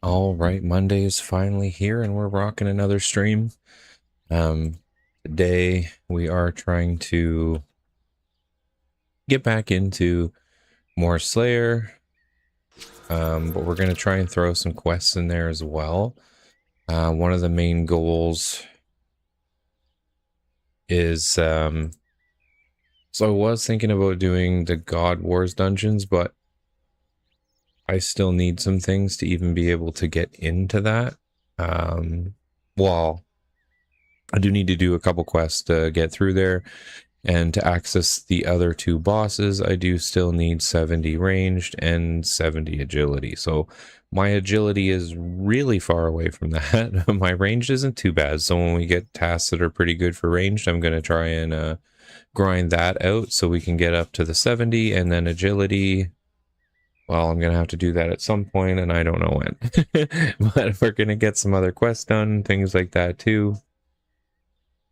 All right, Monday is finally here and we're rocking another stream. Um, Today we are trying to get back into more Slayer, but we're going to try and throw some quests in there as well. One of the main goals is, so I was thinking about doing the God Wars dungeons, but I still need some things to even be able to get into that. Well, I do need to do a couple quests to get through there. And to access the other two bosses, I do still need 70 ranged and 70 agility. So my agility is really far away from that. My ranged isn't too bad. So when we get tasks that are pretty good for ranged, I'm going to try and grind that out so we can get up to the 70. And then agility, well, I'm going to have to do that at some point and I don't know when. But we're going to get some other quests done, things like that too.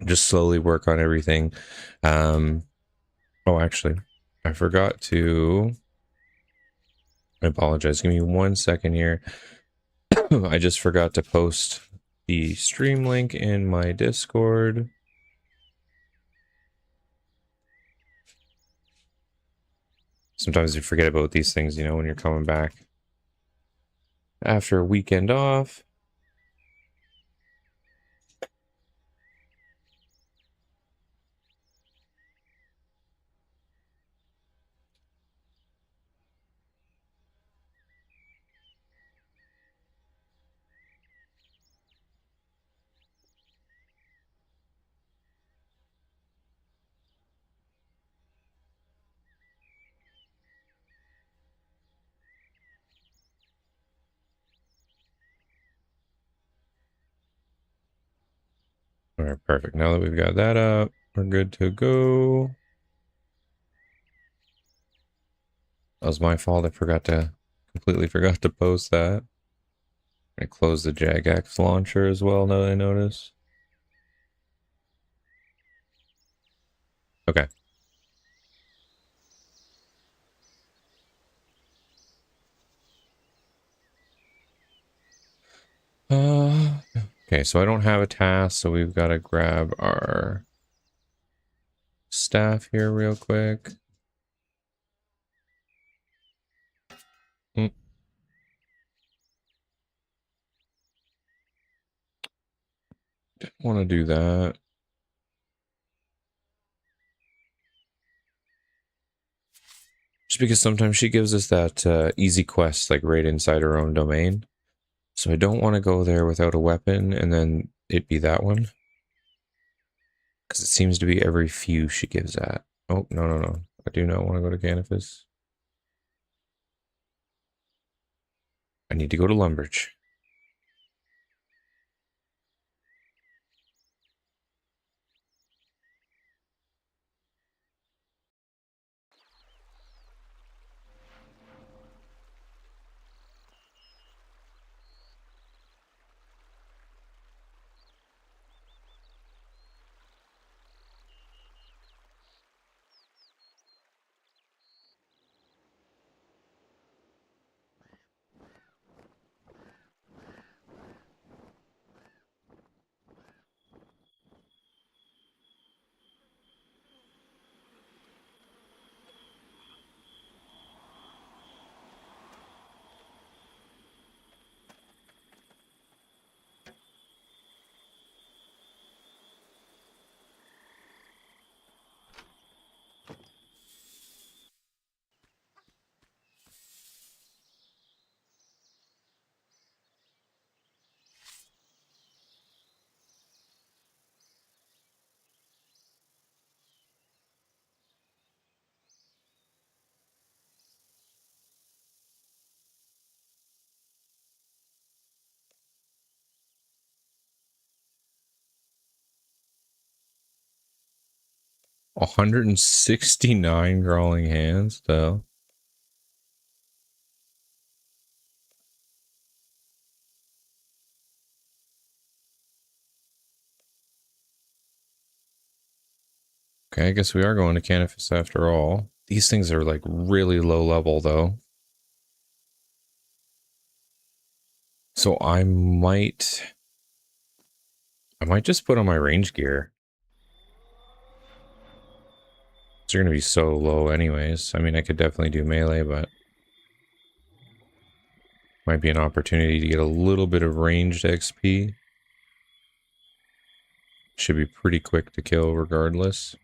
Just slowly work on everything. Oh, actually, I forgot to. I apologize. Give me 1 second here. I just forgot to post the stream link in my Discord. Sometimes you forget about these things, you know, when you're coming back after a weekend off. All right, perfect. Now that we've got that up, we're good to go. That was my fault. Completely forgot to post that. I closed the Jagex launcher as well, now that I notice. Okay. Okay, so I don't have a task, so we've got to grab our staff here real quick. Didn't want to do that. Just because sometimes she gives us that easy quest, like right inside her own domain. So I don't want to go there without a weapon and then it be that one. Because it seems to be every few she gives that. Oh, no, no, no. I do not want to go to Canifis. I need to go to Lumbridge. 169 crawling hands, though. Okay, I guess we are going to Canifis after all. These things are like really low level, though. So I might just put on my range gear. They're going to be so low anyways. I mean, I could definitely do melee, but might be an opportunity to get a little bit of ranged XP. Should be pretty quick to kill regardless.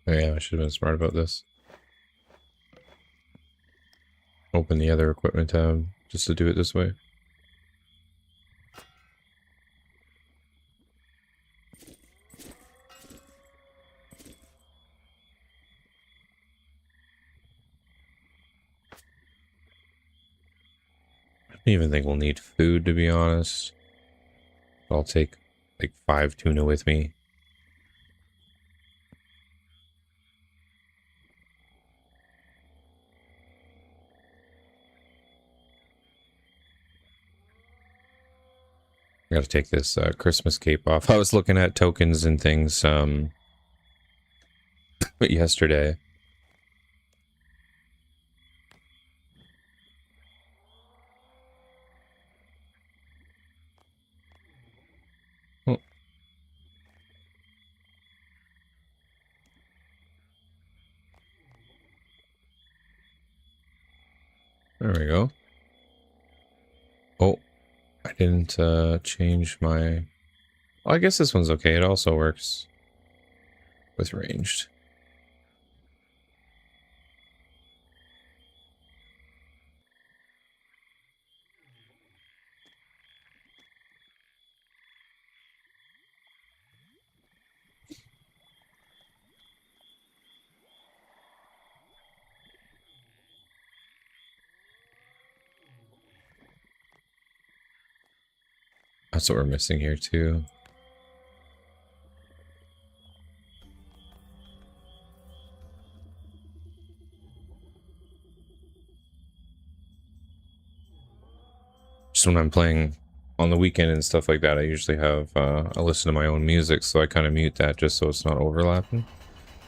Oh yeah, I should have been smart about this. Open the other equipment tab just to do it this way. I don't even think we'll need food, to be honest. I'll take like 5 tuna with me. I gotta take this Christmas cape off. I was looking at tokens and things yesterday. Oh. There we go. Oh, I didn't change my... Well, I guess this one's okay. It also works with ranged. That's what we're missing here too. Just when I'm playing on the weekend and stuff like that, I usually have I listen to my own music, so I kind of mute that just so it's not overlapping.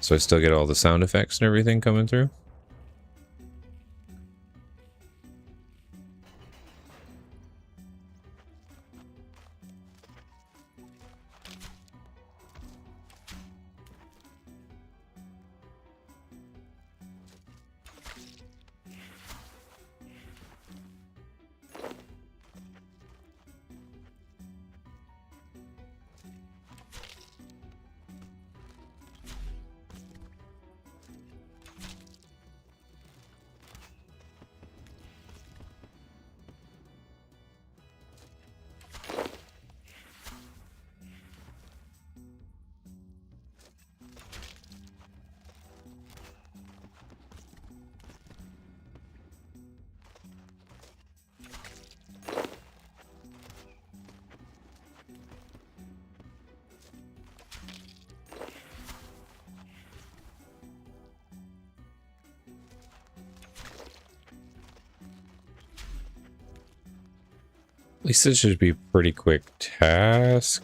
So I still get all the sound effects and everything coming through. At least this should be a pretty quick task.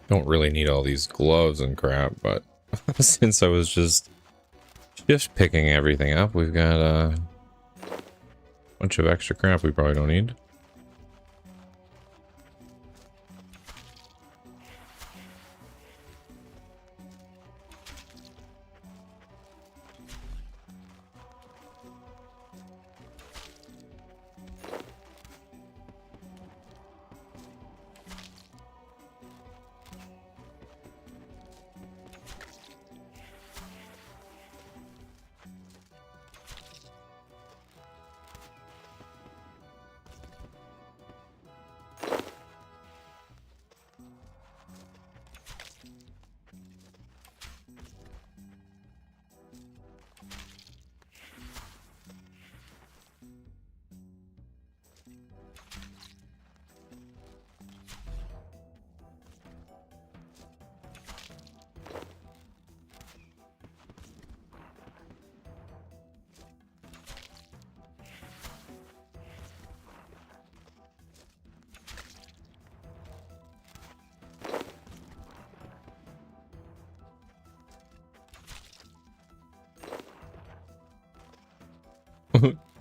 Don't really need all these gloves and crap, but since I was just Just picking everything up. We've got a bunch of extra crap we probably don't need.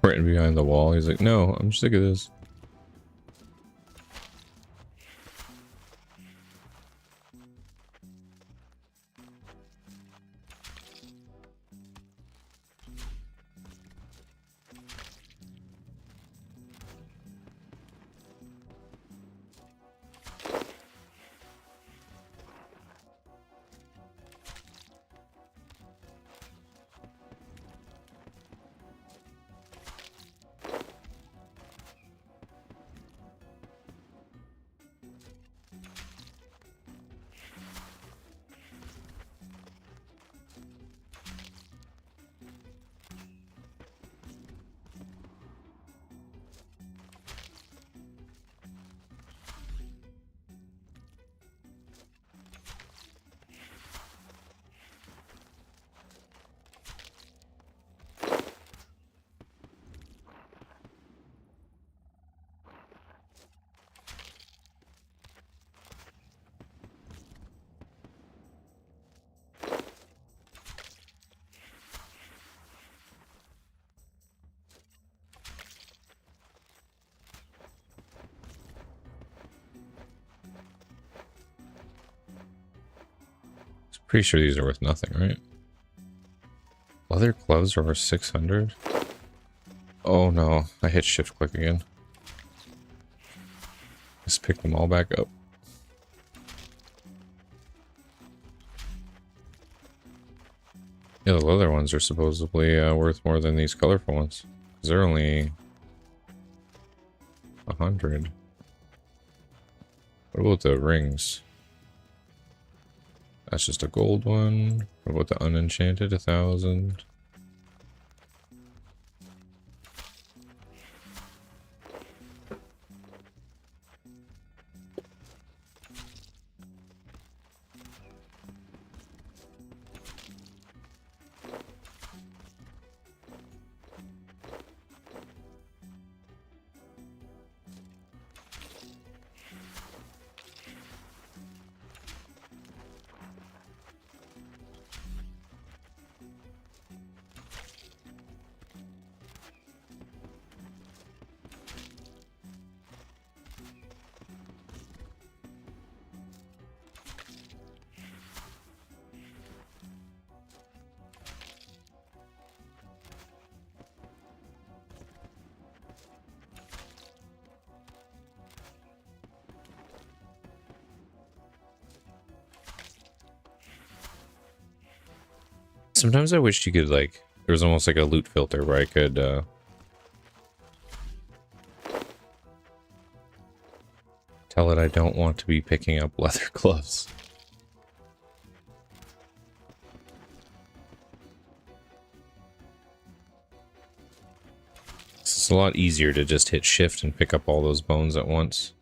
Right behind the wall. He's like, no, I'm sick of this. Pretty sure these are worth nothing, right? Leather gloves are worth 600. Oh no, I hit shift click again. Just pick them all back up. Yeah, the leather ones are supposedly worth more than these colorful ones. 'Cause they're only 100. What about the rings? That's just a gold one. What about the unenchanted? 1,000. Sometimes I wish you could, like, there was almost like a loot filter where I could, tell it I don't want to be picking up leather gloves. It's a lot easier to just hit shift and pick up all those bones at once.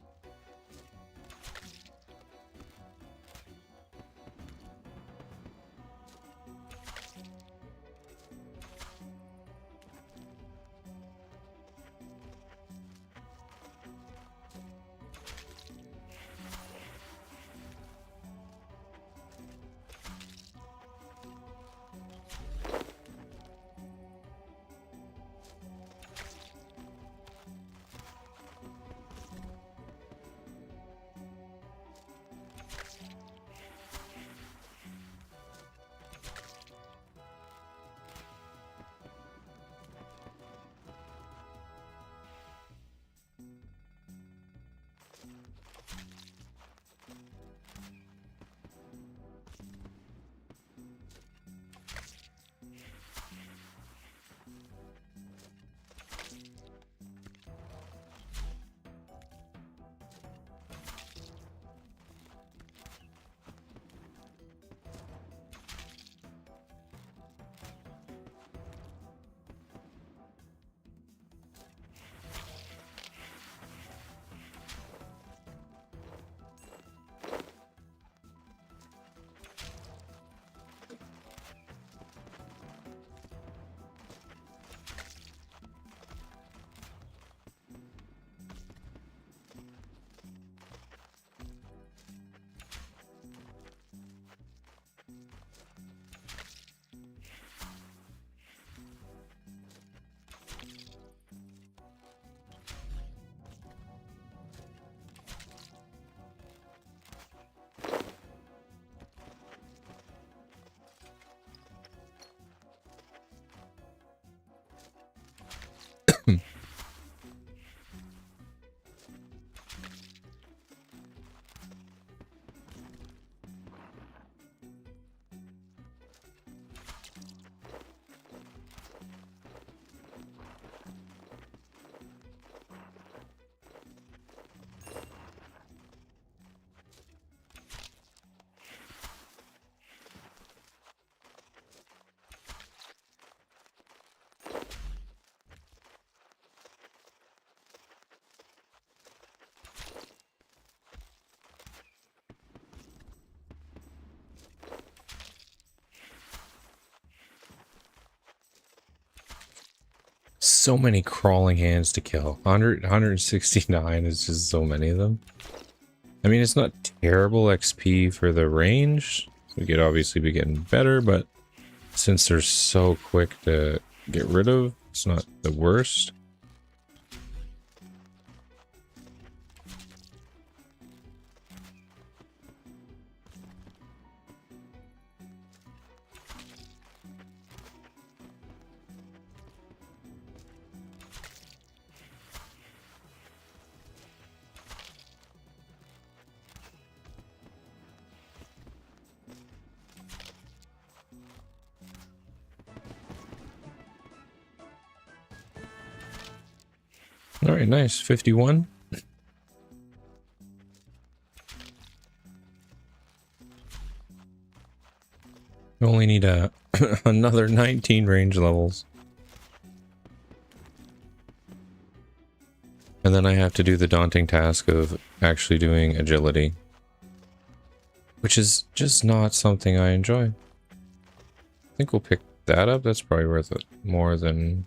so many crawling hands to kill. 169 is just so many of them. I mean, it's not terrible XP for the range. We could obviously be getting better, but since they're so quick to get rid of, it's not the worst. All right, nice. 51. We only need another 19 range levels. And then I have to do the daunting task of actually doing agility, which is just not something I enjoy. I think we'll pick that up. That's probably worth it more than,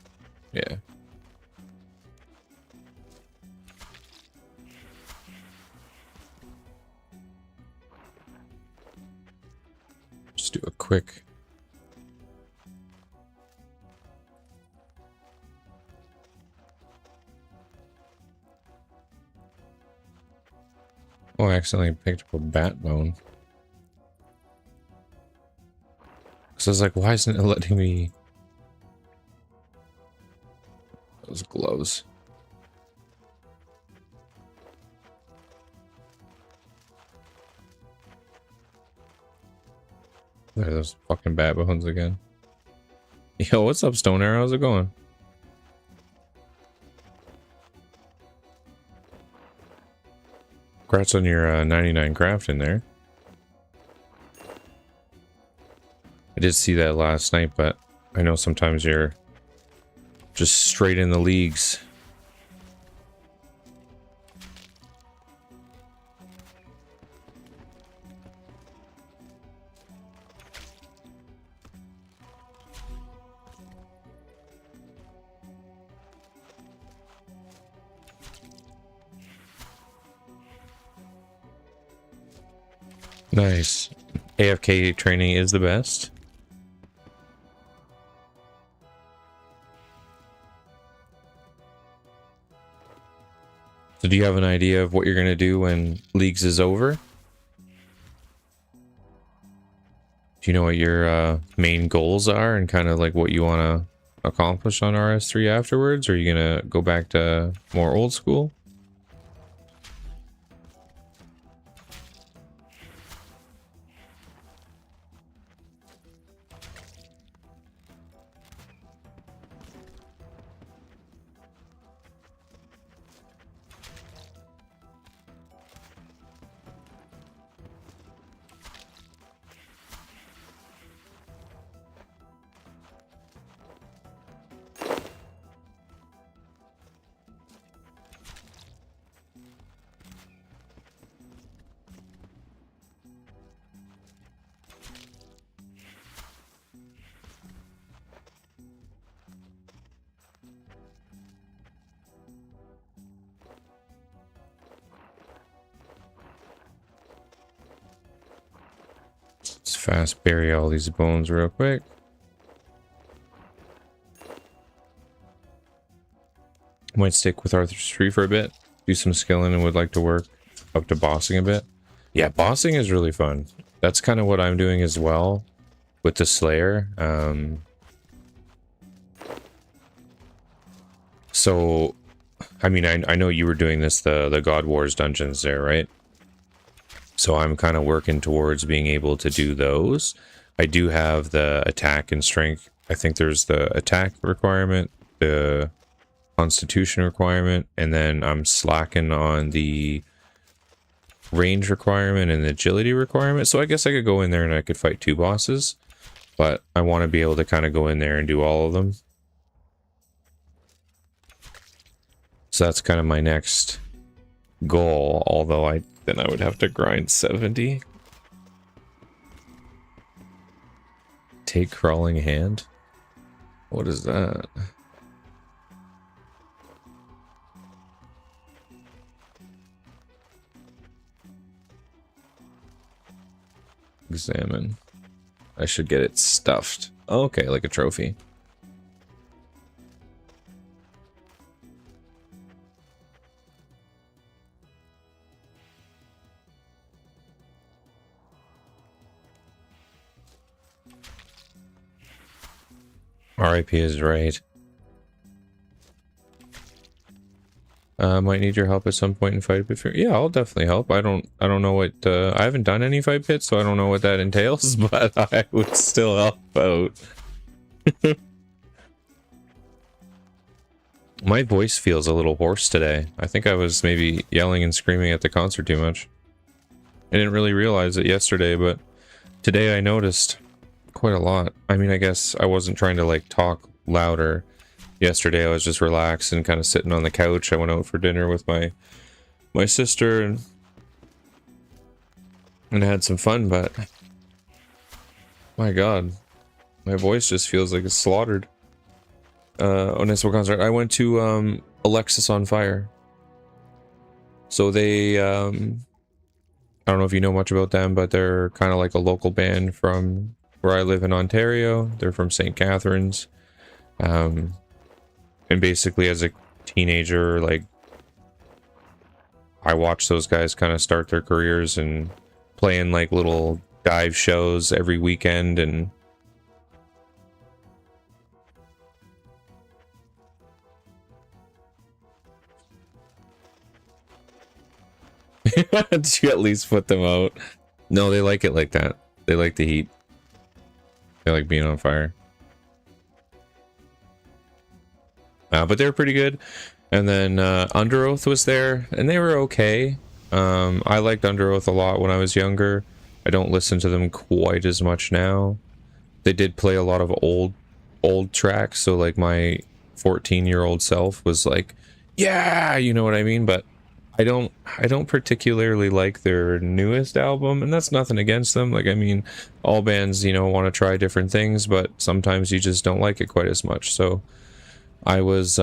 yeah. Just do a quick. Oh, I accidentally picked up a bat bone. So I was like, why isn't it letting me? Those gloves. There are those fucking bat bones again. Yo, what's up, Stone Arrow? How's it going? Congrats on your 99 craft in there. I did see that last night, but I know sometimes you're just straight in the leagues. Nice. AFK training is the best. So do you have an idea of what you're going to do when Leagues is over? Do you know what your main goals are and kind of like what you want to accomplish on RS3 afterwards? Or are you going to go back to more old school? Let's fast bury all these bones real quick. Might stick with Arthur's Tree for a bit, do some skilling, and would like to work up to bossing a bit. Yeah, bossing is really fun. That's kind of what I'm doing as well with the Slayer. So, I mean, I know you were doing this, the God Wars dungeons there, right? So I'm kind of working towards being able to do those. I do have the attack and strength. I think there's the attack requirement, the constitution requirement, and then I'm slacking on the range requirement and the agility requirement. So I guess I could go in there and I could fight 2 bosses, but I want to be able to kind of go in there and do all of them. So that's kind of my next goal, although then I would have to grind 70. Take crawling hand? What is that? Examine. I should get it stuffed. Okay, like a trophy. RIP is right. Might need your help at some point in fight pit. Yeah, I'll definitely help. I don't know what I haven't done any fight pits, so I don't know what that entails, but I would still help out. My voice feels a little hoarse today. I think I was maybe yelling and screaming at the concert too much. I didn't really realize it yesterday, but today I noticed quite a lot. I mean, I guess I wasn't trying to like talk louder. Yesterday I was just relaxed and kind of sitting on the couch. I went out for dinner with my sister and had some fun, but my god, my voice just feels like it's slaughtered. Onismo concert. I went to Alexisonfire. So they I don't know if you know much about them, but they're kind of like a local band from where I live in Ontario. They're from St. Catharines. And basically as a teenager, like, I watched those guys kind of start their careers and playing like little dive shows every weekend, and did you at least put them out? No, they like it like that. They like the heat. They like being on fire. But they were pretty good. And then Underoath was there, and they were okay. I liked Underoath a lot when I was younger. I don't listen to them quite as much now. They did play a lot of old tracks, so like my 14-year-old self was like, yeah, you know what I mean? But I don't particularly like their newest album, and that's nothing against them. Like, I mean, all bands, you know, want to try different things, but sometimes you just don't like it quite as much. So I was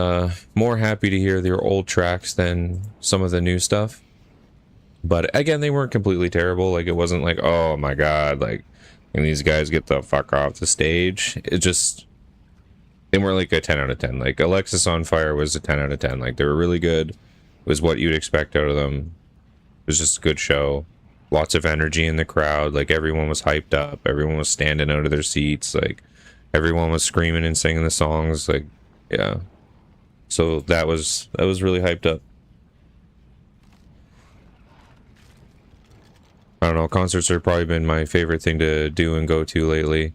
more happy to hear their old tracks than some of the new stuff. But again, they weren't completely terrible. Like, it wasn't like, oh my god, like, and these guys get the fuck off the stage. It just, they weren't like a 10 out of 10. Like, Alexisonfire was a 10 out of 10. Like, they were really good. It was what you'd expect out of them. It was just a good show. Lots of energy in the crowd. Like, everyone was hyped up. Everyone was standing out of their seats. Like, everyone was screaming and singing the songs. Like, yeah. So that was really hyped up. I don't know, concerts have probably been my favorite thing to do and go to lately.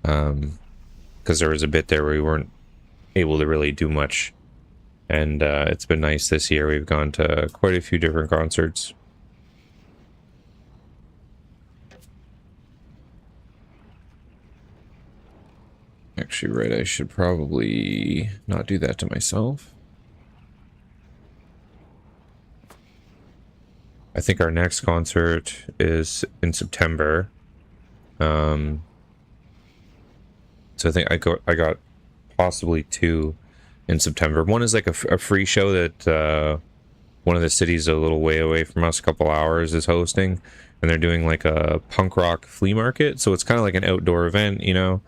Because there was a bit there where we weren't able to really do much. And it's been nice this year. We've gone to quite a few different concerts. Actually, right, I should probably not do that to myself. I think our next concert is in September. So I think I got possibly 2 in September. One is like a free show that one of the cities a little way away from us, a couple hours, is hosting, and they're doing like a punk rock flea market. So it's kind of like an outdoor event, you know,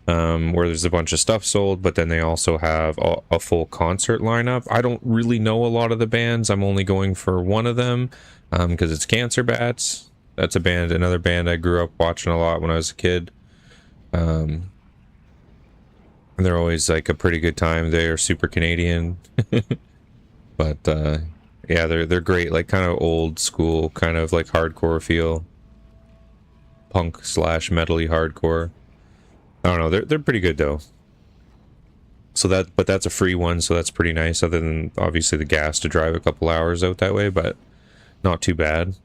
where there's a bunch of stuff sold, but then they also have a full concert lineup. I don't really know a lot of the bands. I'm only going for one of them because it's Cancer Bats. That's another band I grew up watching a lot when I was a kid. And they're always like a pretty good time. They are super Canadian. But yeah, they're great, like kind of old school, kind of like hardcore feel. Punk / metal-y hardcore. I don't know, they're pretty good though. So but that's a free one, so that's pretty nice, other than obviously the gas to drive a couple hours out that way, but not too bad.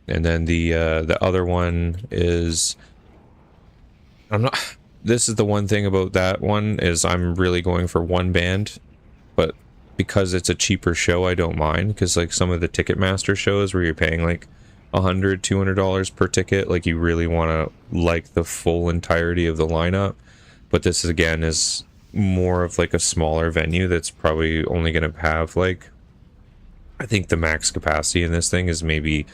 And then the other one is, this is the one thing about that one, is I'm really going for one band, but because it's a cheaper show, I don't mind, because like some of the Ticketmaster shows where you're paying like $100, $200 per ticket, like you really want to like the full entirety of the lineup. But this again is more of like a smaller venue that's probably only going to have like, I think the max capacity in this thing is maybe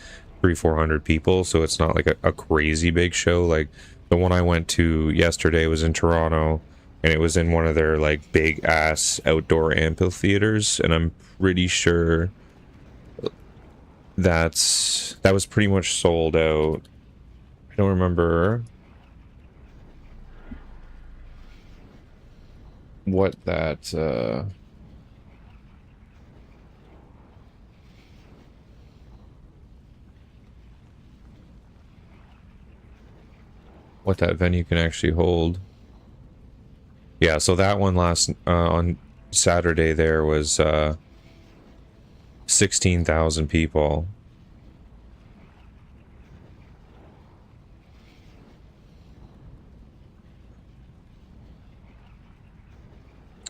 400 people, so it's not like a crazy big show. Like the one I went to yesterday was in Toronto, and it was in one of their like big ass outdoor amphitheaters, and I'm pretty sure that was pretty much sold out. I don't remember what that venue can actually hold. Yeah, so that one last on Saturday there was 16,000 people.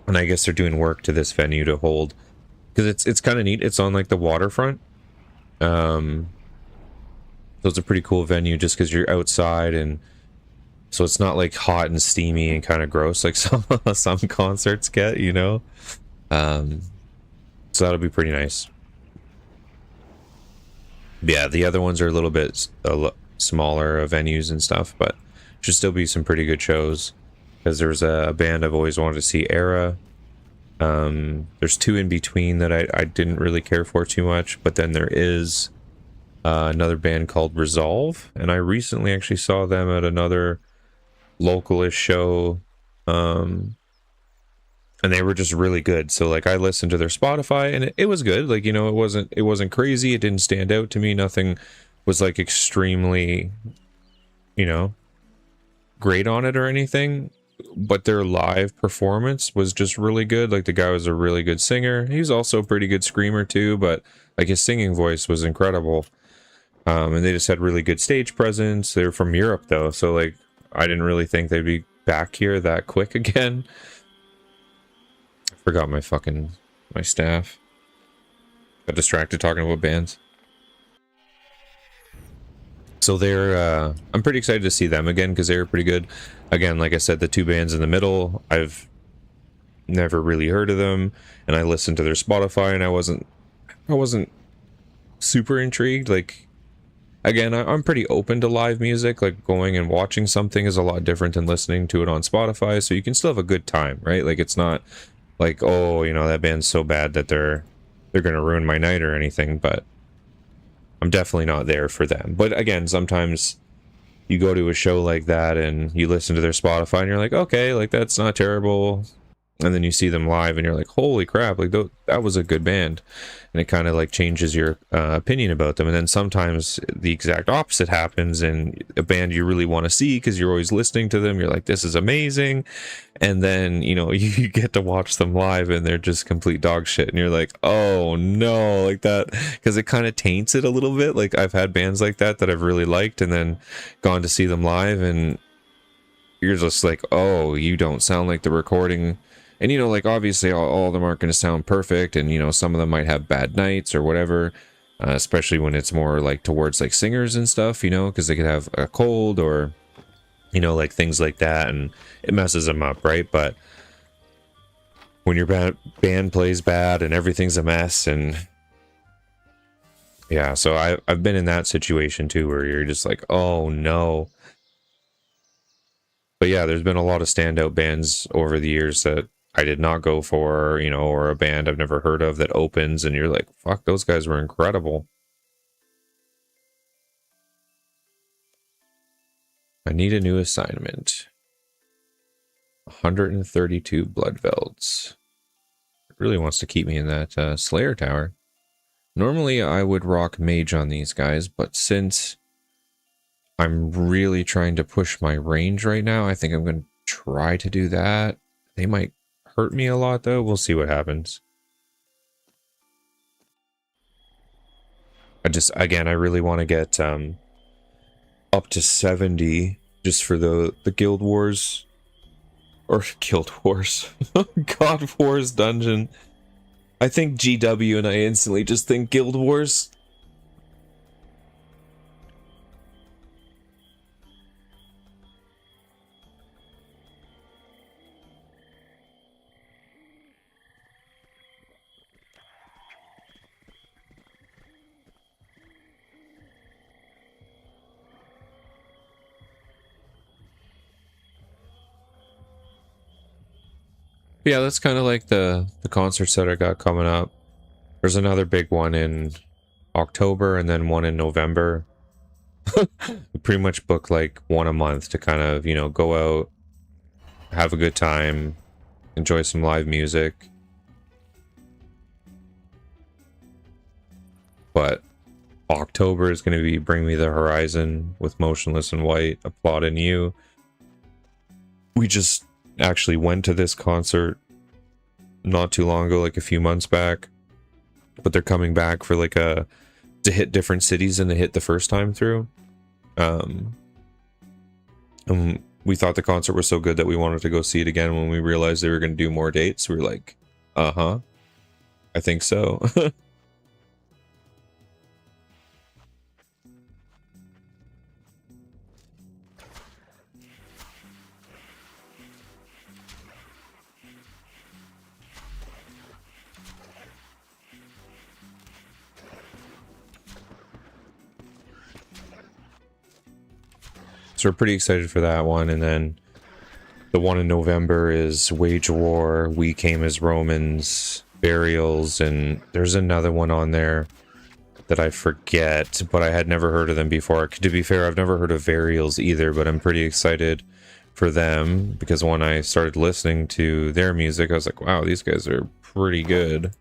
And I guess they're doing work to this venue to hold, because it's kind of neat. It's on like the waterfront. So it's a pretty cool venue just because you're outside, and so it's not like hot and steamy and kind of gross like some concerts get, you know. So that'll be pretty nice. Yeah, the other ones are a little bit smaller venues and stuff, but should still be some pretty good shows. Because there's a band I've always wanted to see, Era. There's two in between that I didn't really care for too much, but then there is another band called Resolve, and I recently actually saw them at another localish show, and they were just really good. So like I listened to their Spotify, and it was good. Like, you know, it wasn't crazy. It didn't stand out to me. Nothing was like extremely, you know, great on it or anything. But their live performance was just really good. Like the guy was a really good singer. He's also a pretty good screamer too, but like his singing voice was incredible. And they just had really good stage presence. They're from Europe though, so like I didn't really think they'd be back here that quick again. I forgot my staff. Got distracted talking about bands. So they're I'm pretty excited to see them again because they were pretty good. Again, like I said, the two bands in the middle, I've never really heard of them, and I listened to their Spotify, and I wasn't super intrigued. Like, again, I'm pretty open to live music. Like, going and watching something is a lot different than listening to it on Spotify, so you can still have a good time, right? Like, it's not like, oh, you know, that band's so bad that they're gonna ruin my night or anything, but I'm definitely not there for them. But again, sometimes you go to a show like that and you listen to their Spotify and you're like, okay, like that's not terrible. And then you see them live and you're like, holy crap, like that was a good band. And it kind of like changes your opinion about them. And then sometimes the exact opposite happens, and a band you really want to see because you're always listening to them, you're like, this is amazing. And then, you know, you get to watch them live and they're just complete dog shit. And you're like, oh no, like that, because it kind of taints it a little bit. Like I've had bands like that I've really liked and then gone to see them live, and you're just like, oh, you don't sound like the recording. And, you know, like, obviously, all of them aren't going to sound perfect. And, you know, some of them might have bad nights or whatever, especially when it's more, like, towards, like, singers and stuff, you know, because they could have a cold or, you know, like, things like that. And it messes them up, right? But when your band plays bad and everything's a mess, and yeah, so I've been in that situation, too, where you're just like, oh, no. But yeah, there's been a lot of standout bands over the years that I did not go for, you know, or a band I've never heard of that opens and you're like, fuck, those guys were incredible. I need a new assignment. 132 Bloodvelds. It really wants to keep me in that Slayer Tower. Normally I would rock Mage on these guys, but since I'm really trying to push my range right now, I think I'm going to try to do that. They might hurt me a lot though. We'll see what happens. I really want to get up to 70 just for the Guild Wars, or Guild Wars, God Wars dungeon. I think GW and I instantly just think Guild Wars. Yeah, that's kind of like the concerts that I got coming up. There's another big one in October and then one in November. We pretty much book like one a month to kind of, go out, have a good time, enjoy some live music. But October is going to be Bring Me the Horizon with Motionless in White, Applauding You. We just actually went to this concert not too long ago, like a few months back. But they're coming back for like to hit different cities than they hit the first time through. And we thought the concert was so good that we wanted to go see it again. When we realized they were going to do more dates, we were like, I think so. So we're pretty excited for that one. And then the one in November is Wage War, We Came as Romans, Burials, and there's another one on there that I forget, but I had never heard of them before. To be fair, I've never heard of Burials either, but I'm pretty excited for them because when I started listening to their music, I was like, wow, these guys are pretty good.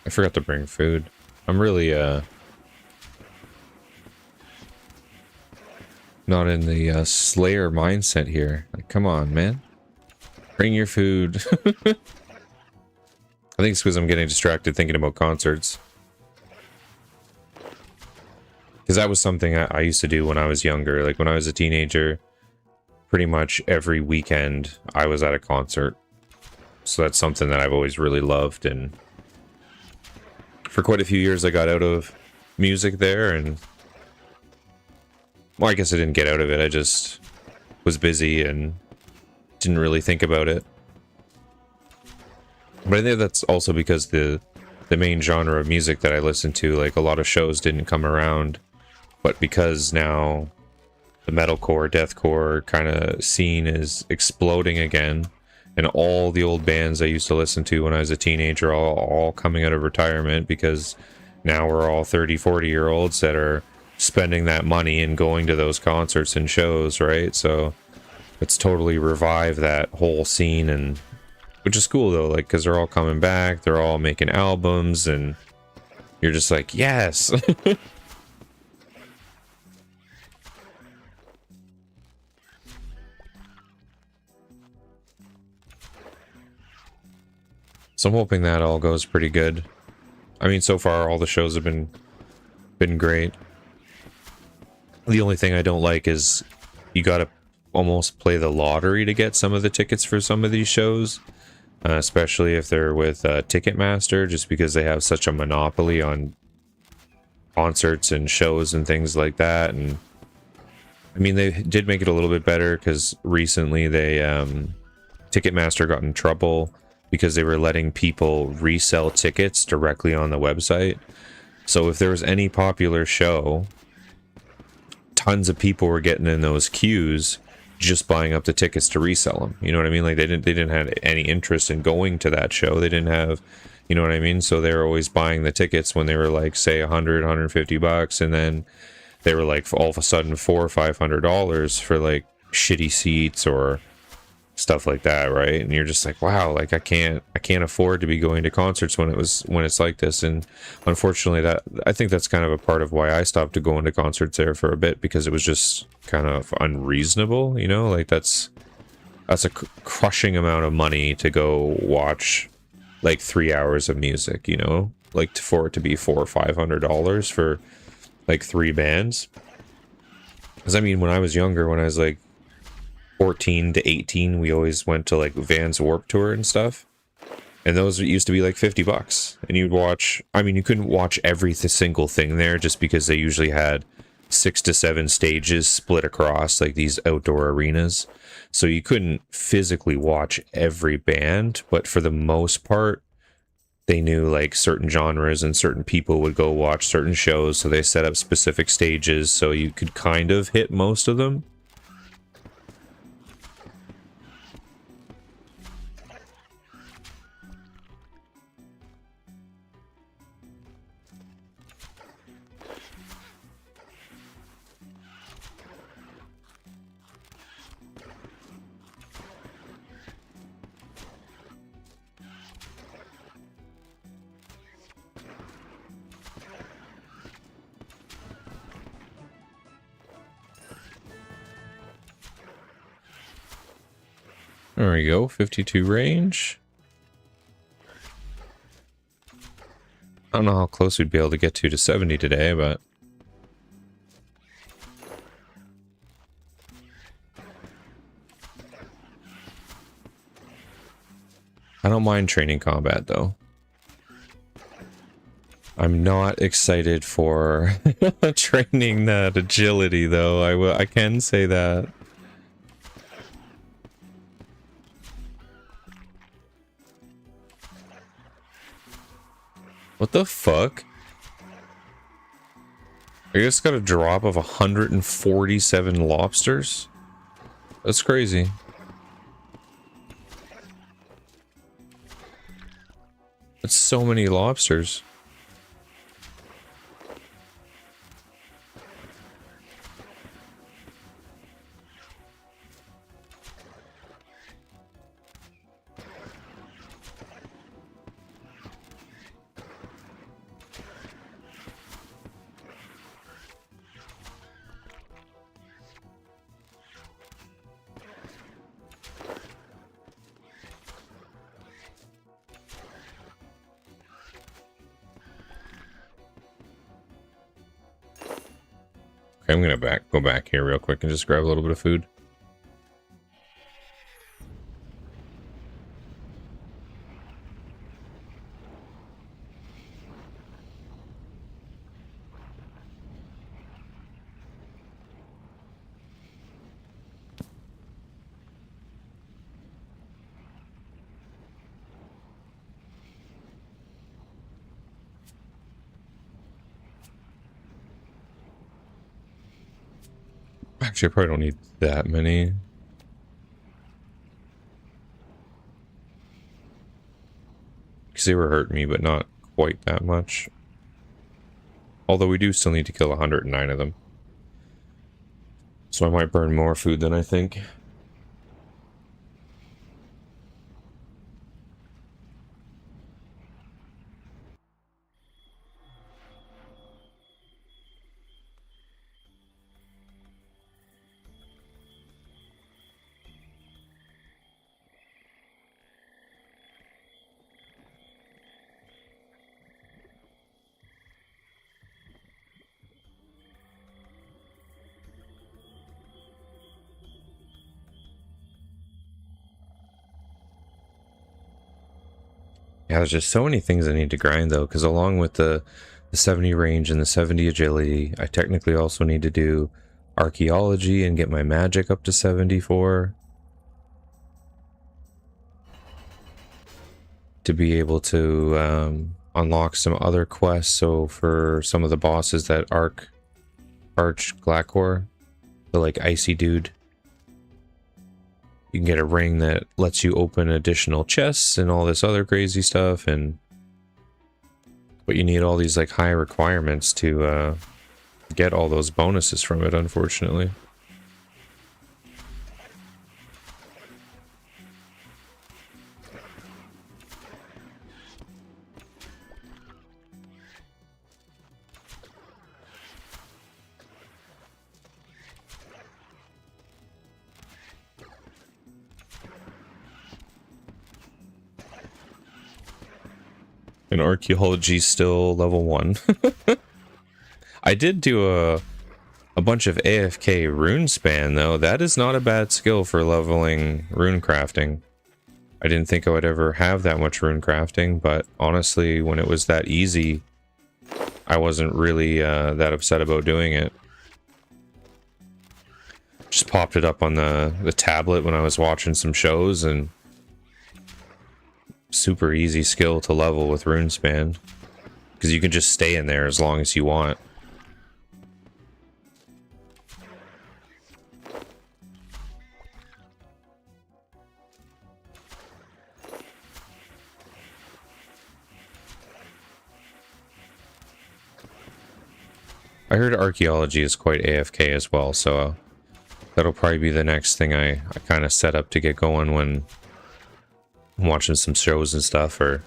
I forgot to bring food. I'm really, not in the Slayer mindset here. Like, come on, man. Bring your food. I think it's because I'm getting distracted thinking about concerts. Because that was something I used to do when I was younger. Like, when I was a teenager, pretty much every weekend I was at a concert. So that's something that I've always really loved, and for quite a few years I got out of music there, and well, I guess I didn't get out of it, I just was busy and didn't really think about it. But I think that's also because the main genre of music that I listened to, like a lot of shows didn't come around, but because now the metalcore, deathcore kind of scene is exploding again, and all the old bands I used to listen to when I was a teenager are all coming out of retirement, because now we're all 30, 40-year-olds that are spending that money and going to those concerts and shows, right? So it's totally revived that whole scene, and which is cool though, like, because they're all coming back, they're all making albums, and you're just like, yes. So I'm hoping that all goes pretty good. I mean, so far all the shows have been great. The only thing I don't like is you gotta almost play the lottery to get some of the tickets for some of these shows, especially if they're with Ticketmaster, just because they have such a monopoly on concerts and shows and things like that. And I mean, they did make it a little bit better because recently they Ticketmaster got in trouble because they were letting people resell tickets directly on the website. So if there was any popular show, tons of people were getting in those queues just buying up the tickets to resell them. You know what I mean? Like they didn't have any interest in going to that show. They didn't have, you know what I mean? So they were always buying the tickets when they were like, say, $100-$150, and then they were like all of a sudden $400 or $500 for like shitty seats or stuff like that, right? And you're just like, wow, like I can't afford to be going to concerts when it's like this. And unfortunately, that I think that's kind of a part of why I stopped going to concerts there for a bit, because it was just kind of unreasonable, you know? Like that's a crushing amount of money to go watch like 3 hours of music, you know, like for it to be $400 or $500 for like 3 bands. Because I mean, when I was younger, when I was like 14 to 18, we always went to like Vans Warped Tour and stuff, and those used to be like $50, and you'd watch, I mean, you couldn't watch every single thing there just because they usually had 6 to 7 stages split across like these outdoor arenas, so you couldn't physically watch every band, but for the most part they knew like certain genres and certain people would go watch certain shows, so they set up specific stages so you could kind of hit most of them. There we go, 52 range. I don't know how close we'd be able to get to 70 today, but... I don't mind training combat, though. I'm not excited for training that agility, though. I can say that. What the fuck? I just got a drop of 147 lobsters? That's crazy. That's so many lobsters. Okay, I'm gonna go back here real quick and just grab a little bit of food. Actually, I probably don't need that many. Because they were hurting me, but not quite that much. Although we do still need to kill 109 of them. So I might burn more food than I think. Yeah, there's just so many things I need to grind though, because along with the 70 range and the 70 agility, I technically also need to do archaeology and get my magic up to 74 to be able to unlock some other quests. So for some of the bosses that Arch Glacor, the like icy dude, you can get a ring that lets you open additional chests and all this other crazy stuff, but you need all these like high requirements to get all those bonuses from it, unfortunately. And archaeology still level 1. I did do a bunch of AFK rune span though. That is not a bad skill for leveling rune crafting. I didn't think I would ever have that much rune crafting, but honestly, when it was that easy, I wasn't really that upset about doing it. Just popped it up on the tablet when I was watching some shows and super easy skill to level with Runespan, because you can just stay in there as long as you want. I heard archaeology is quite AFK as well, so that'll probably be the next thing I kind of set up to get going when I'm watching some shows and stuff, or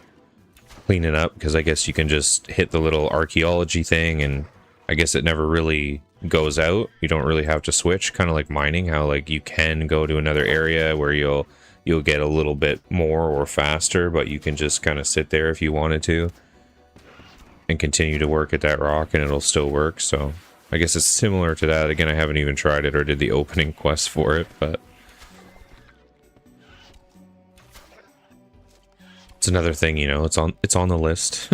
cleaning up, because I guess you can just hit the little archaeology thing and I guess it never really goes out. You don't really have to switch, kind of like mining, how like you can go to another area where you'll get a little bit more or faster, but you can just kind of sit there if you wanted to and continue to work at that rock and it'll still work. So I guess it's similar to that. Again, I haven't even tried it or did the opening quest for it, but it's another thing, you know, it's on the list.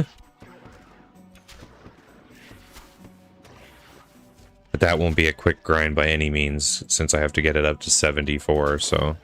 But that won't be a quick grind by any means, since I have to get it up to 74, so.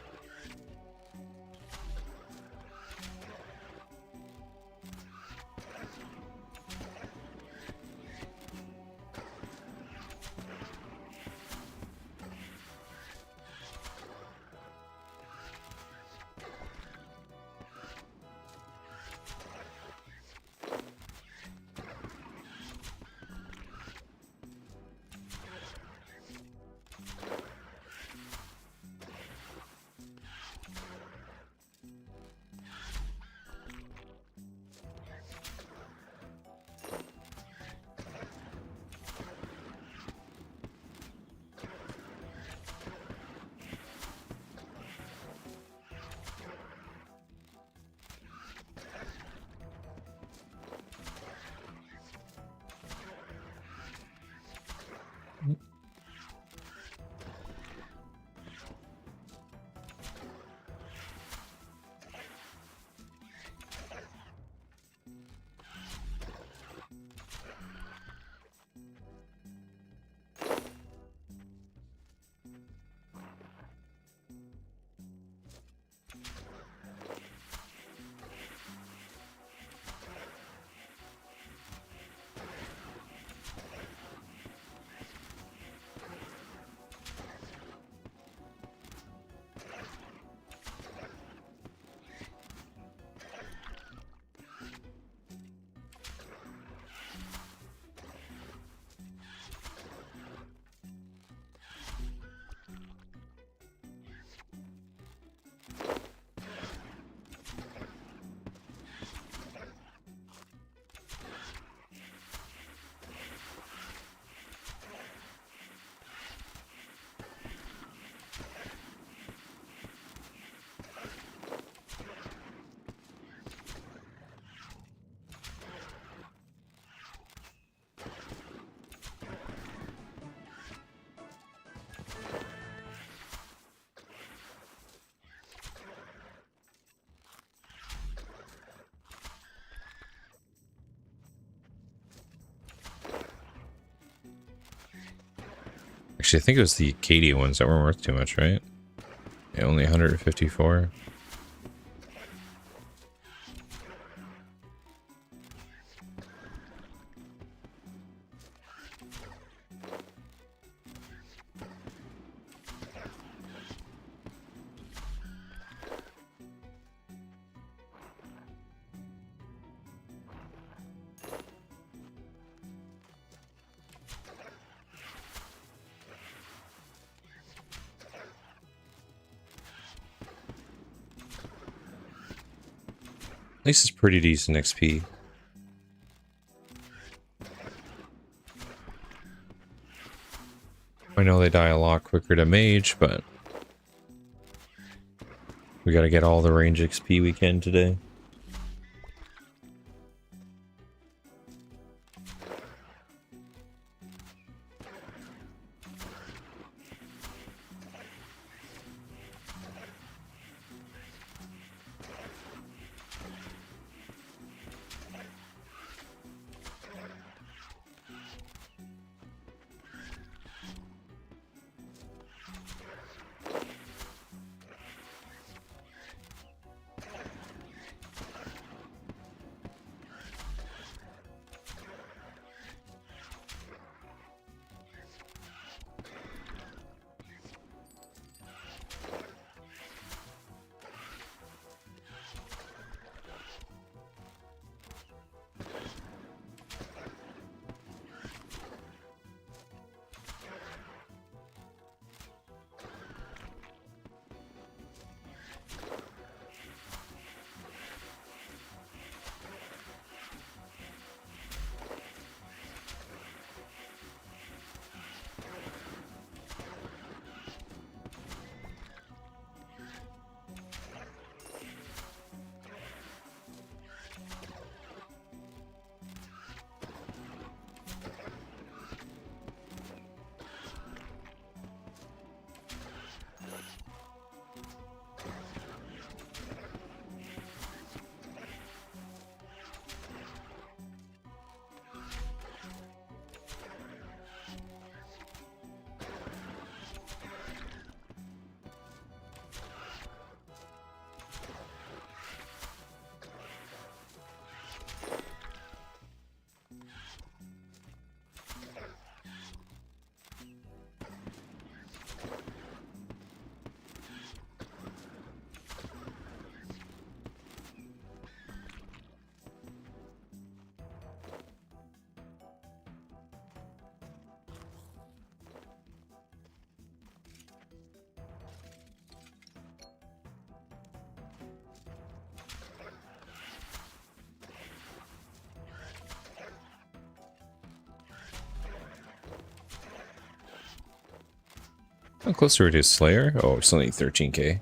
Actually, I think it was the Acadia ones that weren't worth too much, right? Yeah, only 154. At least it's pretty decent XP. I know they die a lot quicker to mage, but we gotta get all the range XP we can today. How closer it is, Slayer? Oh, it's only 13k.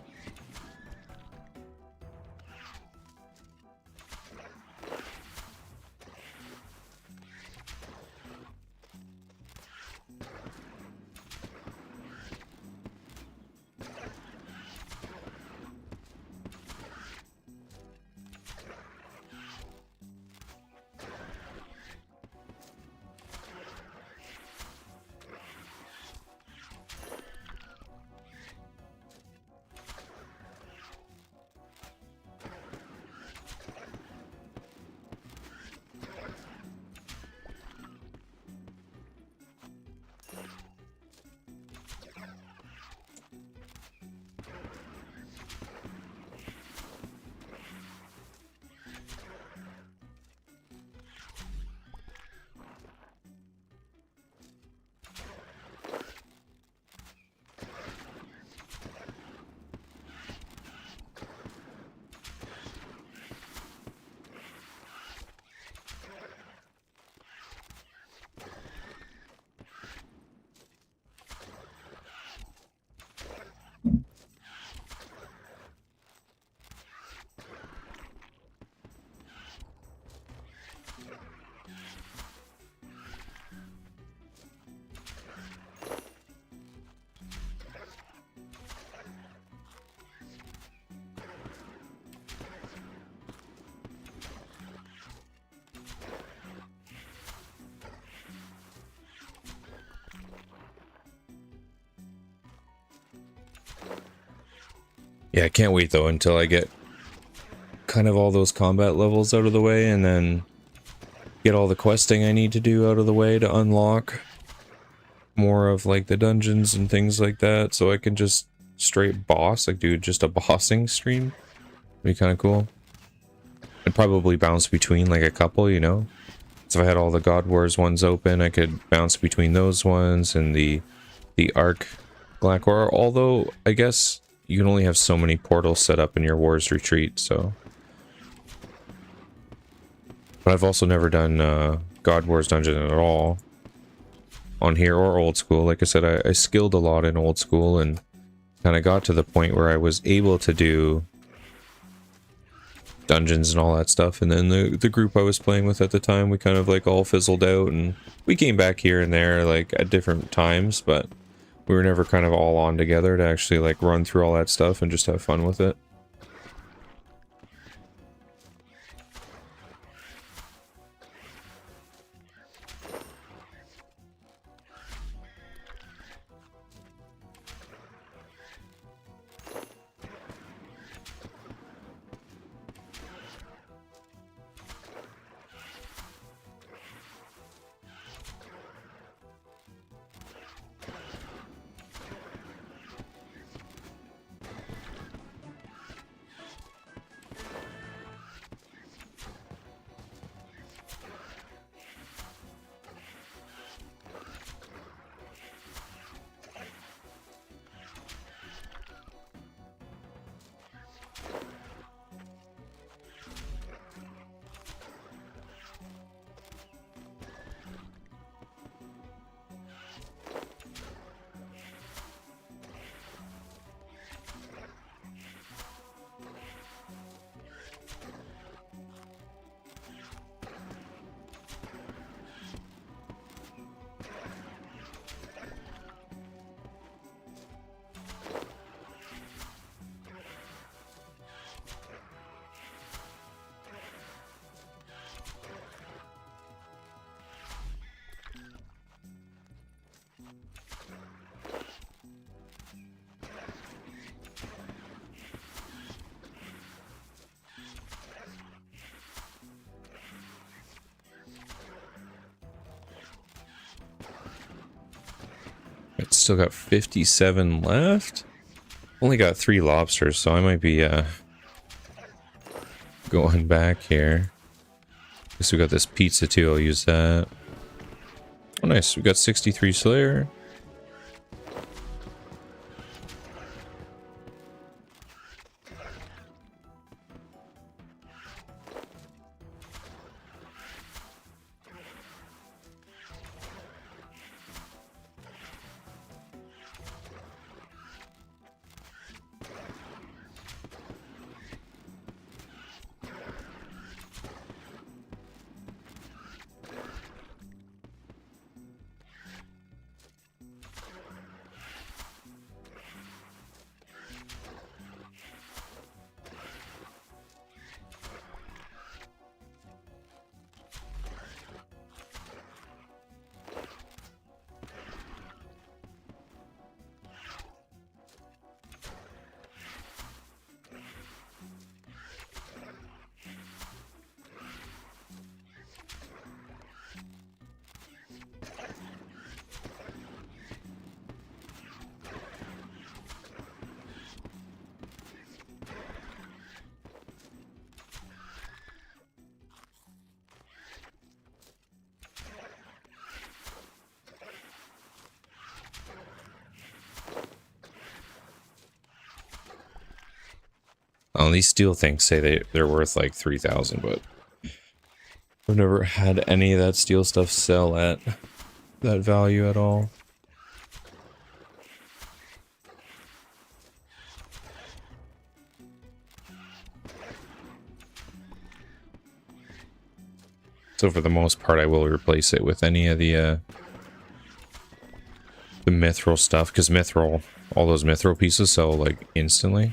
Yeah, I can't wait though until I get kind of all those combat levels out of the way and then get all the questing I need to do out of the way to unlock more of like the dungeons and things like that, so I can just straight boss, like do just a bossing stream. Be kind of cool. I'd probably bounce between like a couple, you know? So if I had all the God Wars ones open, I could bounce between those ones and the Arc Glackor, although I guess you can only have so many portals set up in your Wars Retreat, so... But I've also never done God Wars Dungeon at all on here or old school. Like I said, I skilled a lot in old school and kind of got to the point where I was able to do dungeons and all that stuff, and then the group I was playing with at the time, we kind of like all fizzled out, and we came back here and there like at different times, but we were never kind of all on together to actually like run through all that stuff and just have fun with it. It's still got 57 left. Only got 3 lobsters, so I might be going back here. Guess we got this pizza too, I'll use that. Oh nice, we got 63 Slayer. Oh, these steel things say they're worth like 3,000, but I've never had any of that steel stuff sell at that value at all. So for the most part, I will replace it with any of the mithril stuff, because mithril, all those mithril pieces sell like instantly.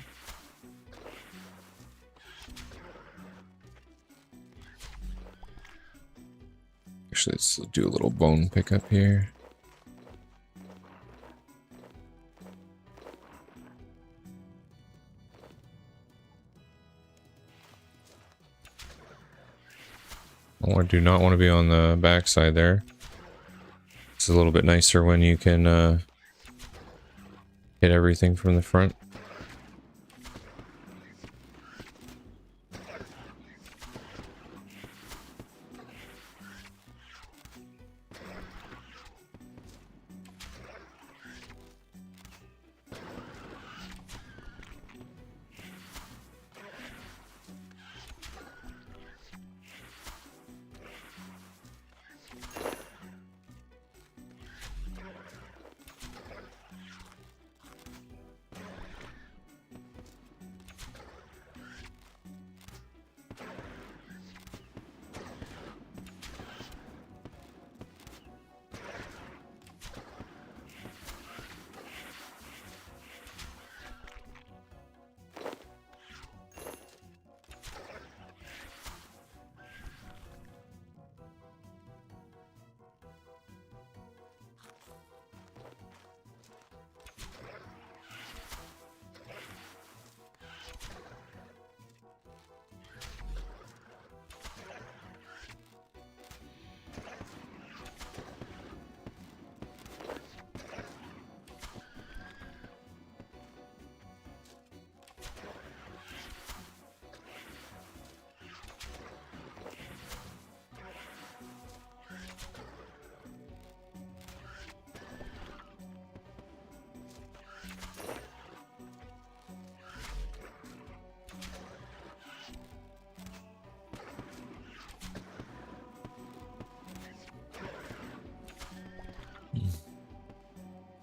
Actually, let's do a little bone pickup here. Oh, I do not want to be on the backside there. It's a little bit nicer when you can hit everything from the front.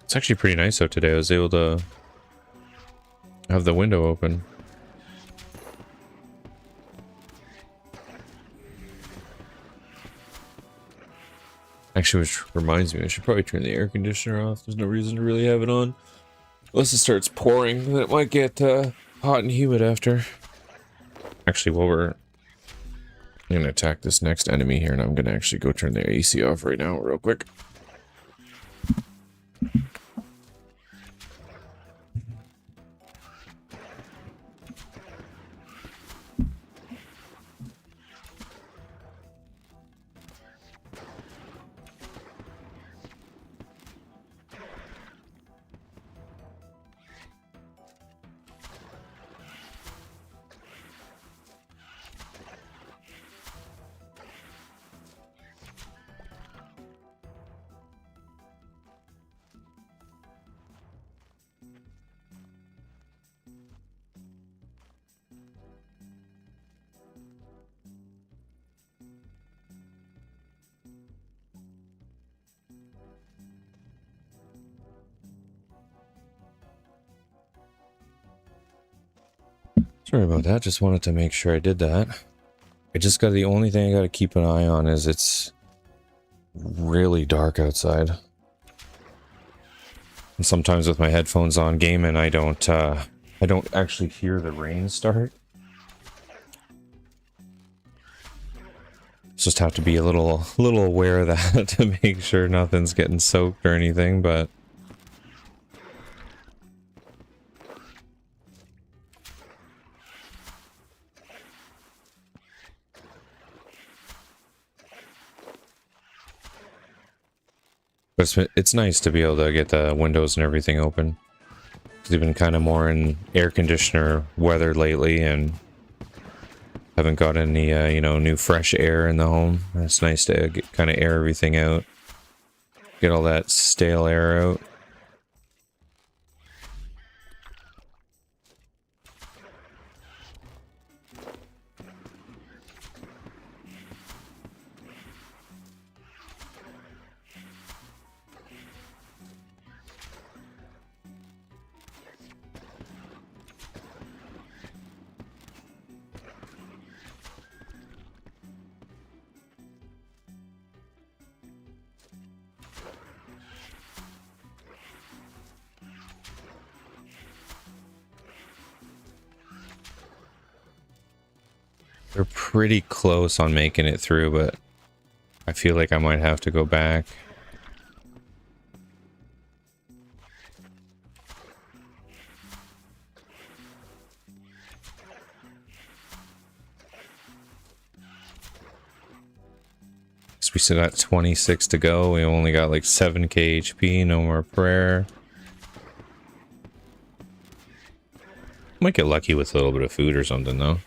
It's actually pretty nice out today. I was able to have the window open. Actually, which reminds me, I should probably turn the air conditioner off. There's no reason to really have it on. Unless it starts pouring, then it might get hot and humid after. Actually, I'm going to attack this next enemy here, and I'm going to actually go turn the AC off right now real quick. Sorry about that, just wanted to make sure I did that. The only thing I gotta keep an eye on is it's really dark outside. And sometimes with my headphones on gaming, I don't actually hear the rain start. Just have to be a little aware of that to make sure nothing's getting soaked or anything, but it's nice to be able to get the windows and everything open. We've been kind of more in air conditioner weather lately and haven't got any, new fresh air in the home. It's nice to kind of air everything out. Get all that stale air out. They're pretty close on making it through, but I feel like I might have to go back. So we still got 26 to go. We only got like 7k HP, no more prayer. Might get lucky with a little bit of food or something though.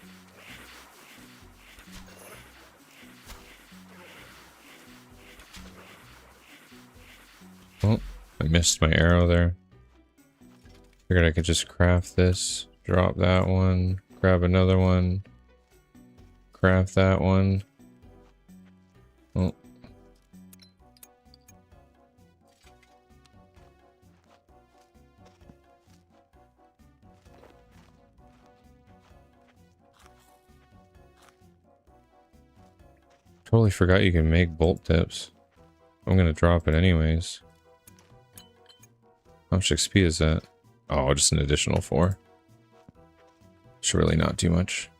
Oh, I missed my arrow there. Figured I could just craft this, drop that one, grab another one, craft that one. Oh. Totally forgot you can make bolt tips. I'm gonna drop it anyways. How much XP is that? Oh, just an additional 4. It's really not too much.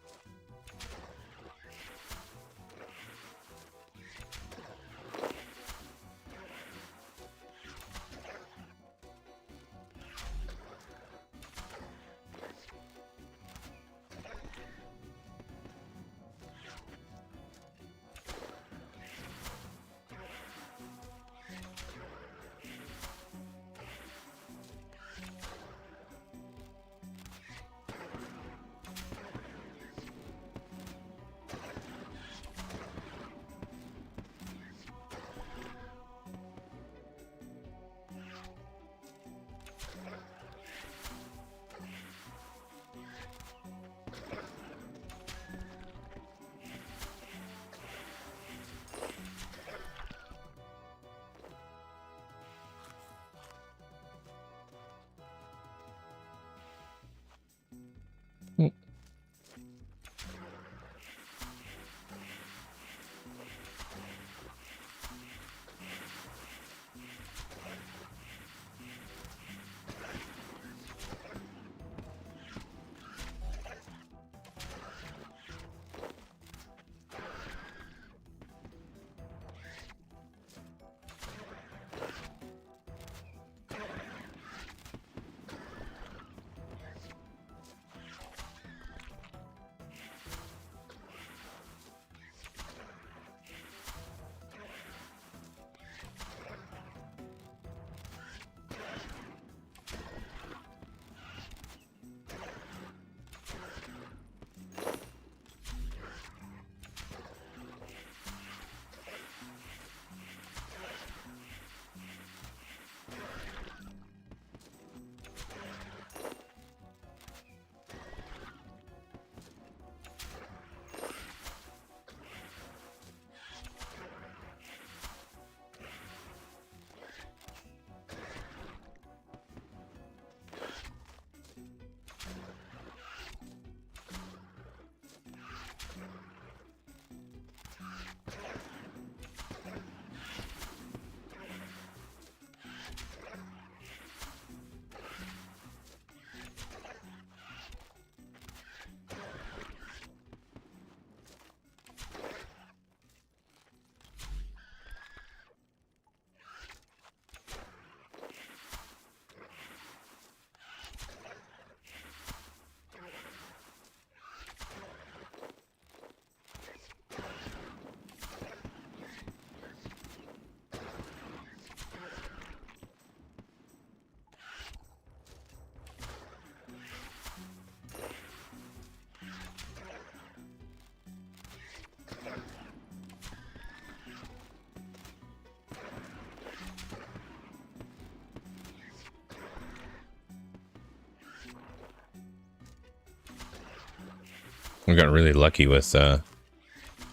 We got really lucky with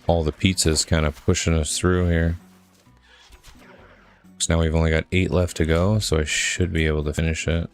all the pizzas kind of pushing us through here. So now we've only got 8 left to go, so I should be able to finish it.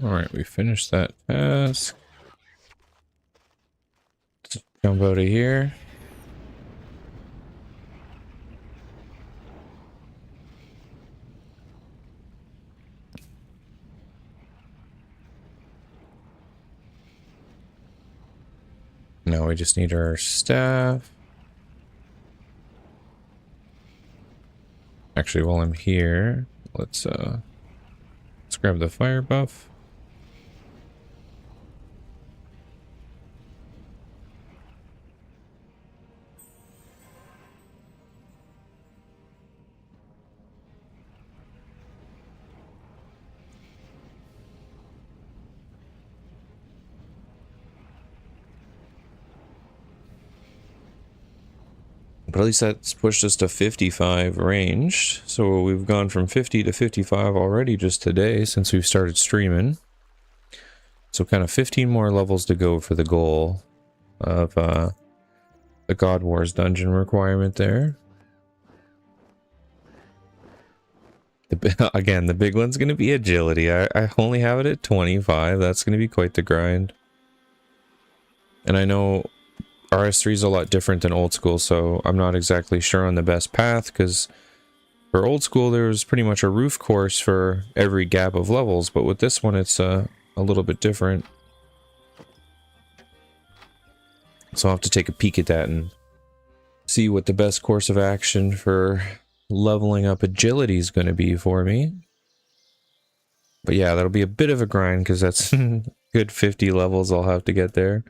Alright, we finished that task. Let's jump out of here. Now we just need our staff. Actually, while I'm here, let's grab the fire buff. But at least that's pushed us to 55 ranged. So we've gone from 50 to 55 already just today since we've started streaming. So kind of 15 more levels to go for the goal of the God Wars dungeon requirement there. Again, the big one's going to be agility. I only have it at 25. That's going to be quite the grind. And I know RS3 is a lot different than old school, so I'm not exactly sure on the best path, because for old school there was pretty much a roof course for every gap of levels, but with this one it's a little bit different. So I'll have to take a peek at that and see what the best course of action for leveling up agility is going to be for me. But yeah, that'll be a bit of a grind, because that's good 50 levels I'll have to get there.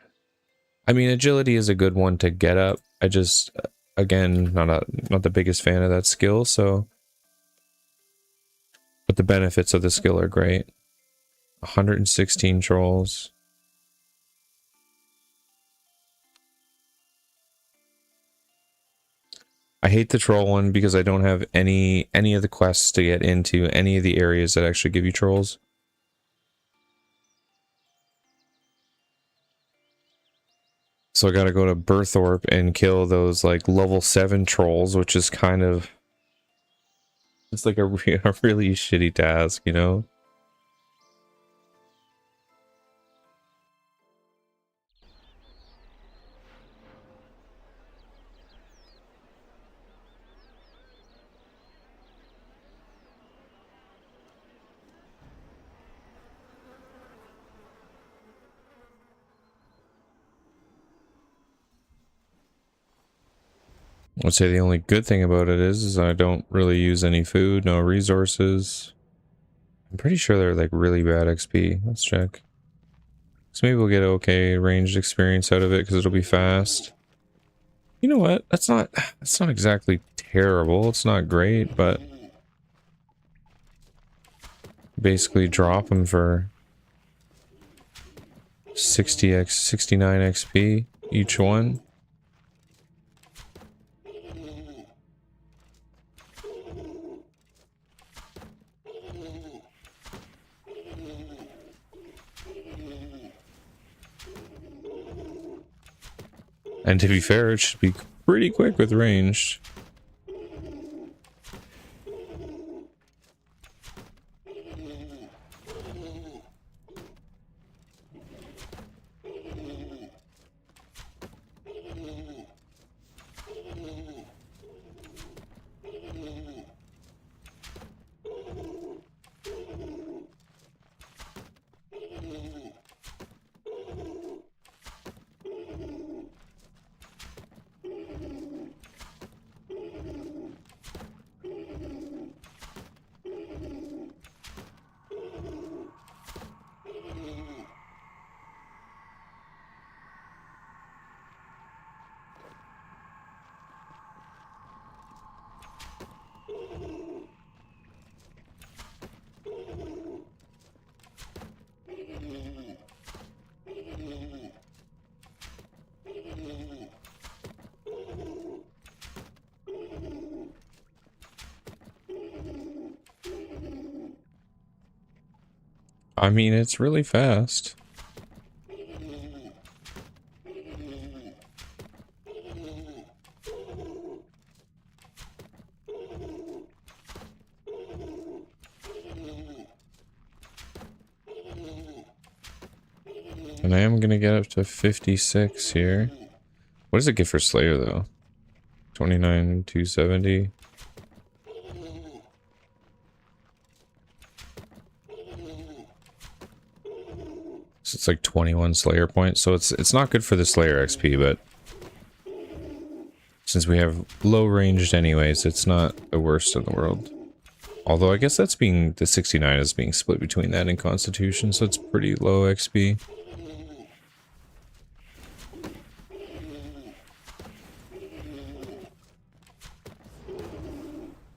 I mean, agility is a good one to get up. I just, again, not the biggest fan of that skill, so... But the benefits of the skill are great. 116 trolls. I hate the troll one because I don't have any of the quests to get into any of the areas that actually give you trolls. So I gotta go to Berthorpe and kill those like level 7 trolls, which is kind of... It's like a really shitty task, you know? I'd say the only good thing about it is I don't really use any food, no resources. I'm pretty sure they're like really bad XP. Let's check. So maybe we'll get okay ranged experience out of it because it'll be fast. You know what? That's not exactly terrible. It's not great, but basically drop them for 69 XP each one. And to be fair, it should be pretty quick with ranged. I mean, it's really fast. And I am going to get up to 56 here. What does it get for Slayer, though? 29, 270. So it's like 21 Slayer points. So it's not good for the Slayer XP, but since we have low ranged anyways, it's not the worst in the world. Although I guess that's being, the 69 is being split between that and Constitution, so it's pretty low XP.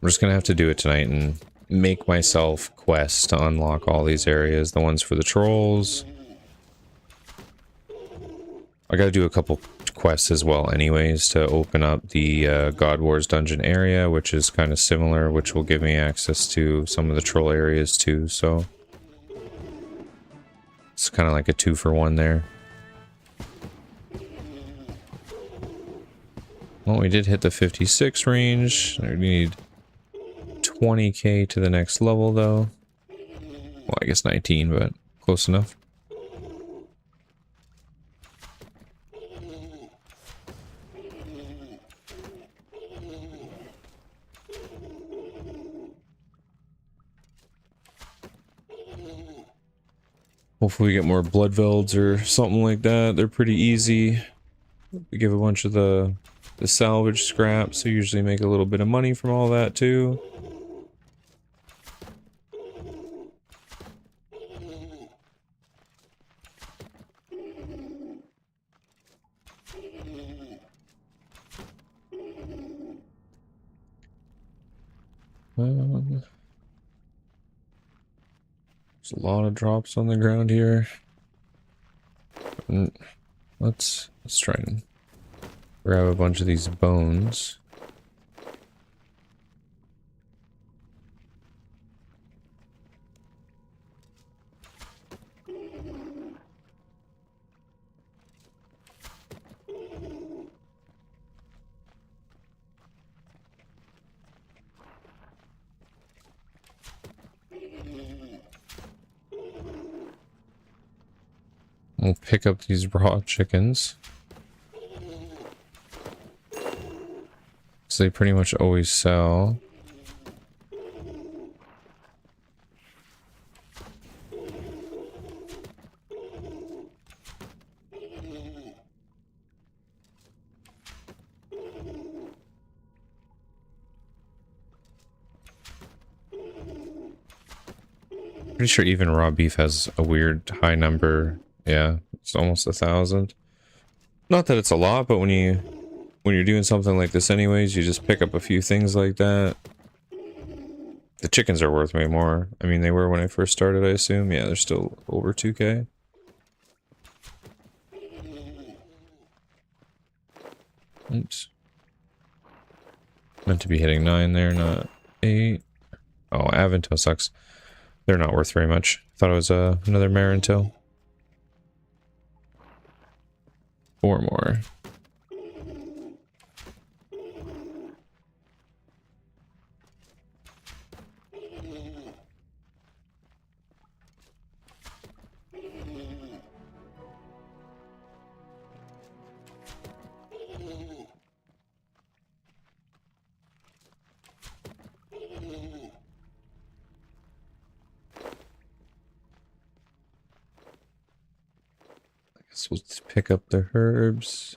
I'm just gonna have to do it tonight and make myself quests to unlock all these areas. The ones for the trolls. I gotta do a couple quests as well anyways to open up the God Wars dungeon area, which is kind of similar, which will give me access to some of the troll areas too, so it's kind of like a 2-for-1 there. Well, we did hit the 56 range. I need 20k to the next level though. Well, I guess 19, but close enough. Hopefully we get more blood velds or something like that. They're pretty easy. We give a bunch of the salvage scraps, so usually make a little bit of money from all that too. There's a lot of drops on the ground here. And let's try and grab a bunch of these bones. We'll pick up these raw chickens. So they pretty much always sell. Pretty sure even raw beef has a weird high number. Yeah, it's almost 1,000. Not that it's a lot, but when you're doing something like this anyways, you just pick up a few things like that. The chickens are worth way more. I mean, they were when I first started, I assume. Yeah, they're still over 2k. Oops. Meant to be hitting 9 there, not 8. Oh, Avanto sucks. They're not worth very much. Thought it was another Marinto. 4 more. We'll pick up the herbs.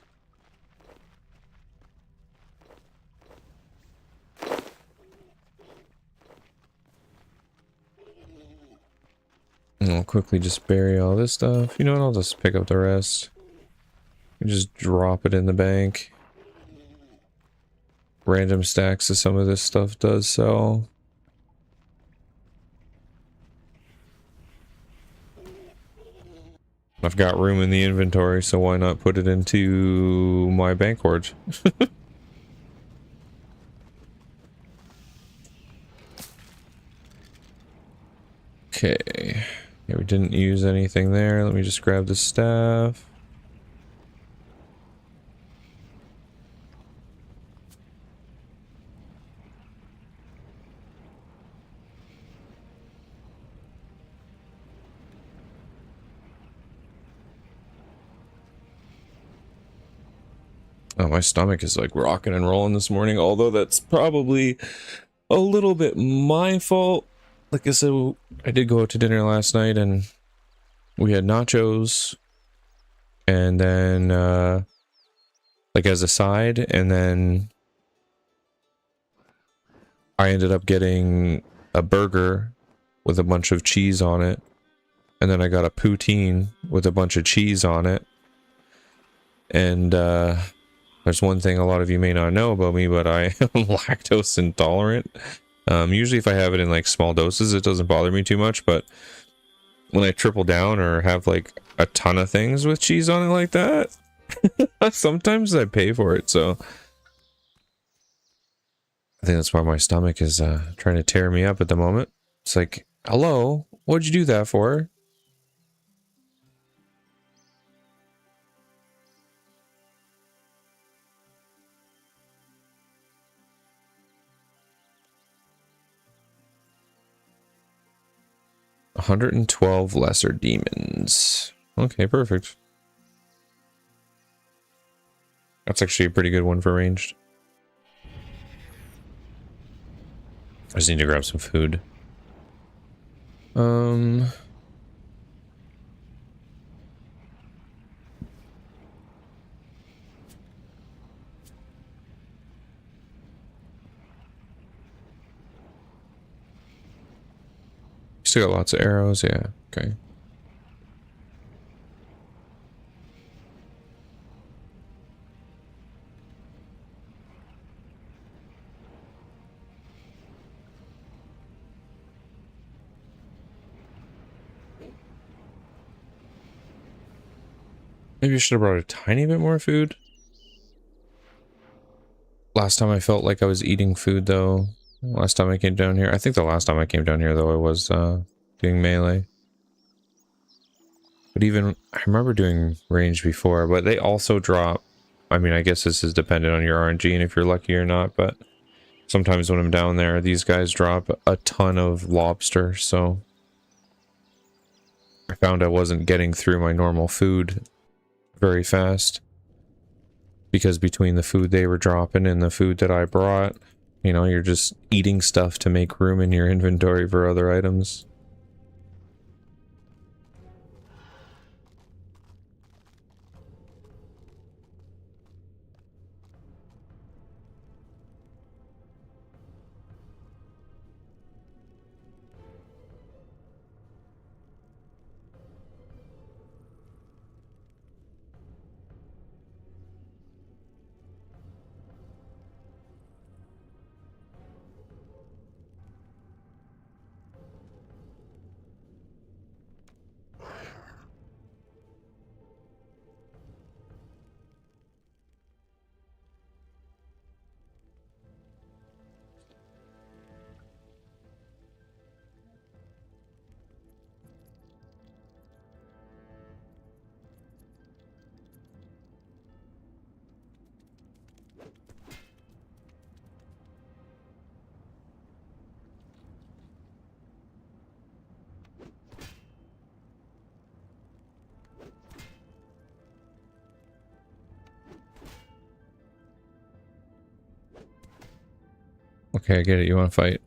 And I'll quickly just bury all this stuff. You know what? I'll just pick up the rest. And just drop it in the bank. Random stacks of some of this stuff does sell. I've got room in the inventory, so why not put it into my bank hoard? Okay. Yeah, we didn't use anything there. Let me just grab the staff. Oh, my stomach is like rocking and rolling this morning, although that's probably a little bit my fault. Like I said, I did go out to dinner last night and we had nachos and then like as a side, and then I ended up getting a burger with a bunch of cheese on it, and then I got a poutine with a bunch of cheese on it. And there's one thing a lot of you may not know about me, but I am lactose intolerant. Usually if I have it in like small doses, it doesn't bother me too much, but when I triple down or have like a ton of things with cheese on it like that, sometimes I pay for it. So I think that's why my stomach is trying to tear me up at the moment. It's like, hello, what'd you do that for? "112 lesser demons." Okay, perfect. That's actually a pretty good one for ranged. I just need to grab some food. Still got lots of arrows, yeah, okay. Maybe I should have brought a tiny bit more food. Last time I felt like I was eating food, though. Last time I came down here. I think the last time I came down here, though, I was doing melee. But even, I remember doing range before, but they also drop. I mean, I guess this is dependent on your RNG and if you're lucky or not, but sometimes when I'm down there, these guys drop a ton of lobster, so I found I wasn't getting through my normal food very fast. Because between the food they were dropping and the food that I brought, you know, you're just eating stuff to make room in your inventory for other items. Okay, I get it. You want to fight.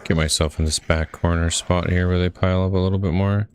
Get myself in this back corner spot here where they pile up a little bit more.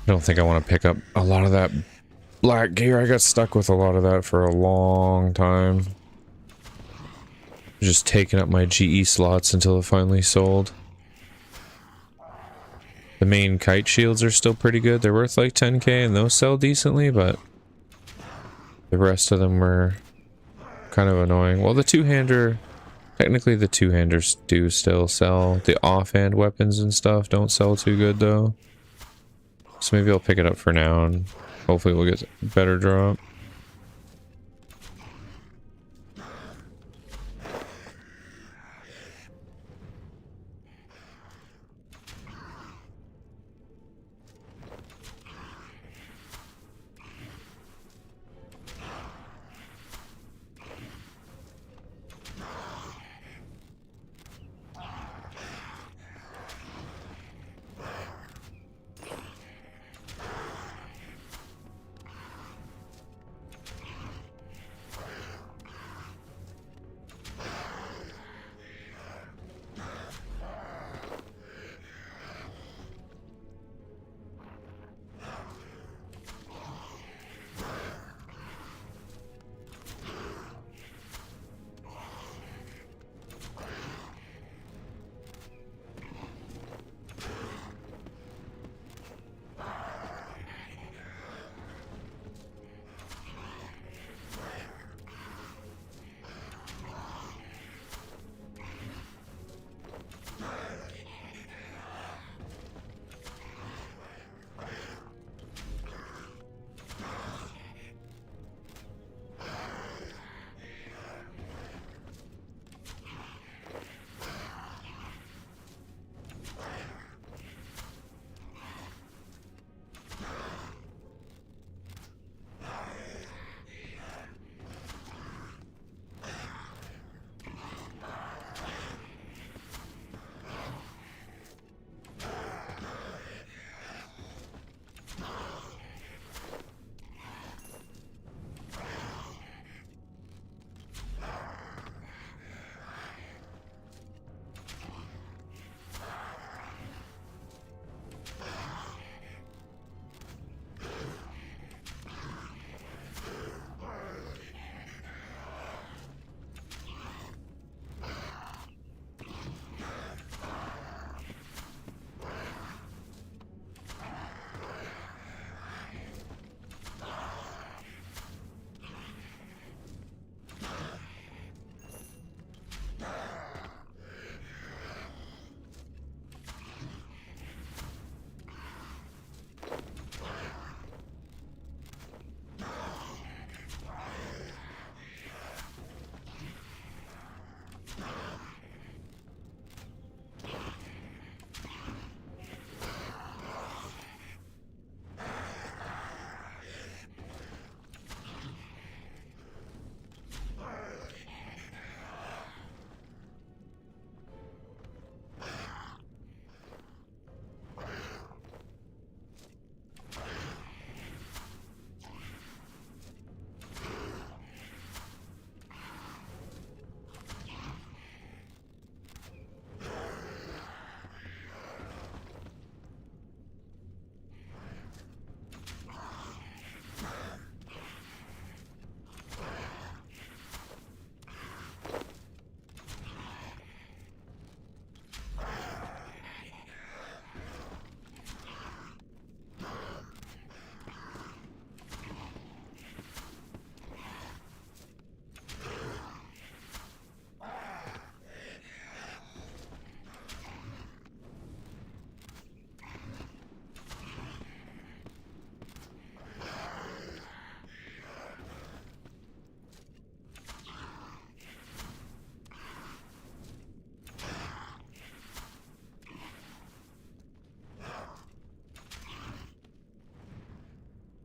I don't think I want to pick up a lot of that black gear. I got stuck with a lot of that for a long time. Just taking up my GE slots until it finally sold. The main kite shields are still pretty good. They're worth like 10k and those sell decently, but the rest of them were kind of annoying. Well, the two-hander, technically the two-handers do still sell. The offhand weapons and stuff don't sell too good though. So maybe I'll pick it up for now and hopefully we'll get a better drop.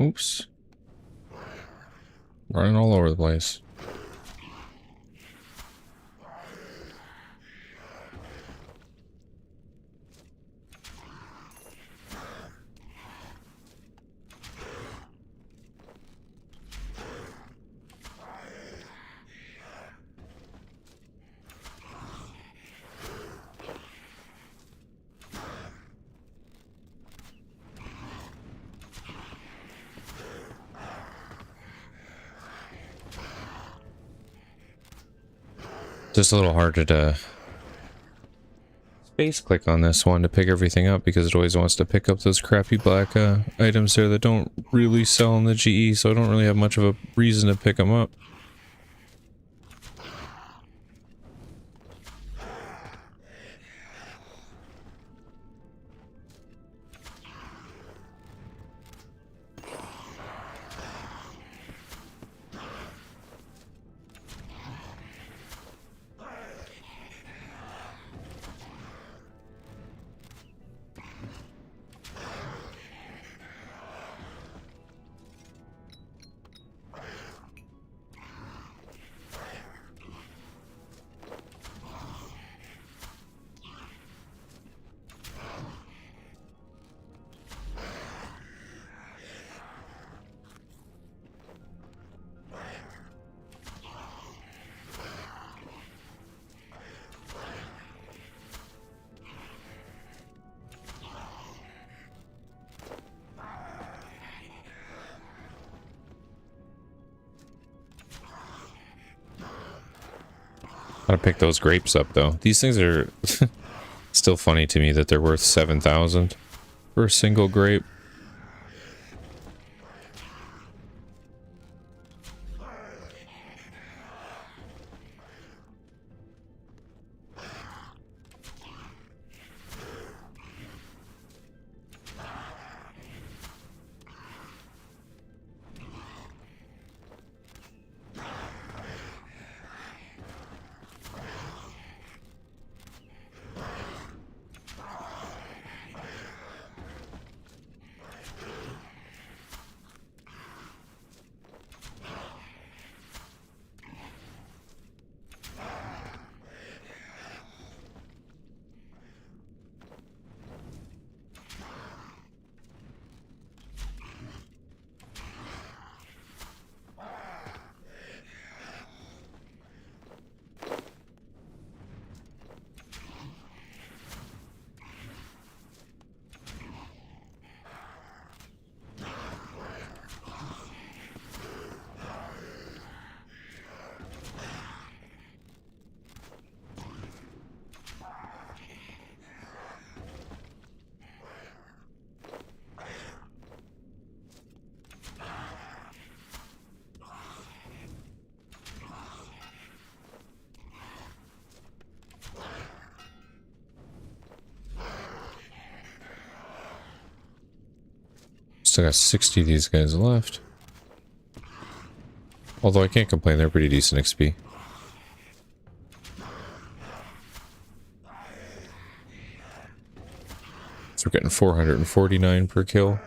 Oops. Running all over the place. Just a little harder to space click on this one to pick everything up because it always wants to pick up those crappy black items there that don't really sell in the GE, so I don't really have much of a reason to pick them up. Gotta pick those grapes up though. These things are still funny to me that they're worth 7,000 for a single grape. Still got 60 of these guys left. Although I can't complain, they're pretty decent XP. So we're getting 449 per kill.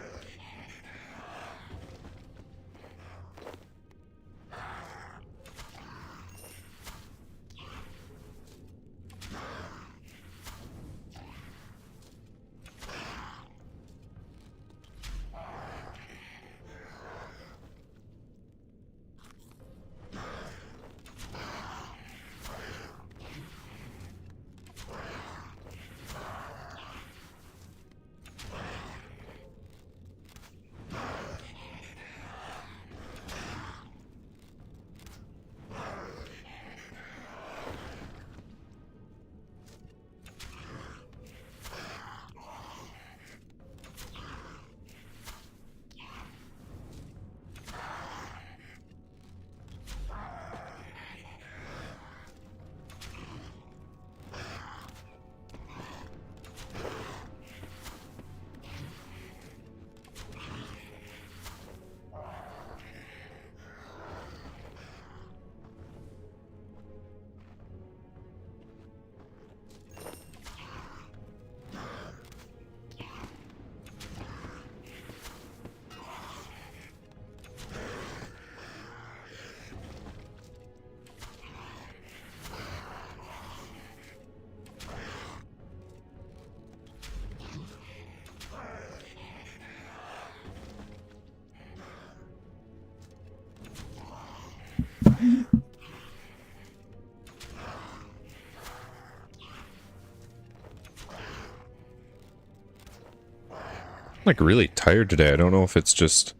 like really tired today. I don't know if it's just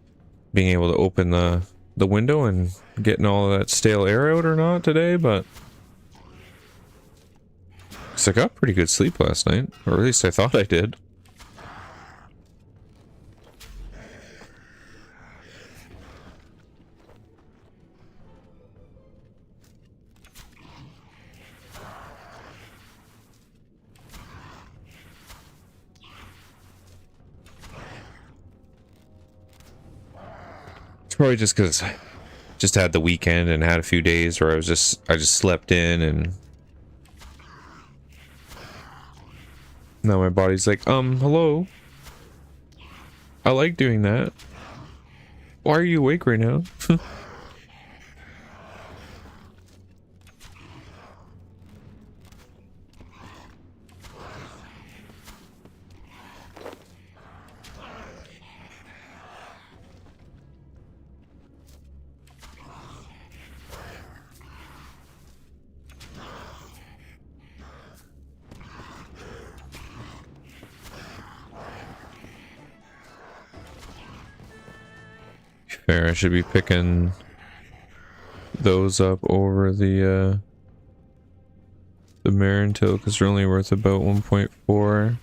being able to open the window and getting all of that stale air out or not today, but I got pretty good sleep last night, or at least I thought I did. It's probably just because just had the weekend and had a few days where I just slept in, and now my body's like, hello. I like doing that. Why are you awake right now? Fair, I should be picking those up over the Marintil because they're only worth about 1.4.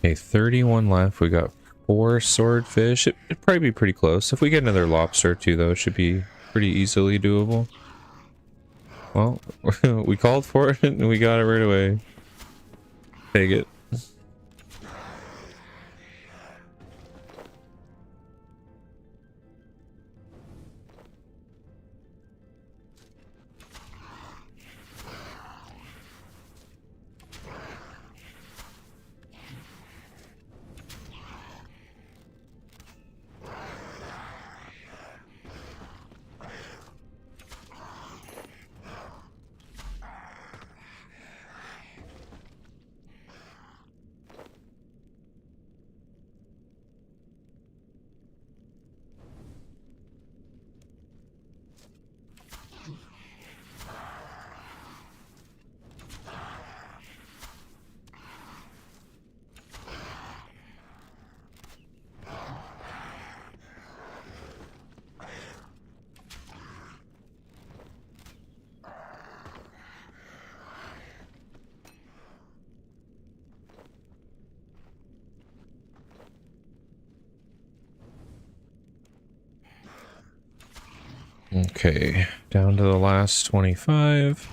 Okay, 31 left. We got 4 swordfish. It'd probably be pretty close. If we get another lobster too, though, it should be pretty easily doable. Well, we called for it and we got it right away. Take it. Okay, down to the last 25.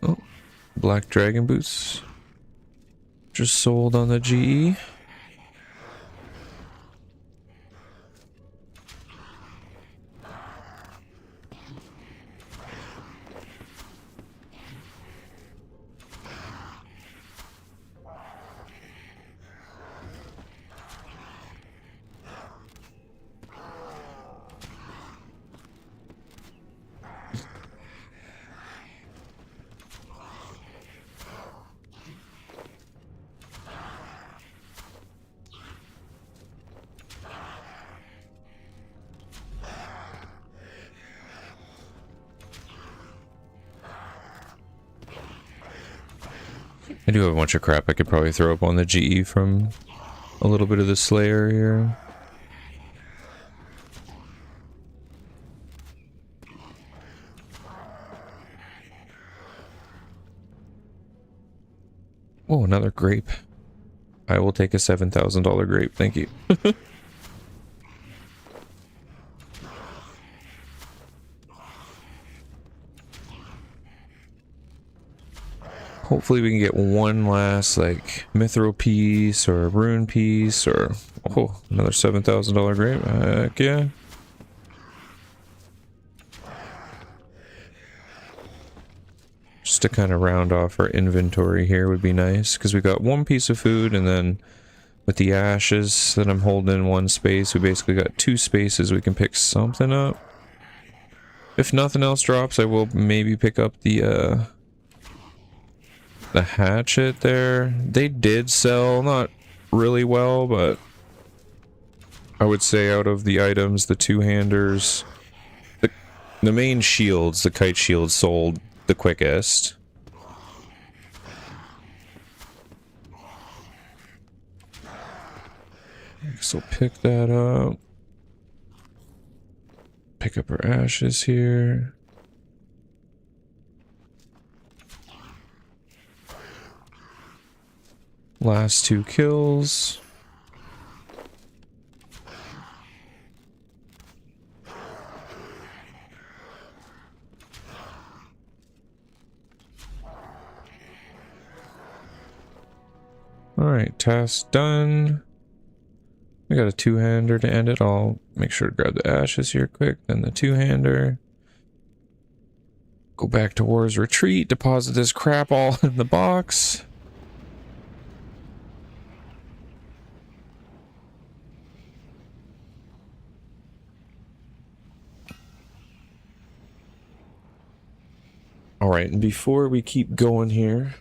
Oh, Black Dragon Boots. Just sold on the GE. I do have a bunch of crap I could probably throw up on the GE from a little bit of the Slayer here. Oh, another grape. I will take a $7,000 grape, thank you. Hopefully we can get one last, like, mithril piece or rune piece or... Oh, another $7,000 grape. Heck yeah. Just to kind of round off our inventory here would be nice, because we got one piece of food, and then with the ashes that I'm holding in one space, we basically got two spaces we can pick something up. If nothing else drops, I will maybe pick up the hatchet there. They did sell not really well, but I would say out of the items, the two-handers, the main shields, the kite shields sold the quickest. So pick that up. Pick up our ashes here. Last two kills. Alright, task done. We got a two-hander to end it. I'll make sure to grab the ashes here quick, then the two-hander. Go back to War's Retreat, deposit this crap all in the box. Alright, and before we keep going here,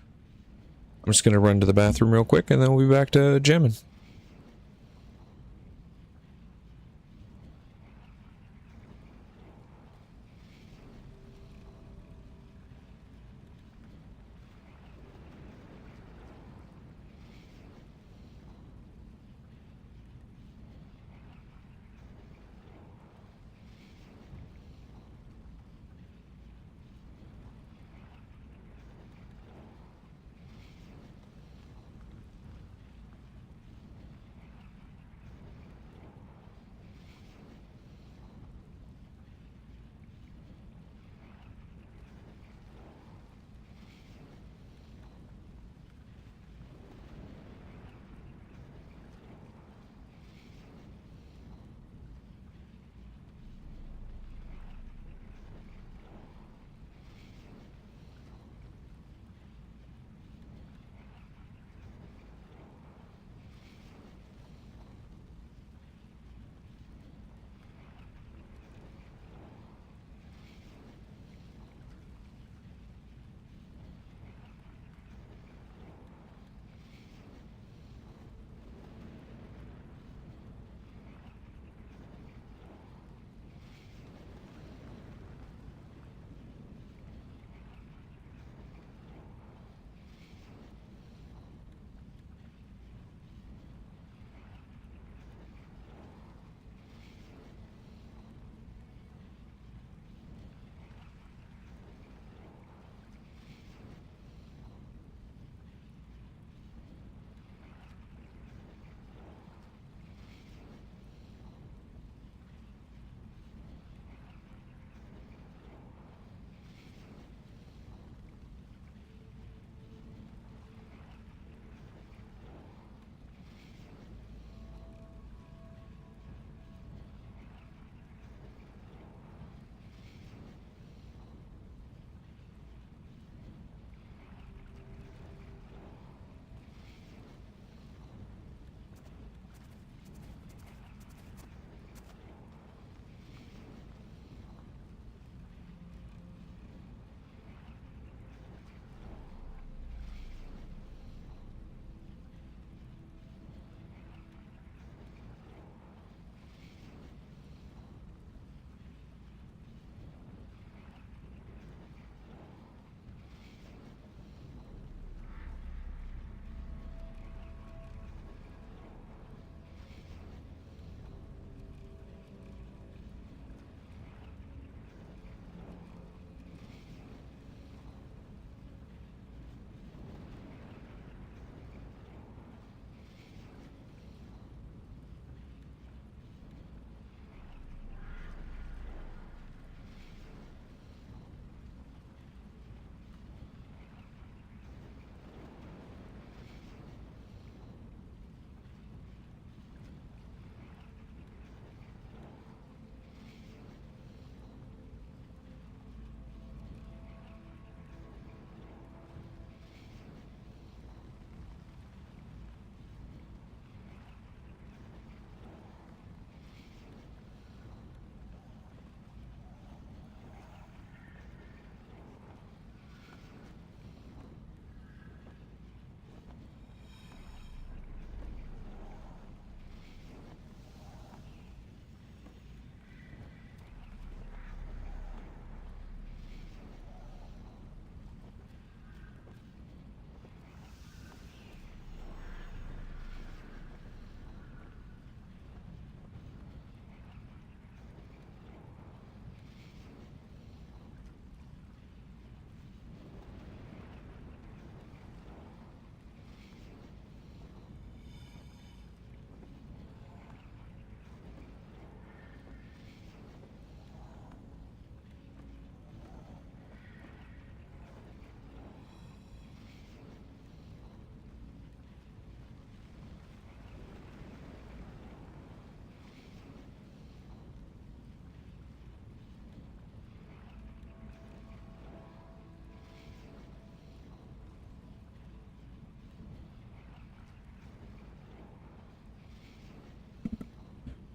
I'm just going to run to the bathroom real quick, and then we'll be back to jamming.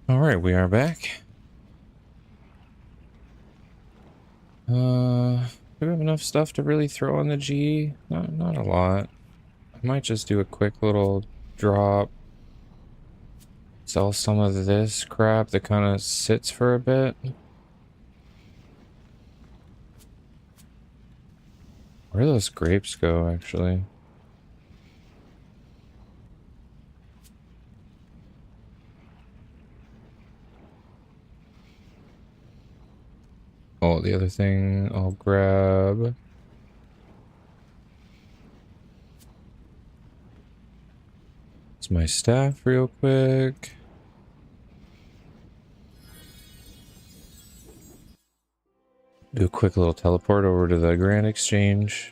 All right, we are back. Do we have enough stuff to really throw on the G? Not a lot. I might just do a quick little drop. Sell some of this crap that kind of sits for a bit. Where do those grapes go, actually? Oh, the other thing I'll grab. It's my staff real quick. Do a quick little teleport over to the Grand Exchange.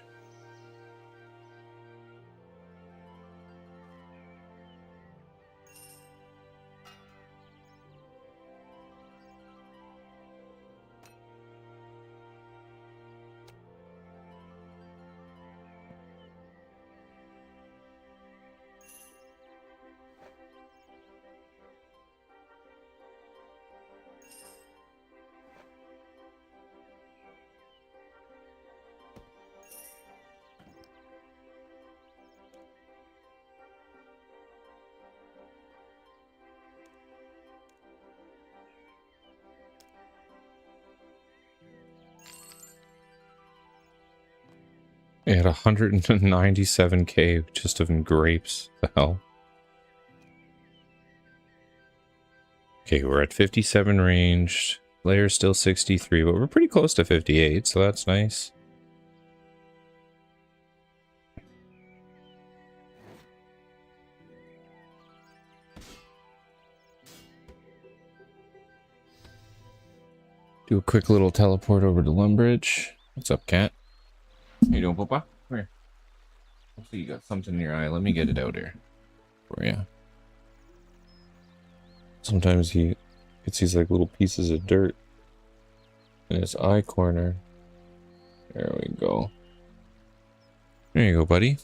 It had 197k just of grapes. The hell? Okay, we're at 57 ranged. Layer's still 63, but we're pretty close to 58, so that's nice. Do a quick little teleport over to Lumbridge. What's up, cat? How you doing, Papa? Come here. Hopefully you got something in your eye. Let me get it out here for you. Sometimes he gets these like little pieces of dirt in his eye corner. There we go. There you go, buddy.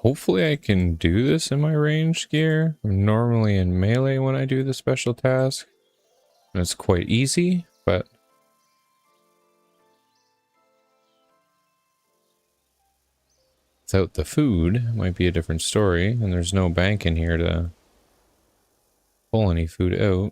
Hopefully I can do this in my ranged gear. I'm normally in melee when I do the special task. And it's quite easy, but without the food, it might be a different story. And there's no bank in here to pull any food out.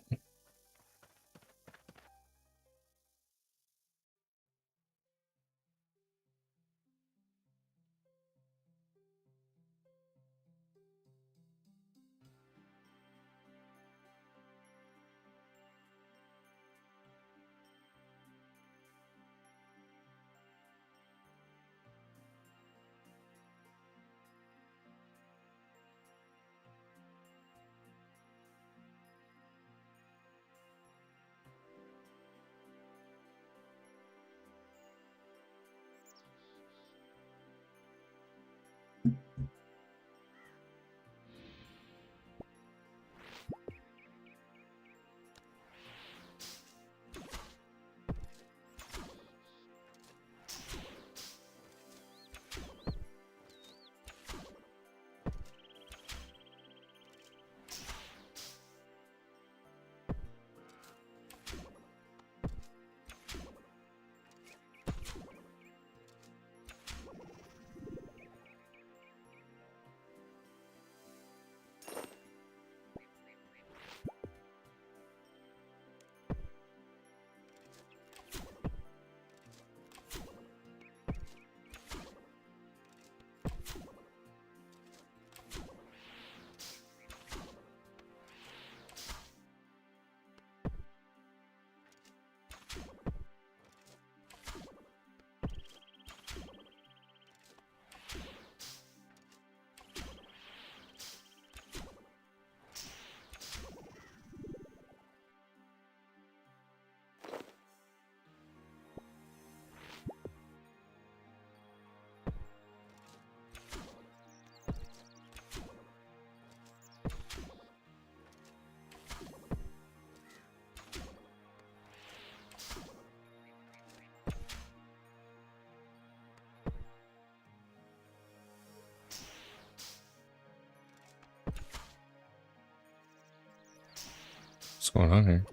going on here?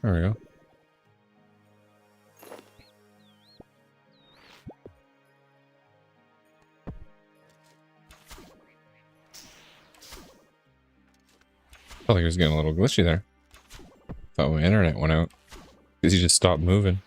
There we go. I felt like it was getting a little glitchy there. Thought my internet went out. Because he just stopped moving.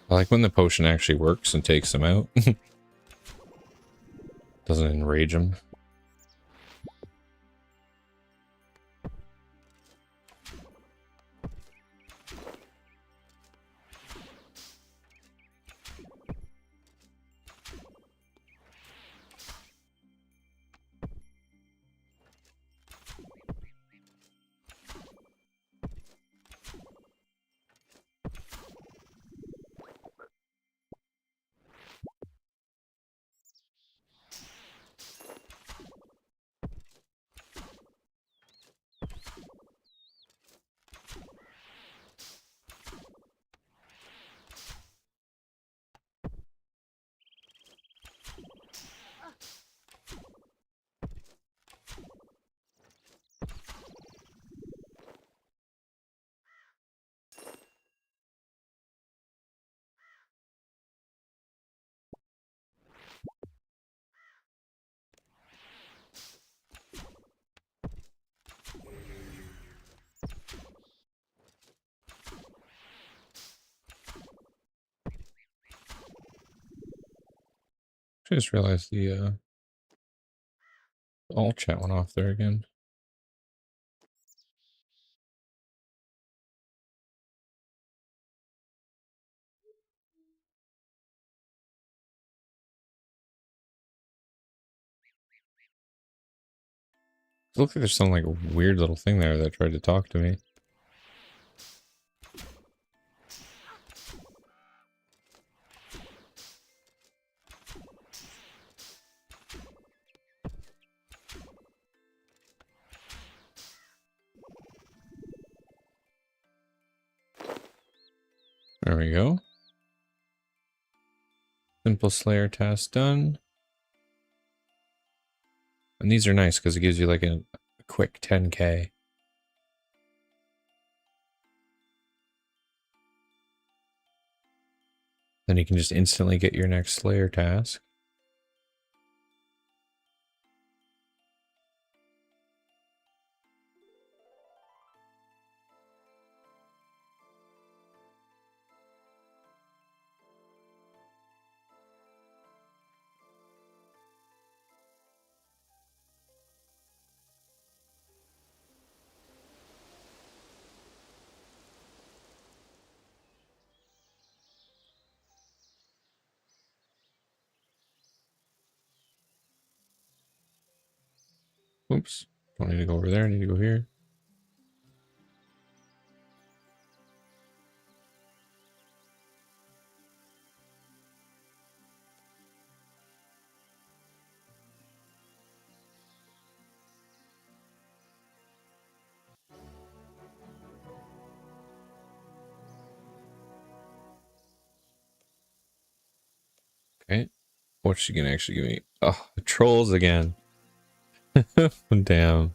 I like when the potion actually works and takes him out. Doesn't enrage him. I just realized the alt chat went off there again. It looks like there's some like weird little thing there that tried to talk to me. There we go. Simple Slayer task done. And these are nice because it gives you like a quick 10k. Then you can just instantly get your next Slayer task. Oops. Don't need to go over there. I need to go here. Okay. What's she gonna actually give me? Oh, the trolls again. Damn.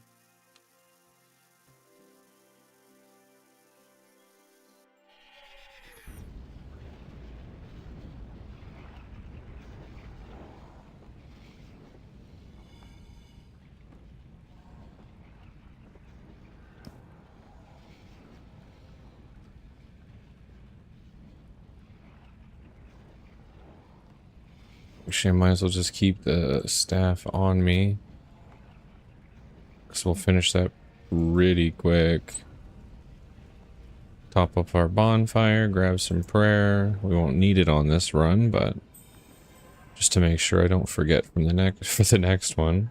Actually, I might as well just keep the staff on me. Because we'll finish that pretty quick. Top up our bonfire, grab some prayer. We won't need it on this run, but just to make sure I don't forget from the next for the next one.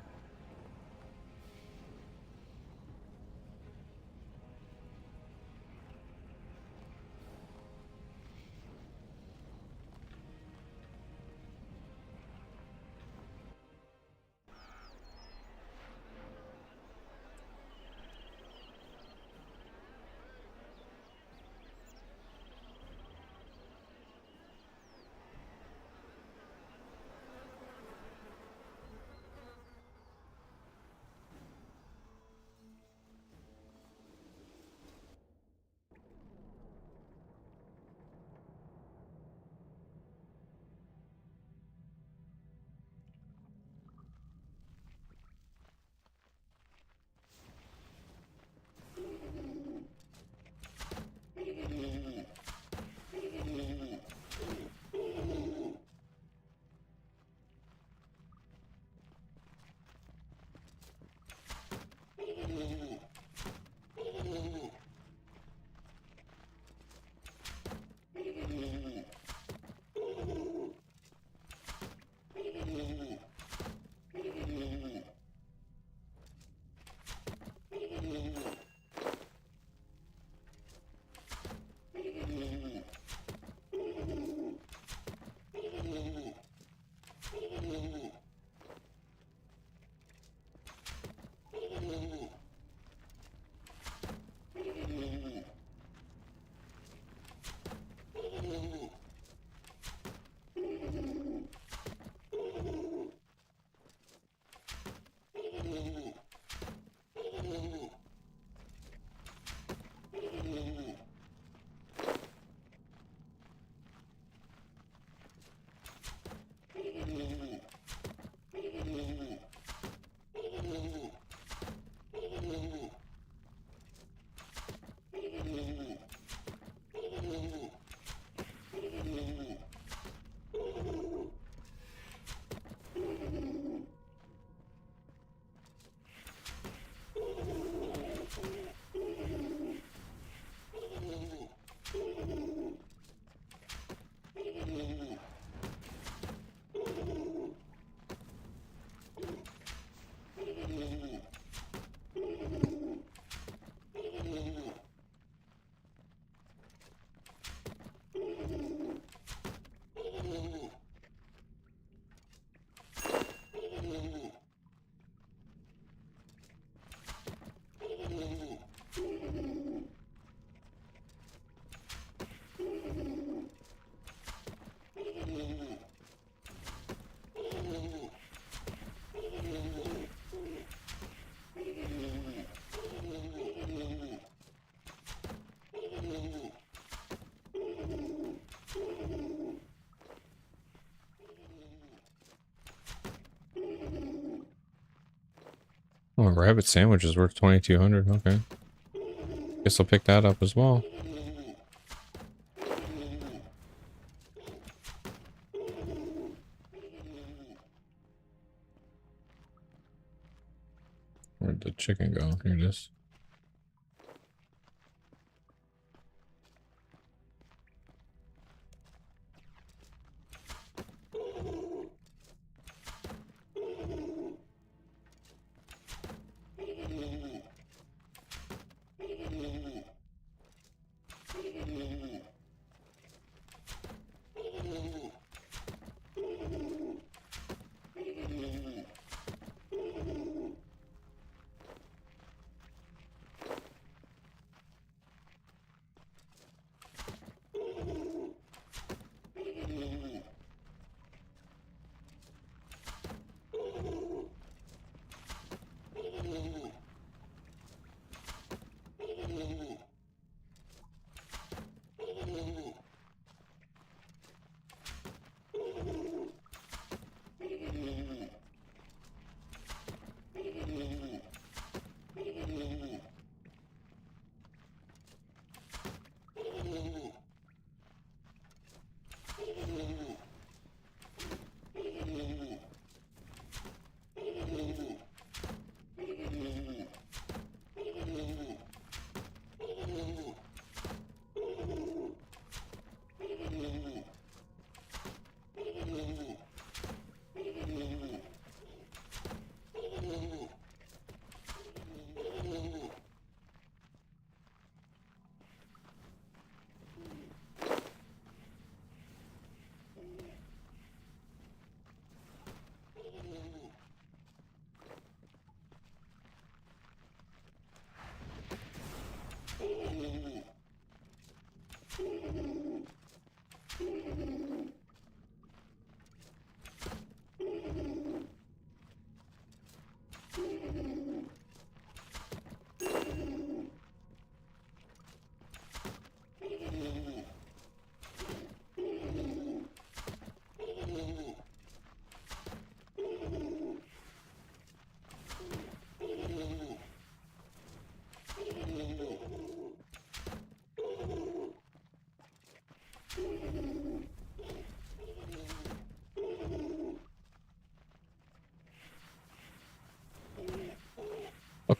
Oh, a rabbit sandwich is worth 2,200. Okay. Guess I'll pick that up as well. Where'd the chicken go? Here it is.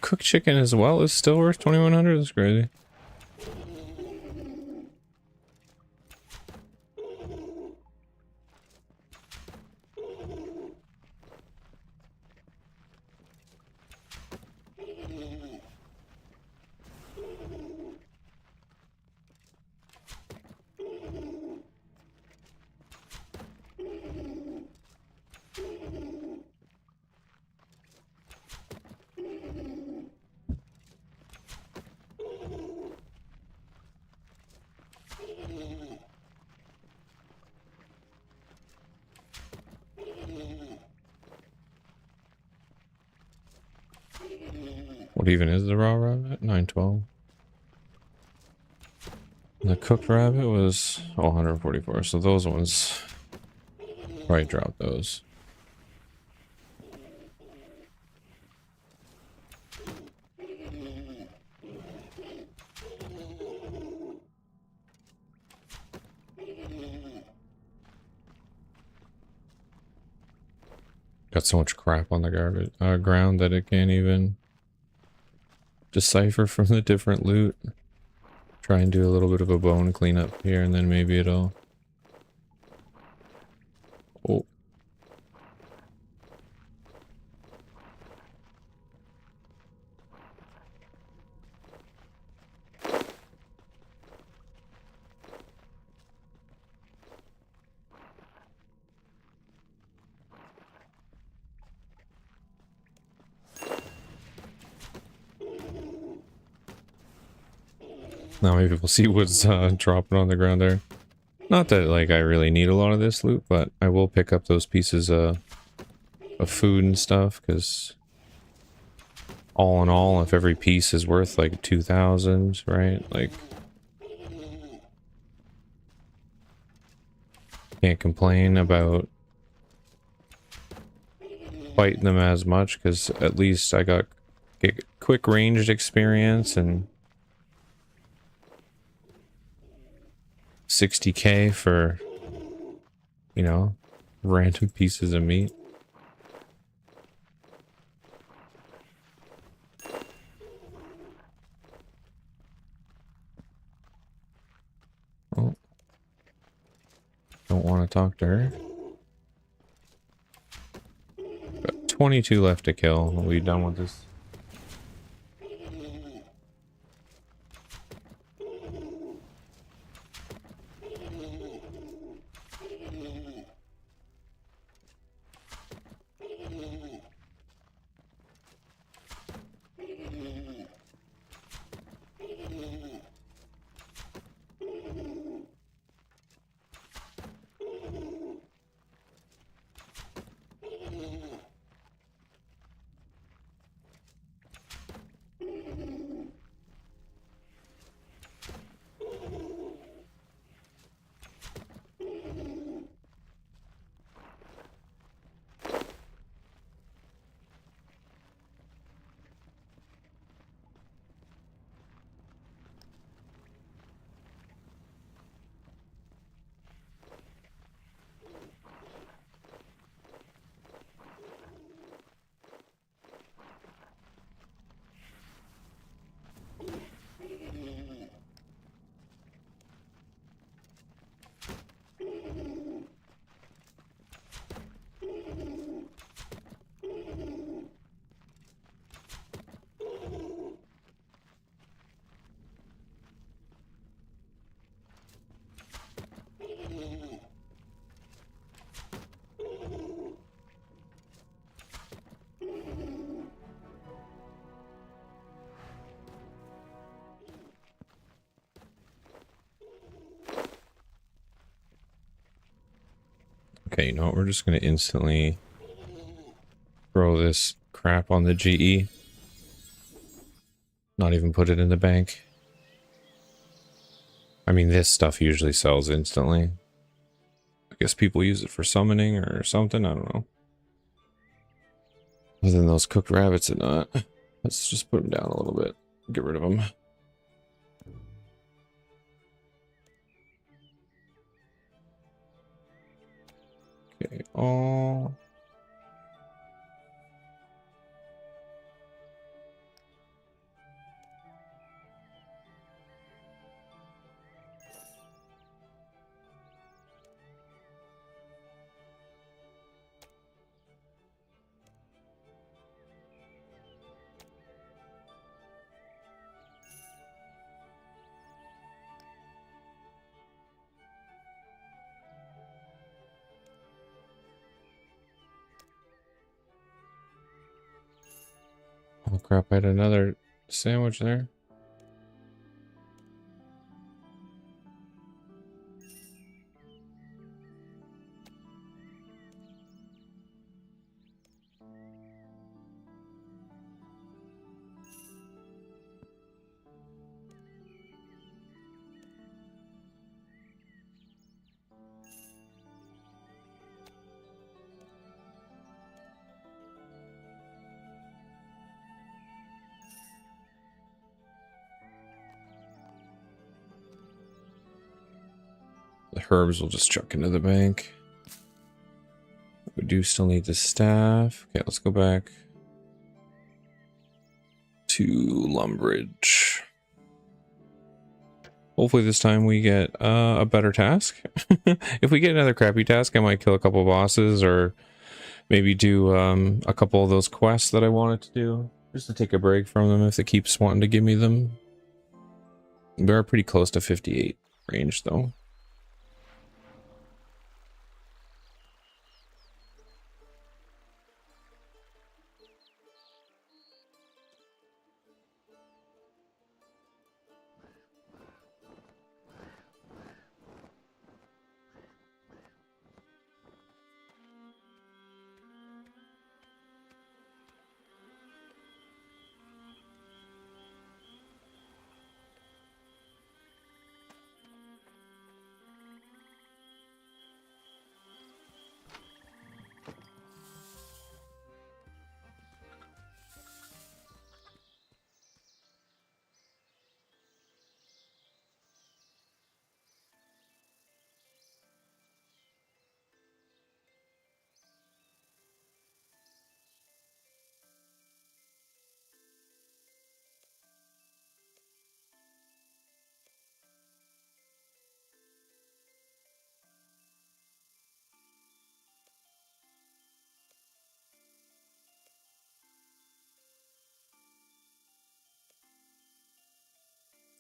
cooked chicken as well is still worth 2,100. That's crazy. What even is the raw rabbit? 912. The cooked rabbit was 144. So those ones probably dropped those. Got so much crap on the garbage ground that it can't even decipher from the different loot. Try and do a little bit of a bone cleanup here, and then maybe it'll... Oh. Now maybe we'll see what's dropping on the ground there. Not that, like, I really need a lot of this loot, but I will pick up those pieces of food and stuff, because all in all, if every piece is worth, like, 2,000, right? Like, can't complain about fighting them as much, because at least I got quick ranged experience and 60k for, you know, random pieces of meat. Oh. Don't want to talk to her. Got 22 left to kill. Are we done with this? Okay, you know what? We're just going to instantly throw this crap on the GE. Not even put it in the bank. I mean, this stuff usually sells instantly. I guess people use it for summoning or something. I don't know. Other than those cooked rabbits and not. Let's just put them down a little bit. Get rid of them. Okay, all... crap, I had another sandwich there. The herbs will just chuck into the bank. We do still need the staff. Okay, let's go back to Lumbridge. Hopefully this time we get a better task. If we get another crappy task, I might kill a couple bosses or maybe do a couple of those quests that I wanted to do. Just to take a break from them if they keep wanting to give me them. We are pretty close to 58 range though.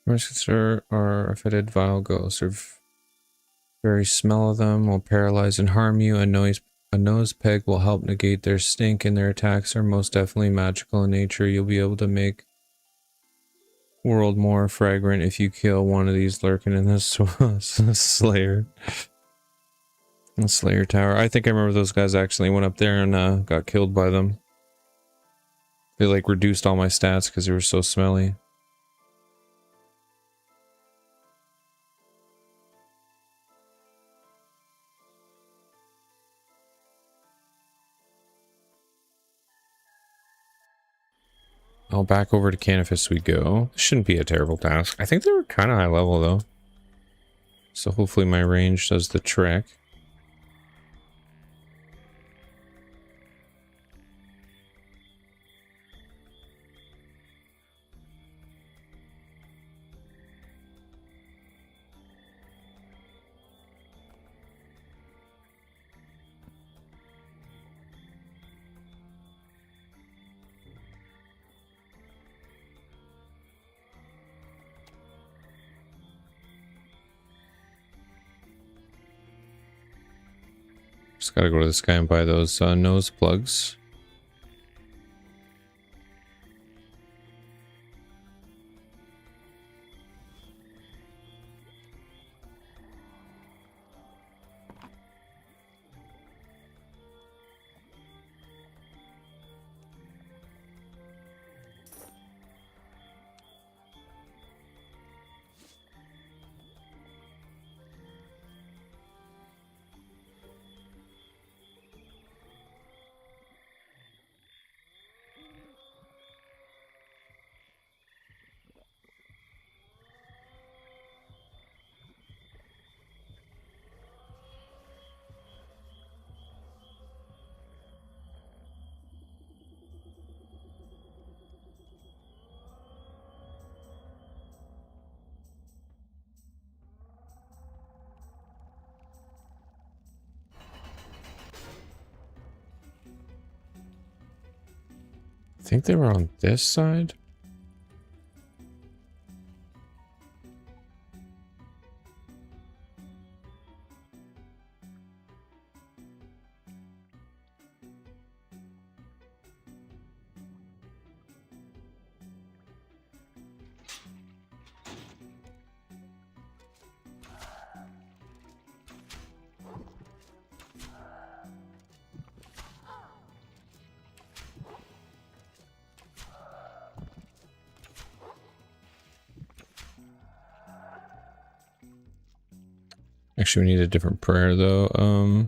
Consider our fetid vile ghosts. Or very smell of them will paralyze and harm you. A nose peg will help negate their stink, and their attacks are most definitely magical in nature. You'll be able to make world more fragrant if you kill one of these lurking in this Slayer. The Slayer Tower. I think I remember those guys actually went up there and got killed by them. They like reduced all my stats because they were so smelly. Oh, back over to Canifis we go. This shouldn't be a terrible task. I think they were kind of high level though. So hopefully my range does the trick. Just gotta go to this guy and buy those nose plugs. I think they were on this side. Actually, we need a different prayer though.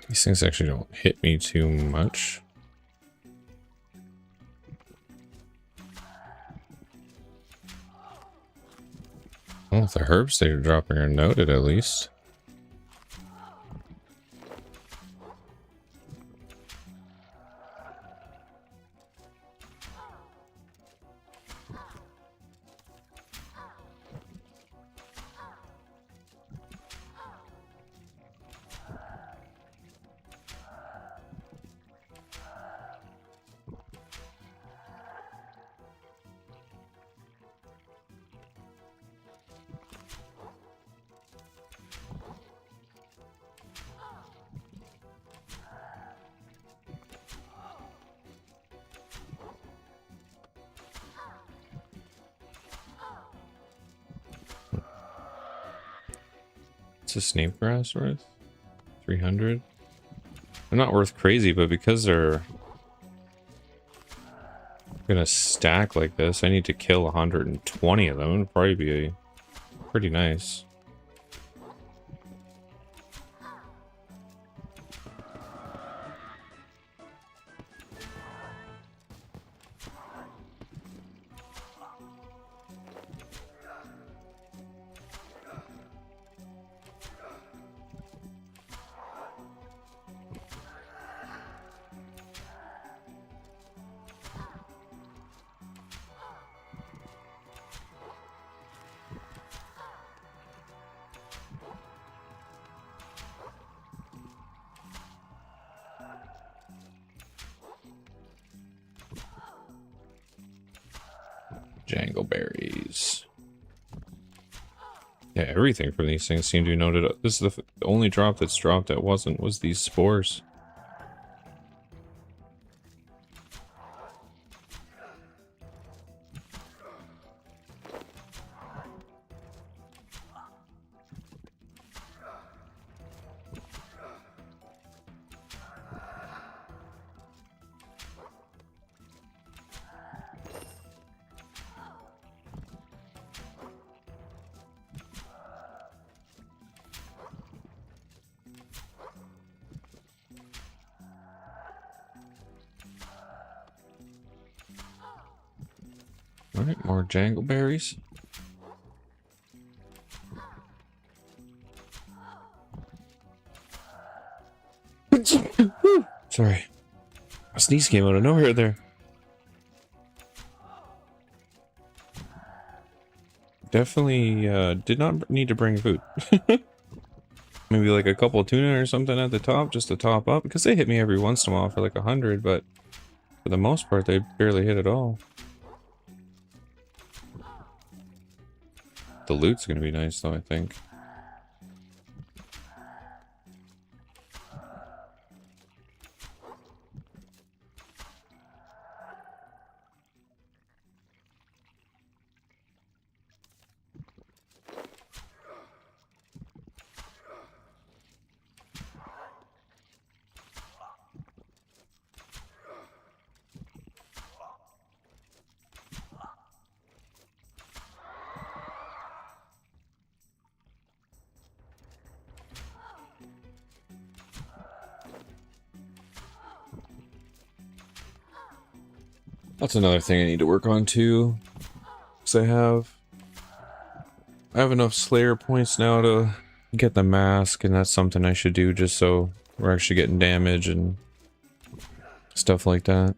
These things actually don't hit me too much. Well, if the herbs they're dropping are noted at least. What's a snake grass worth? 300? They're not worth crazy, but because they're gonna stack like this, I need to kill 120 of them. It'd probably be pretty nice. Jangleberries. Yeah, everything from these things seemed to be noted. This is the only drop that's dropped that wasn't, was these spores. Alright, more jangleberries. Sorry. A sneeze came out of nowhere there. Definitely did not need to bring food. Maybe like a couple of tuna or something at the top just to top up, because they hit me every once in a while for like 100, but for the most part they barely hit at all. The loot's gonna be nice though, I think. That's another thing I need to work on too, because I have enough Slayer points now to get the mask, and that's something I should do just so we're actually getting damage and stuff like that.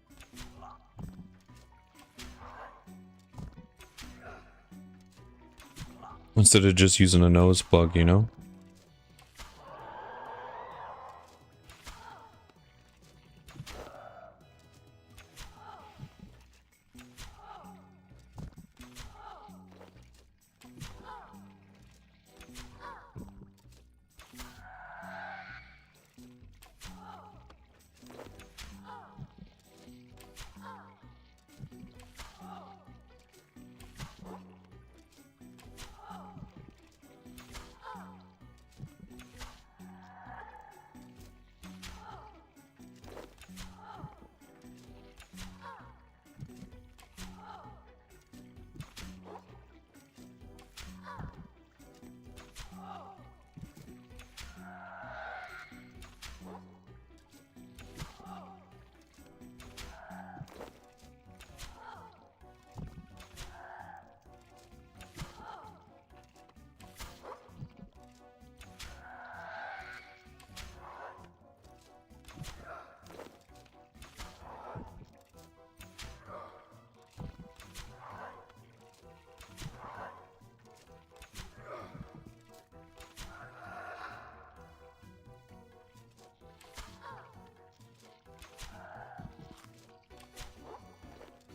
Instead of just using a nose plug, you know?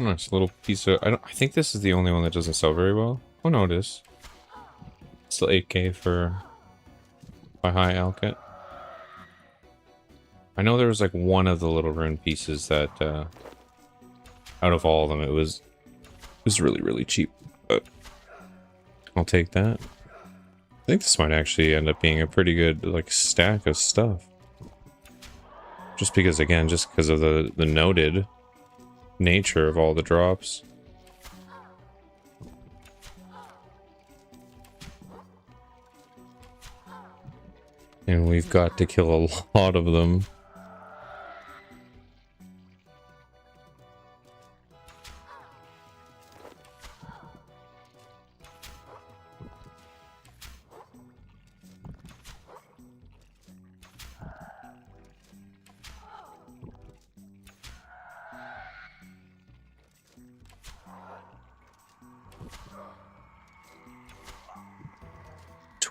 Nice little piece of... I think this is the only one that doesn't sell very well. Oh no, it is. Still 8k for by high Alcat. I know there was like one of the little rune pieces that out of all of them it was really, really cheap. But I'll take that. I think this might actually end up being a pretty good like stack of stuff. Just because, again, just because of the noted nature of all the drops. And we've got to kill a lot of them.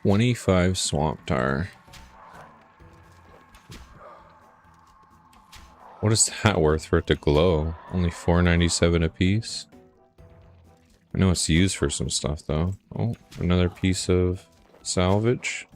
$25 swamp tar. What is that worth for it to glow? Only $4.97 a piece. I know it's used for some stuff though. Oh, another piece of salvage.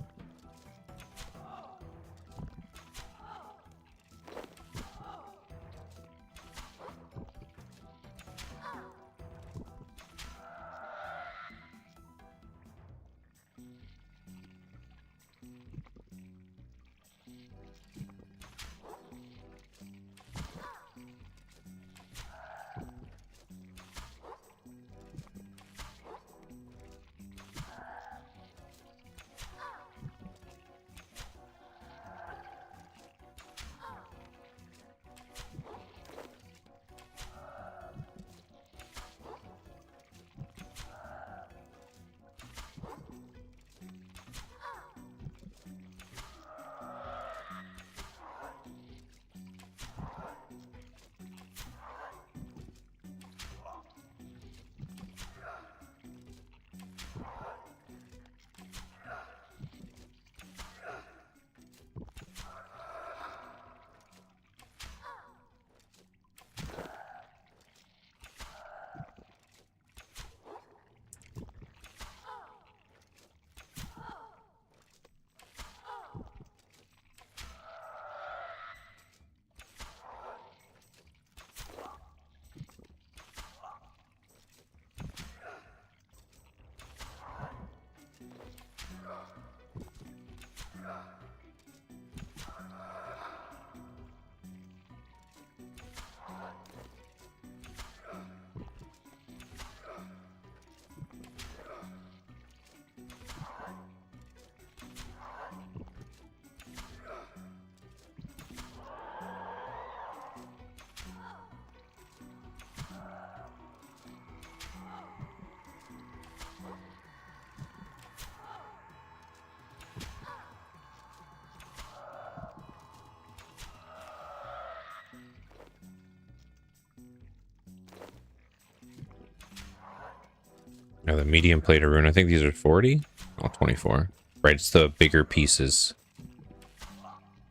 Now the medium plate of rune, I think these are 40? Oh, 24. Right, it's the bigger pieces.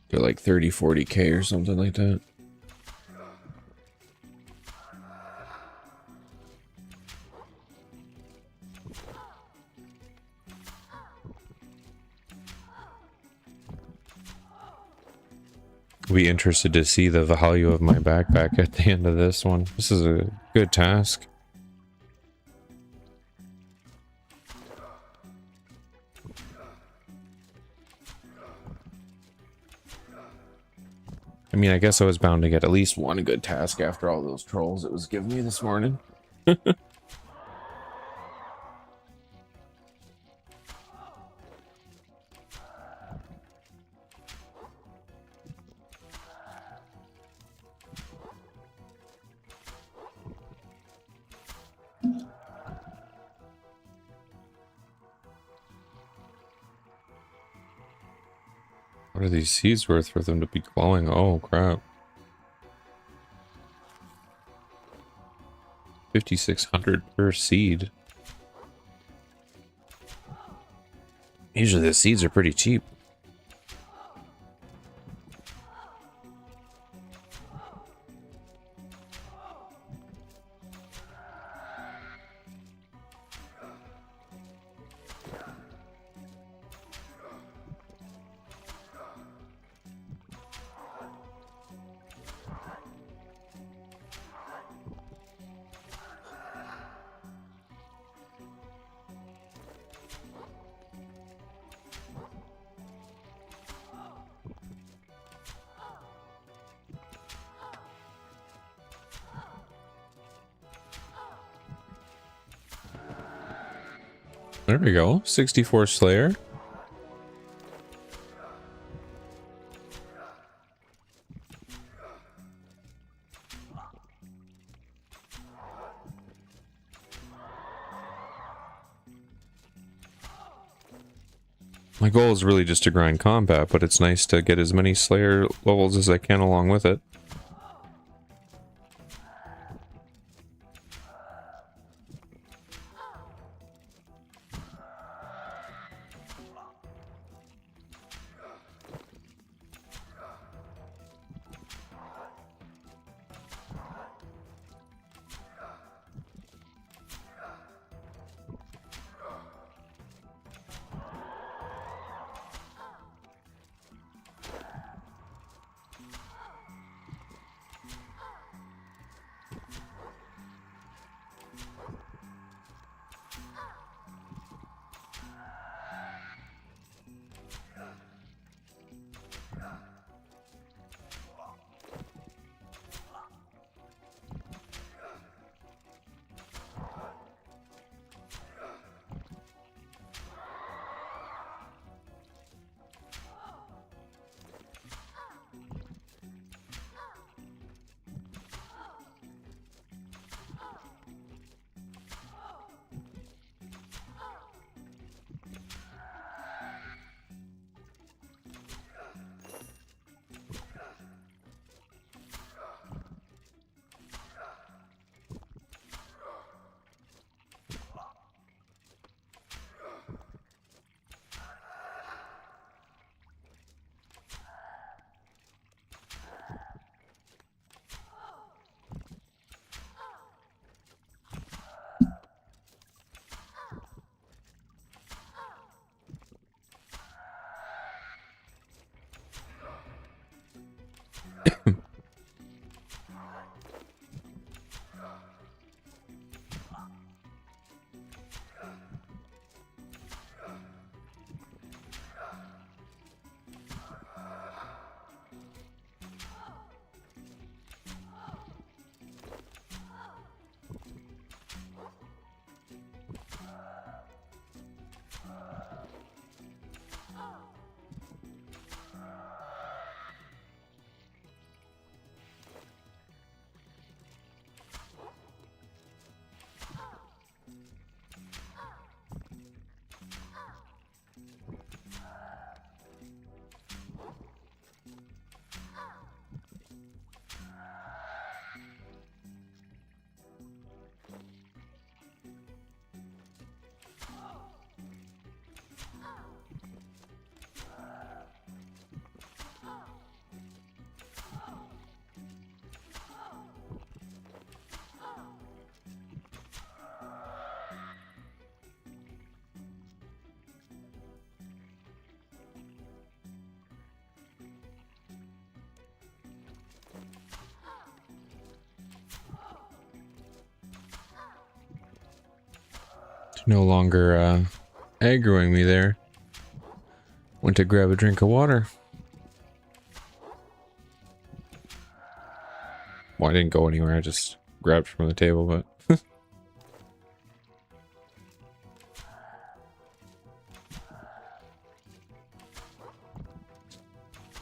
They're like 30, 40k or something like that. I'll be interested to see the value of my backpack at the end of this one. This is a good task. I mean, I guess I was bound to get at least one good task after all those trolls it was giving me this morning. What are these seeds worth for them to be glowing? Oh, crap. 5,600 per seed. Usually the seeds are pretty cheap. There we go. 64 Slayer. My goal is really just to grind combat, but it's nice to get as many Slayer levels as I can along with it. No longer aggroing me there. Went to grab a drink of water. Well, I didn't go anywhere. I just grabbed from the table, but...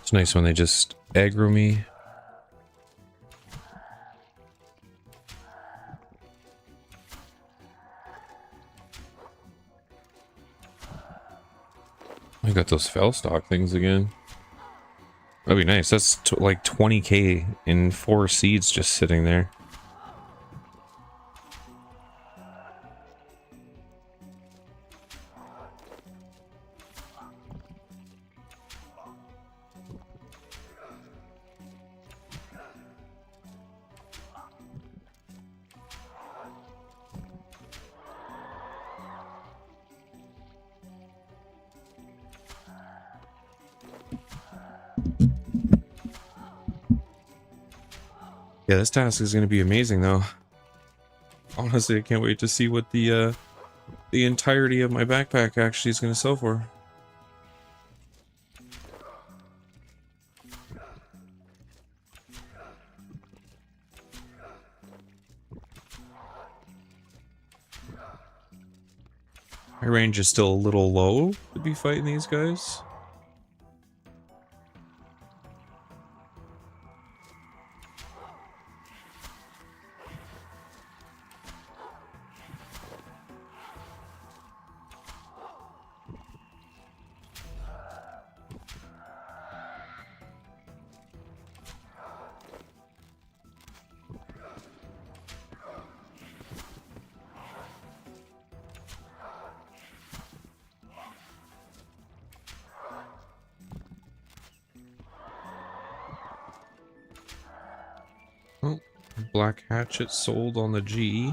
It's nice when they just aggro me. I got those Fellstock things again. That'd be nice. That's like 20k in 4 seeds just sitting there. Yeah, this task is going to be amazing, though. Honestly, I can't wait to see what the entirety of my backpack actually is going to sell for. My range is still a little low to be fighting these guys. Oh, black hatchet sold on the G.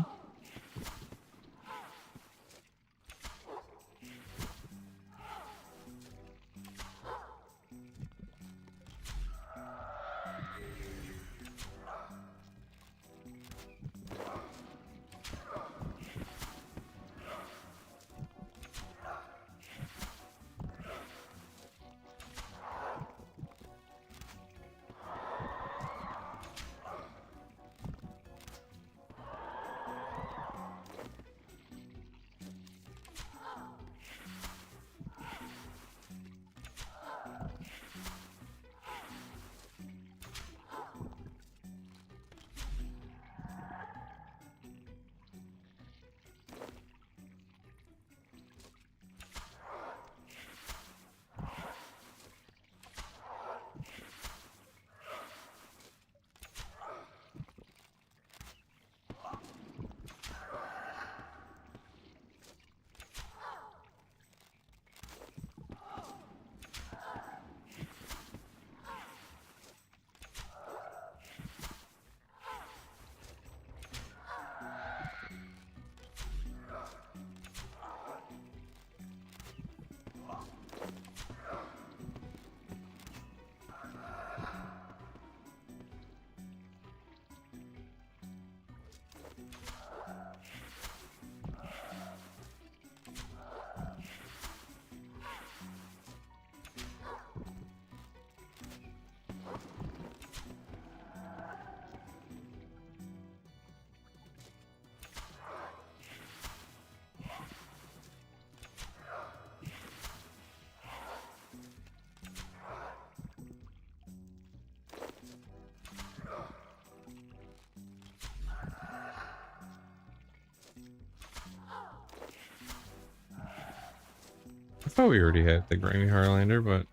I thought we already had the Grimy Highlander, but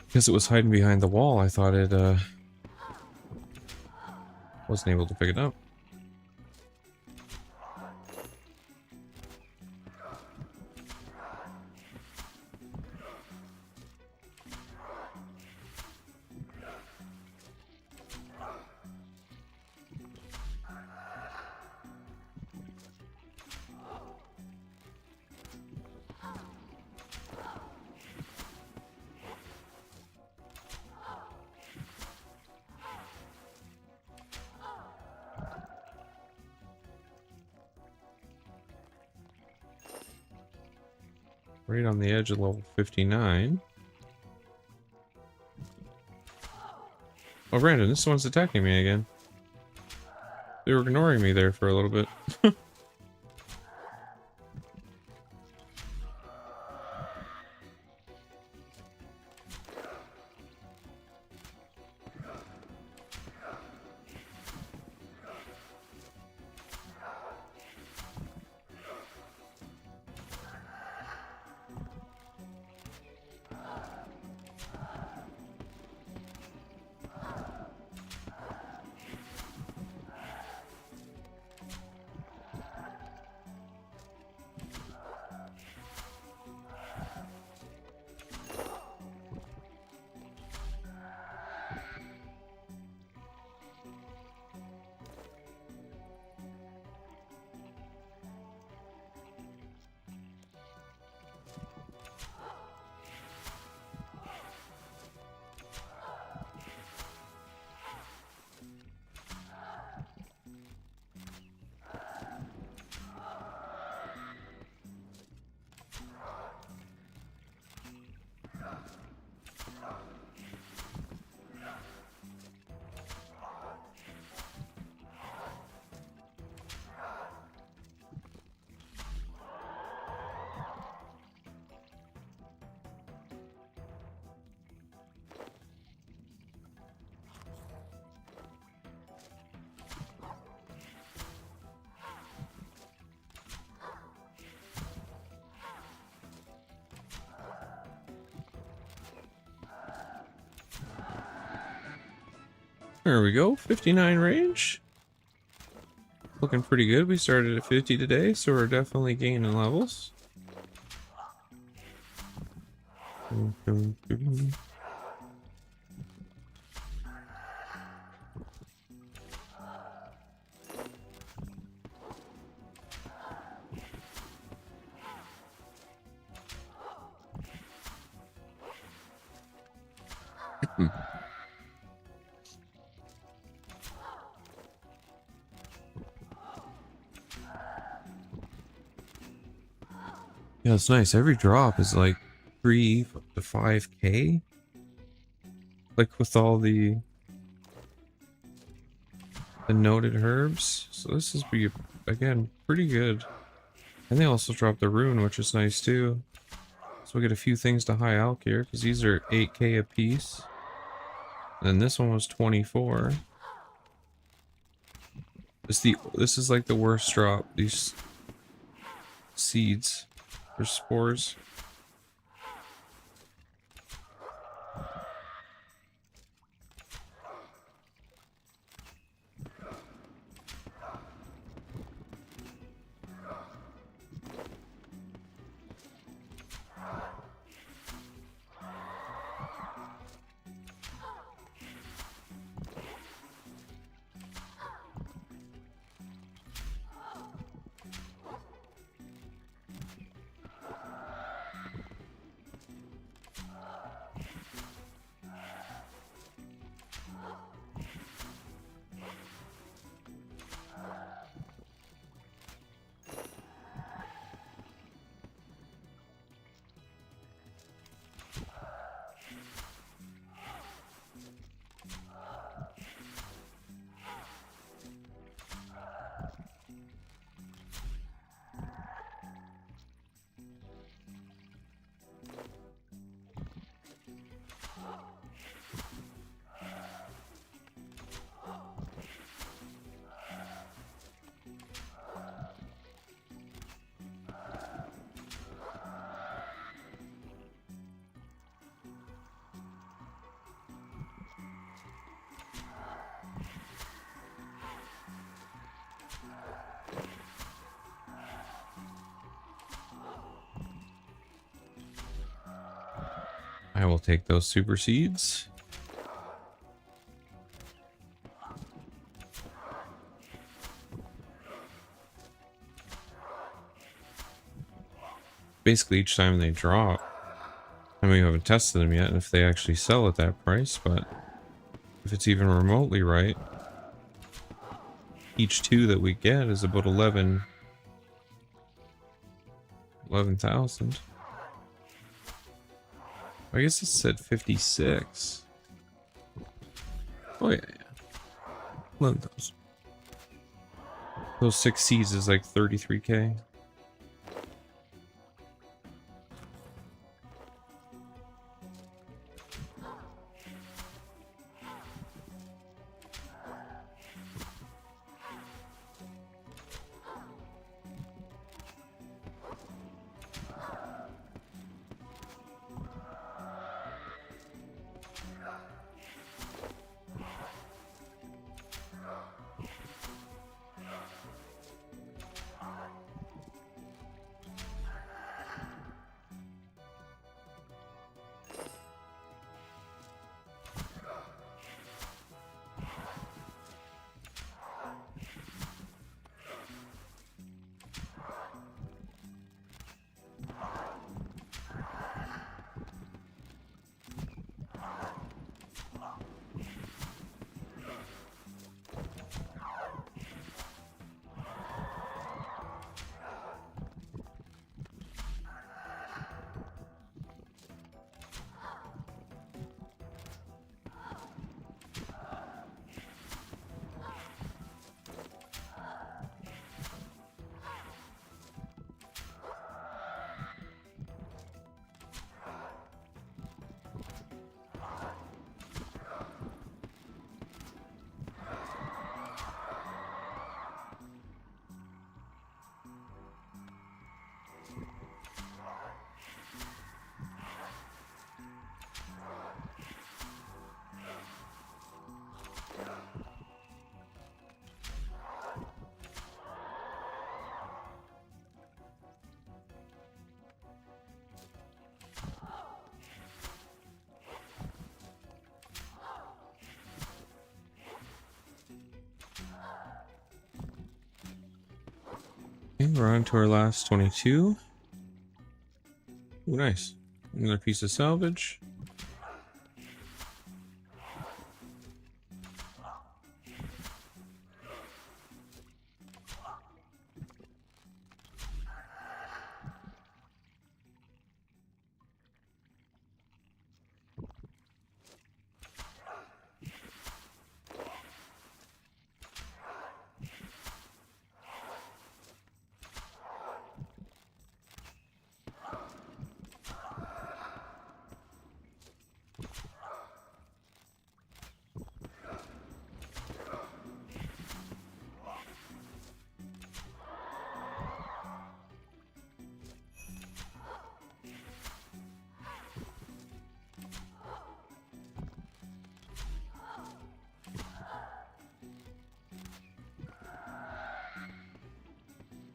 because it was hiding behind the wall, I thought it wasn't able to pick it up. Right on the edge of level 59. Oh, Brandon, this one's attacking me again. They were ignoring me there for a little bit. There we go, 59 range. Looking pretty good. We started at 50 today, so we're definitely gaining levels. Yeah, it's nice. Every drop is like 3 to 5k. Like with all the noted herbs. So this is again pretty good. And they also drop the rune, which is nice too. So we get a few things to high alch here because these are 8k a piece. And then this one was 24. This is like the worst drop. These seeds or spores. I will take those super seeds. Basically, each time they drop, I mean, we haven't tested them yet, and if they actually sell at that price, but if it's even remotely right, each 2 that we get is about 11,000. I guess it said 56. Oh yeah, 11,000. Those 6 seeds is like 33k. Okay, we're on to our last 22. Ooh, nice. Another piece of salvage.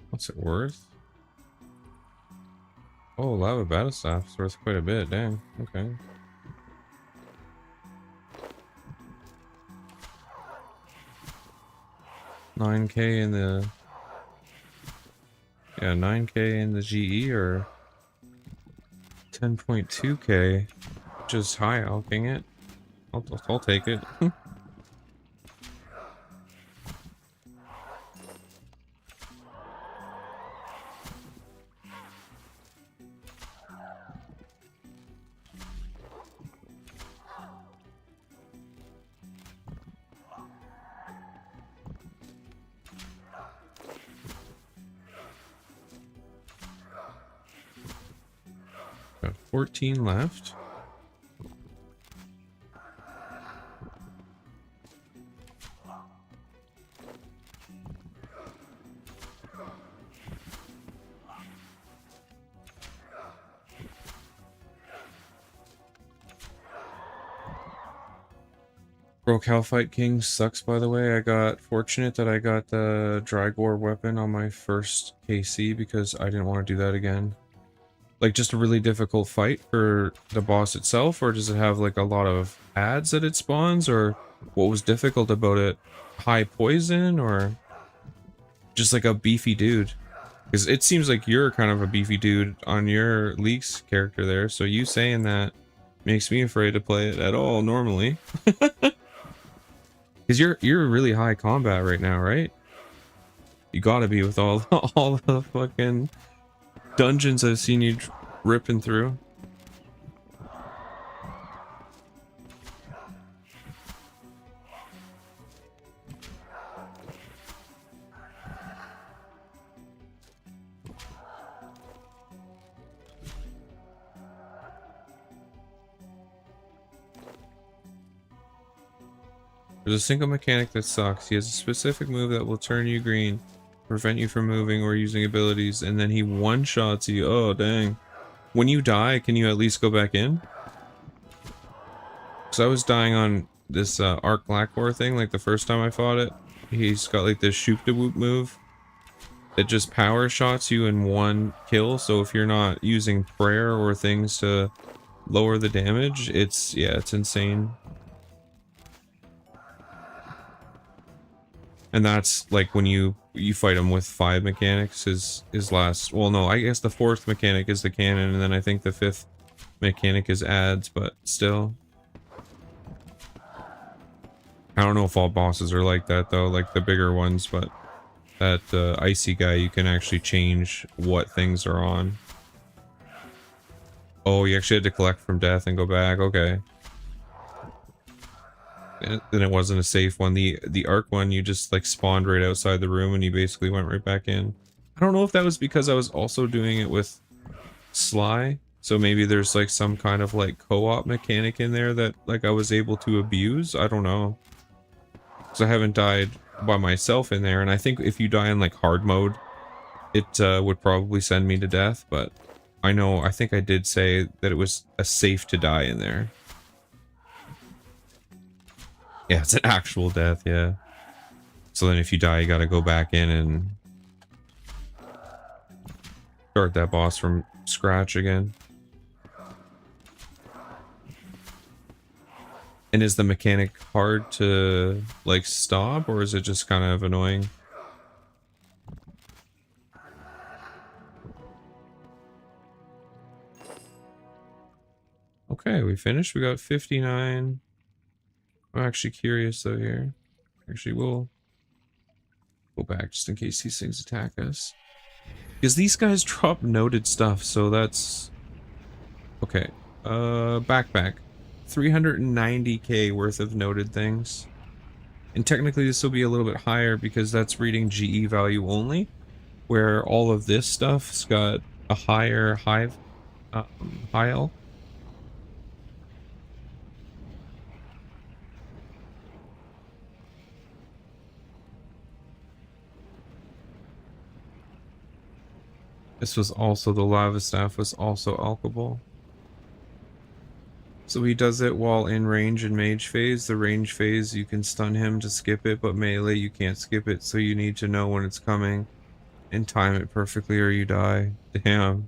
What's it worth? Oh, lava battle staff's worth quite a bit. Dang. Okay. $9K in the 9K in the GE or 10.2K. Just high. I'll king it. I'll take it. 14 left. Broke Hellfight King sucks, by the way. I got fortunate that I got the Drygore weapon on my first KC because I didn't want to do that again. Like, just a really difficult fight for the boss itself, or does it have like a lot of ads that it spawns, or what was difficult about it? High poison, or just like a beefy dude? Because it seems like you're kind of a beefy dude on your Leaks character there, so you saying that makes me afraid to play it at all normally. Because you're really high combat right now, right? You gotta be with all all the fucking dungeons I've seen you ripping through. There's a single mechanic that sucks. He has a specific move that will turn you green, prevent you from moving or using abilities, and then he one-shots you. Oh, dang. When you die, can you at least go back in? Because I was dying on this Arc Blackcore thing, like the first time I fought it. He's got like this shoop de whoop move that just power shots you in one kill, so if you're not using prayer or things to lower the damage, it's insane. And that's like when you fight him with 5 mechanics. His last, well, no, I guess the 4th mechanic is the cannon, and then I think the 5th mechanic is ads, but still. I don't know if all bosses are like that though, like the bigger ones, but that icy guy, you can actually change what things are on. Oh, you actually had to collect from death and go back. Okay. Then it wasn't a safe one. The arc one, you just like spawned right outside the room and you basically went right back in. I don't know if that was because I was also doing it with Sly, so maybe there's like some kind of like co-op mechanic in there that like I was able to abuse. I don't know, because I haven't died by myself in there, and I think if you die in like hard mode, it would probably send me to death. But I think I did say that it was a safe to die in there. Yeah, it's an actual death, yeah. So then if you die, you gotta go back in and start that boss from scratch again. And is the mechanic hard to, like, stop, or is it just kind of annoying? Okay, we finished. We got 59. I'm actually curious though here. Actually, we'll go back just in case these things attack us. Because these guys drop noted stuff, so that's... Okay. Backpack. 390k worth of noted things. And technically this will be a little bit higher because that's reading GE value only, where all of this stuff's got a higher hive L. This was also, the lava staff was also alchable. So he does it while in range in mage phase. The range phase, you can stun him to skip it, but melee, you can't skip it, so you need to know when it's coming and time it perfectly or you die. Damn.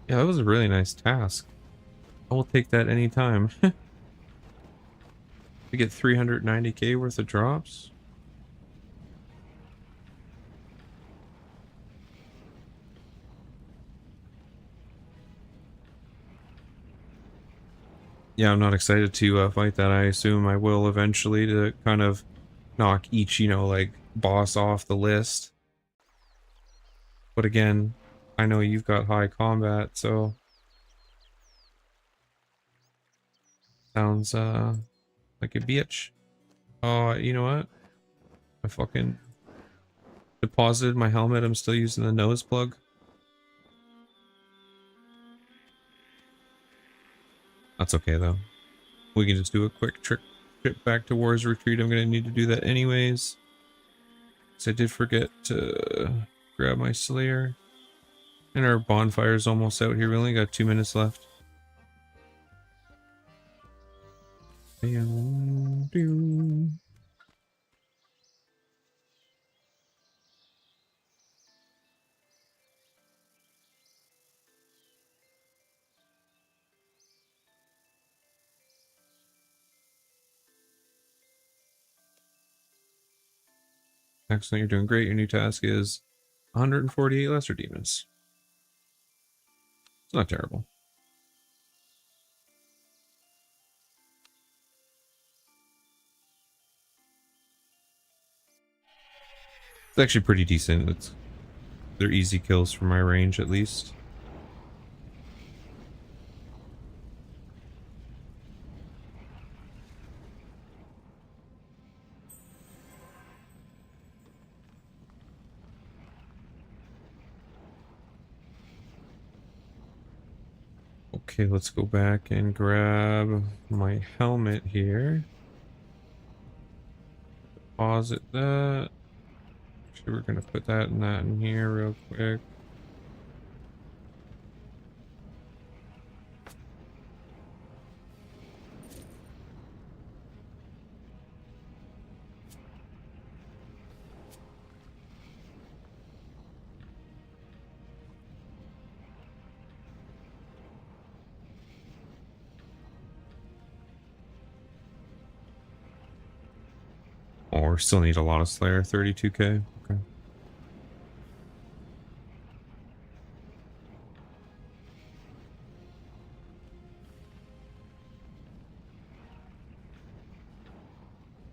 Yeah, that was a really nice task. I will take that anytime. We get 390k worth of drops. Yeah, I'm not excited to fight that. I assume I will eventually to kind of knock each, you know, like, boss off the list. But again, I know you've got high combat, so... Sounds, like a bitch. Oh, you know what? I fucking deposited my helmet. I'm still using the nose plug. That's okay, though. We can just do a quick trip back to War's Retreat. I'm gonna need to do that anyways. So I did forget to grab my Slayer. And our bonfire's almost out here. We only got 2 minutes left. Excellent, you're doing great. Your new task is 148 lesser demons. It's not terrible. It's actually pretty decent. They're easy kills for my range, at least. Okay, let's go back and grab my helmet here. Deposit that. Actually, we're gonna put that in here real quick. Oh, we still need a lot of Slayer, 32k. Okay.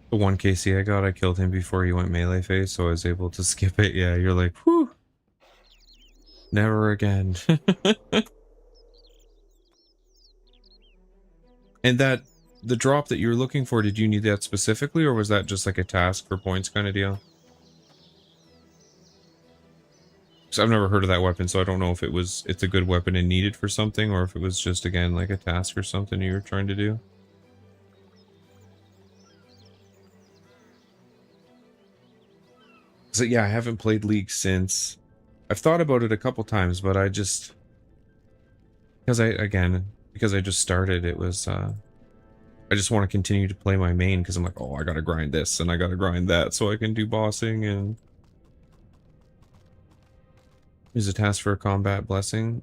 The one KC I got, I killed him before he went melee phase, so I was able to skip it. Yeah, you're like, whew. Never again. And that, the drop that you were looking for, did you need that specifically, or was that just like a task for points kind of deal? Because I've never heard of that weapon, so I don't know if it's a good weapon and needed for something, or if it was just, again, like a task or something you were trying to do. So yeah, I haven't played League since. I've thought about it a couple times, but I just... because I just started, it was, I just want to continue to play my main, because I'm like, oh, I gotta grind this, and I gotta grind that, so I can do bossing, and... Is a task for a combat blessing.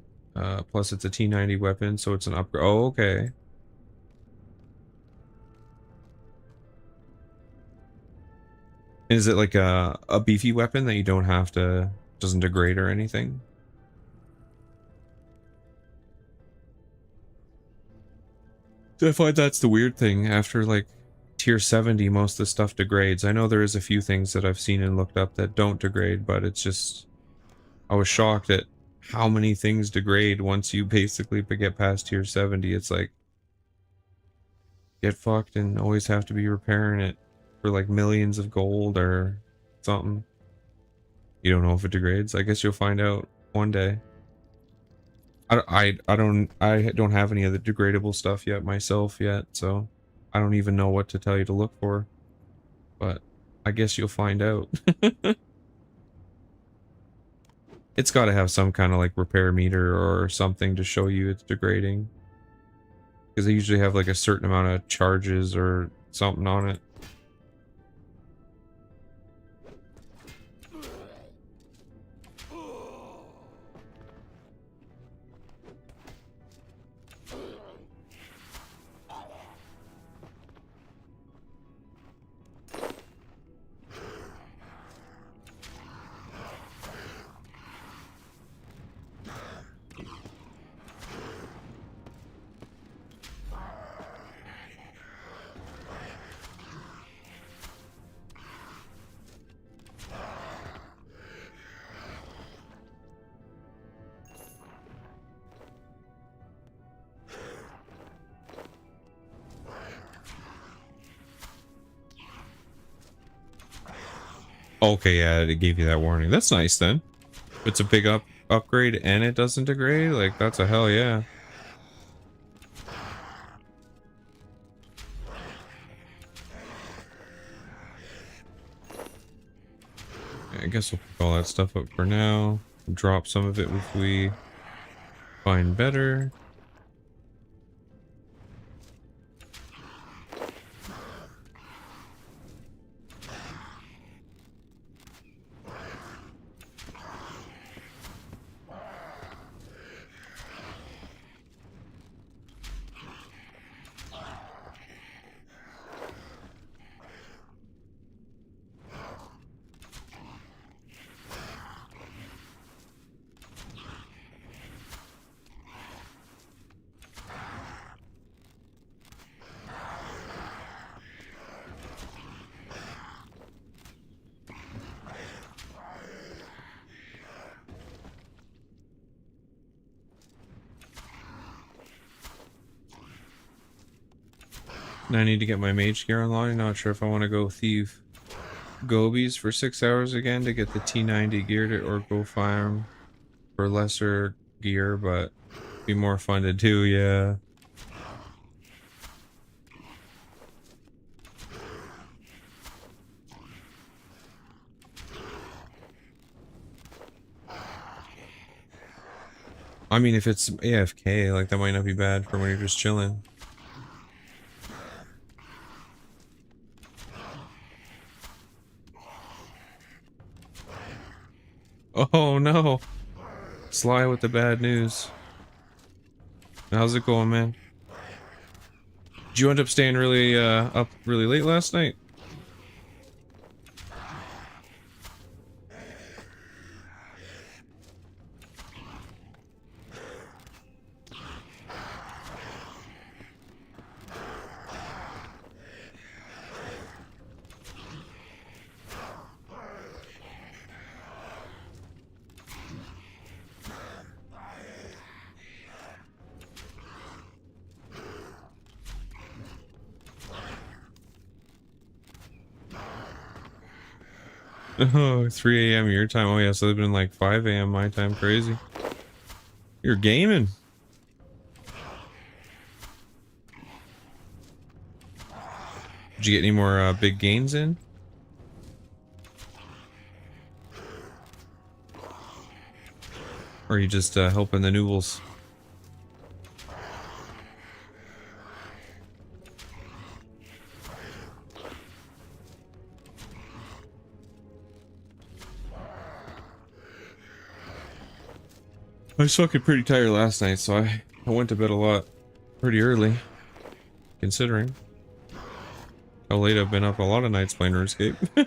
Plus it's a T90 weapon, so it's an upgrade. Oh, okay. Is it like a beefy weapon that you don't have to, doesn't degrade or anything? I find that's the weird thing. After like tier 70, most of the stuff degrades. I know there is a few things that I've seen and looked up that don't degrade, but it's just, I was shocked at how many things degrade once you basically get past tier 70. It's like, get fucked and always have to be repairing it for like millions of gold or something. You don't know if it degrades. I guess you'll find out one day. I don't have any of the degradable stuff yet myself yet, so I don't even know what to tell you to look for. But I guess you'll find out. It's got to have some kind of like repair meter or something to show you it's degrading. Because they usually have like a certain amount of charges or something on it. Okay, yeah, it gave you that warning. That's nice then. If it's a big upgrade and it doesn't degrade, like that's a hell yeah. I guess we'll pick all that stuff up for now. Drop some of it if we find better. I need to get my mage gear unlocked. Not sure if I want to go thieve gobies for 6 hours again to get the T90 geared or go farm for lesser gear, but be more fun to do, yeah. I mean, if it's AFK, like that might not be bad for when you're just chilling. Oh no! Sly with the bad news. How's it going, man? Did you end up staying really up really late last night? Oh, 3 a.m. your time. Oh yeah, so it's been like 5 a.m. my time. Crazy. You're gaming. Did you get any more big gains in? Or are you just helping the noodles? I was fucking pretty tired last night, so I went to bed a lot pretty early, considering how late I've been up a lot of nights playing RuneScape.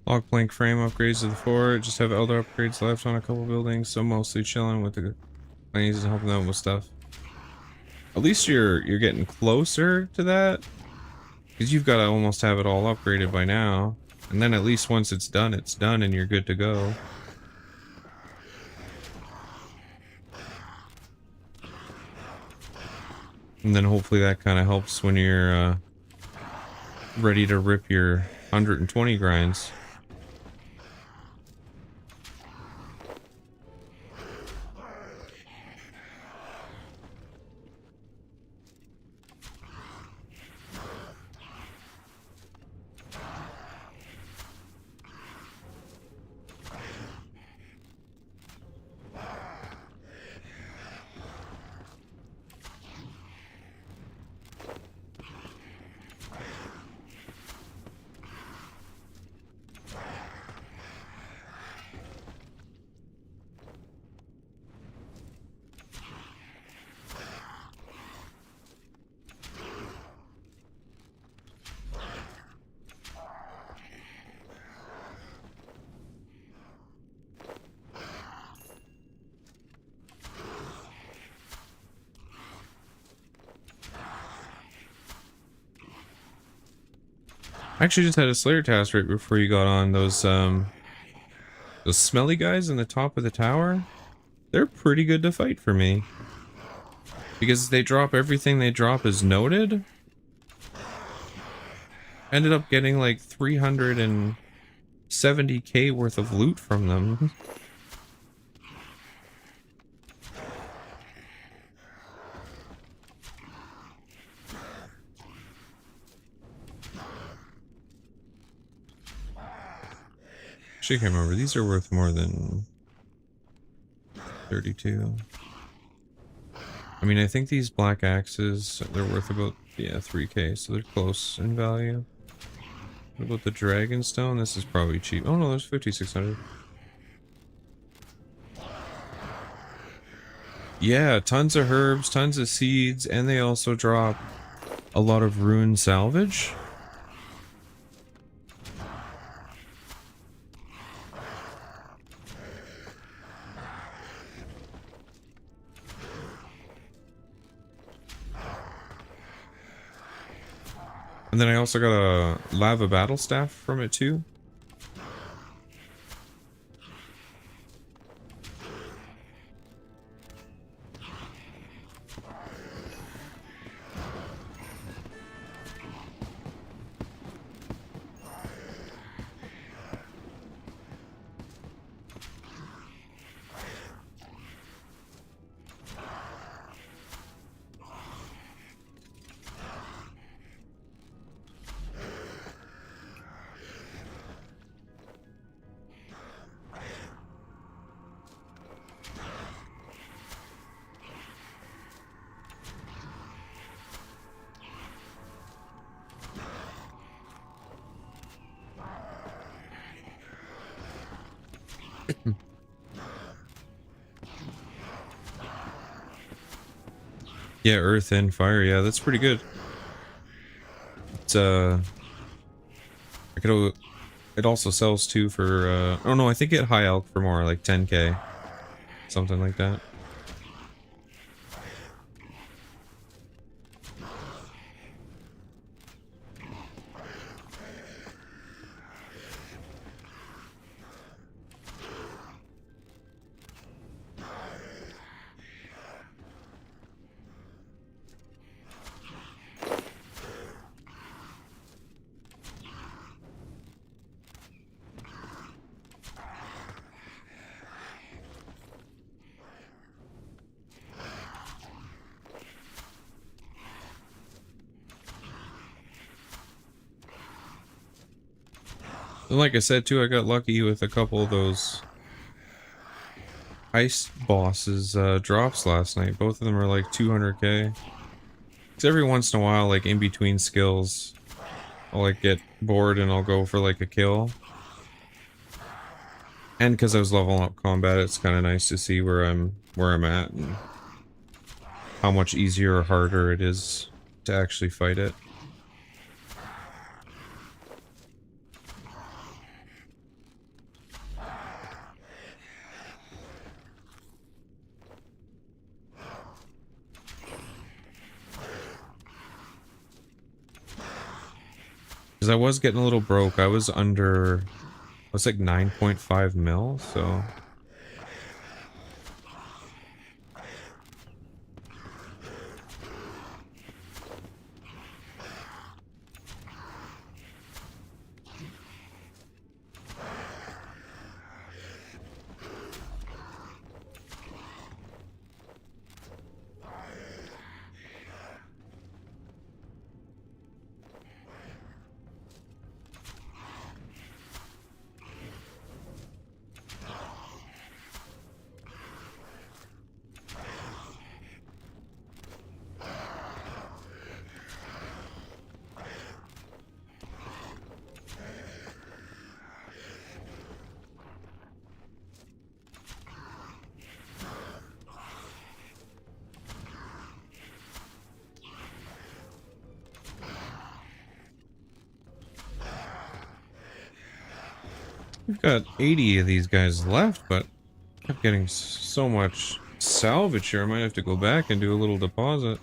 Log plank frame upgrades to the fort. Just have elder upgrades left on a couple buildings, so mostly chilling with the planes and helping them with stuff. At least you're getting closer to that, because you've got to almost have it all upgraded by now. And then at least once it's done, and you're good to go. And then hopefully that kind of helps when you're ready to rip your 120 grinds. I actually just had a Slayer task right before you got on. Those smelly guys in the top of the tower, they're pretty good to fight for me. Because they drop everything they drop is noted. Ended up getting like 370k worth of loot from them. Actually, I can't remember. These are worth more than 32. I mean, I think these black axes, they're worth about, yeah, 3k, so they're close in value. What about the Dragonstone? This is probably cheap. Oh no, there's 5,600. Yeah, tons of herbs, tons of seeds, and they also drop a lot of rune salvage. And then I also got a lava battle staff from it too. Yeah, earth and fire. Yeah, that's pretty good. It's I could. It also sells too for. Oh no, I think it high elk for more, like 10k, something like that. And like I said too, I got lucky with a couple of those ice bosses drops last night. Both of them are like 200k. Because every once in a while, like in between skills, I'll like get bored and I'll go for like a kill. And because I was leveling up combat, it's kind of nice to see where I'm at and how much easier or harder it is to actually fight it. Because I was getting a little broke. I was like 9.5 mil, so... We've got 80 of these guys left, but I'm getting so much salvage here. I might have to go back and do a little deposit.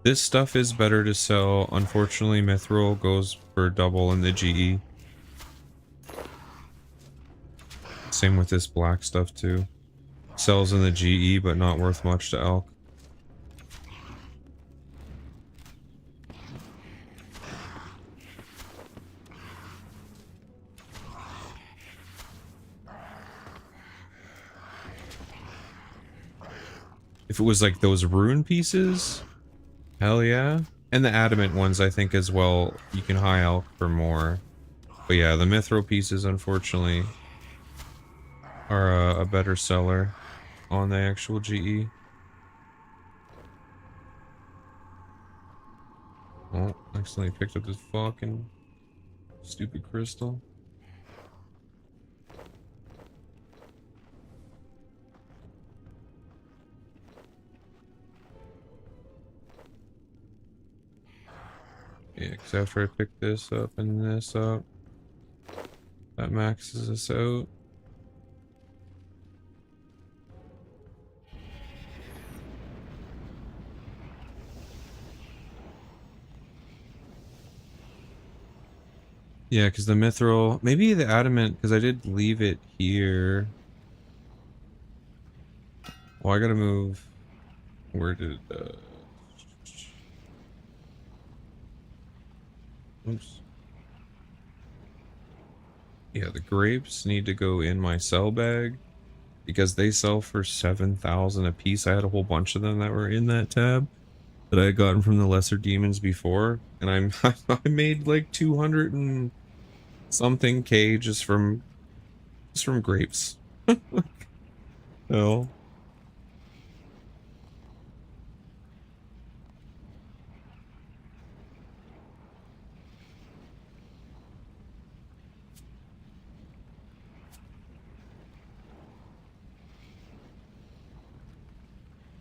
This stuff is better to sell. Unfortunately, Mithril goes for double in the GE. Same with this black stuff too. Sells in the GE, but not worth much to Elk. If it was like those rune pieces, hell yeah. And the adamant ones, I think, as well, you can high elk for more. But yeah, the mithril pieces, unfortunately, are a better seller on the actual GE. Oh, accidentally picked up this fucking stupid crystal. Yeah, because after I pick this up and this up, that maxes us out. Yeah, because the mithril, maybe the adamant, because I did leave it here. Well, I gotta move. Where did oops. Yeah, the grapes need to go in my sell bag because they sell for 7,000 a piece. I had a whole bunch of them that were in that tab that I had gotten from the lesser demons before, and I made like 200 and something K just from grapes. Oh.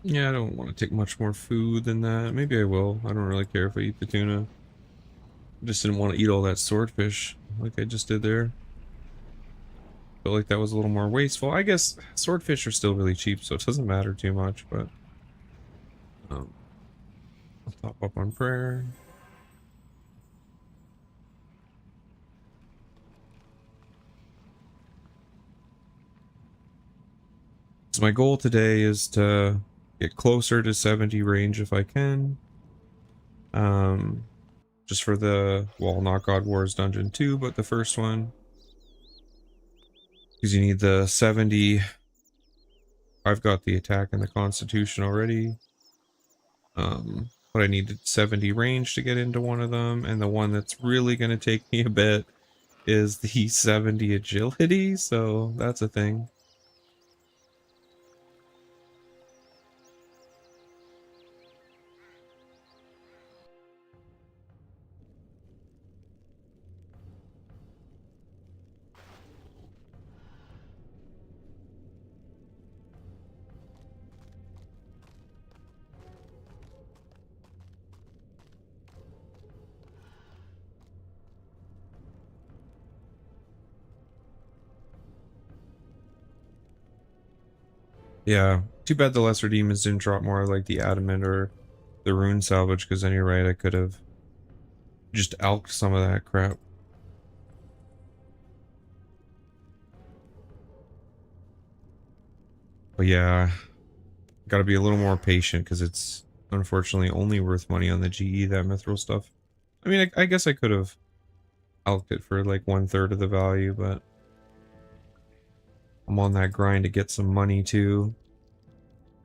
Yeah, I don't want to take much more food than that. Maybe I will. I don't really care if I eat the tuna. I just didn't want to eat all that swordfish like I just did there. Felt like that was a little more wasteful. I guess swordfish are still really cheap, so it doesn't matter too much, but um, I'll top up on prayer. So my goal today is to get closer to 70 range if I can. Just for the, well, not God Wars Dungeon 2, but the first one. Because you need the 70. I've got the attack and the constitution already. But I needed 70 range to get into one of them, and the one that's really going to take me a bit is the 70 agility, so that's a thing. Yeah, too bad the lesser demons didn't drop more like the adamant or the rune salvage, because then you're right, I could have just alked some of that crap. But yeah, gotta be a little more patient because it's unfortunately only worth money on the GE, that mithril stuff. I mean, I guess I could have alked it for like 1/3 of the value, but I'm on that grind to get some money too.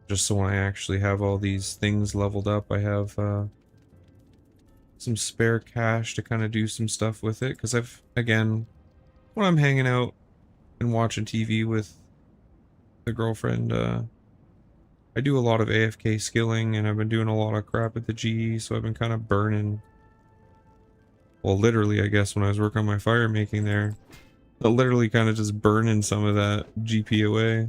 Just so when I actually have all these things leveled up, I have some spare cash to kind of do some stuff with it. Because again, when I'm hanging out and watching TV with the girlfriend, I do a lot of AFK skilling, and I've been doing a lot of crap at the GE, so I've been kind of burning. Well, literally, I guess, when I was working on my fire making there, but literally kind of just burning some of that GP away.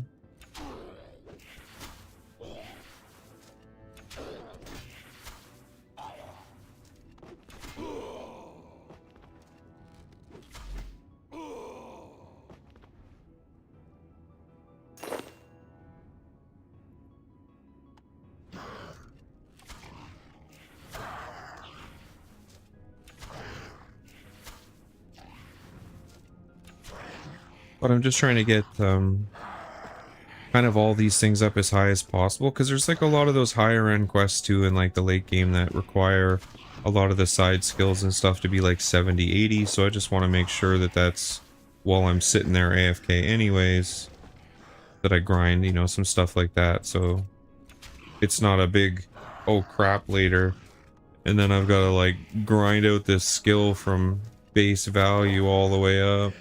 But I'm just trying to get kind of all these things up as high as possible, because there's like a lot of those higher end quests too in like the late game that require a lot of the side skills and stuff to be like 70, 80, so I just want to make sure that that's while I'm sitting there AFK anyways, that I grind, you know, some stuff like that, so it's not a big, oh crap, later, and then I've got to like grind out this skill from base value all the way up.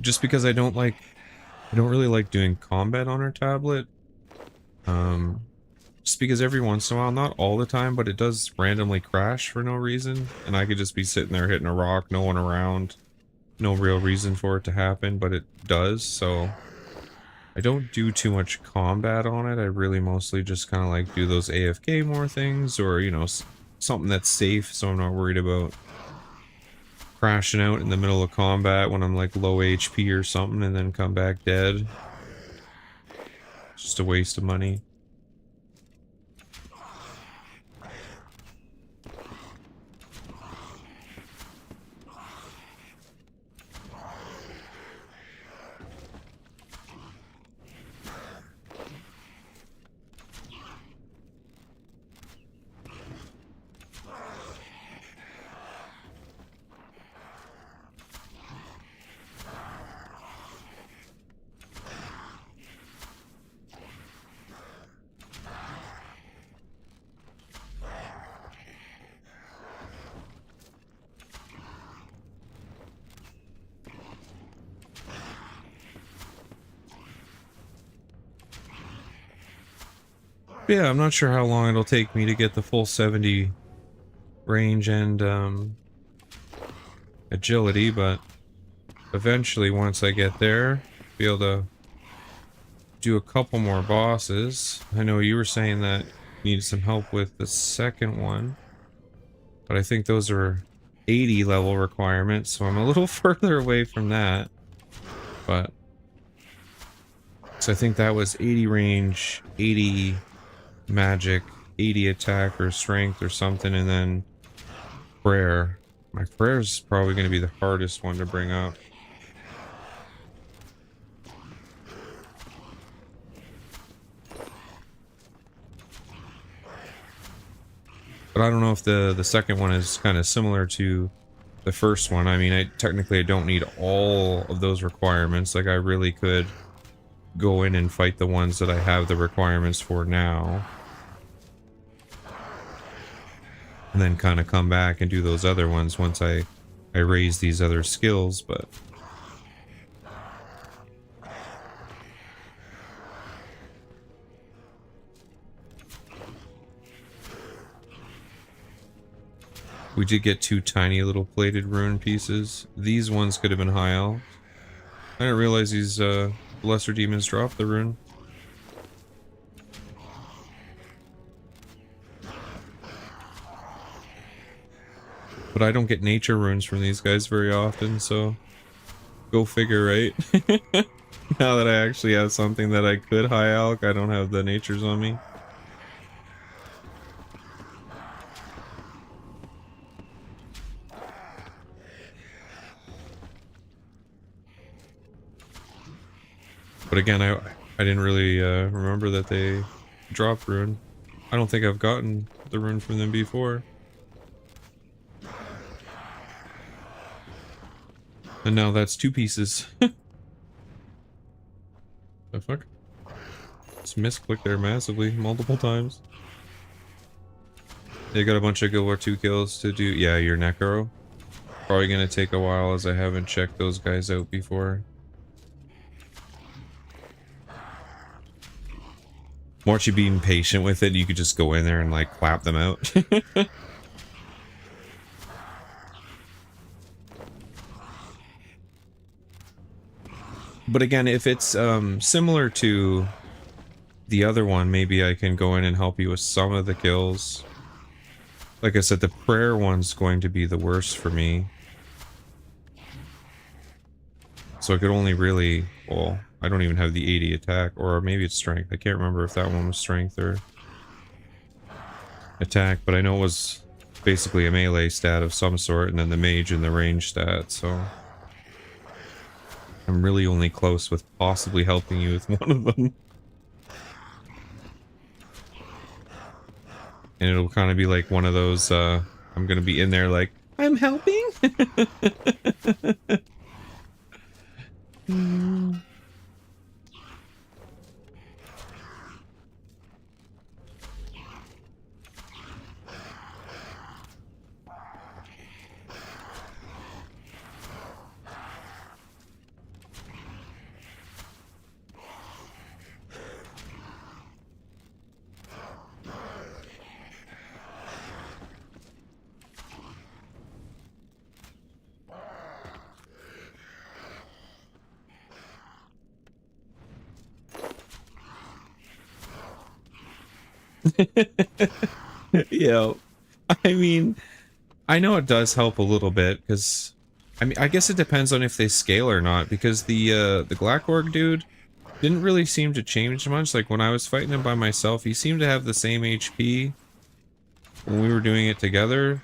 just because I don't really like doing combat on our tablet. Just because every once in a while, not all the time, but it does randomly crash for no reason, and I could just be sitting there hitting a rock, no one around, no real reason for it to happen, but it does. So I don't do too much combat on it. I really mostly just kind of like do those AFK more things, or you know, something that's safe, so I'm not worried about crashing out in the middle of combat when I'm like low HP or something and then come back dead. It's just a waste of money. But yeah, I'm not sure how long it'll take me to get the full 70 range and agility, but eventually once I get there, be able to do a couple more bosses. I know you were saying that you need some help with the second one, but I think those are 80 level requirements, so I'm a little further away from that. But so I think that was 80 range, 80 magic, 80 attack or strength or something, and then prayer. My prayer is probably going to be the hardest one to bring up. But I don't know if the second one is kind of similar to the first one. I mean, I don't need all of those requirements. Like, I really could go in and fight the ones that I have the requirements for now, and then kind of come back and do those other ones once I raise these other skills. But we did get 2 tiny little plated rune pieces. These ones could have been high elf. I didn't realize these lesser demons drop the rune. But I don't get nature runes from these guys very often, so go figure, right? Now that I actually have something that I could high alch, I don't have the natures on me. But again, I didn't really remember that they drop rune. I don't think I've gotten the rune from them before. And now that's 2 pieces. The fuck? Just misclicked there massively, multiple times. They got a bunch of Guild War 2 kills to do. Yeah, your Necro. Probably gonna take a while as I haven't checked those guys out before. Once you being patient with it, you could just go in there and like clap them out. But again, if it's similar to the other one, maybe I can go in and help you with some of the kills. Like I said, the prayer one's going to be the worst for me. So I could only really, well, I don't even have the 80 attack, or maybe it's strength. I can't remember if that one was strength or attack, but I know it was basically a melee stat of some sort, and then the mage and the range stat, so I'm really only close with possibly helping you with one of them. And it'll kind of be like one of those, I'm gonna be in there like, I'm helping? Yeah. I mean, I know it does help a little bit because I mean, I guess it depends on if they scale or not because the Glackorg dude didn't really seem to change much. Like when I was fighting him by myself, he seemed to have the same HP when we were doing it together.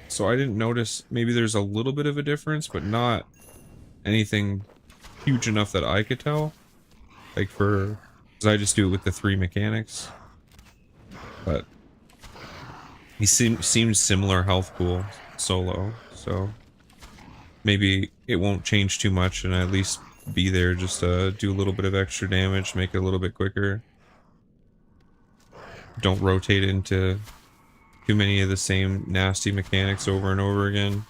So I didn't notice, maybe there's a little bit of a difference, but not anything huge enough that I could tell. Like because I just do it with the 3 mechanics. But he seemed similar health pool solo, so maybe it won't change too much and I at least be there just to do a little bit of extra damage, make it a little bit quicker. Don't rotate into too many of the same nasty mechanics over and over again.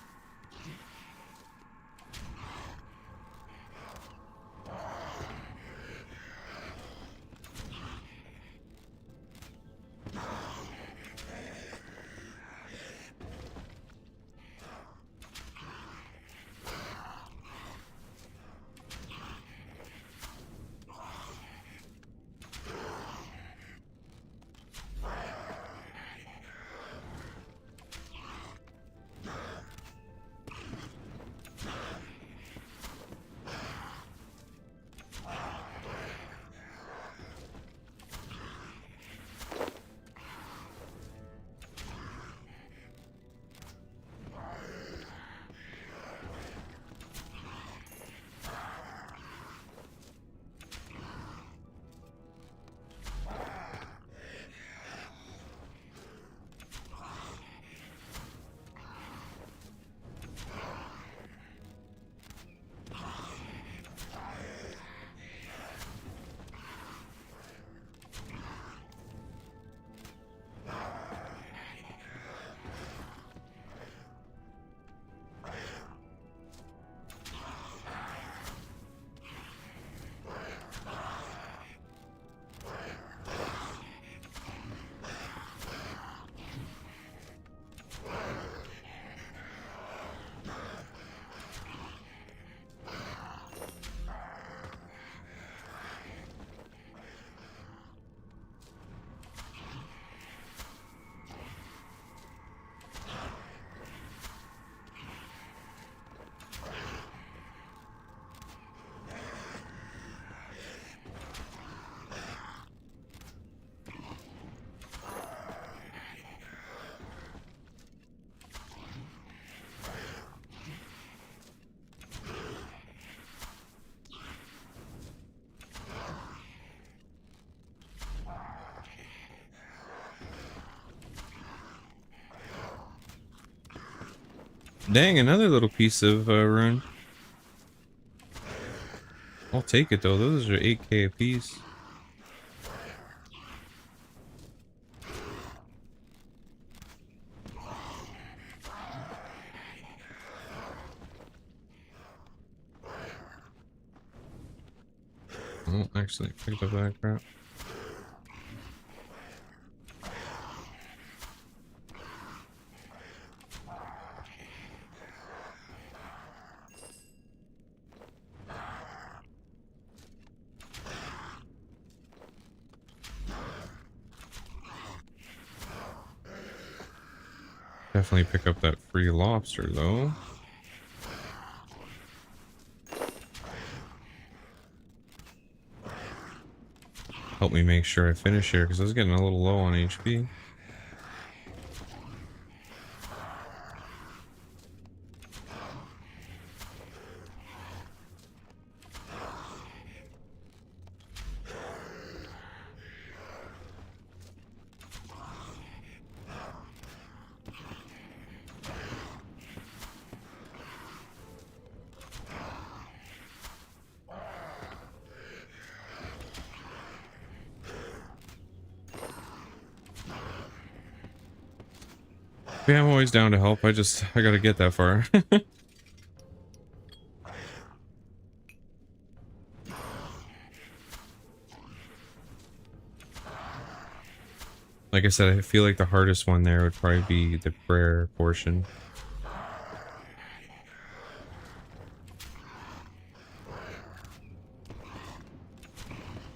Dang, another little piece of rune. I'll take it though, those are 8k a piece. Oh, actually picked up that crap. Definitely pick up that free lobster though. Help me make sure I finish here because I was getting a little low on HP. Yeah, I'm always down to help. I gotta get that far. Like I said, I feel like the hardest one there would probably be the prayer portion.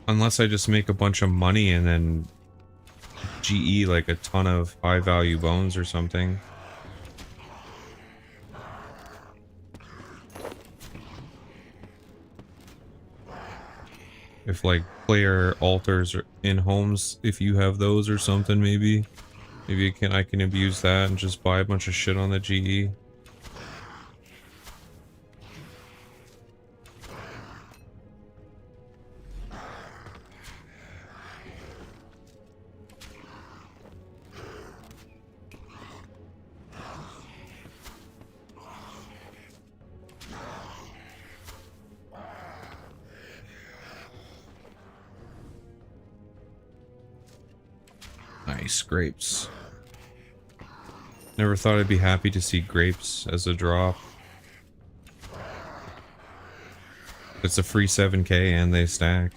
Unless I just make a bunch of money and then GE like a ton of high value bones or something. If like player altars are in homes, if you have those or something, maybe I can abuse that and just buy a bunch of shit on the GE. Nice grapes. Never thought I'd be happy to see grapes as a drop. It's a free 7k and they stack.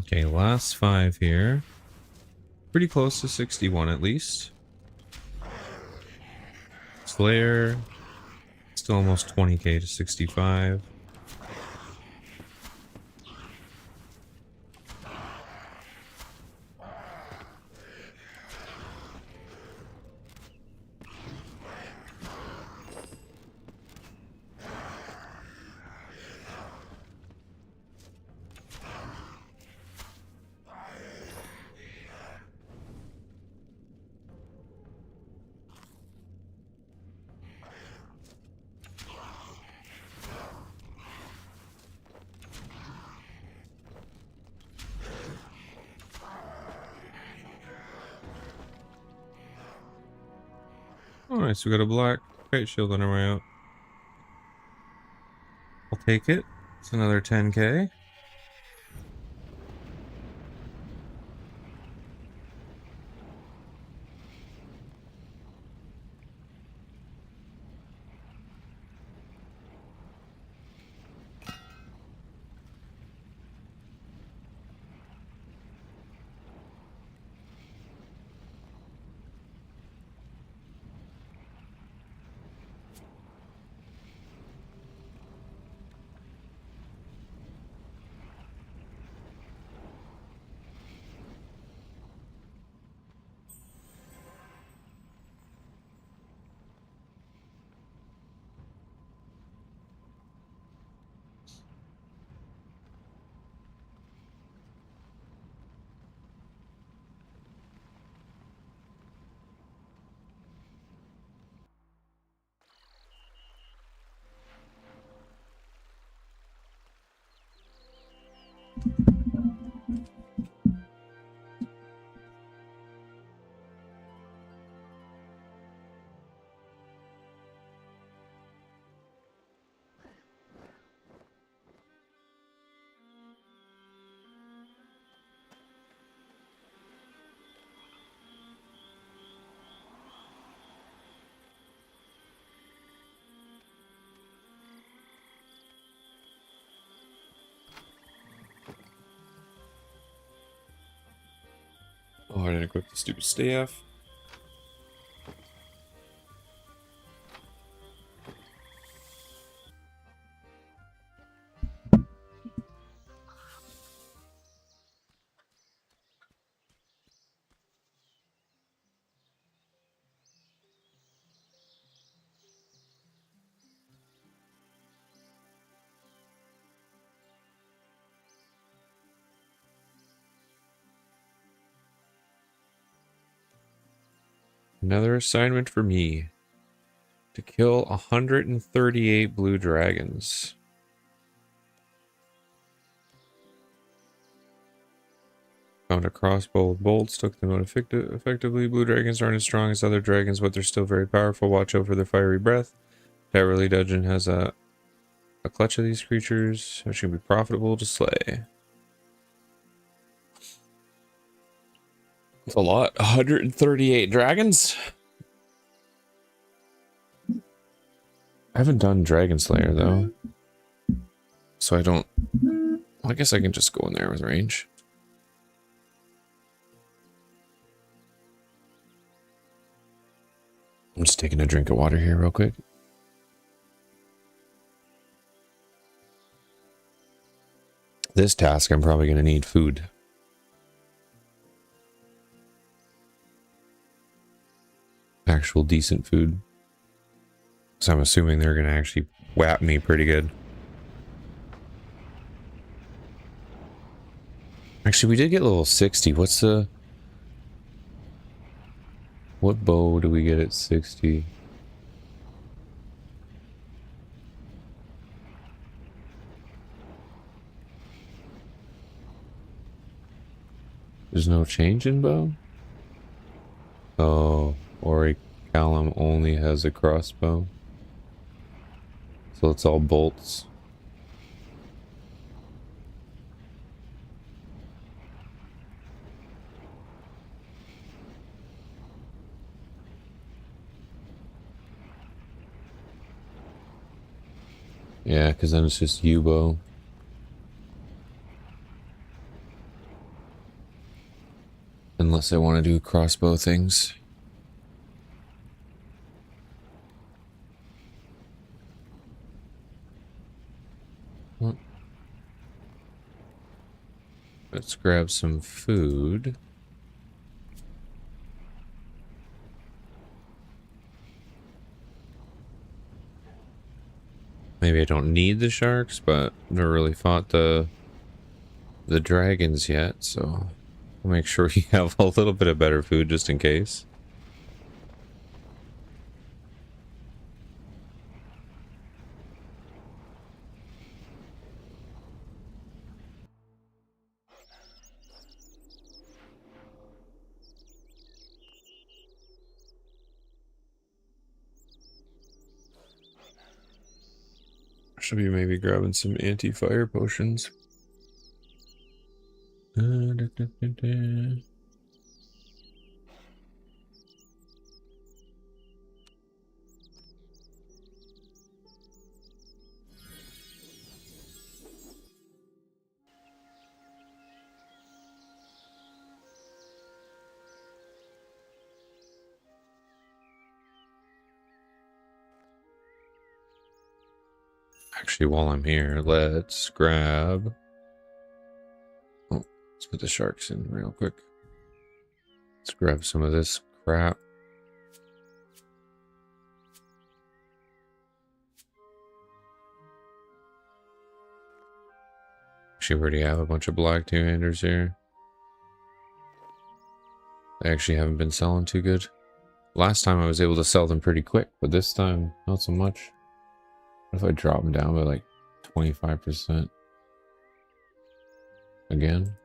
Okay, last 5 here. Pretty close to 61 at least. Slayer. Still almost 20k to 65. Alright, so we got a black crate shield on our way out. I'll take it. It's another 10k. Oh, I didn't equip the stupid staff. Another assignment for me. To kill 138 blue dragons. Found a crossbow with bolts, took them out effectively. Blue dragons aren't as strong as other dragons, but they're still very powerful. Watch out for their fiery breath. Towerley Dungeon has a clutch of these creatures, which can be profitable to slay. That's a lot. 138 dragons? I haven't done Dragon Slayer, though. So I don't... Well, I guess I can just go in there with range. I'm just taking a drink of water here real quick. This task, I'm probably going to need food. Actual decent food. So I'm assuming they're going to actually whap me pretty good. Actually, we did get level 60. What's the... What bow do we get at 60? There's no change in bow? Oh, Ori Callum only has a crossbow. So it's all bolts. Yeah, because then it's just U-bow. Unless I want to do crossbow things. Well, let's grab some food. Maybe I don't need the sharks, but I've never really fought the dragons yet, so I'll make sure you have a little bit of better food just in case. Should be maybe grabbing some anti-fire potions. Actually, while I'm here, let's grab... Oh, let's put the sharks in real quick. Let's grab some of this crap. Actually, we already have a bunch of black two-handers here. They actually haven't been selling too good. Last time I was able to sell them pretty quick, but this time, not so much. What if I drop them down by like 25%? Again?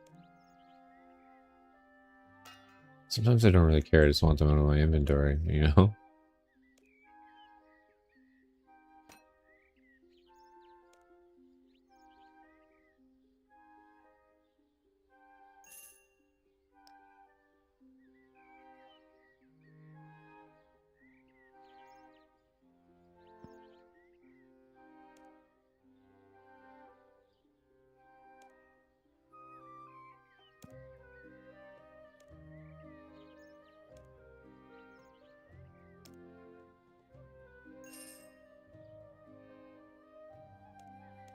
Sometimes I don't really care, I just want them out of my inventory, you know?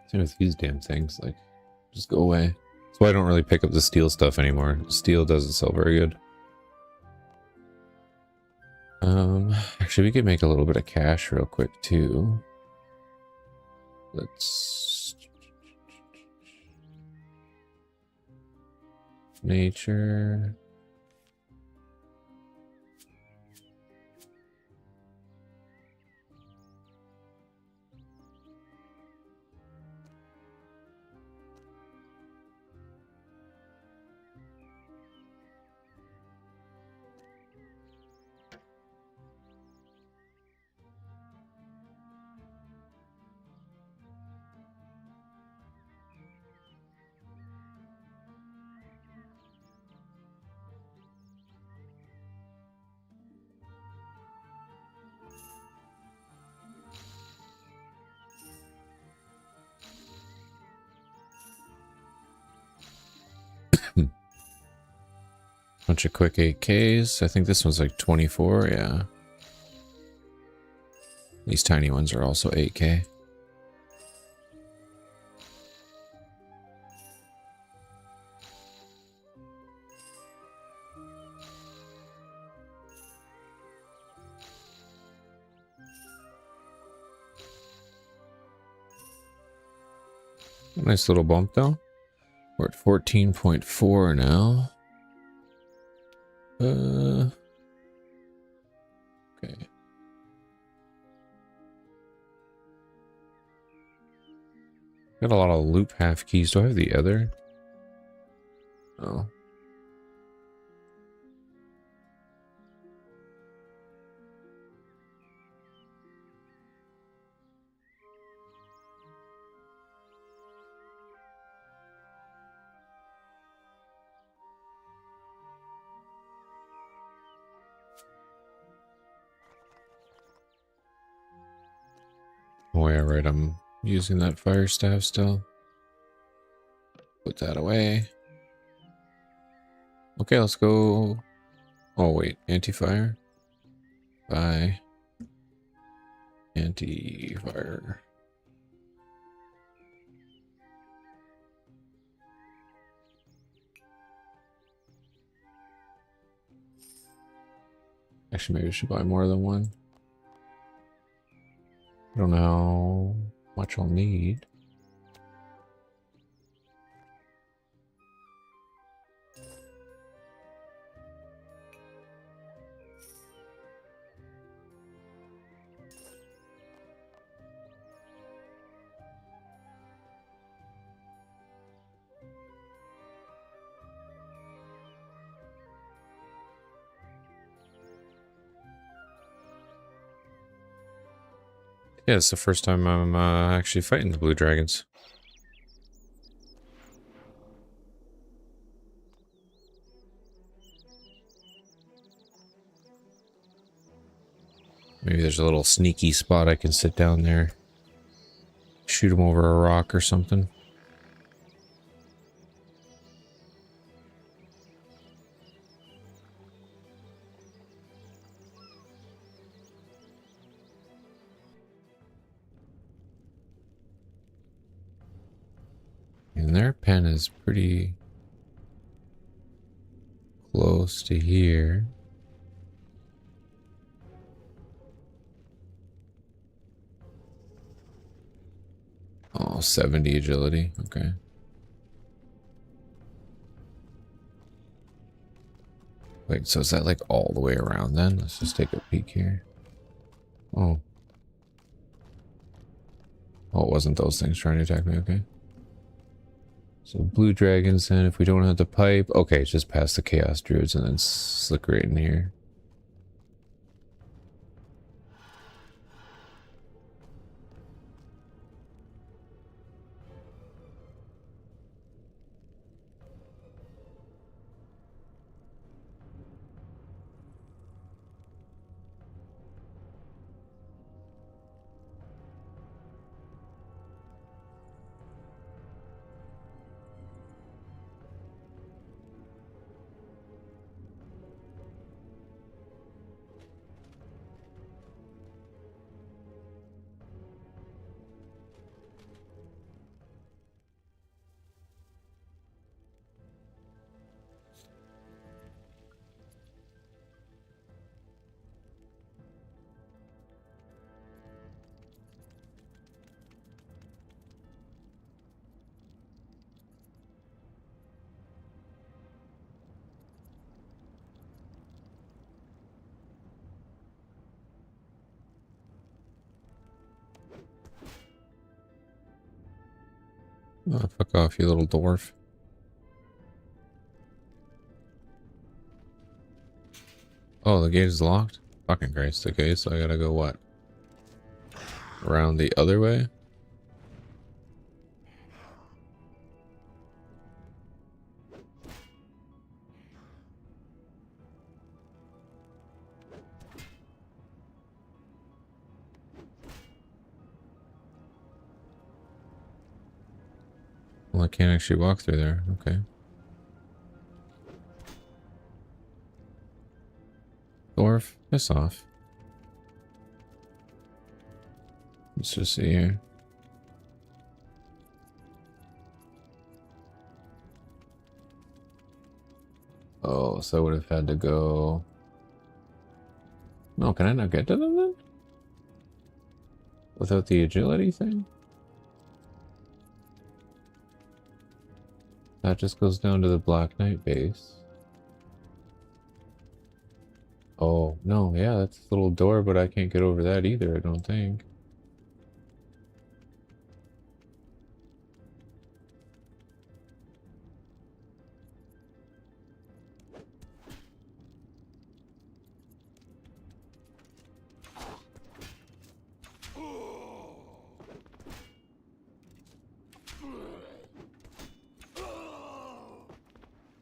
Same with these damn things, like, just go away. That's why I don't really pick up the steel stuff anymore. Steel doesn't sell very good. Actually, we could make a little bit of cash real quick, too. Let's... Nature... Bunch of quick 8Ks. I think this one's like 24, yeah. These tiny ones are also 8K. Nice little bump though. We're at 14.4 now. Okay. Got a lot of loop half keys. Do I have the other? Oh. Oh yeah, right. I'm using that fire staff still. Put that away. Okay, let's go. Oh wait, anti-fire. Bye. Anti-fire. Actually, maybe I should buy more than one. I don't know how much I'll need. Yeah, it's the first time I'm actually fighting the blue dragons. Maybe there's a little sneaky spot I can sit down there. Shoot them over a rock or something. And their pen is pretty close to here. Oh, 70 agility. Okay. Wait, so is that like all the way around then? Let's just take a peek here. Oh. Oh, it wasn't those things trying to attack me. Okay. So blue dragons then, if we don't have the pipe. Okay, just past the chaos druids and then slick right in here. Oh, fuck off, you little dwarf. Oh, the gate is locked? Fucking Christ. Okay, so I gotta go what? Around the other way? Well, I can't actually walk through there. Okay. dwarf. Piss off. Let's just see here. Oh, so I would have had to go... No, can I not get to them then? Without the agility thing? That just goes down to the Black Knight base. Oh, no, yeah, that's a little door, but I can't get over that either, I don't think.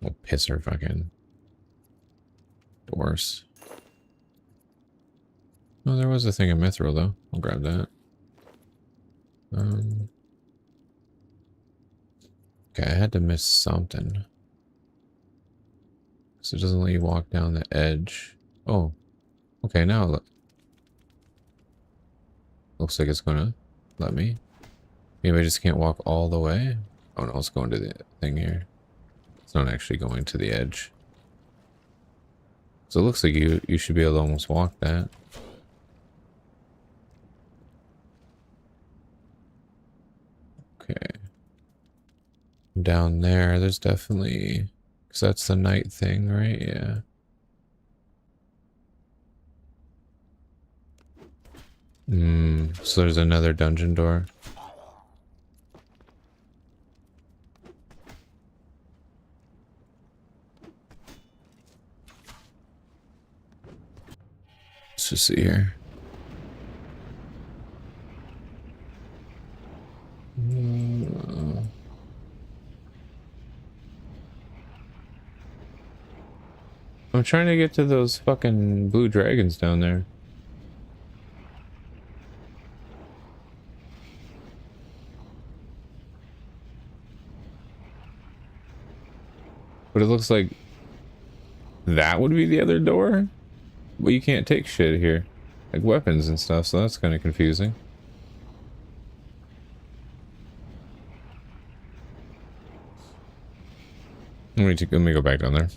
Oh, pisser fucking doors. Oh, there was a thing of mithril though. I'll grab that. Okay, I had to miss something. So it doesn't let you walk down the edge. Oh, okay, now look. Looks like it's gonna let me. Maybe I just can't walk all the way. Oh no, it's going to the thing here. It's not actually going to the edge. So it looks like you should be able to almost walk that. Okay. Down there's definitely... Because that's the night thing, right? Yeah. So there's another dungeon door. Let's just see here. I'm trying to get to those fucking blue dragons down there. But it looks like that would be the other door? But you can't take shit here. Like weapons and stuff, so that's kind of confusing. Let me go back down there.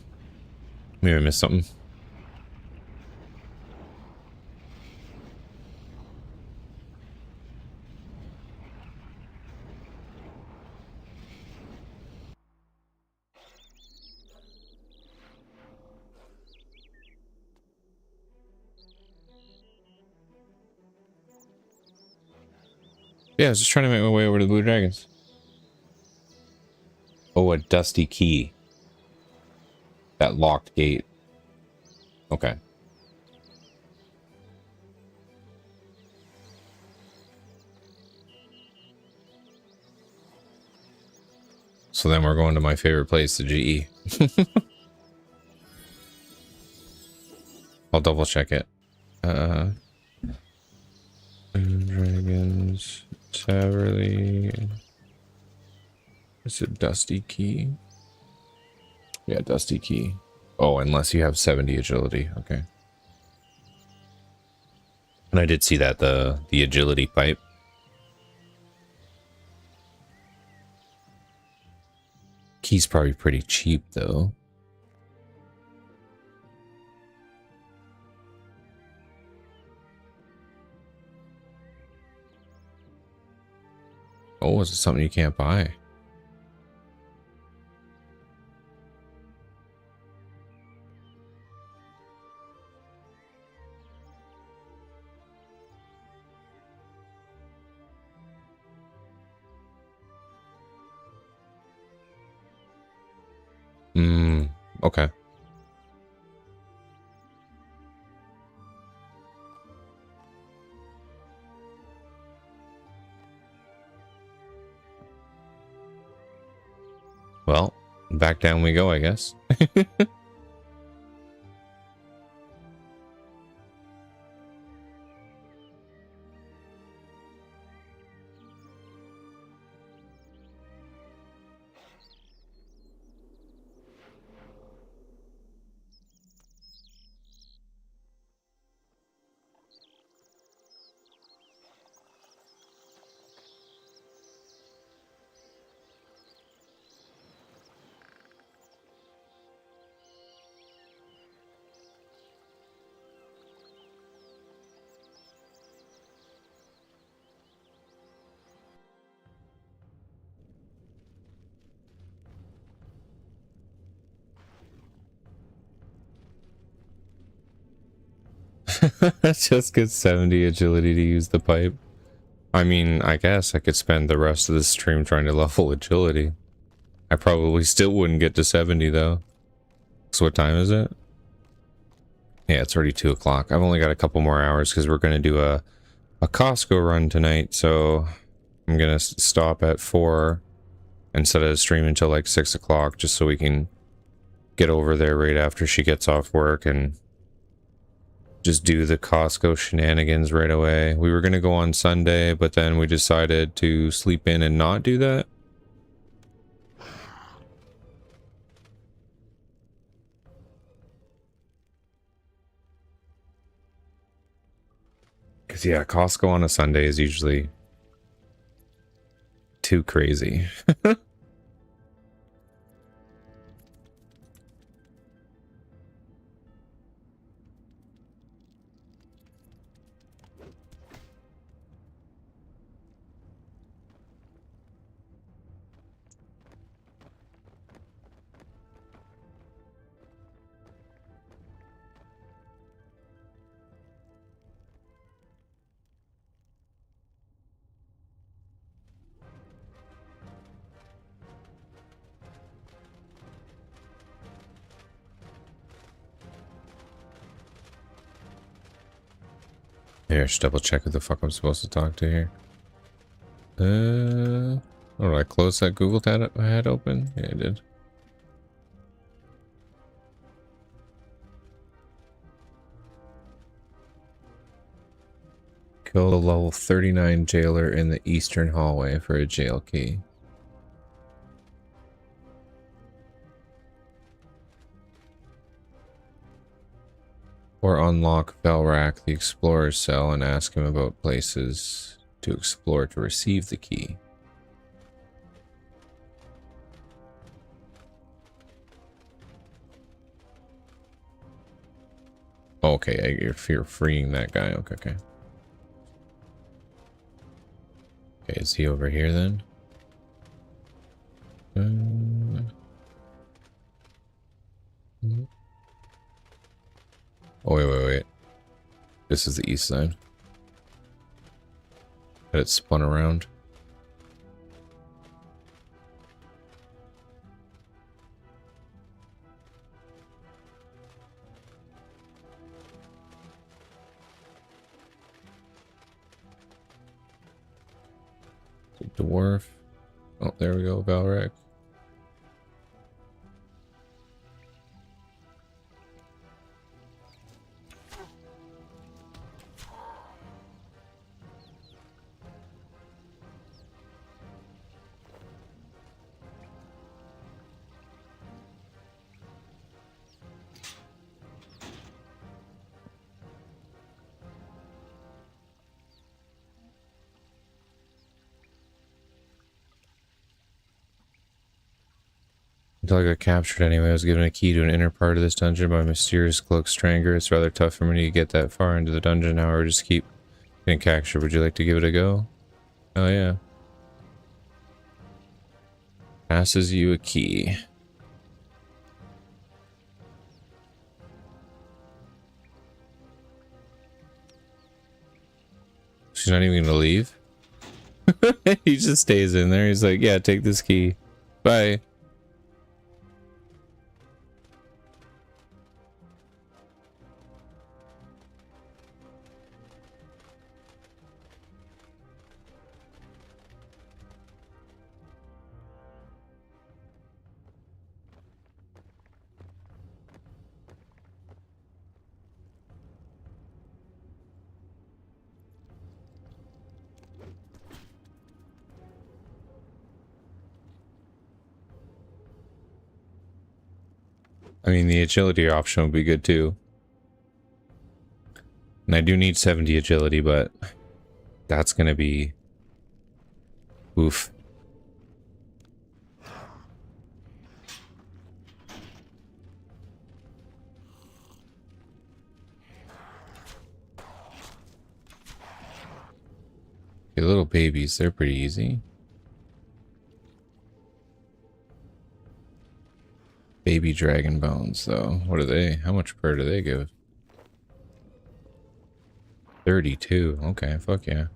Maybe I missed something. Yeah, I was just trying to make my way over to the Blue Dragons. Oh, a dusty key. That locked gate. Okay. So then we're going to my favorite place, the GE. I'll double check it. Dragons, Taverley. Is it Dusty Key? Yeah, Dusty Key. Oh, unless you have 70 agility. Okay. And I did see that, the agility pipe. Key's probably pretty cheap, though. Oh, is it something you can't buy? Okay. Well, back down we go, I guess. Just get 70 agility to use the pipe. I mean, I guess I could spend the rest of the stream trying to level agility. I probably still wouldn't get to 70 though. So what time is it? Yeah, it's already 2 o'clock. I've only got a couple more hours because we're going to do a Costco run tonight. So I'm going to stop at 4 and set a stream until like 6 o'clock just so we can get over there right after she gets off work and just do the Costco shenanigans right away. We were going to go on Sunday, but then we decided to sleep in and not do that. Because, yeah, Costco on a Sunday is usually too crazy. Here, I should double check who the fuck I'm supposed to talk to here. Oh, did I close that Google tab I had open? Yeah, I did. Kill the level 39 jailer in the eastern hallway for a jail key. Or unlock Velrak, the explorer's cell, and ask him about places to explore to receive the key. Okay, if you're freeing that guy, okay. Okay, is he over here then? Oh, wait. This is the east side. But it spun around. Dwarf. Oh, there we go, Velrak. Until I got captured anyway, I was given a key to an inner part of this dungeon by a mysterious cloaked stranger. It's rather tough for me to get that far into the dungeon now, or just keep getting captured. Would you like to give it a go? Oh yeah. Passes you a key. She's not even gonna leave? He just stays in there. He's like, yeah, take this key. Bye. I mean, the agility option would be good too. And I do need 70 agility, but that's gonna be... oof. The little babies, they're pretty easy. Baby dragon bones, though. What are they? How much per do they give? 32. Okay, fuck yeah.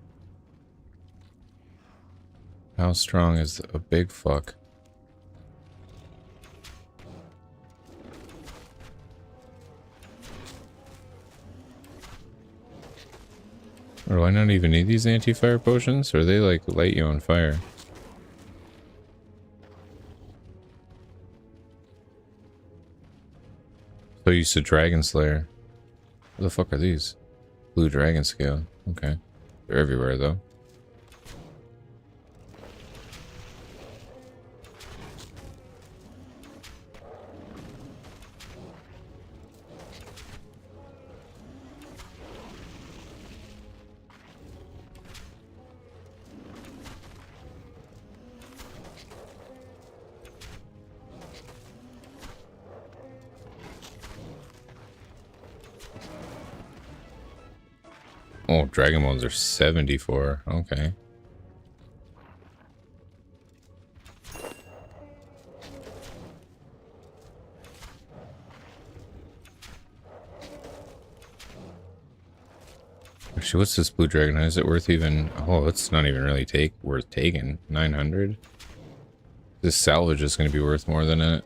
How strong is a big fuck? Or do I not even need these anti-fire potions? Or they like light you on fire? So used to Dragon Slayer. What the fuck are these? Blue Dragon Scale. Okay. They're everywhere though. Oh, Dragon Balls are 74. Okay. Actually, what's this Blue Dragon? Is it worth even... Oh, it's not even really worth taking. 900? This salvage is going to be worth more than it.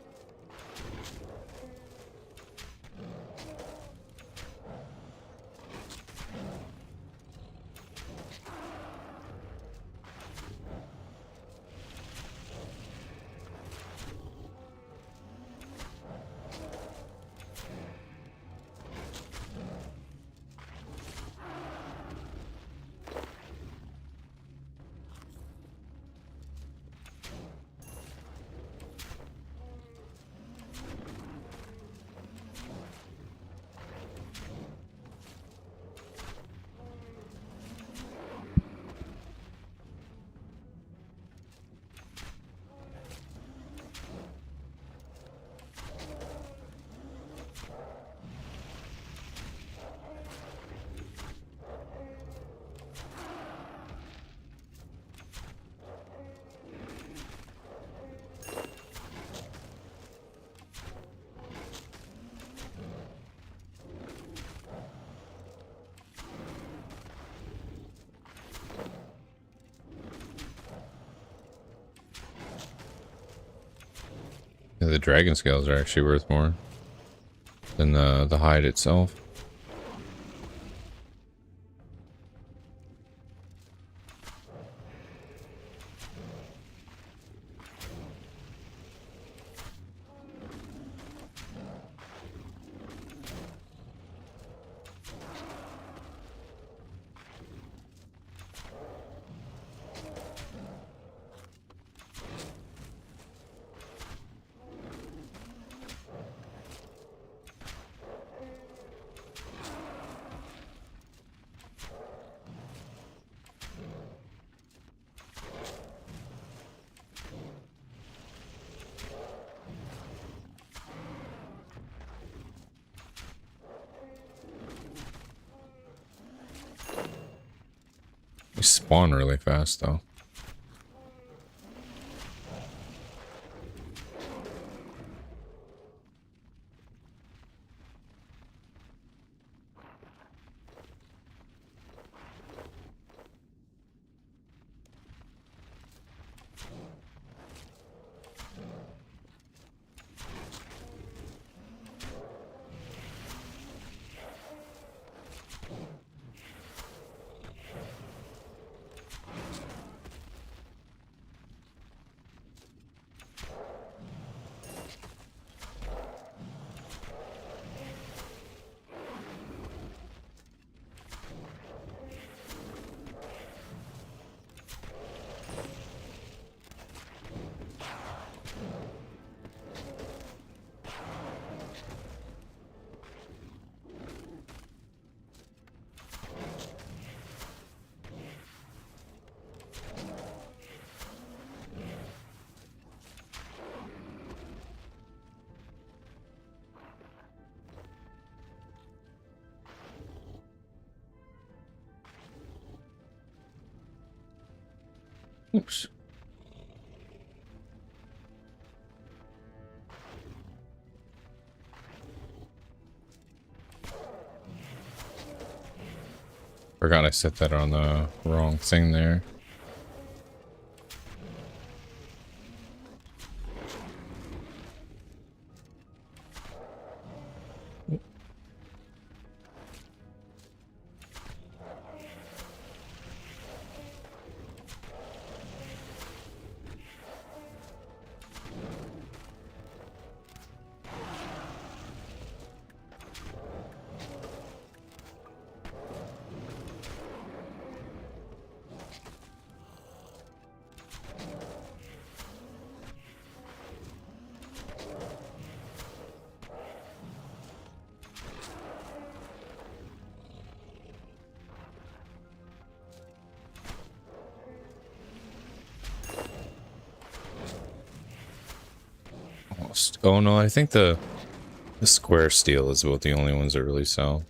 Yeah, the dragon scales are actually worth more than the hide itself. They spawn really fast though. Oops. Forgot I set that on the wrong thing there. Almost. Oh no, I think the square steel is about the only ones that really sell.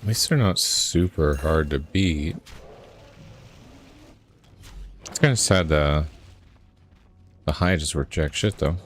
At least they're not super hard to beat. It's kind of sad the high just worked jack shit though.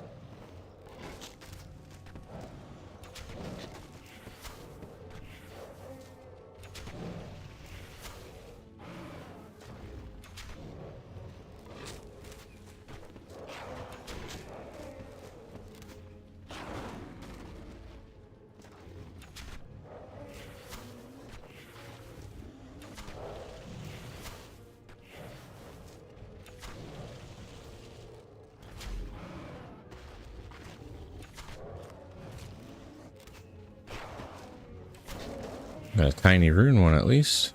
Got a tiny rune one at least.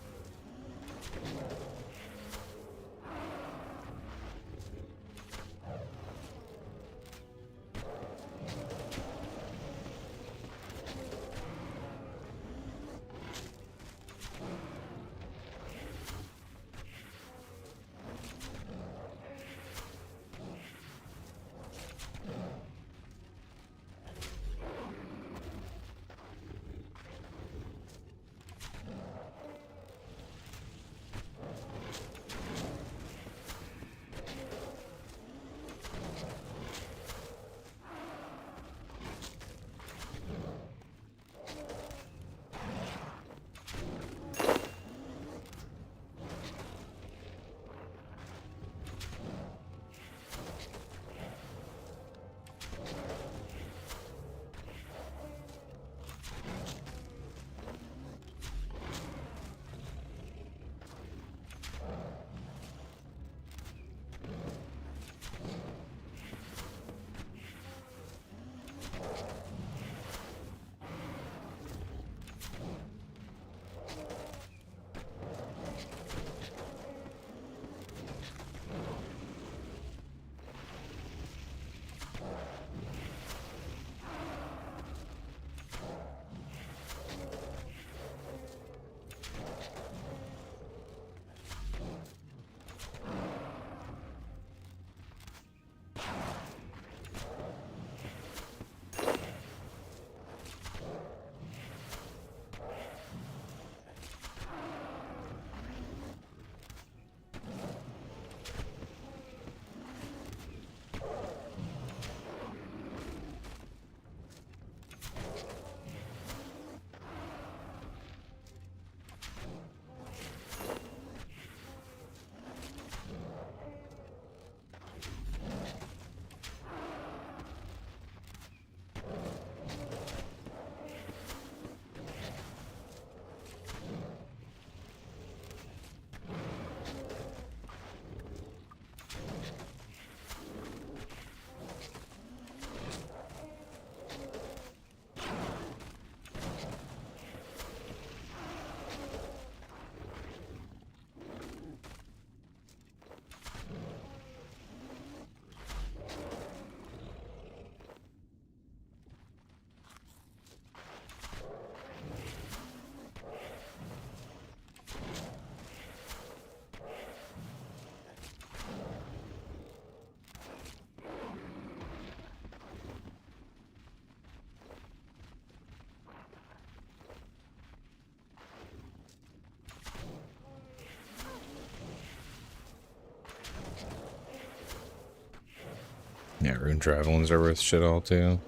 Yeah, rune javelins are worth shit all too.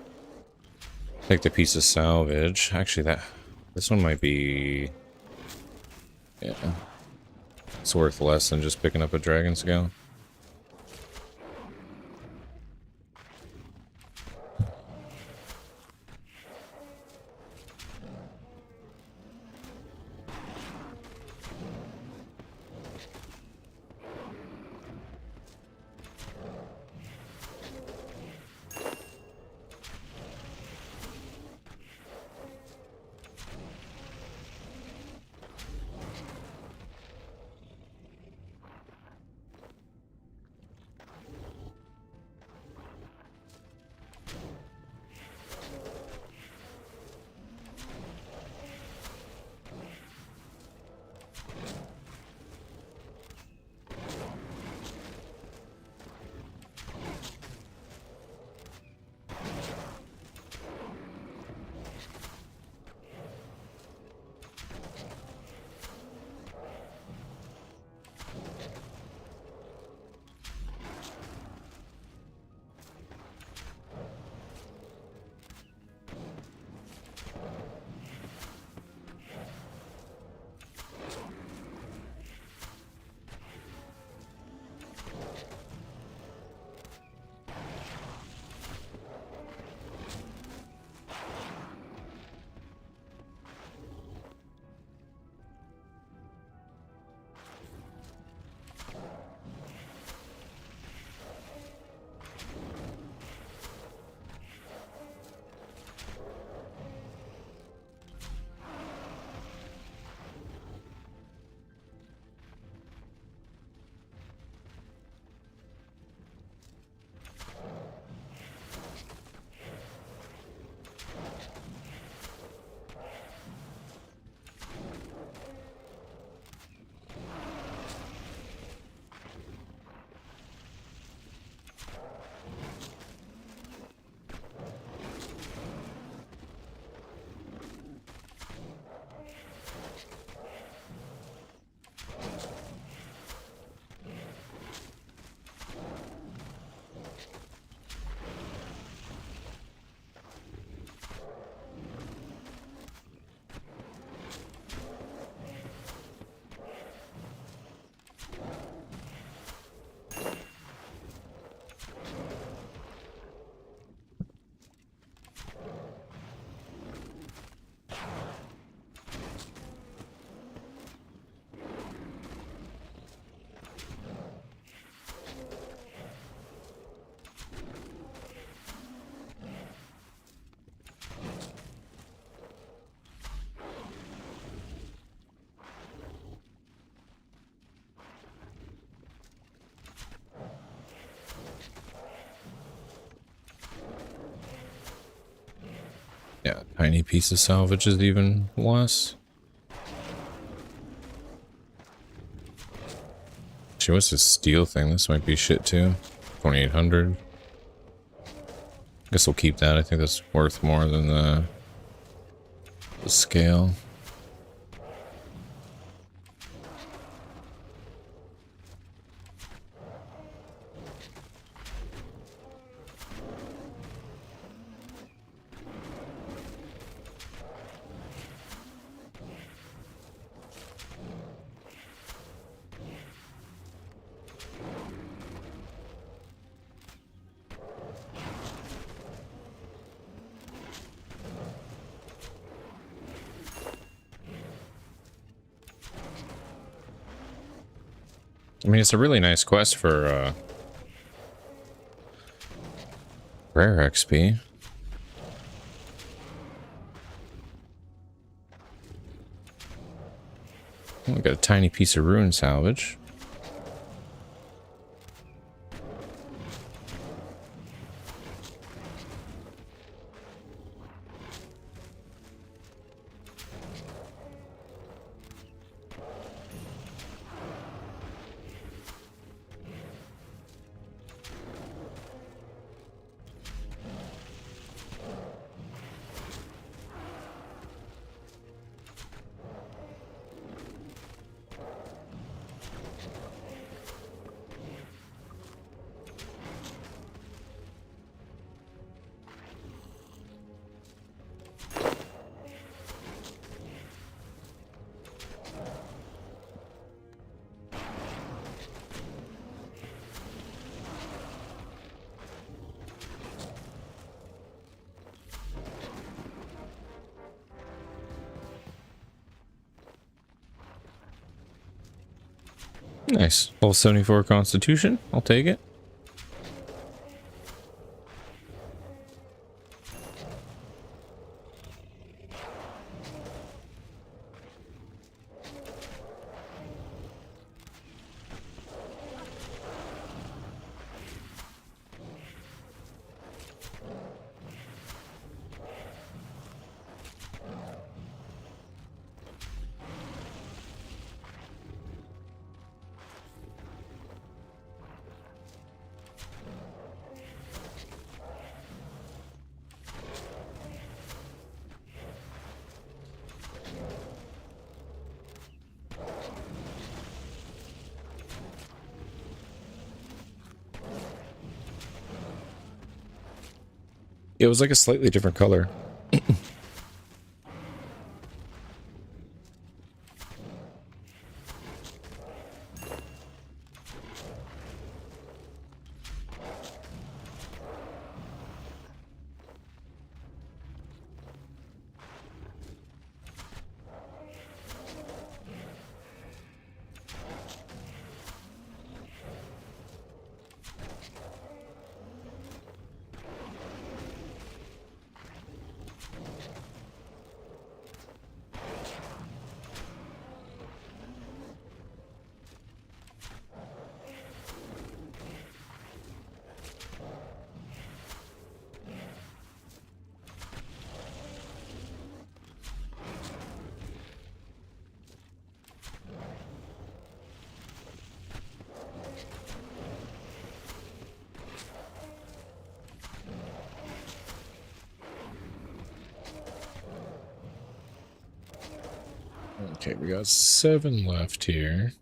Take the piece of salvage. Actually, this one might be, yeah, it's worth less than just picking up a dragon scale. Yeah, tiny piece of salvage is even less. Actually, what's this steel thing? This might be shit too. 2,800. Guess we'll keep that. I think that's worth more than the scale. I mean, it's a really nice quest for rare XP. We got a tiny piece of rune salvage. Nice. Level 74 Constitution. I'll take it. It was like a slightly different color. Okay, we got 7 left here.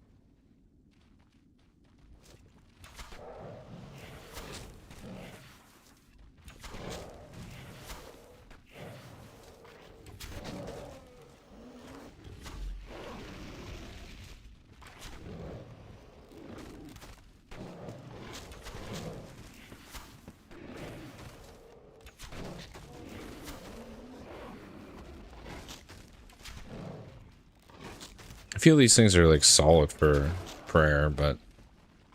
I feel these things are like solid for prayer, but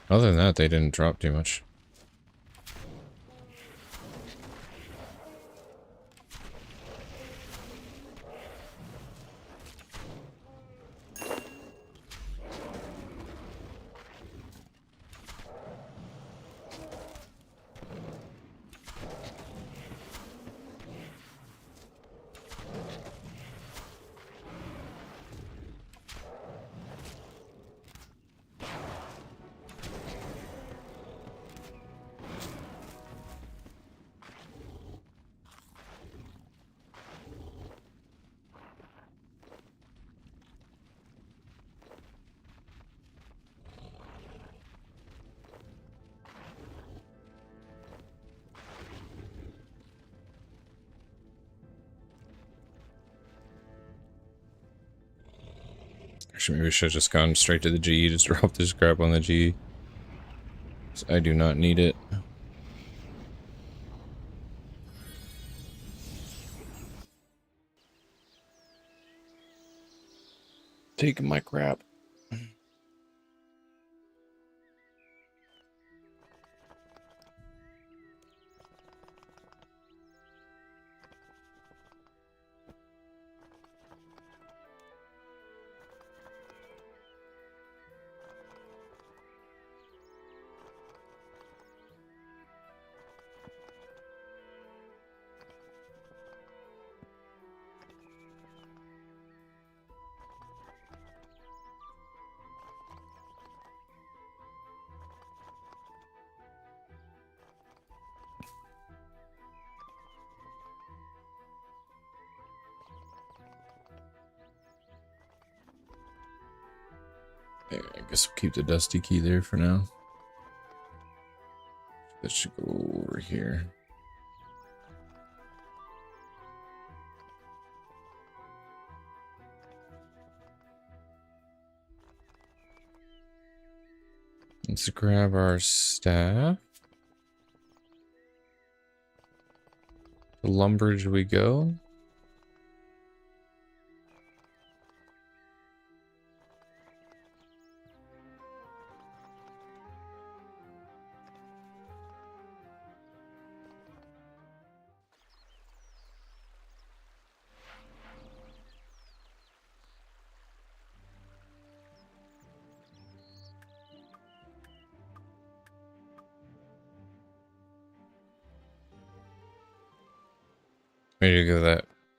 other than that, they didn't drop too much. Actually, maybe we should have just gone straight to the G, just drop this crap on the G. I do not need it. Taking my crap. I guess we'll keep the dusty key there for now. That should go over here. Let's grab our staff. To Lumbridge we go. Maybe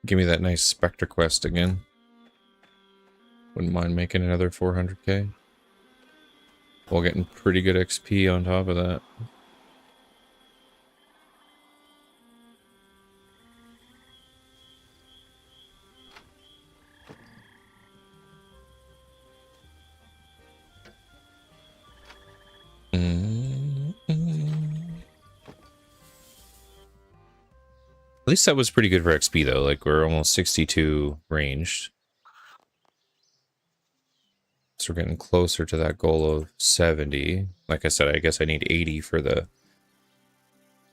give me that nice Spectre quest again. Wouldn't mind making another 400k. While getting pretty good XP on top of that. At least that was pretty good for XP though. Like we're almost 62 ranged. So we're getting closer to that goal of 70. Like I said, I guess I need 80 for the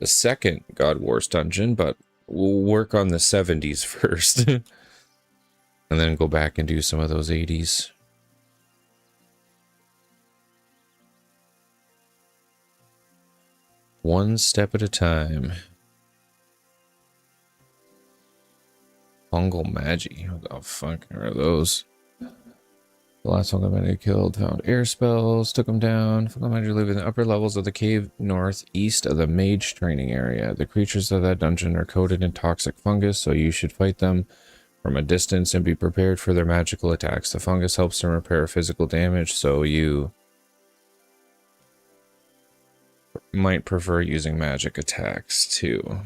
second God Wars dungeon, but we'll work on the 70s first. And then go back and do some of those 80s. One step at a time. Fungal Magi. What the fuck are those? The last Fungal Magi killed found air spells, took them down. Fungal Magi live in the upper levels of the cave northeast of the mage training area. The creatures of that dungeon are coated in toxic fungus, so you should fight them from a distance and be prepared for their magical attacks. The fungus helps them repair physical damage, so you might prefer using magic attacks too.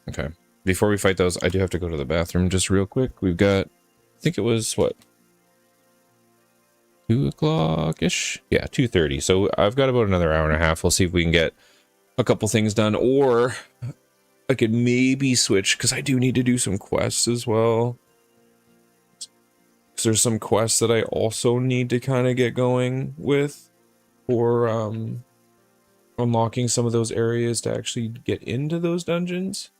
Okay. Before we fight those, I do have to go to the bathroom just real quick. We've got, I think it was, what? 2 o'clock-ish? Yeah, 2:30. So I've got about another hour and a half. We'll see if we can get a couple things done. Or I could maybe switch, because I do need to do some quests as well. Because there's some quests that I also need to kind of get going with. For unlocking some of those areas to actually get into those dungeons.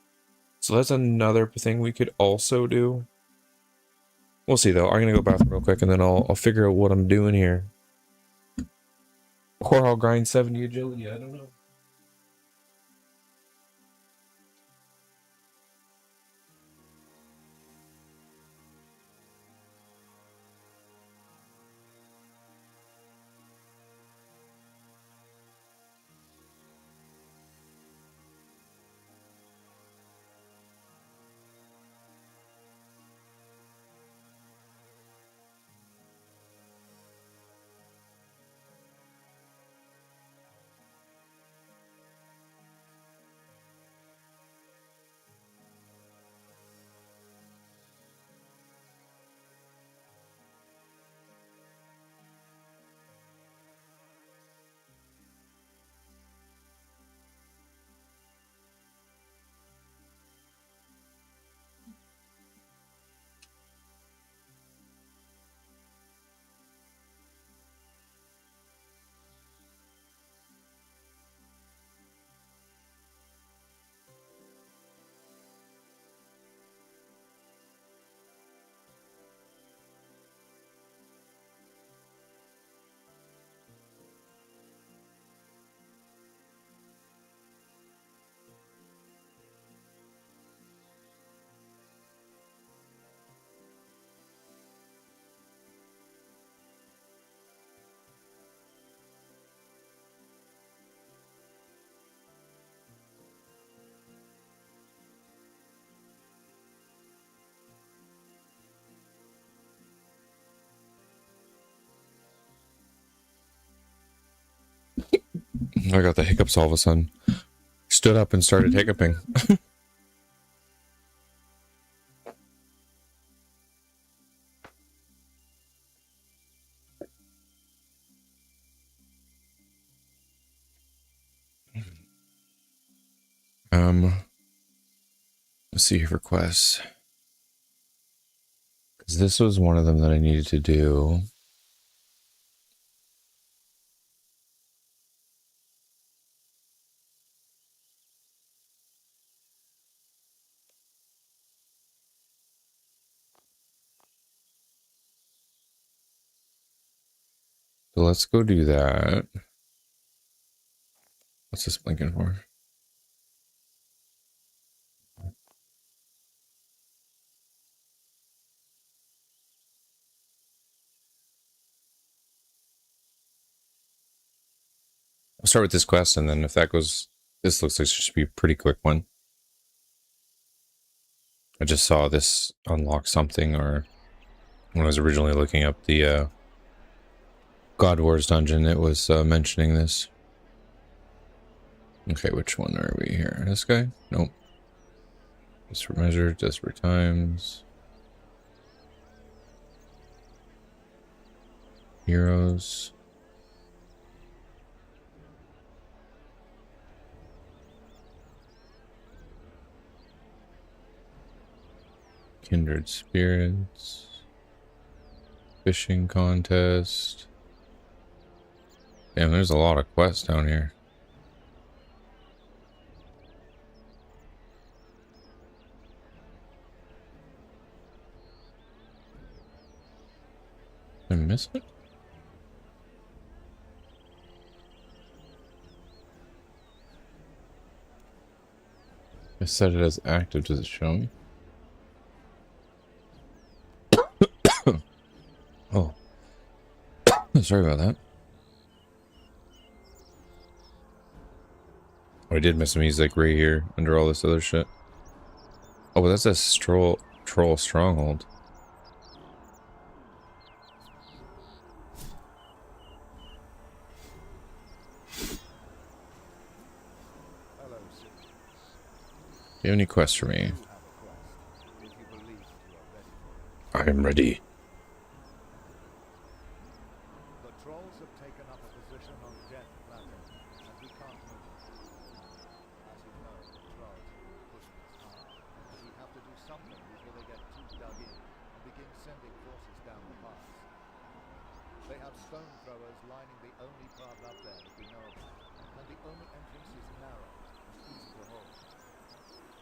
So that's another thing we could also do. We'll see though. I'm gonna go bathroom real quick and then I'll figure out what I'm doing here. Or I'll grind 70 agility, I don't know. I got the hiccups all of a sudden. Stood up and started hiccuping. Let's see here, requests. Because this was one of them that I needed to do. So let's go do that. What's this blinking for? I'll start with this quest, and then if that goes, this looks like it should be a pretty quick one. I just saw this unlock something, or when I was originally looking up the God Wars dungeon, it was mentioning this. Okay, which one are we here? This guy? Nope. Desperate Measure, Desperate Times. Heroes. Kindred Spirits. Fishing Contest. Damn, there's a lot of quests down here. Did I miss it? I set it as active. Does it show me? Oh. Sorry about that. Oh, I did miss some music right here under all this other shit. Oh, but that's a troll stronghold. Hello, sir. Do you have any quests for me? You have a quest, if you believe that you are ready for it. I am ready. The trolls have taken up a position on Death Plateau, and we can't move them. As you know, the trolls are pushing us hard, and we have to do something before they get too dug in and begin sending forces down the pass. They have stone throwers lining the only path up there that we know about, and the only entrance is narrow and easy to hold.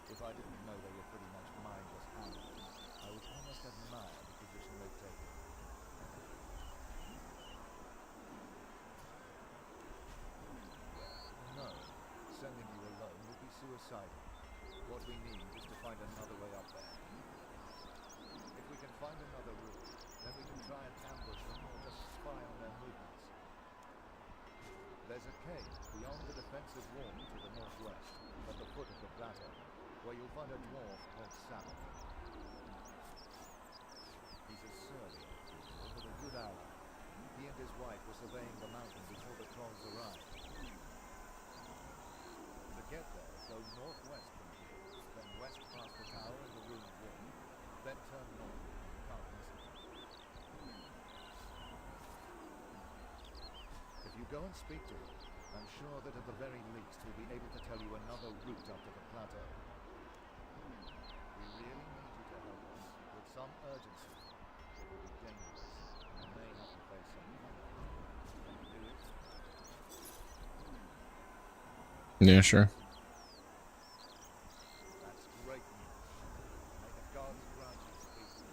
If I didn't know they were pretty much mindless animals, I would almost admire the position they've taken. No, sending you alone would be suicidal. What we need is to find another way up there. If we can find another route, then we can try and ambush them or just spy on their movements. There's a cave beyond the defensive wall to the northwest, at the foot of the plateau, where you'll find a dwarf called Sabbath. He's a surly, but a good ally. He and his wife were surveying the mountain before the trolls arrived. To get there, go northwest from here, then west past the tower and the ruined wall, then turn north. You can't miss it. If you go and speak to him, I'm sure that at the very least he'll be able to tell you another route up to the plateau. We really need you to help us with some urgency. It will be dangerous. You may have to face some combat. Can you do it? Yeah, sure. That's great news. May the gods grant you speed.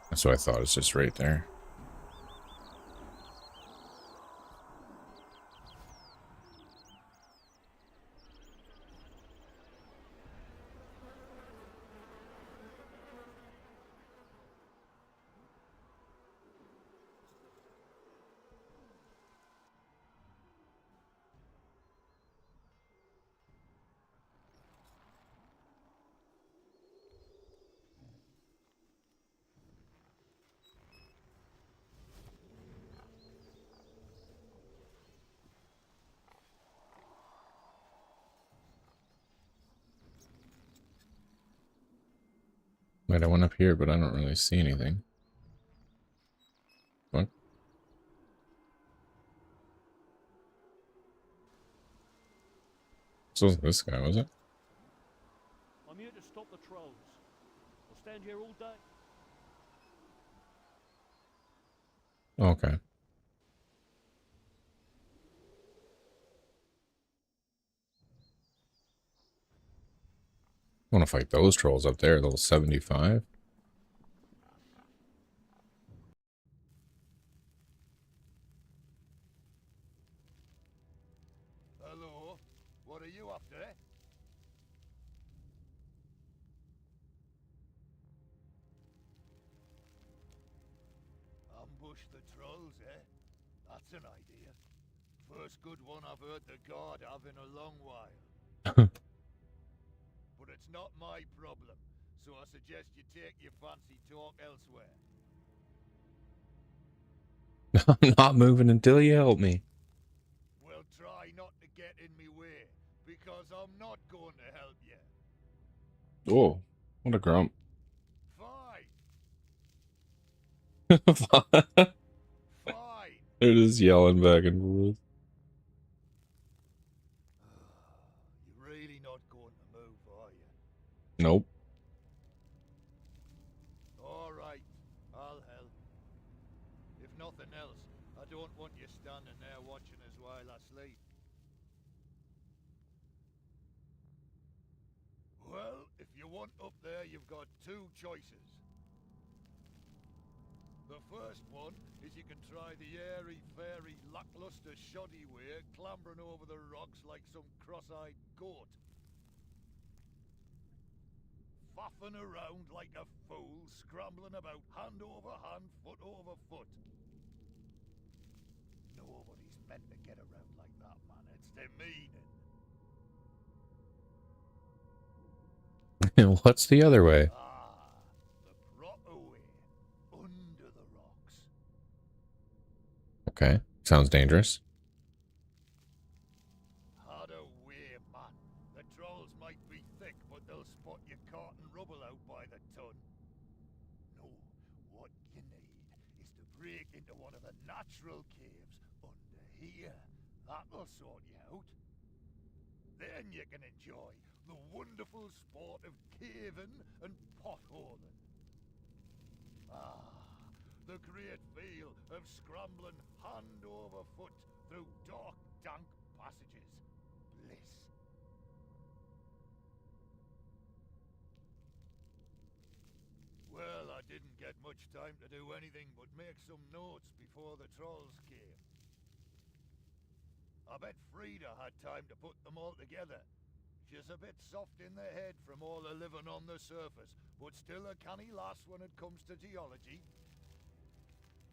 That's what I thought. It's just right there. Wait, I went up here, but I don't really see anything. What? So was this guy, was it? I'm here to stop the trolls. I'll stand here all day. Okay. I want to fight those trolls up there, level 75. Hello? What are you up to? Ambush the trolls, eh? That's an idea. First good one I've heard the guard have in a long while. But it's not my problem, so I suggest you take your fancy talk elsewhere. I'm not moving until you help me. Well, try not to get in me way, because I'm not going to help you. Oh, what a grump. Fine, They're fine. just yelling back and forth. You're really not going to move, are you? Nope. All right, I'll help. If nothing else, I don't want you standing there watching us while I sleep. Well, if you want up there, you've got two choices. The first one is you can try the airy-fairy, lackluster, shoddy way, clambering over the rocks like some cross-eyed goat. Faffing around like a fool, scrambling about hand over hand, foot over foot. Nobody's meant to get around like that, man. It's demeaning. And what's the other way? Ah, the proper way. Under the rocks. Okay, sounds dangerous. Harder way, man. The trolls might be thick, but they'll spot your carton rubble out by the ton. No, what you need is to break into one of the natural caves under here. That'll sort you out. Then you can enjoy the wonderful sport of caving and potholing. Ah, the great feel of scrambling hand over foot through dark, dank passages. Bliss. Well, I didn't get much time to do anything but make some notes before the trolls came. I bet Frida had time to put them all together. She's a bit soft in the head from all the living on the surface, but still a canny lass when it comes to geology.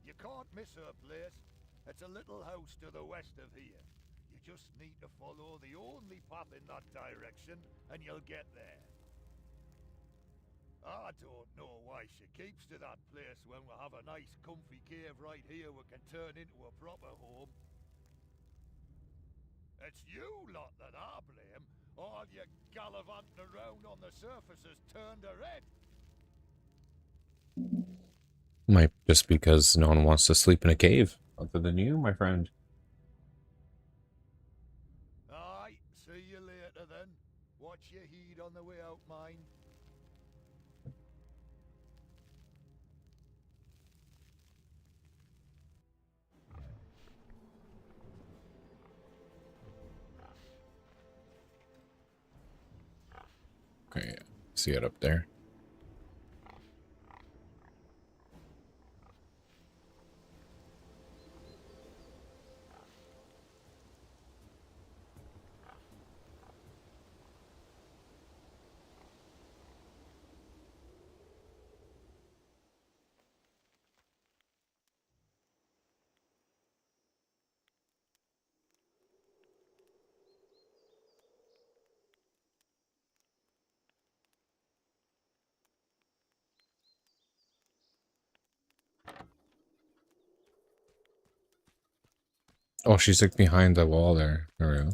You can't miss her place. It's a little house to the west of here. You just need to follow the only path in that direction, and you'll get there. I don't know why she keeps to that place when we have a nice comfy cave right here we can turn into a proper home. It's you lot that I blame. All you gallivanting around on the surface has turned her head. Might just because no one wants to sleep in a cave. Other than you, my friend. Aye, see you later then. Watch your heed on the way out, mind. Okay, see it up there. Oh, she's like behind the wall there. There we go.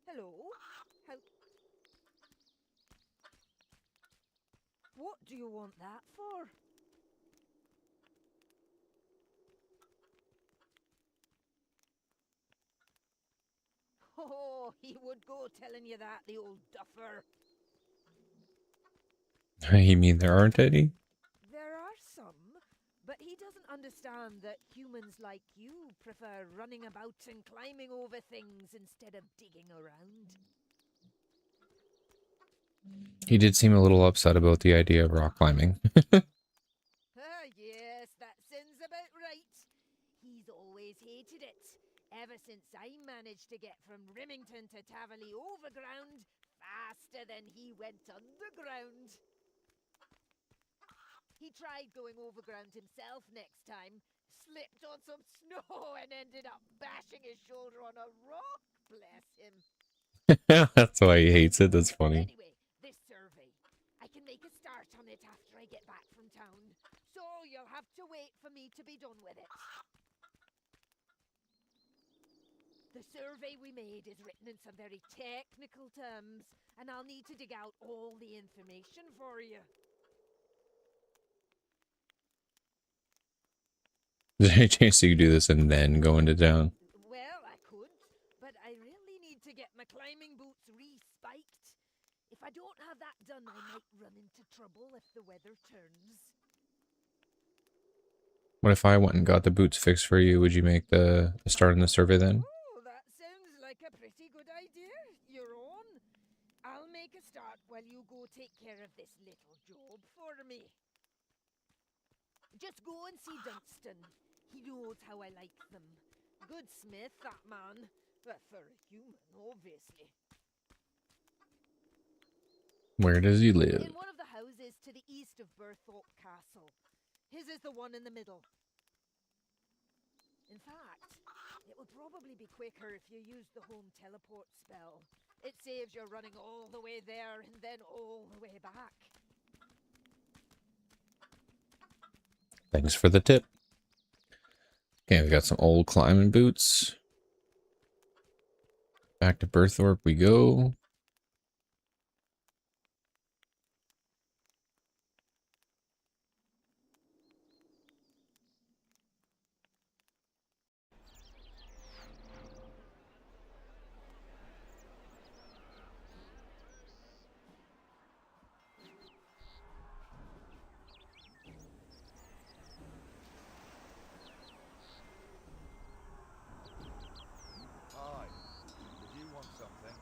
Hello. How... What do you want that for? Oh, he would go telling you that, the old duffer. You mean there aren't any? There are some, but he doesn't understand that humans like you prefer running about and climbing over things instead of digging around. He did seem a little upset about the idea of rock climbing. Ah, yes, that sounds about right. He's always hated it, ever since I managed to get from Rimington to Tavali overground faster than he went underground. He tried going overground himself next time, Slipped on some snow and ended up bashing his shoulder on a rock. Bless him. That's why he hates it. That's funny. Anyway, this survey. I can make a start on it after I get back from town. So you'll have to wait for me to be done with it. The survey we made is written in some very technical terms, and I'll need to dig out all the information for you. Is there any chance you could do this and then go into town? Well, I could, but I really need to get my climbing boots re-spiked. If I don't have that done, I might run into trouble if the weather turns. What if I went and got the boots fixed for you? Would you make the start on the survey then? Oh, that sounds like a pretty good idea. You're on. I'll make a start while you go take care of this little job for me. Just go and see Dunstan. He knows how I like them. Good smith, that man. But for a human, obviously. Where does he live? In one of the houses to the east of Berthorpe Castle. His is the one in the middle. In fact, it would probably be quicker if you used the home teleport spell. It saves you running all the way there and then all the way back. Thanks for the tip. Okay, we got some old climbing boots. Back to Berthorpe we go. Hi. Did you want something?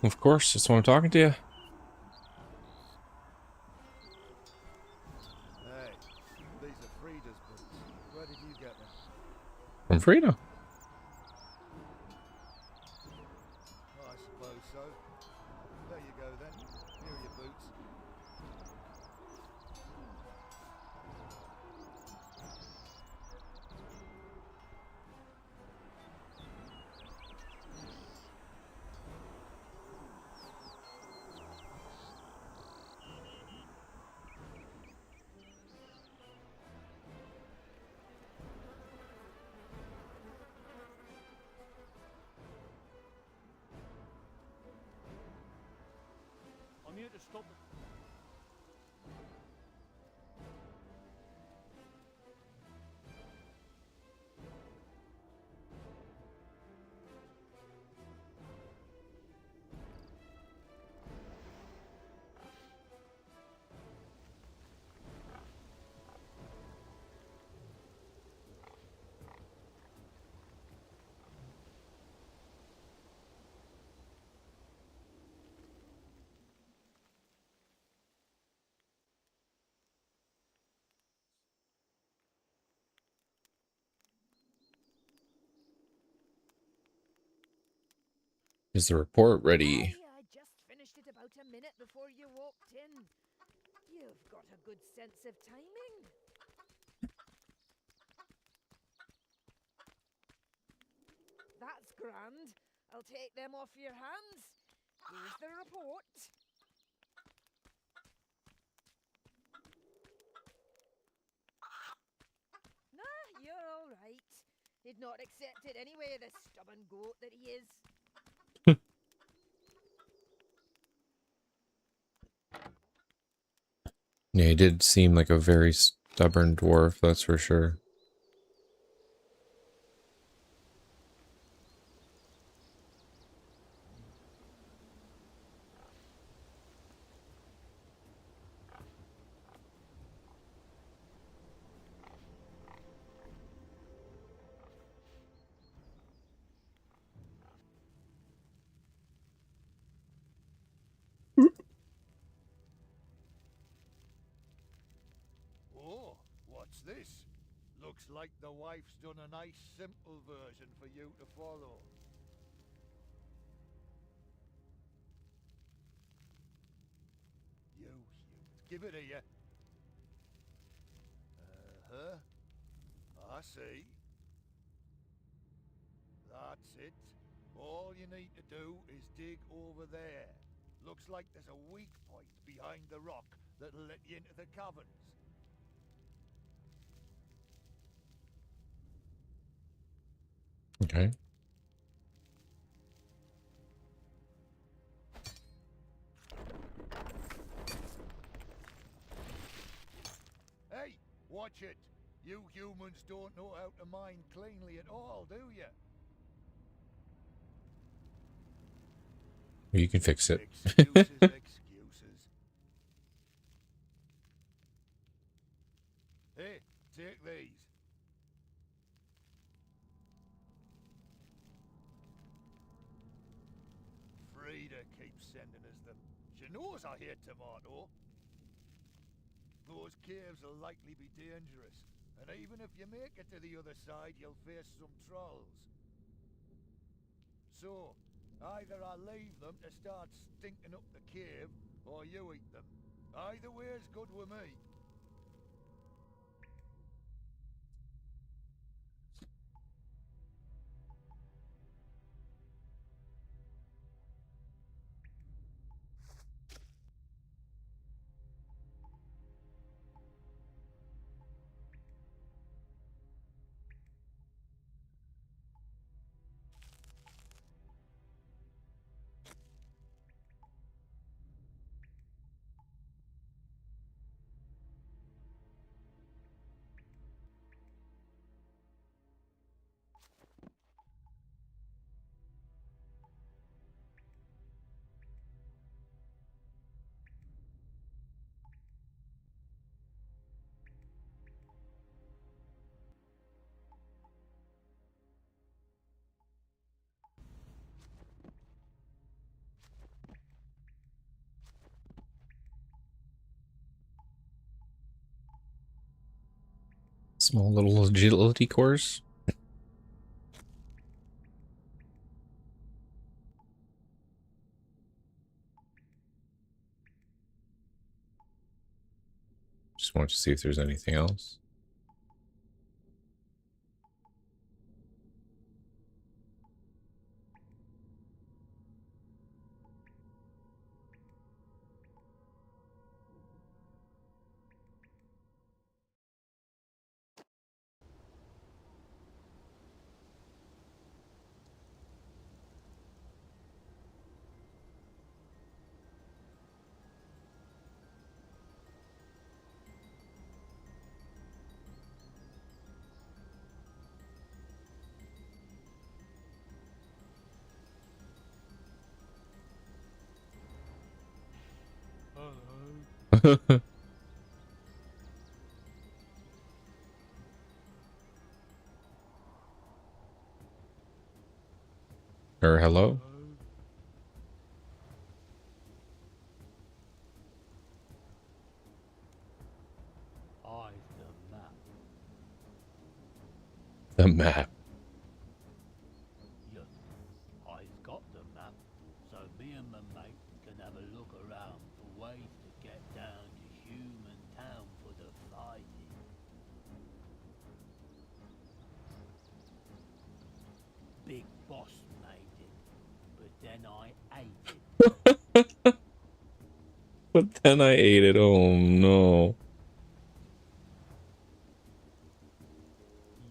Of course, that's why I'm talking to you. Hey, these are Frida's boots. Where did you get them? From Frida. I suppose so. There you go then. Here are your boots. I'm here to stop the... Is the report ready? Aye, I just finished it about a minute before you walked in. You've got a good sense of timing. That's grand. I'll take them off your hands. Here's the report. Nah, you're all right. He'd not accept it anyway, the stubborn goat that he is. Yeah, he did seem like a very stubborn dwarf, that's for sure. Oh, what's this? Looks like the wife's done a nice simple version for you to follow. You humans, give it here. Uh-huh. I see. That's it. All you need to do is dig over there. Looks like there's a weak point behind the rock that'll let you into the caverns. Okay. Hey, watch it. You humans don't know how to mine cleanly at all, do you? You can fix it. Excuses, excuses. Hey, take these. Frida keeps sending us them. She knows I hate tomato. Those caves will likely be dangerous, and even if you make it to the other side, you'll face some trolls. So, either I leave them to start stinking up the cave, or you eat them. Either way is good with me. Small little agility course. Just want to see if there's anything else. Or hello? I've the map. The map. Yes, I've got the map, so me and my mate can have a look around for ways to get down to Human Town for the fighting. Big Boss made it, but then I ate it. But then I ate it. Oh no.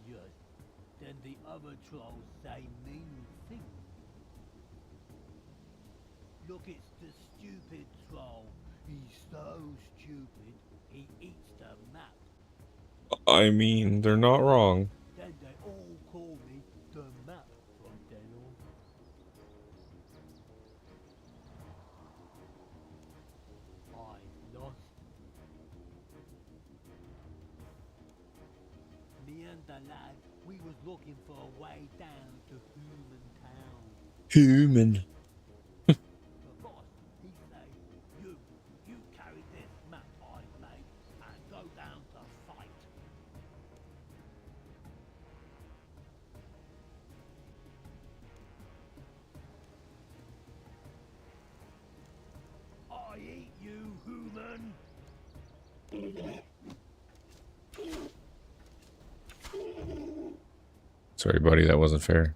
Yes, then the other trolls say mean things. Look, it's the stupid troll. He's so stupid, he eats the map. I mean, they're not wrong. Then they all call me the map from then on. I lost. Me and the lad, we was looking for a way down to Human Town. Human. The boss, he say, you carry this map I made and go down to fight. I eat you, human! Sorry, buddy, that wasn't fair.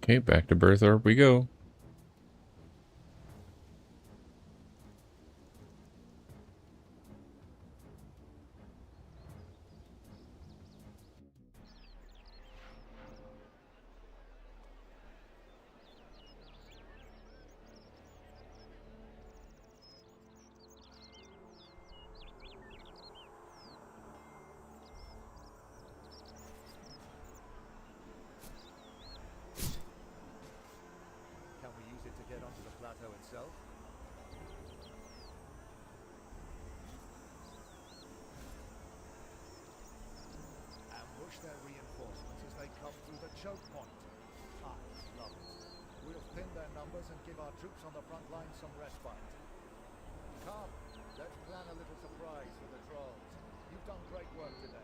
Okay, back to Berthorpe we go. Can we use it to get onto the plateau itself? Ambush their reinforcements as they come through the choke point. I love it. We'll thin their numbers and give our troops on the front line some respite. Come, let's plan a little surprise for the trolls. You've done great work today.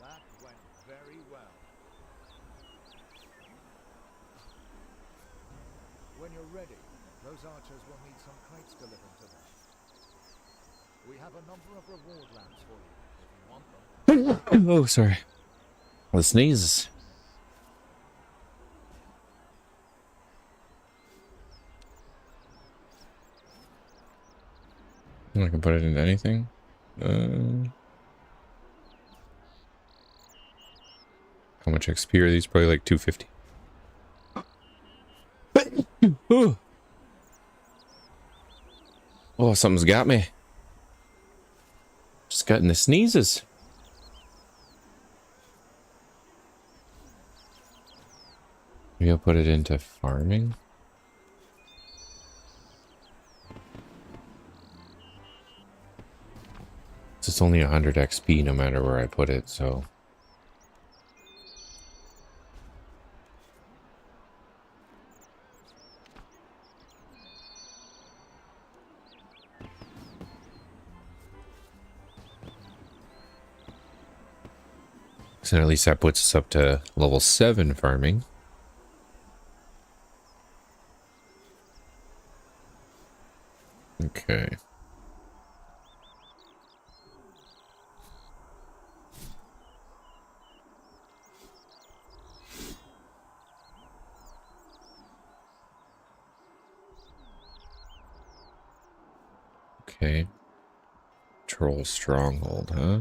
That went very well. When you're ready, those archers will need some crates delivered to them. We have a number of reward lamps for you, if you want them. Oh, sorry. The sneezes. I can put it into anything. How much XP are these? Probably like 250. Oh, something's got me. Just gotten the sneezes. Maybe I'll put it into farming. It's only 100 XP no matter where I put it, so. So at least that puts us up to level 7 farming. Okay. Okay. Troll Stronghold, huh?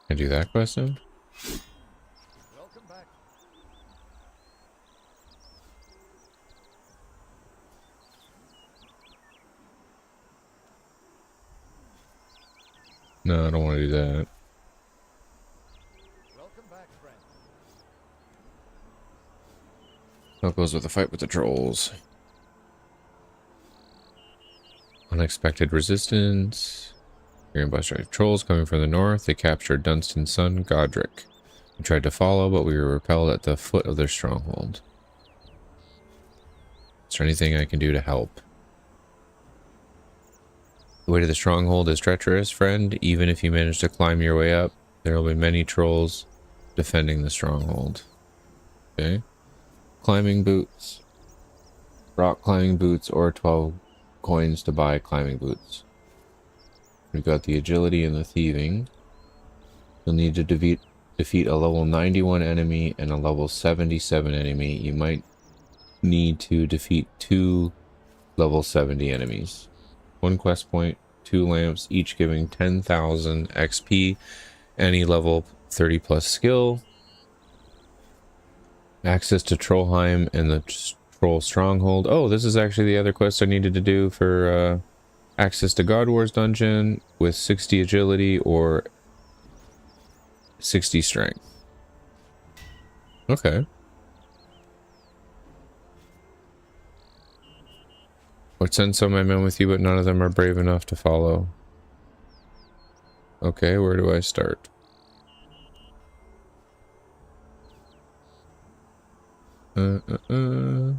Can I do that quest then? Welcome back. No, I don't want to do that. Welcome back, friend. How goes with the fight with the trolls? Unexpected resistance. You're ambushed by trolls coming from the north. They captured Dunstan's son, Godric. We tried to follow, but we were repelled at the foot of their stronghold. Is there anything I can do to help? The way to the stronghold is treacherous, friend. Even if you manage to climb your way up, there will be many trolls defending the stronghold. Okay. Climbing boots. Rock climbing boots or 12 coins to buy climbing boots. We've got the agility and the thieving. You'll need to defeat a level 91 enemy and a level 77 enemy. You might need to defeat 2 level 70 enemies. 1 quest point, 2 lamps, each giving 10,000 XP. Any level 30 plus skill. Access to Trollheim and the Troll Stronghold. Oh, this is actually the other quest I needed to do for access to God Wars dungeon with 60 agility or 60 strength. Okay. Would send some men with you, but none of them are brave enough to follow. Okay, where do I start? Uh, uh, uh.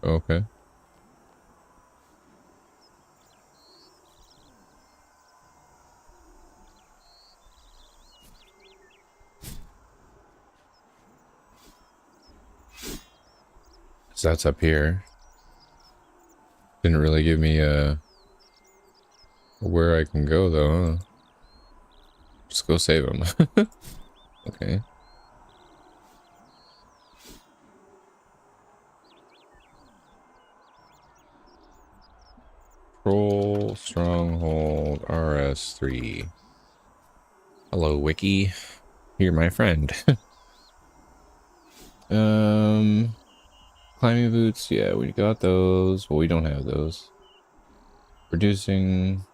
Okay. So that's up here. Didn't really give me where I can go though, huh? Just go save him. Okay. Troll Stronghold RS3. Hello, Wiki. You're my friend. Climbing boots. Yeah, we got those. Well, we don't have those. Reducing.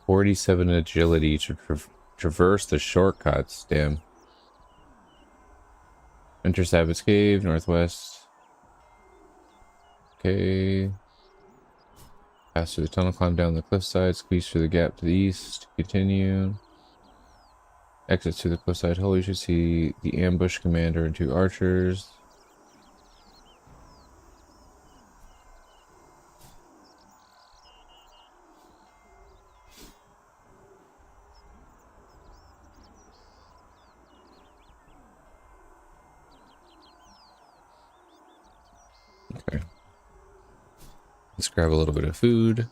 .47 agility to traverse the shortcuts. Damn. Enter Sabbath's Cave, northwest. Okay. Pass through the tunnel, climb down the cliffside, squeeze through the gap to the east. Continue. Exit to the cliffside hole. You should see the ambush commander and 2 archers. Okay. Let's grab a little bit of food.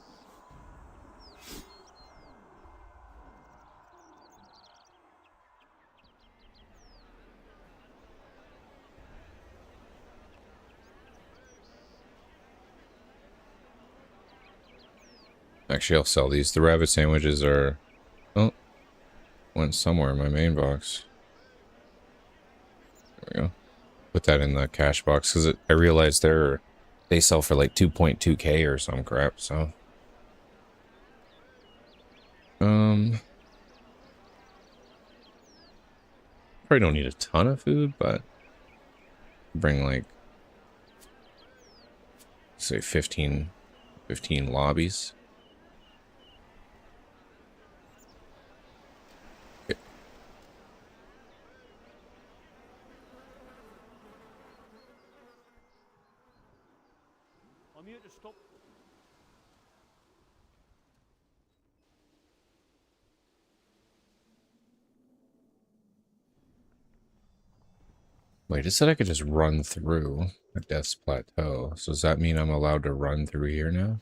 Actually, I'll sell these. The rabbit sandwiches are... Oh, went somewhere in my main box. There we go. Put that in the cash box because I realized they sell for like 2.2k or some crap. So, probably don't need a ton of food, but bring like say 15 lobbies. I'm here to stop. Wait, it said I could just run through a Death's Plateau. So does that mean I'm allowed to run through here now?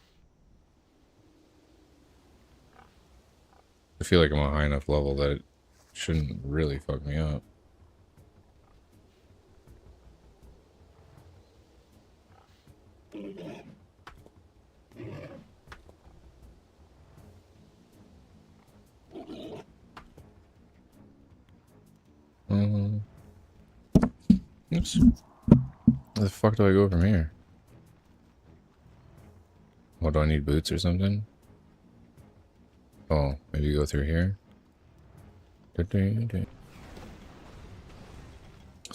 I feel like I'm a high enough level that it shouldn't really fuck me up. Oops. Where the fuck do I go from here? Oh, do I need boots or something? Oh, maybe go through here. So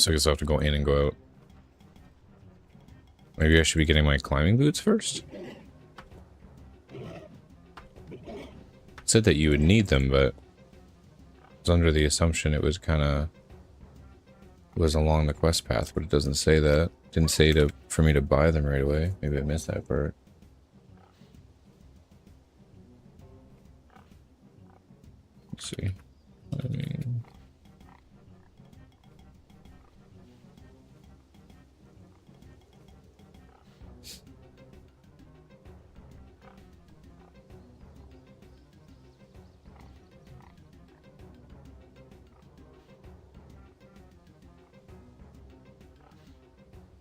I guess I have to go in and go out. Maybe I should be getting my climbing boots first? It said that you would need them, but I was under the assumption it was was along the quest path, but it doesn't say that. It didn't say for me to buy them right away. Maybe I missed that part. Let's see. I mean...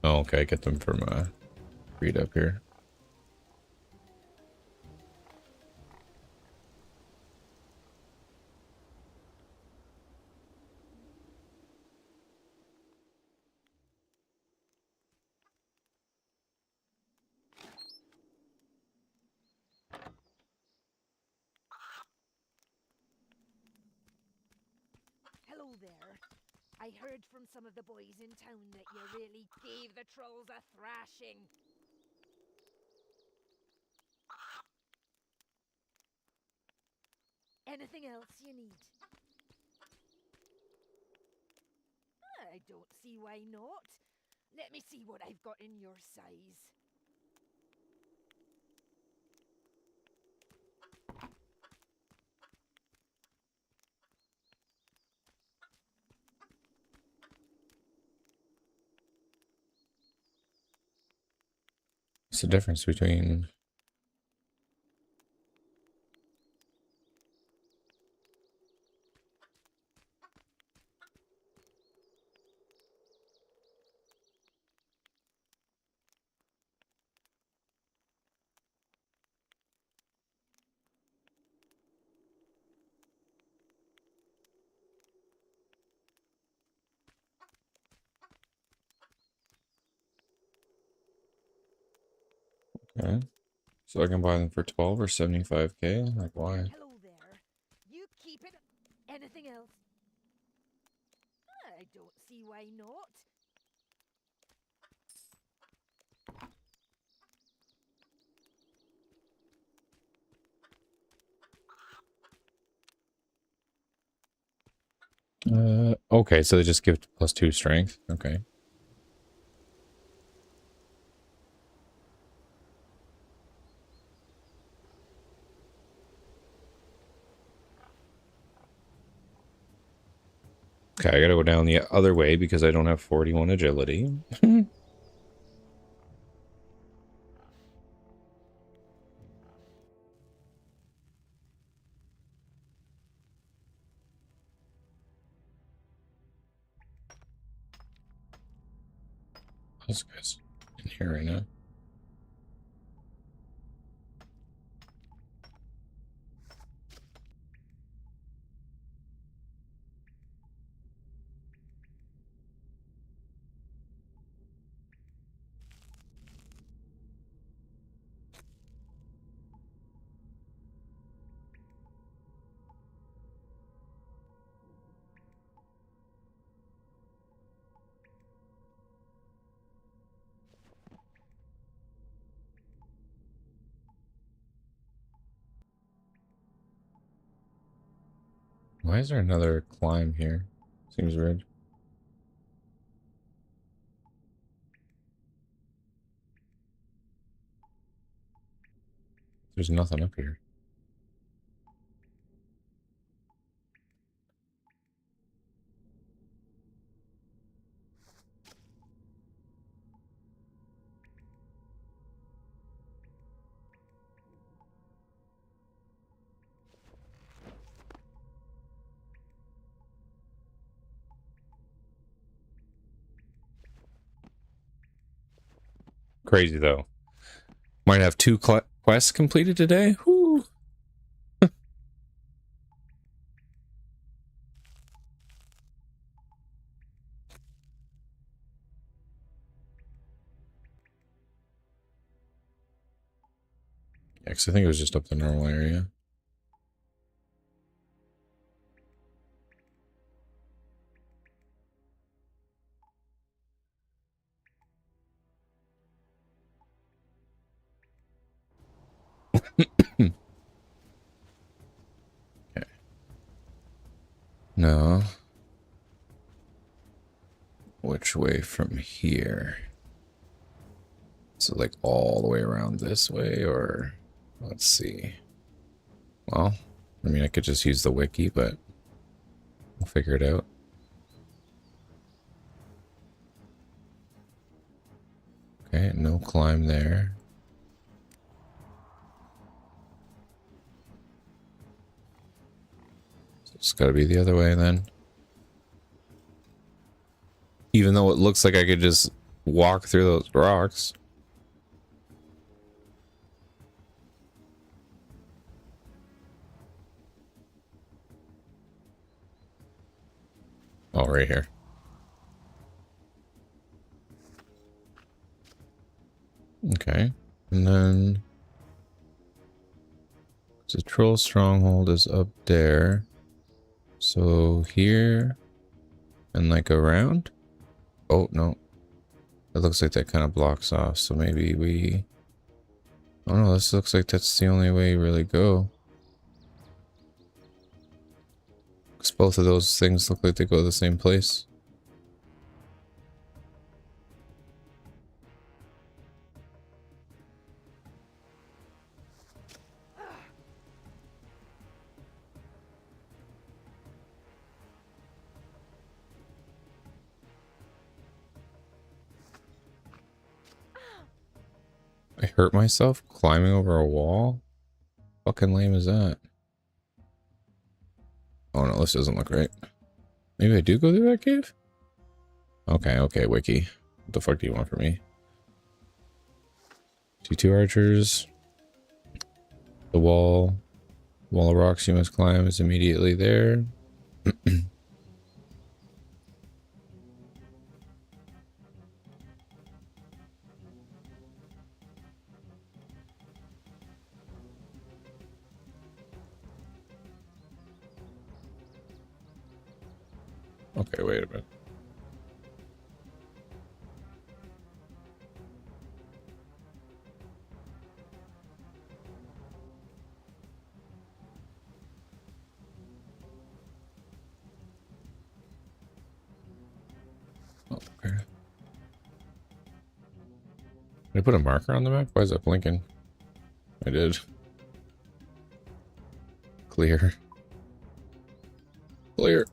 Oh, okay, get them from read up here. Hello there. I heard from some of the boys in town that you really gave the trolls a thrashing. Anything else you need? I don't see why not. Let me see what I've got in your size. What's the difference between... Okay. So I can buy them for 12 or 75k? Like, why? Hello there. You keep it. Anything else? I don't see why not. Okay, so they just give +2 strength. Okay. Okay, I gotta go down the other way because I don't have 41 agility. This guy's in here right now. Why is there another climb here? Seems weird. There's nothing up here. Crazy though. Might have 2 quests completed today. Whoo. Yeah, 'cause I think it was just up the normal area. Okay. No. Which way from here? So like all the way around this way, or let's see. Well, I mean, I could just use the wiki, but we'll figure it out. Okay, no climb there. So it's got to be the other way then. Even though it looks like I could just walk through those rocks. Oh, right here. Okay. And then the troll stronghold is up there. So here and like around. Oh no, it looks like that kind of blocks off. So maybe we. Oh no, this looks like that's the only way you really go. Because both of those things look like they go to the same place. I hurt myself climbing over a wall? Fucking lame is that? Oh no, this doesn't look right. Maybe I do go through that cave? Okay, okay, Wiki. What the fuck do you want from me? T2 archers. The wall of rocks you must climb is immediately there. Okay, wait a minute. Oh, okay. Did I put a marker on the map? Why is that blinking? I did. Clear. Clear.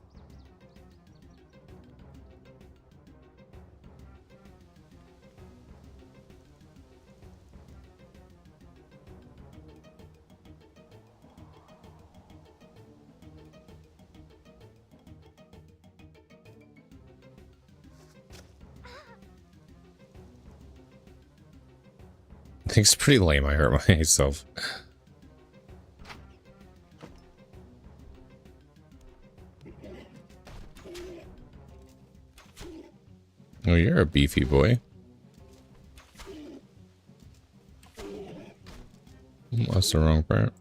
I think it's pretty lame. I hurt myself. Oh, you're a beefy boy. That's the wrong part.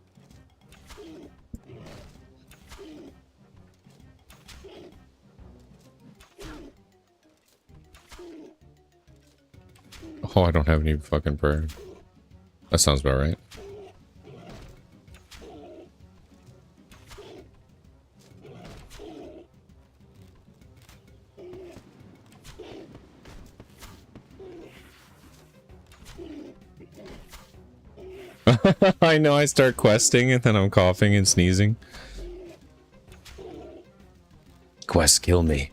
Oh, I don't have any fucking prayer. That sounds about right. I know, I start questing and then I'm coughing and sneezing. Quest, kill me.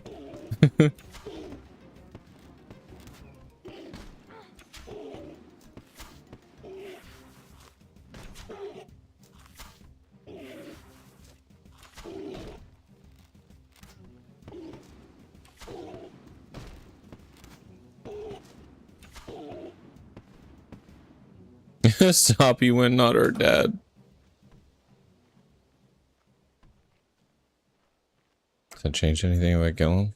Stop, you went not our dad. Does that change anything about Gillum?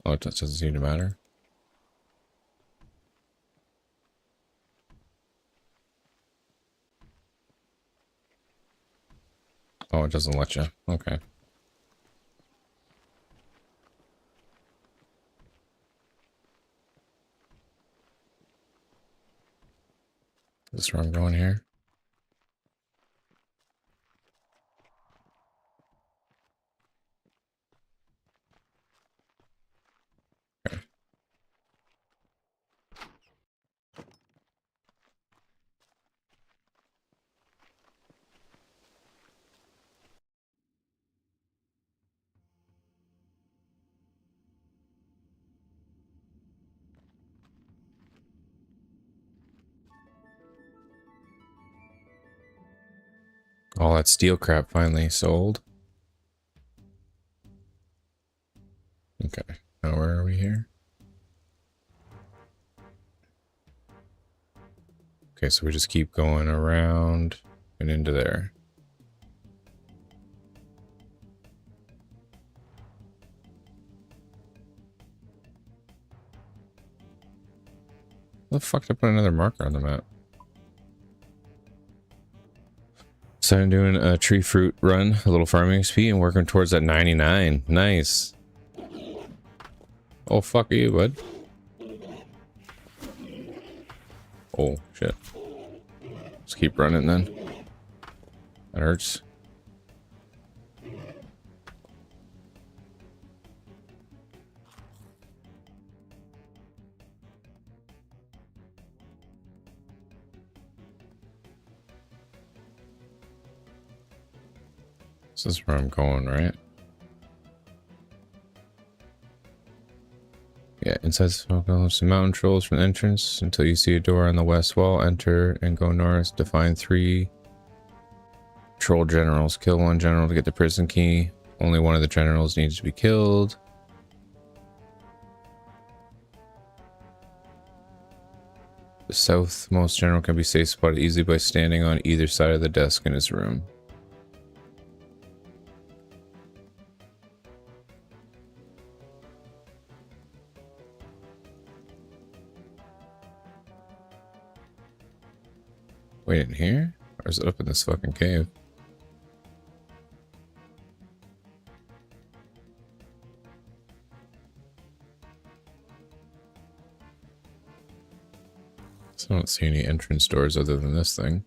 Oh, it doesn't seem to matter. Oh, it doesn't let you. Okay. Is this where I'm going here? Okay. All that steel crap finally sold. Okay. Now where are we here? Okay, so we just keep going around and into there. the fuck did I put another marker on the map? So I'm doing a tree fruit run, a little farming XP, and working towards that 99. Nice. Oh, fuck you, bud. Oh, shit. Let's keep running then. That hurts. This is where I'm going, right? Yeah, inside smoke columns, some mountain trolls from the entrance until you see a door on the west wall. Enter and go north to find 3 troll generals. Kill 1 general to get the prison key. Only one of the generals needs to be killed. The southmost general can be safe spotted easily by standing on either side of the desk in his room. Wait, in here? Or is it up in this fucking cave? So I don't see any entrance doors other than this thing.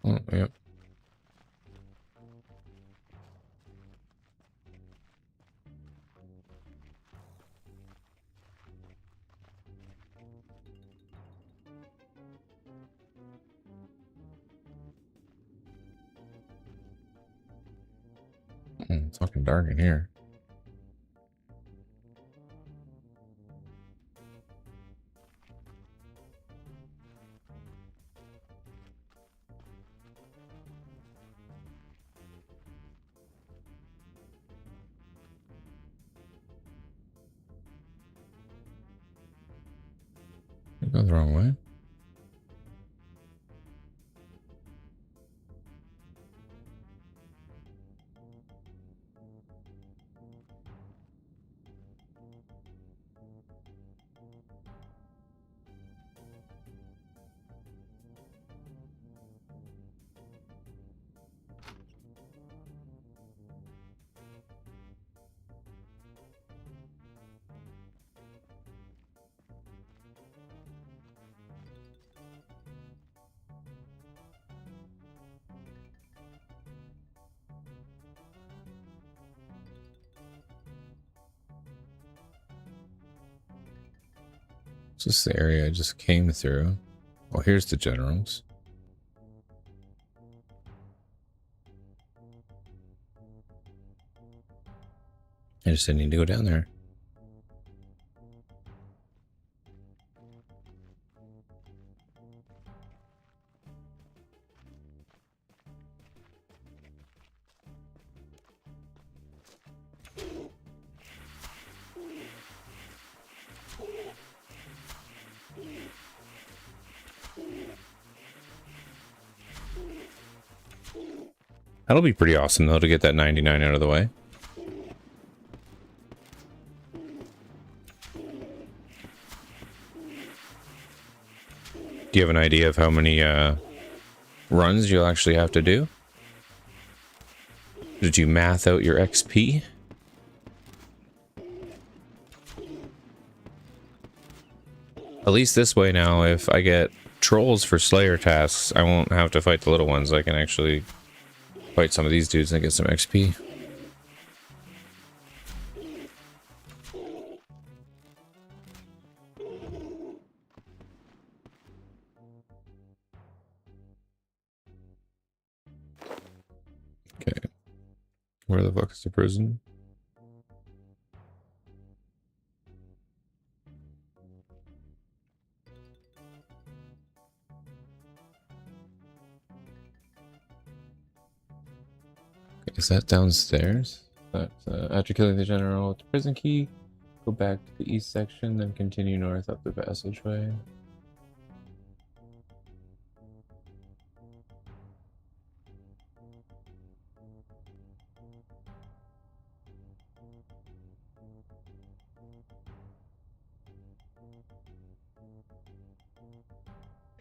Oh, yep. It's fucking dark in here. I go the wrong way. Is this the area I just came through? Oh, here's the generals. I just didn't need to go down there. That'll be pretty awesome, though, to get that 99 out of the way. Do you have an idea of how many runs you'll actually have to do? Did you math out your XP? At least this way now, if I get trolls for Slayer tasks, I won't have to fight the little ones. I can actually fight some of these dudes and get some XP. Okay. Where the fuck is the prison? Is that downstairs? But after killing the general with the prison key, go back to the east section, then continue north up the passageway.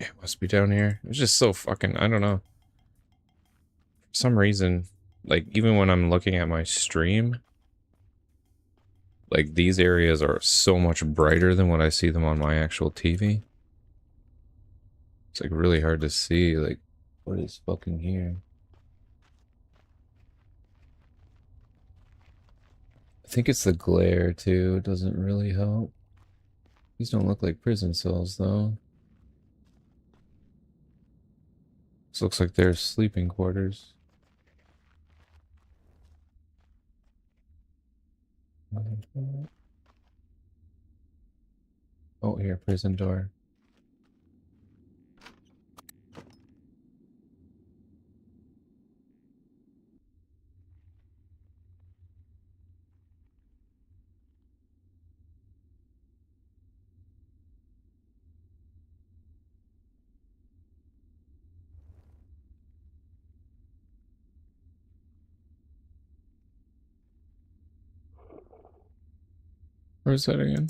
It must be down here. It's just so fucking, I don't know. For some reason, like, even when I'm looking at my stream, like, these areas are so much brighter than what I see them on my actual TV. It's, like, really hard to see, like, what is fucking here? I think it's the glare, too. It doesn't really help. These don't look like prison cells, though. This looks like they're sleeping quarters. Oh, here, prison door. Where's that again?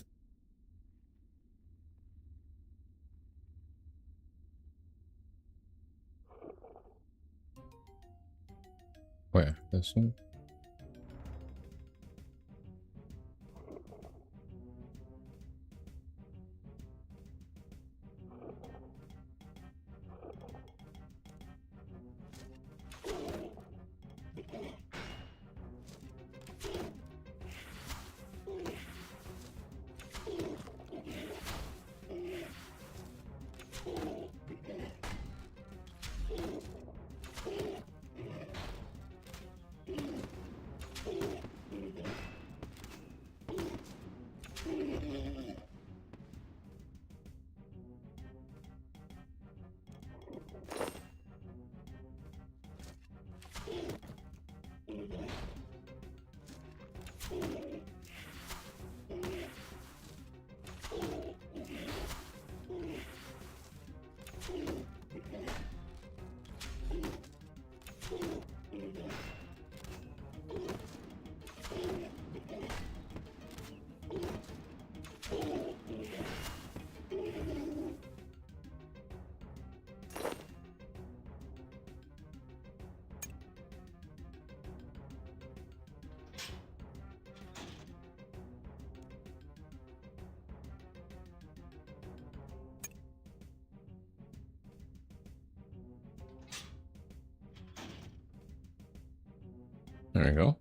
Where? This one? There we go.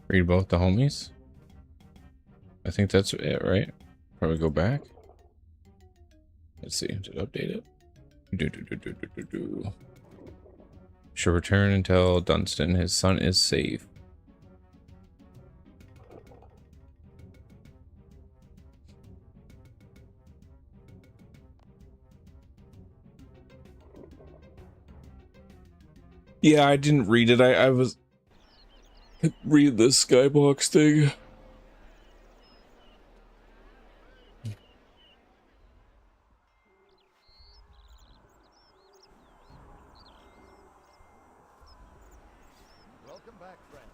Read both the homies. I think that's it, right? Probably go back. Let's see. Did it update it? Should return and tell Dunstan his son is safe. Yeah, I didn't read it. I was read the skybox thing. Welcome back, friends.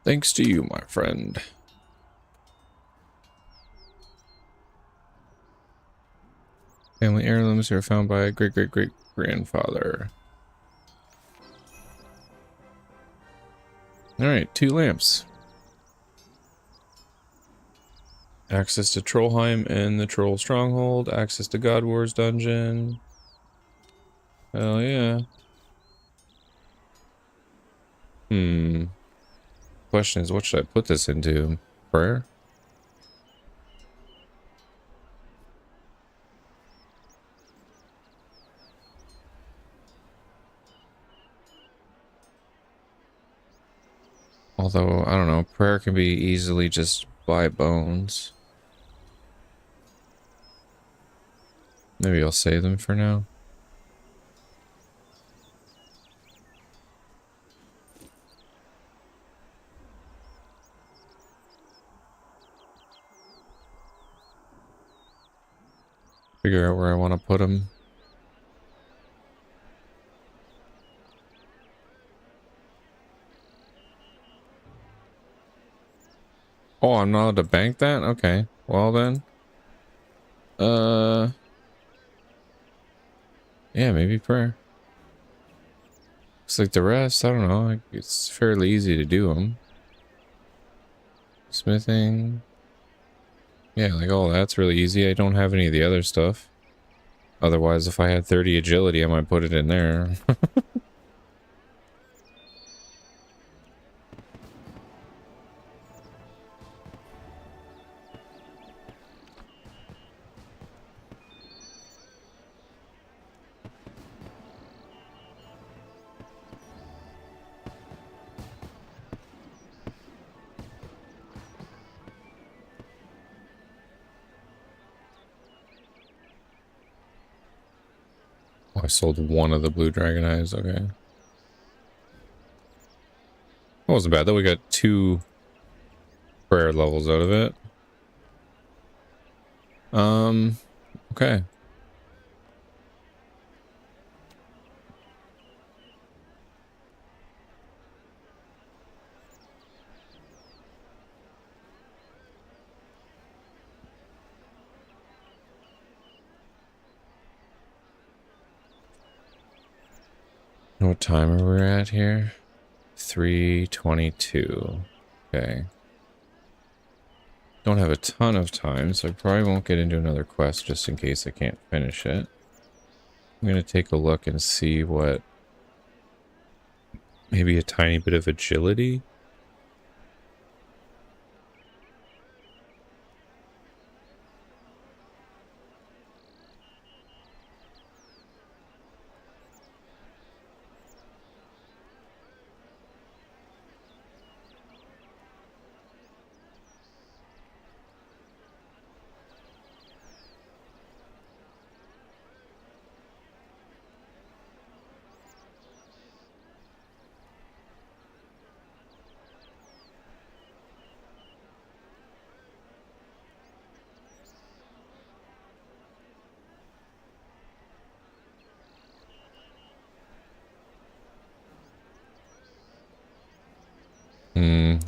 Thanks to you, my friend. Family heirlooms are found by a great-great-great-grandfather. Alright, 2 lamps. Access to Trollheim and the Troll Stronghold. Access to God Wars dungeon. Hell yeah. Question is, what should I put this into? Prayer? Although, I don't know, prayer can be easily just buy bones. Maybe I'll save them for now. Figure out where I want to put them. Oh, I'm not allowed to bank that? Okay. Well then. Yeah, maybe prayer. Looks like the rest, I don't know. Like, it's fairly easy to do them. Smithing. Yeah, like all that's really easy. I don't have any of the other stuff. Otherwise, if I had 30 agility, I might put it in there. Oh, I sold one of the blue dragon eyes. Okay. That wasn't bad though. We got 2 prayer levels out of it. Okay. What time are we at here? 3:22. Okay. Don't have a ton of time, so I probably won't get into another quest just in case I can't finish it. I'm gonna take a look and see what... Maybe a tiny bit of agility?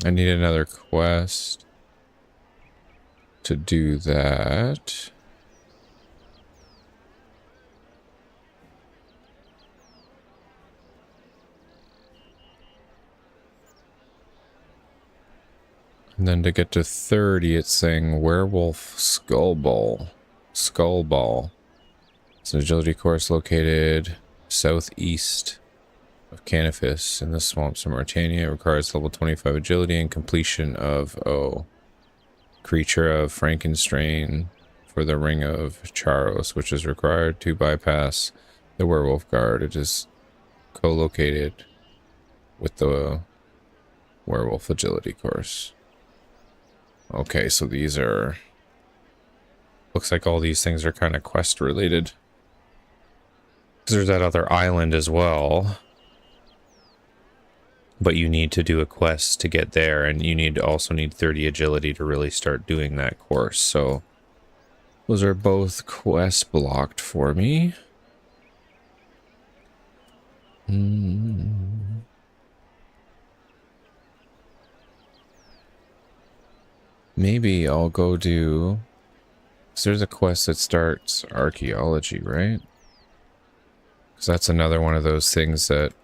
I need another quest to do that. And then to get to 30, it's saying Werewolf Skull Ball. Skull Ball. It's an agility course located southeast of Canifis in the swamps of Martania. It requires level 25 agility and completion of Creature of Frankenstrain for the Ring of Charos, which is required to bypass the Werewolf Guard. It is co-located with the Werewolf Agility course. Okay, so these are... Looks like all these things are kind of quest related. There's that other island as well. But you need to do a quest to get there, and you also need 30 agility to really start doing that course. So those are both quest blocked for me. Maybe I'll go do... Because there's a quest that starts archaeology, right? Because that's another one of those things that...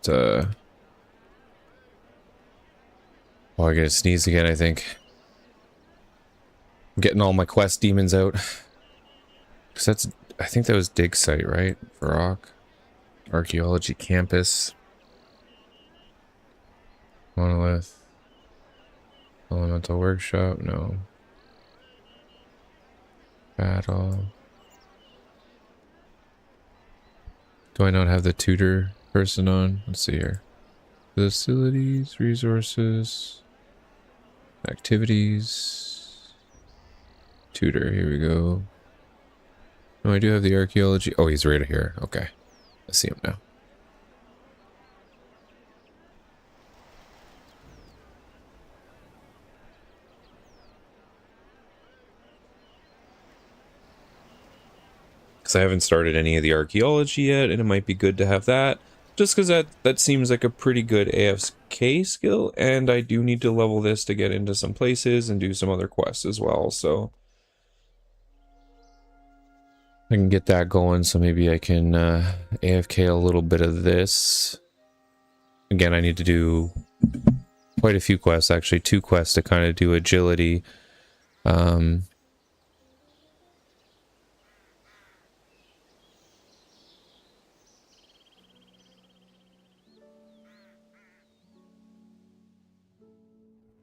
Oh, I gotta sneeze again, I think. I'm getting all my quest demons out. Because that's... I think that was dig site, right? Varrock. Archaeology campus. Monolith. Elemental workshop, no. Battle. Do I not have the tutor person on? Let's see here. Facilities, resources, activities, tutor, here we go. No, I do have the archaeology. Oh, he's right here. Okay. I see him now. Because So I haven't started any of the archaeology yet, and it might be good to have that. Just because that seems like a pretty good AFK skill, and I do need to level this to get into some places and do some other quests as well, so I can get that going, so maybe I can AFK a little bit of this. Again, I need to do quite a few quests, actually 2 quests to kind of do agility.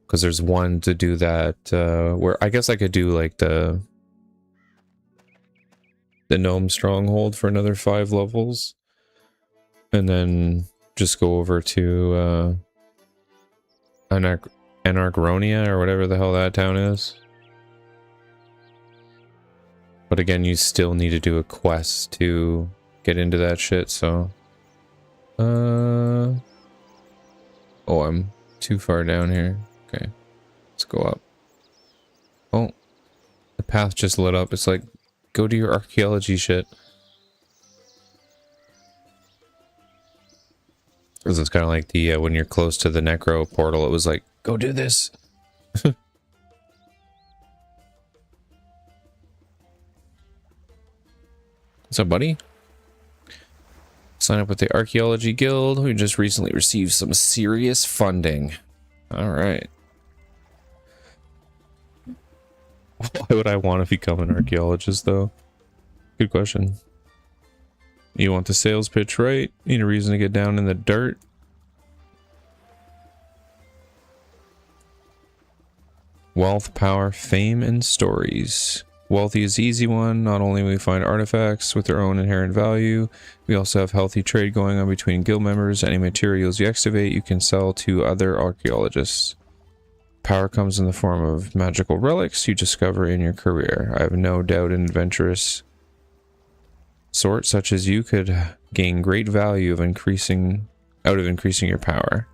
Because there's one to do that where I guess I could do like the gnome stronghold for another 5 levels, and then just go over to Anarchronia or whatever the hell that town is. But again, you still need to do a quest to get into that shit, so oh, I'm too far down here. Okay, let's go up. Oh, the path just lit up. It's like, go do your archaeology shit. This is kind of like the when you're close to the necro portal, it was like, go do this. What's up, buddy? Sign up with the Archaeology Guild. We just recently received some serious funding. All right. Why would I want to become an archaeologist, though? Good question. You want the sales pitch right? Need a reason to get down in the dirt? Wealth, power, fame, and stories. Wealthy is the easy one. Not only will we find artifacts with their own inherent value, we also have healthy trade going on between guild members. Any materials you excavate, you can sell to other archaeologists. Power comes in the form of magical relics you discover in your career. I have no doubt an adventurous sort such as you could gain great value of increasing your power.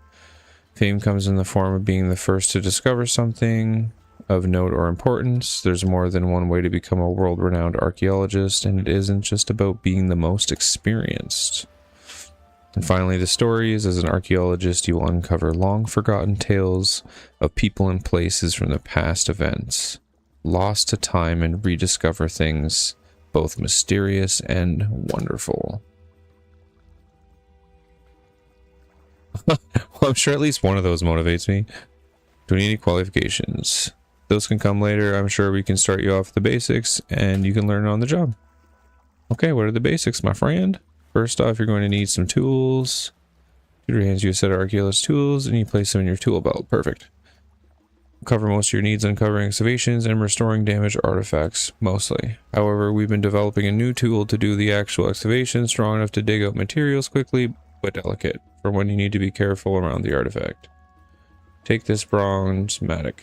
Fame comes in the form of being the first to discover something of note or importance. There's more than one way to become a world-renowned archaeologist, and it isn't just about being the most experienced. And finally, the stories. As an archaeologist, you will uncover long-forgotten tales of people and places from the past events, lost to time, and rediscover things both mysterious and wonderful. Well, I'm sure at least one of those motivates me. Do we need any qualifications? Those can come later. I'm sure we can start you off with the basics, and you can learn on the job. Okay, what are the basics, my friend? First off, you're going to need some tools. Tutor hands you a set of archaeologist tools, and you place them in your tool belt. Perfect. Cover most of your needs uncovering excavations and restoring damaged artifacts, mostly. However, we've been developing a new tool to do the actual excavation, strong enough to dig out materials quickly, but delicate, for when you need to be careful around the artifact. Take this bronze matic.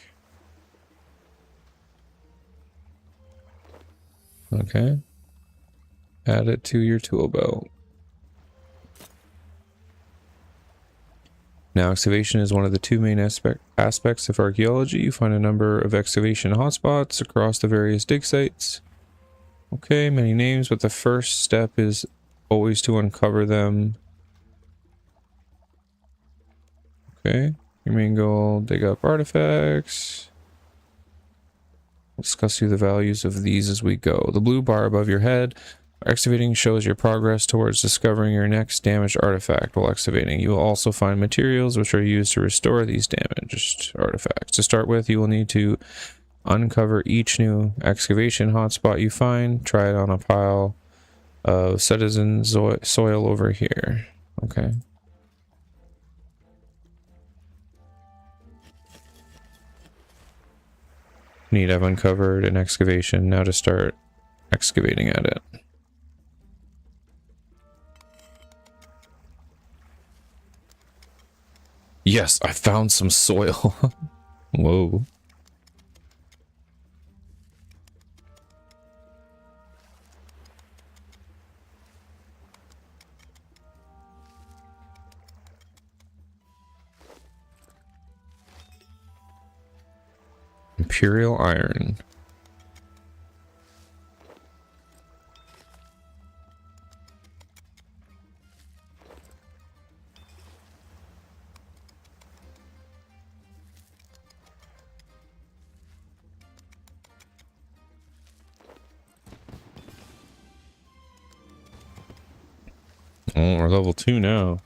Okay. Add it to your tool belt. Now, excavation is one of the 2 main aspects of archaeology. You find a number of excavation hotspots across the various dig sites. Okay, many names, but the first step is always to uncover them. Okay, your main goal, dig up artifacts. We'll discuss through the values of these as we go. The blue bar above your head. Excavating shows your progress towards discovering your next damaged artifact while excavating. You will also find materials which are used to restore these damaged artifacts. To start with, you will need to uncover each new excavation hotspot you find. Try it on a pile of citizen soil over here. Okay. Neat, I've uncovered an excavation. Now to start excavating at it. Yes, I found some soil. Whoa. Imperial iron. Oh, we're level 2 now.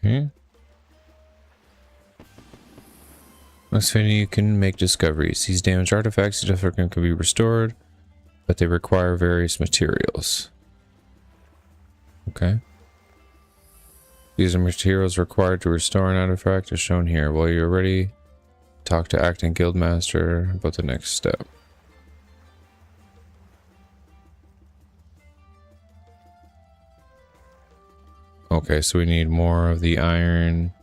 Okay. Most venue you can make discoveries. These damaged artifacts can be restored, but they require various materials. Okay. These are materials required to restore an artifact as shown here. While you're ready, talk to Acting Guildmaster about the next step. Okay, so we need more of the iron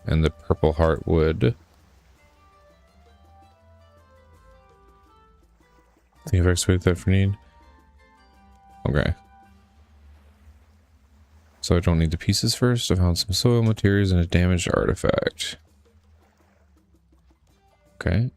and the purple heartwood. Think I've extracted that for need. Okay. So I don't need the pieces first. I found some soil materials and a damaged artifact. Okay.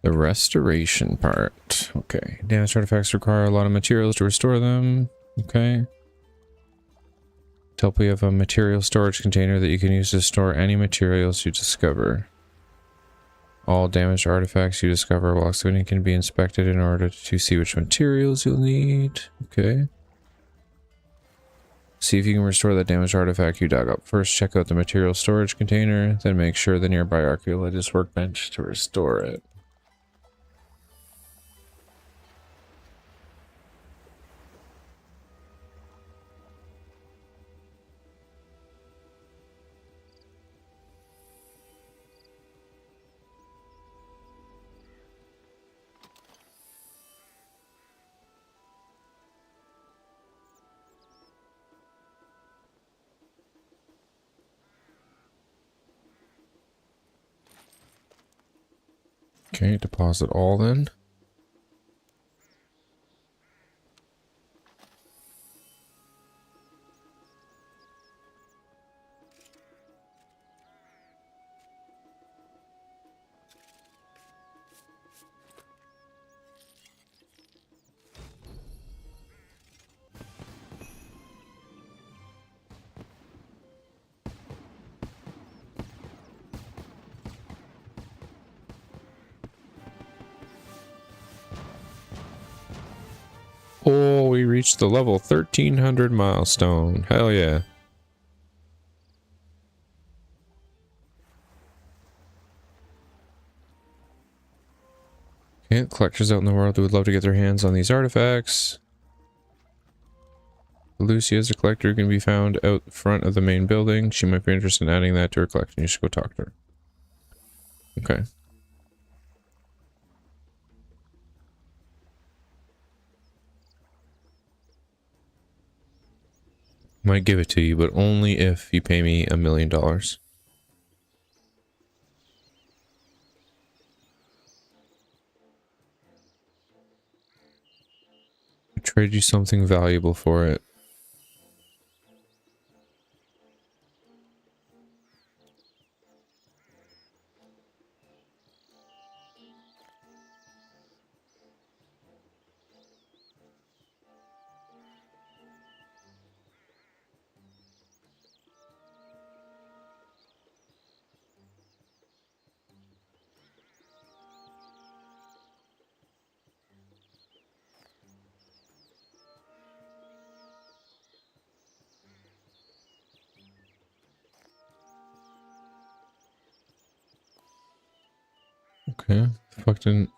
The restoration part. Okay. Damaged artifacts require a lot of materials to restore them. Okay. Help we have a material storage container that you can use to store any materials you discover. All damaged artifacts you discover while excavating can be inspected in order to see which materials you'll need. Okay. See if you can restore that damaged artifact you dug up. First, check out the material storage container, then make sure the nearby archaeologist workbench to restore it. Okay, deposit all then. Oh, we reached the level 1300 milestone. Hell yeah. Okay, collectors out in the world who would love to get their hands on these artifacts. Lucia is a collector who can be found out front of the main building. She might be interested in adding that to her collection. You should go talk to her. Okay. Might give it to you, but only if you pay me $1 million. I trade you something valuable for it. Okay. Fuck didn't.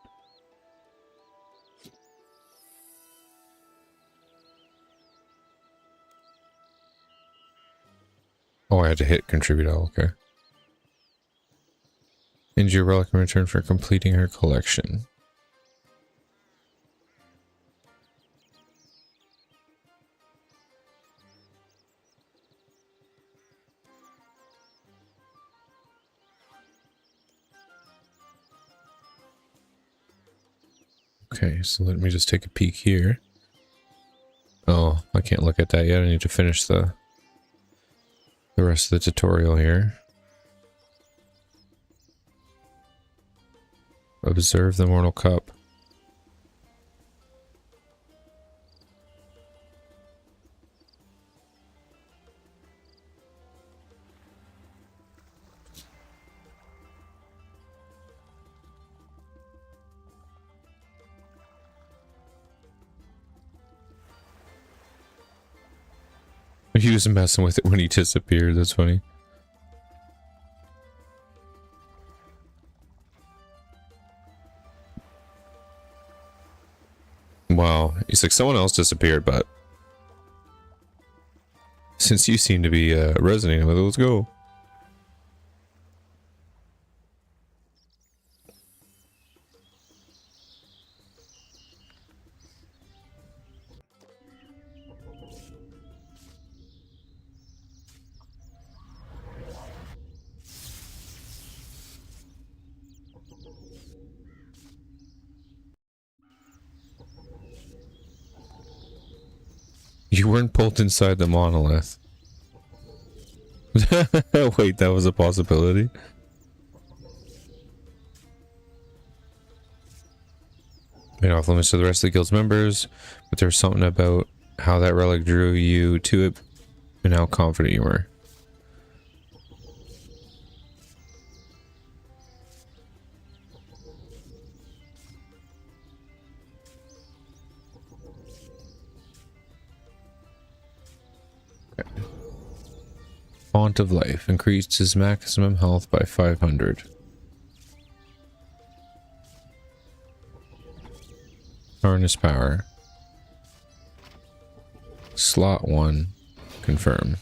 Oh, I had to hit contribute. Oh, okay. Injure relic in return for completing her collection. Okay, so let me just take a peek here. Oh, I can't look at that yet. I need to finish the rest of the tutorial here. Observe the Mortal Cup. He was messing with it when he disappeared. That's funny. Wow. He's like, someone else disappeared, but since you seem to be resonating with it, let's go. You weren't pulled inside the monolith. Wait, that was a possibility? Made off limits to the rest of the guild's members, but there's something about how that relic drew you to it and how confident you were. Font of Life increased his maximum health by 500. Harness power. Slot 1. Confirm.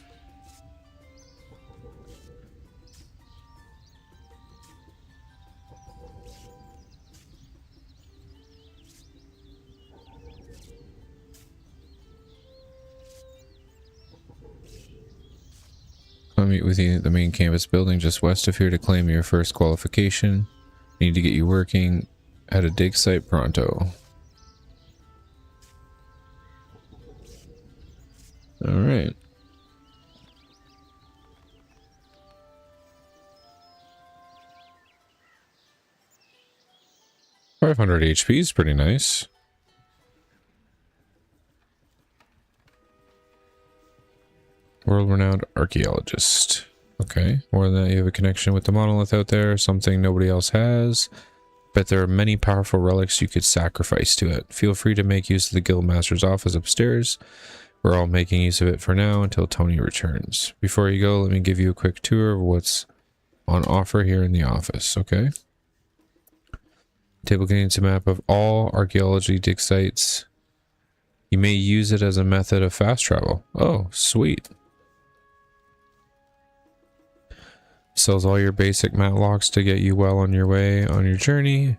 I'll meet with you at the main campus building just west of here to claim your first qualification. I need to get you working at a dig site pronto. Alright. $500 HP is pretty nice. World-renowned archaeologist. Okay, more than that, you have a connection with the monolith out there, something nobody else has. Bet there are many powerful relics you could sacrifice to it. Feel free to make use of the Guildmaster's office upstairs. We're all making use of it for now until Tony returns. Before you go, let me give you a quick tour of what's on offer here in the office, okay? Table contains a map of all archaeology dig sites. You may use it as a method of fast travel. Oh, sweet. Sells all your basic matlocks to get you well on your way on your journey.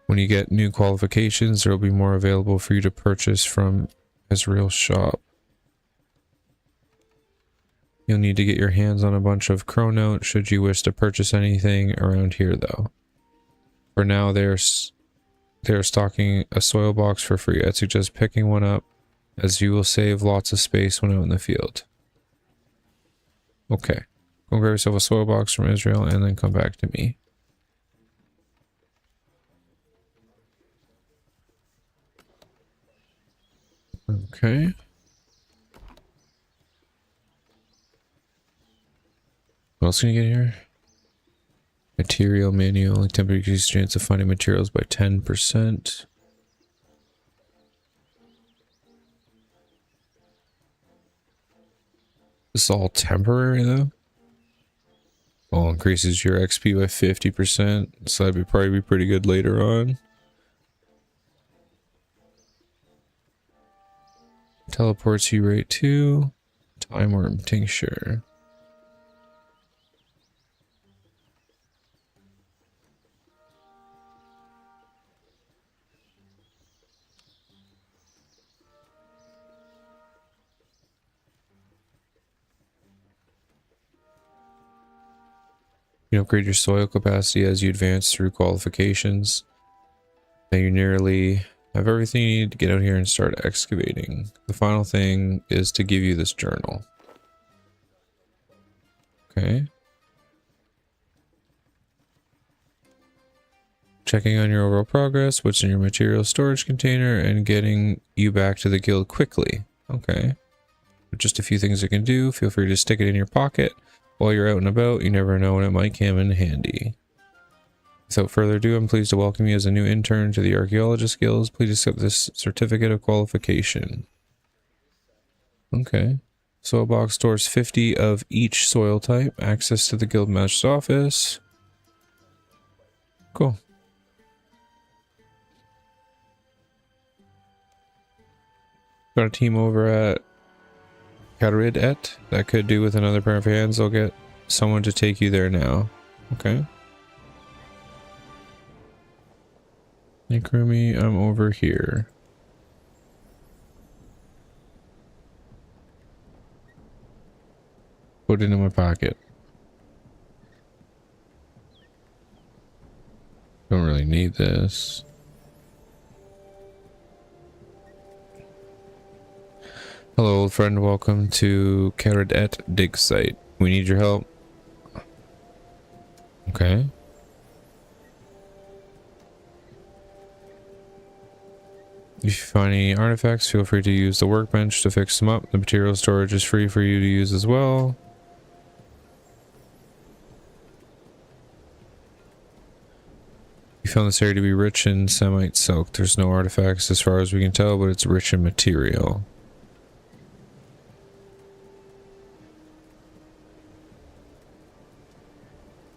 When you get new qualifications, there will be more available for you to purchase from Ezreal's shop. You'll need to get your hands on a bunch of Chronote should you wish to purchase anything around here, though. For now, they're stocking a soil box for free. I'd suggest picking one up, as you will save lots of space when out in the field. Okay. Go grab yourself a soil box from Ezreal and then come back to me. Okay. What else can you get here? Material manual. Temperature increases chance of finding materials by 10%. This is all temporary though? Oh, increases your XP by 50%, so that'd probably be pretty good later on. Teleports you right to Time Worm Tincture. You upgrade your soil capacity as you advance through qualifications. Now you nearly have everything you need to get out here and start excavating. The final thing is to give you this journal. Okay. Checking on your overall progress, what's in your material storage container, and getting you back to the guild quickly. Okay. Just a few things I can do. Feel free to stick it in your pocket. While you're out and about, you never know when it might come in handy. Without further ado, I'm pleased to welcome you as a new intern to the Archaeologist Guilds. Please accept this certificate of qualification. Okay. Soil box stores 50 of each soil type. Access to the guild master's office. Cool. Got a team over at Caridette that could do with another pair of hands. I'll get someone to take you there now. Okay. Hey Krumi, I'm over here. Put it in my pocket. Don't really need this. Hello, old friend. Welcome to Caridette dig site. We need your help. Okay. If you find any artifacts, feel free to use the workbench to fix them up. The material storage is free for you to use as well. You found this area to be rich in Semite silk. There's no artifacts as far as we can tell, but it's rich in material.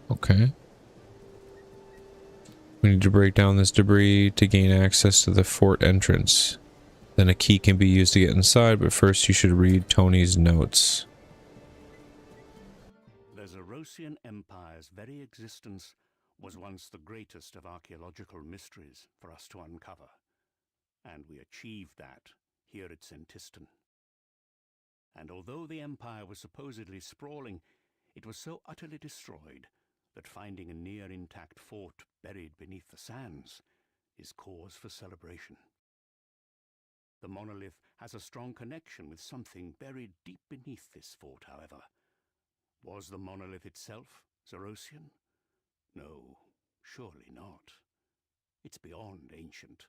Okay. We need to break down this debris to gain access to the fort entrance. Then a key can be used to get inside, but first you should read Tony's notes. The Zerosian Empire's very existence was once the greatest of archaeological mysteries for us to uncover. And we achieved that here at Sentistan. And although the Empire was supposedly sprawling, it was so utterly destroyed that finding a near-intact fort buried beneath the sands is cause for celebration. The monolith has a strong connection with something buried deep beneath this fort, however. Was the monolith itself Zerosian? No, surely not. It's beyond ancient.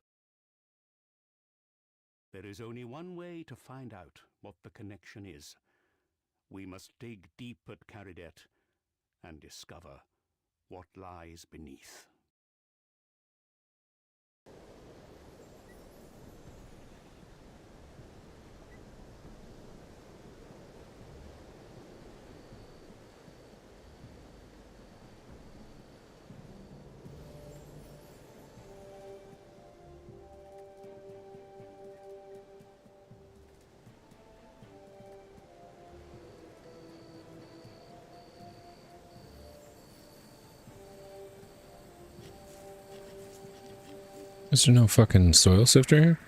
There is only one way to find out what the connection is. We must dig deep at Caridette and discover what lies beneath. Is there no fucking soil sifter here?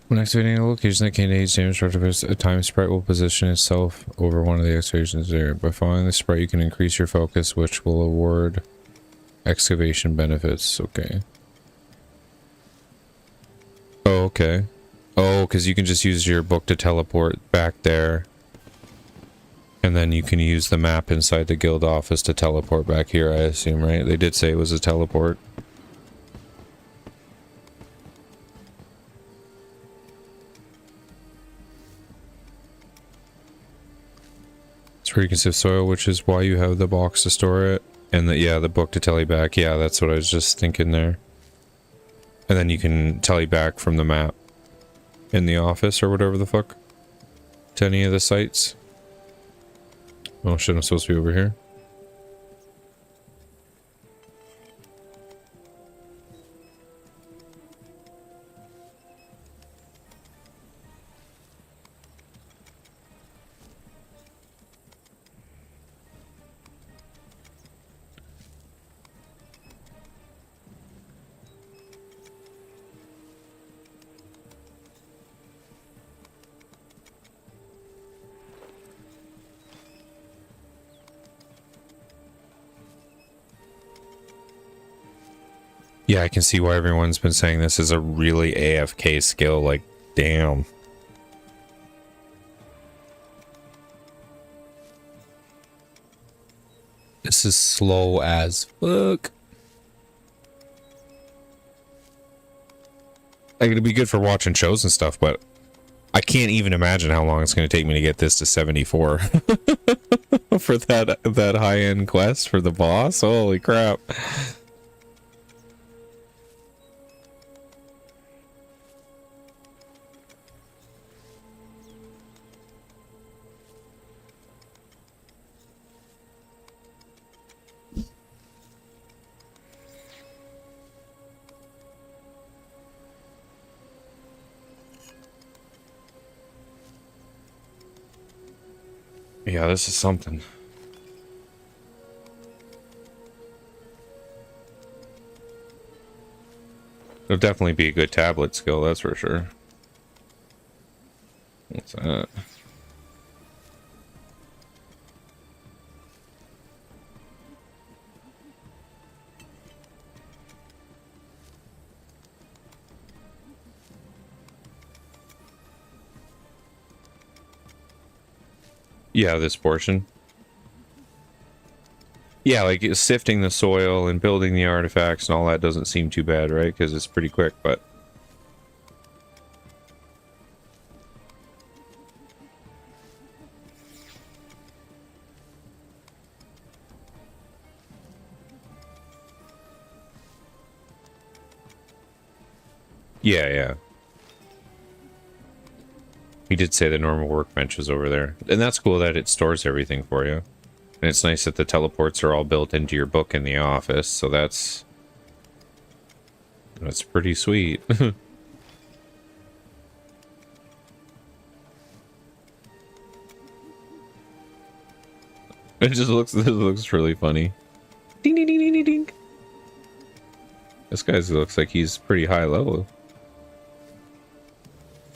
When activating a location that contains damage structure, a time sprite will position itself over one of the excavations there. By following the sprite, you can increase your focus, which will award excavation benefits. Okay. Oh, okay. Oh, because you can just use your book to teleport back there. And then you can use the map inside the guild office to teleport back here, I assume, right? They did say it was a teleport. It's where you can sift soil, which is why you have the box to store it. And the book to tele back. Yeah, that's what I was just thinking there. And then you can tally back from the map in the office or whatever the fuck to any of the sites. Oh shit, I'm supposed to be over here. Yeah, I can see why everyone's been saying this is a really AFK skill. Like, damn. This is slow as fuck. Like, it'd be good for watching shows and stuff, but I can't even imagine how long it's going to take me to get this to 74 for that high-end quest for the boss. Holy crap. Yeah, this is something. It'll definitely be a good tablet skill, that's for sure. What's that? Yeah, this portion. Yeah, like sifting the soil and building the artifacts and all that doesn't seem too bad, right? Because it's pretty quick, but... Yeah, yeah. He did say the normal workbench was over there. And that's cool that it stores everything for you. And it's nice that the teleports are all built into your book in the office, so that's pretty sweet. It looks really funny. Ding ding ding ding ding ding. This guy looks like he's pretty high level.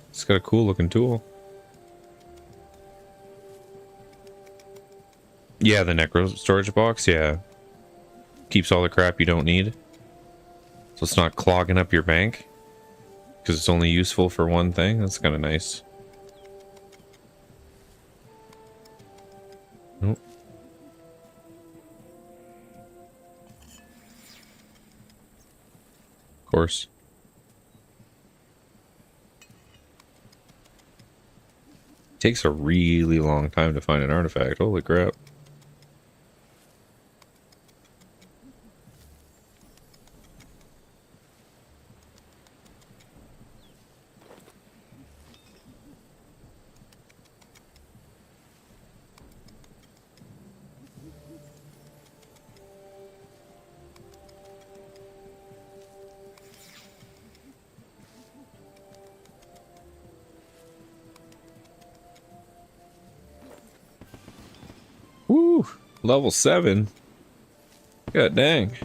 It's got a cool looking tool. Yeah, the necro storage box, yeah. Keeps all the crap you don't need. So it's not clogging up your bank. Because it's only useful for one thing. That's kind of nice. Nope. Of course. Takes a really long time to find an artifact. Holy crap. Woo! Level 7. God dang.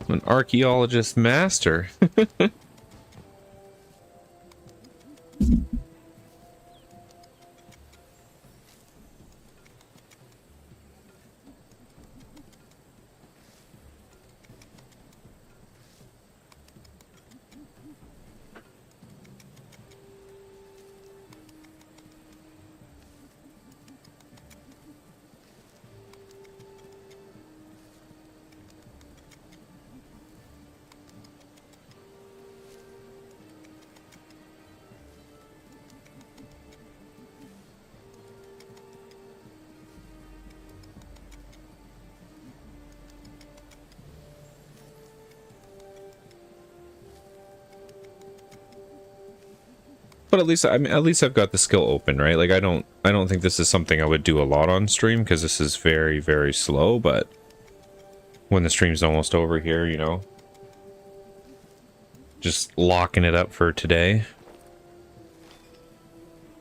I'm an archaeologist master. But at least at least I've got the skill open, right? Like I don't think this is something I would do a lot on stream because this is very, very slow, but when the stream's almost over here, you know, just locking it up for today.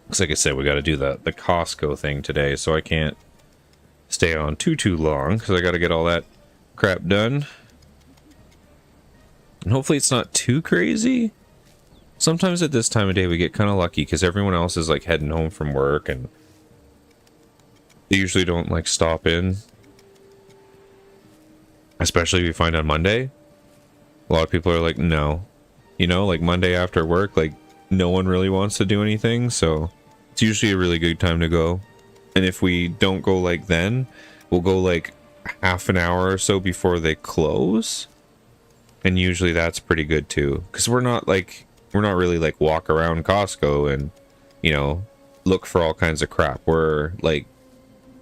Because like I said, we got to do the Costco thing today, so I can't stay on too long because I got to get all that crap done. And hopefully it's not too crazy. Sometimes at this time of day we get kind of lucky because everyone else is like heading home from work and they usually don't like stop in. Especially if you find on Monday. A lot of people are like, no. You know, like Monday after work, like no one really wants to do anything, so it's usually a really good time to go. And if we don't go like then, we'll go like half an hour or so before they close. And usually that's pretty good too. Because we're not really like walk around Costco and, you know, look for all kinds of crap. We're like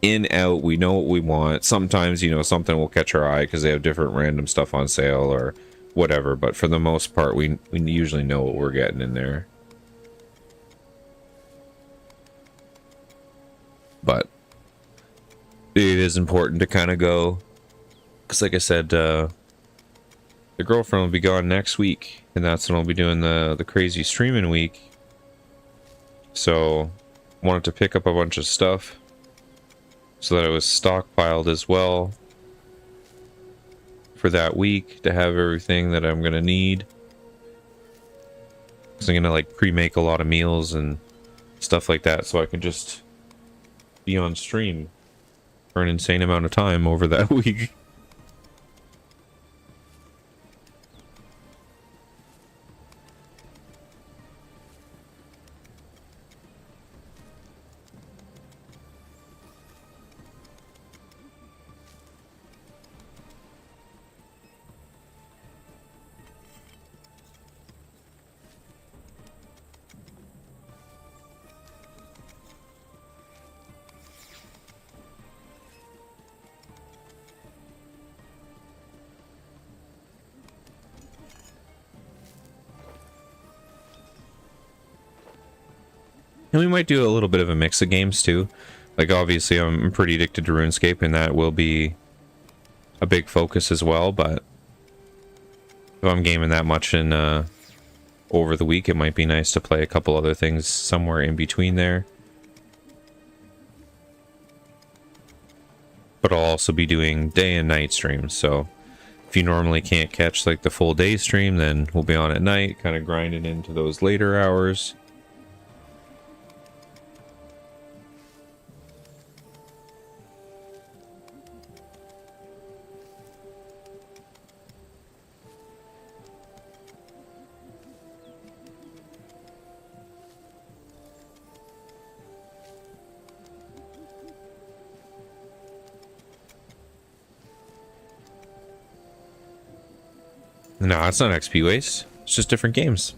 in, out, we know what we want. Sometimes, you know, something will catch our eye because they have different random stuff on sale or whatever. But for the most part, we usually know what we're getting in there. But it is important to kind of go. Because like I said, the girlfriend will be gone next week. And that's when I'll be doing the crazy streaming week. So wanted to pick up a bunch of stuff so that it was stockpiled as well for that week to have everything that I'm gonna need. Because I'm gonna like pre-make a lot of meals and stuff like that so I can just be on stream for an insane amount of time over that week. And we might do a little bit of a mix of games too. Like obviously I'm pretty addicted to RuneScape and that will be a big focus as well, but if I'm gaming that much in over the week, it might be nice to play a couple other things somewhere in between there. But I'll also be doing day and night streams, so if you normally can't catch like the full day stream, then we'll be on at night, kind of grinding into those later hours. No, it's not XP waste. It's just different games.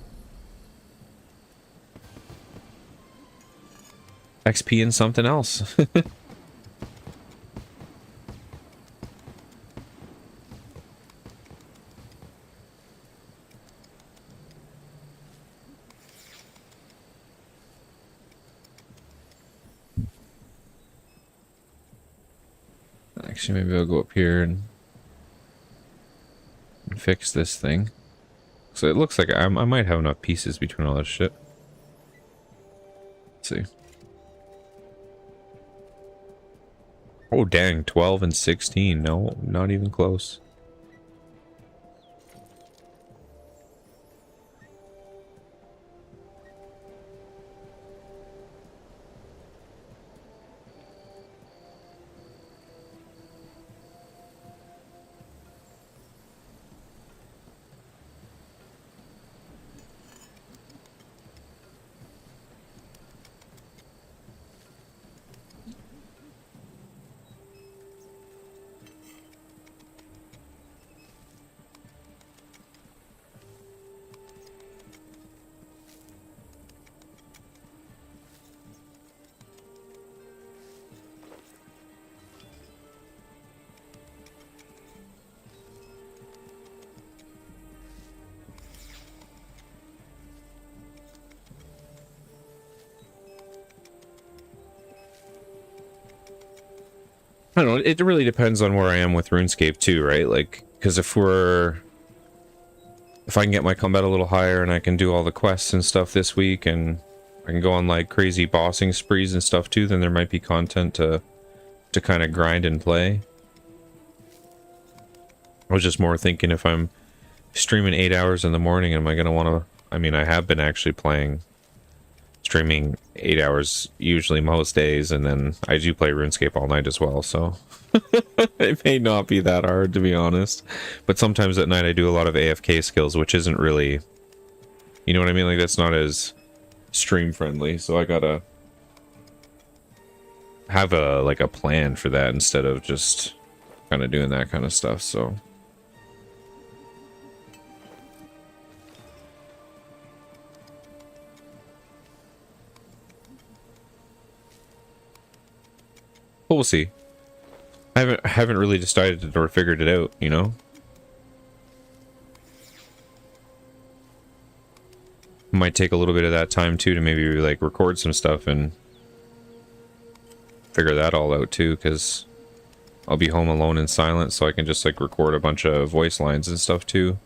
XP and something else. Actually, maybe I'll go up here and fix this thing. So it looks like I might have enough pieces between all this shit. Let's see. Oh dang, 12 and 16. No, not even close. I don't know. It really depends on where I am with RuneScape too, right? Like, because if I can get my combat a little higher and I can do all the quests and stuff this week, and I can go on like crazy bossing sprees and stuff too, then there might be content to kind of grind and play. I was just more thinking, if I'm streaming 8 hours in the morning, am I going to want to... I mean, I have been actually streaming 8 hours usually most days, and then I do play RuneScape all night as well, so it may not be that hard, to be honest. But sometimes at night I do a lot of AFK skills, which isn't really... You know what I mean? Like, that's not as stream friendly, so I gotta have a plan for that instead of just kind of doing that kind of stuff. So we'll see. I haven't really decided or figured it out, you know. Might take a little bit of that time too to maybe like record some stuff and figure that all out too, because I'll be home alone and silent, so I can just like record a bunch of voice lines and stuff too.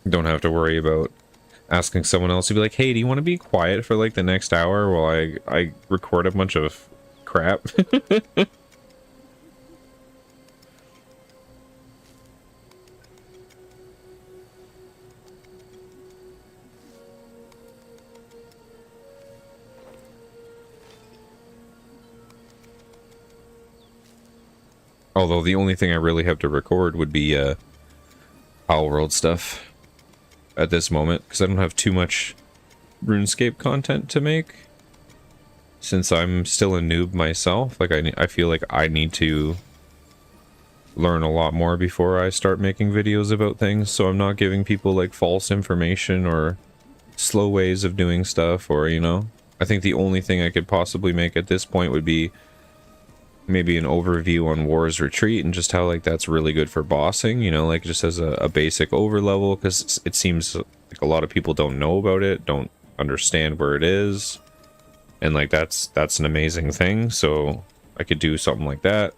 Don't have to worry about asking someone else to be like, hey, do you want to be quiet for like the next hour while I record a bunch of crap? Although the only thing I really have to record would be Palworld stuff at this moment, because I don't have too much RuneScape content to make, since I'm still a noob myself. Like, I feel like I need to learn a lot more before I start making videos about things, so I'm not giving people like false information or slow ways of doing stuff, or, you know. I think the only thing I could possibly make at this point would be maybe an overview on War's Retreat and just how like that's really good for bossing, you know, like just as a basic over level, because it seems like a lot of people don't know about it, don't understand where it is, and like that's an amazing thing. So I could do something like that,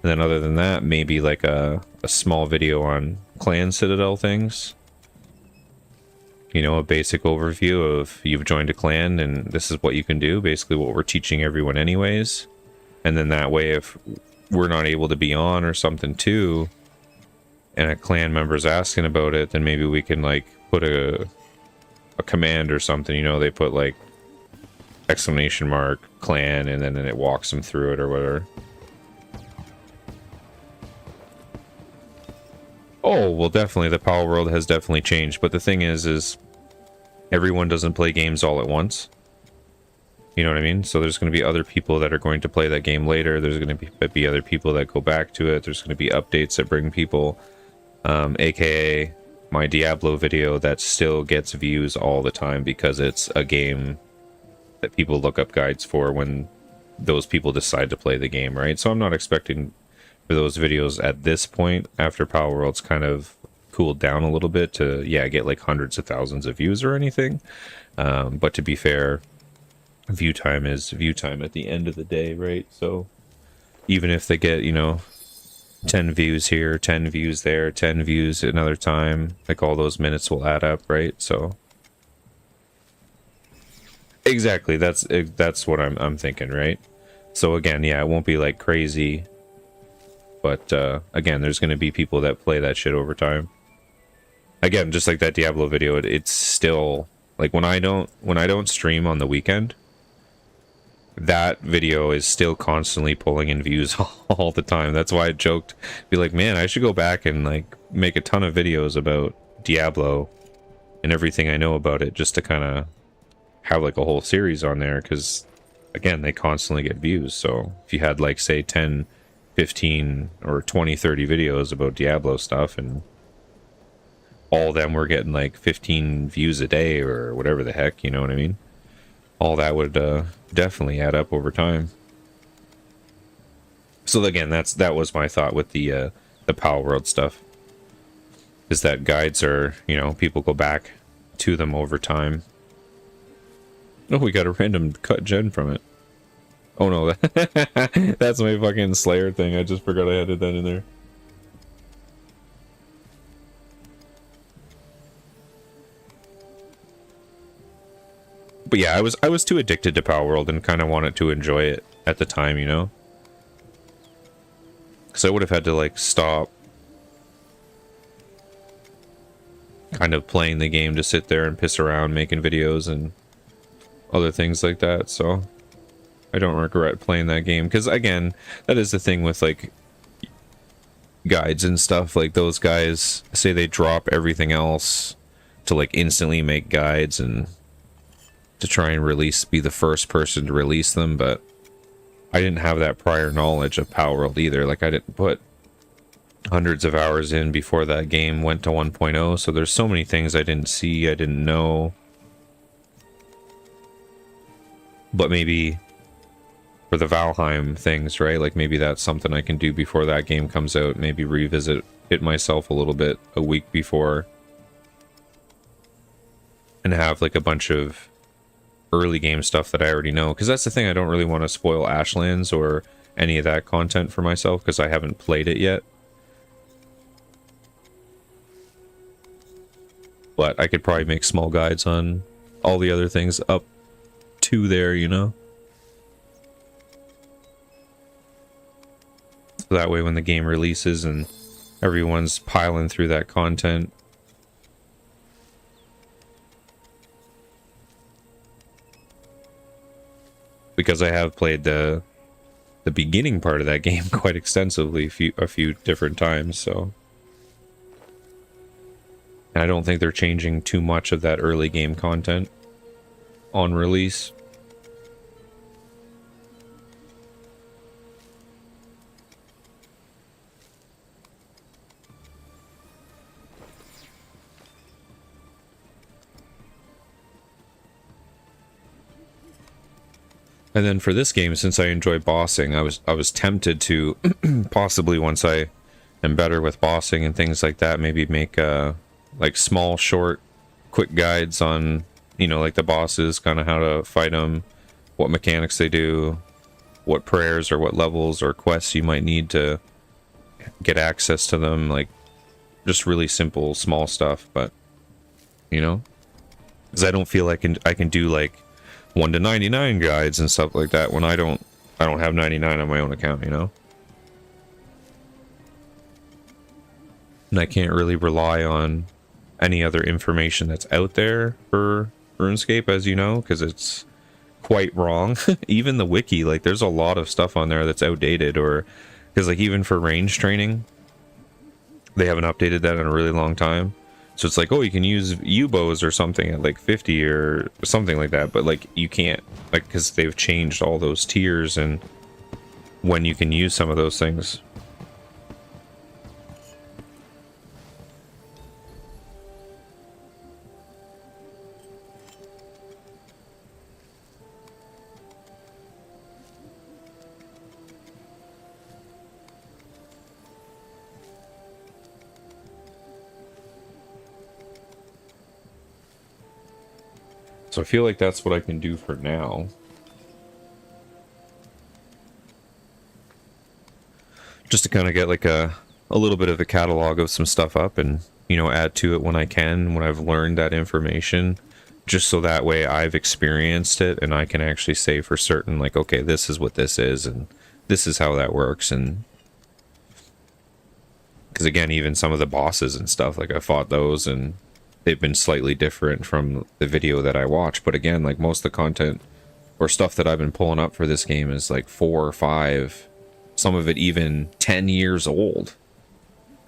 and then other than that, maybe like a small video on Clan Citadel things, you know, a basic overview of you've joined a clan and this is what you can do, basically what we're teaching everyone anyways. And then that way, if we're not able to be on or something too, and a clan member's asking about it, then maybe we can like put a command or something, you know, they put like exclamation mark clan, and then it walks them through it or whatever. Oh, well, definitely the Palworld has definitely changed, but the thing is everyone doesn't play games all at once. You know what I mean? So there's going to be other people that are going to play that game later. There's going to be other people that go back to it. There's going to be updates that bring people, aka my Diablo video that still gets views all the time because it's a game that people look up guides for when those people decide to play the game, right? So I'm not expecting for those videos at this point, after Palworld's kind of cooled down a little bit, to, yeah, get like hundreds of thousands of views or anything. But to be fair, view time is view time at the end of the day, right? So even if they get, you know, 10 views here, 10 views there, 10 views another time, like all those minutes will add up, right? So exactly, that's what I'm thinking, right? So again, yeah, it won't be like crazy, but again, there's going to be people that play that shit over time. Again, just like that Diablo video, it's still like when I don't stream on the weekend, that video is still constantly pulling in views all the time. That's why I joked, be like, man, I should go back and like make a ton of videos about Diablo and everything I know about it, just to kind of have like a whole series on there, because again, they constantly get views. So if you had like, say, 10, 15 or 20, 30 videos about Diablo stuff, and all of them were getting like 15 views a day or whatever the heck, you know what I mean? All that would definitely add up over time. So again, that was my thought with the Palworld stuff, is that guides are, you know, people go back to them over time. Oh, we got a random cut gen from it. Oh no, that's my fucking Slayer thing. I just forgot I added that in there. But yeah, I was too addicted to Power World and kind of wanted to enjoy it at the time, you know? Because I would have had to like stop kind of playing the game to sit there and piss around making videos and other things like that. So I don't regret playing that game, because again, that is the thing with like guides and stuff. Like those guys say they drop everything else to like instantly make guides and to try and be the first person to release them, but I didn't have that prior knowledge of Power World either. Like I didn't put hundreds of hours in before that game went to 1.0, so there's so many things I didn't see, I didn't know. But maybe for the Valheim things, right? Like maybe that's something I can do before that game comes out. Maybe revisit it myself a little bit a week before and have like a bunch of early game stuff that I already know. Because that's the thing, I don't really want to spoil Ashlands or any of that content for myself because I haven't played it yet. But I could probably make small guides on all the other things up to there, you know? So that way when the game releases and everyone's piling through that content, because I have played the beginning part of that game quite extensively a few different times, so and I don't think they're changing too much of that early game content on release. And then for this game, since I enjoy bossing, I was tempted to possibly, once I am better with bossing and things like that, maybe make like small, short, quick guides on, you know, like the bosses, kind of how to fight them, what mechanics they do, what prayers or what levels or quests you might need to get access to them, like just really simple, small stuff. But you know, because I don't feel like I can do like 1 to 99 guides and stuff like that when I don't have 99 on my own account, you know? And I can't really rely on any other information that's out there for RuneScape, as you know, because it's quite wrong. Even the wiki, like there's a lot of stuff on there that's outdated, or because like even for range training, they haven't updated that in a really long time. So it's like, oh, you can use U-bows or something at like 50 or something like that, but like you can't, like, because they've changed all those tiers and when you can use some of those things. So I feel like that's what I can do for now. Just to kind of get like a little bit of a catalog of some stuff up and, you know, add to it when I can, when I've learned that information, just so that way I've experienced it and I can actually say for certain, like, okay, this is what this is and this is how that works. And because again, even some of the bosses and stuff, like I fought those and they've been slightly different from the video that I watch. But again, like most of the content or stuff that I've been pulling up for this game is like 4 or 5, some of it even 10 years old.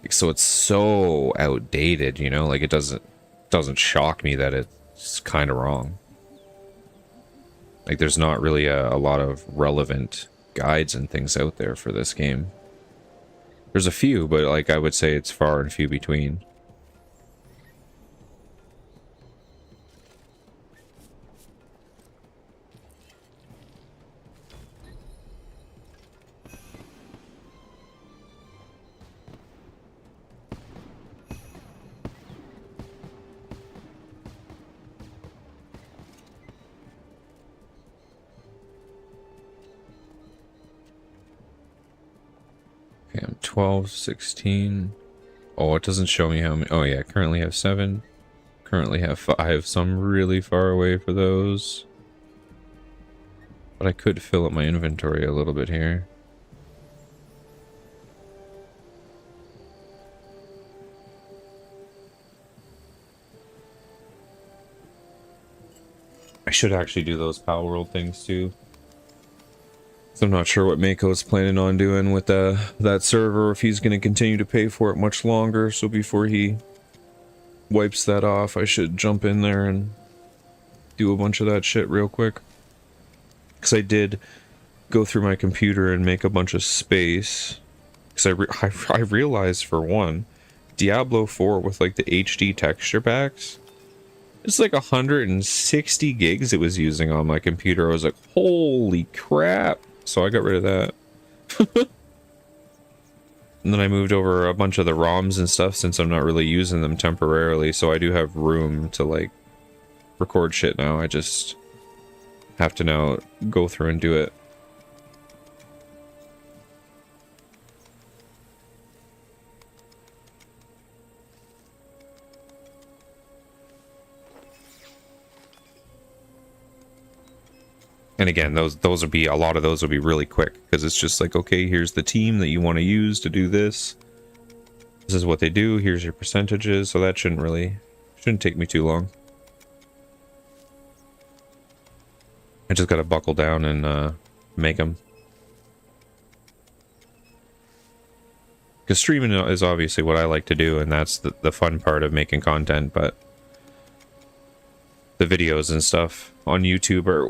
Like, so it's so outdated, you know, like it doesn't shock me that it's kind of wrong. Like there's not really a lot of relevant guides and things out there for this game. There's a few, but like I would say it's far and few between. Okay, I'm 12, 16. Oh, it doesn't show me how many. Oh yeah, currently have 7. Currently have 5, so I'm really far away for those. But I could fill up my inventory a little bit here. I should actually do those Power World things too. So I'm not sure what Mako is planning on doing with that server, if he's going to continue to pay for it much longer. So before he wipes that off, I should jump in there and do a bunch of that shit real quick. Because I did go through my computer and make a bunch of space. Because I realized, for one, Diablo 4 with like the HD texture packs, it's like 160 gigs it was using on my computer. I was like, holy crap. So I got rid of that. And then I moved over a bunch of the ROMs and stuff since I'm not really using them temporarily. So I do have room to like record shit now. I just have to now go through and do it. And again, those would be, a lot of those would be really quick, because it's just like, okay, here's the team that you want to use to do this. This is what they do. Here's your percentages. So that shouldn't take me too long. I just got to buckle down and make them. Because streaming is obviously what I like to do, and that's the fun part of making content, but the videos and stuff on YouTube are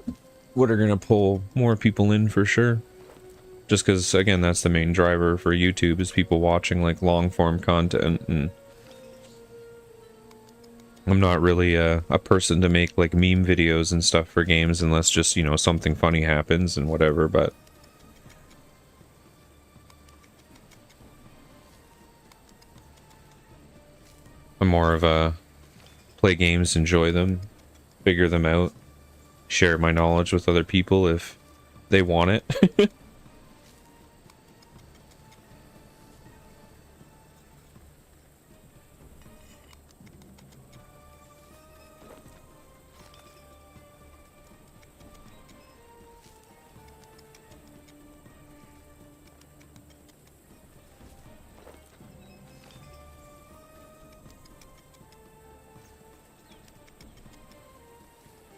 what are going to pull more people in for sure. Just because, again, that's the main driver for YouTube, is people watching like long form content. And I'm not really a person to make like meme videos and stuff for games unless just, you know, something funny happens and whatever, but I'm more of a play games, enjoy them, figure them out, share my knowledge with other people if they want it.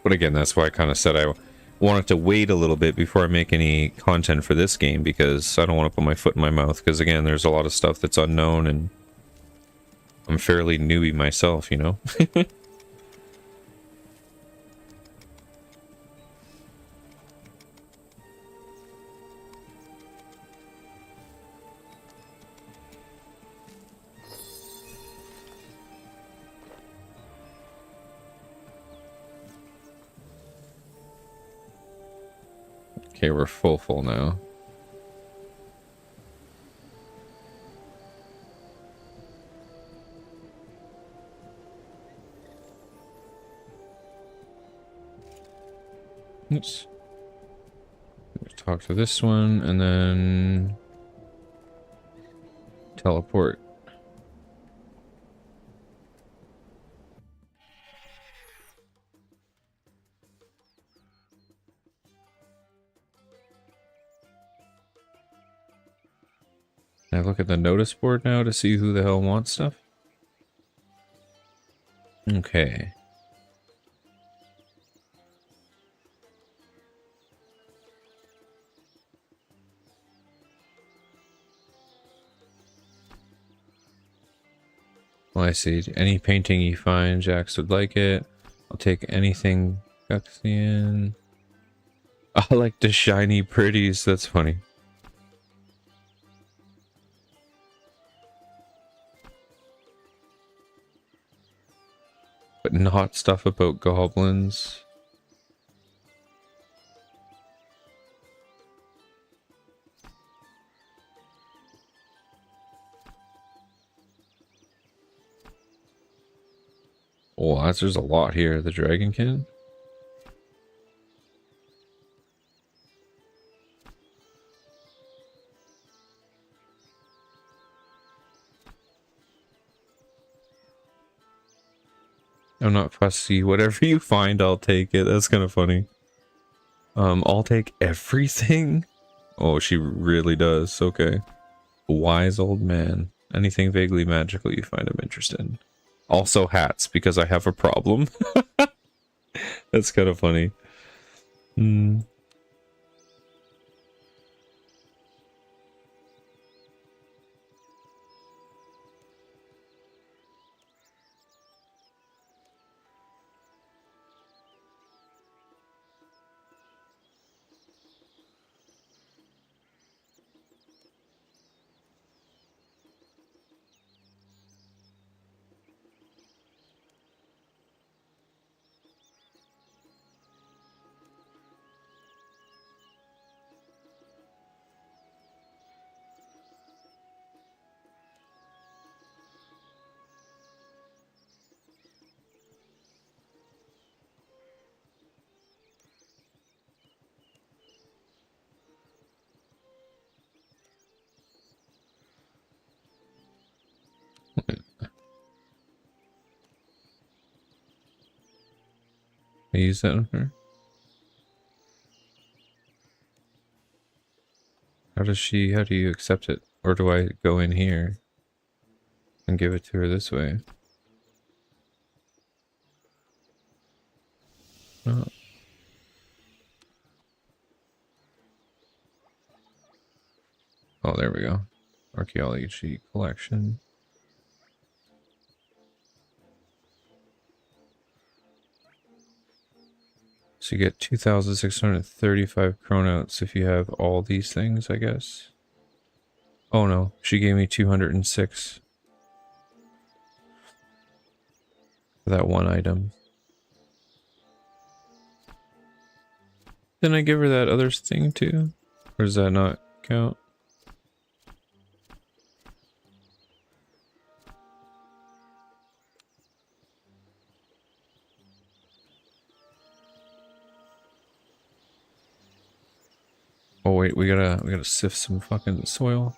But again, that's why I kind of said I wanted to wait a little bit before I make any content for this game, because I don't want to put my foot in my mouth, because again, there's a lot of stuff that's unknown and I'm fairly newbie myself, you know? Okay, we're full now. Oops. Talk to this one and then teleport. I look at the notice board now to see who the hell wants stuff. Okay. Well, I see. Any painting you find, Jax would like it. I'll take anything. Guxian. I like the shiny pretties. That's funny. But not stuff about goblins. Oh, there's a lot here. The Dragonkin. I'm not fussy. Whatever you find, I'll take it. That's kind of funny. I'll take everything. Oh, she really does. Okay. Wise old man. Anything vaguely magical you find I'm interested in. Also hats, because I have a problem. That's kind of funny. Hmm. I use that on her. How do you accept it? Or do I go in here and give it to her this way? Oh. Oh, there we go. Archaeology collection. So you get 2,635 chronouts if you have all these things, I guess. Oh no, she gave me 206 for that one item. Didn't I give her that other thing too? Or does that not count? Oh wait, we gotta sift some fucking soil.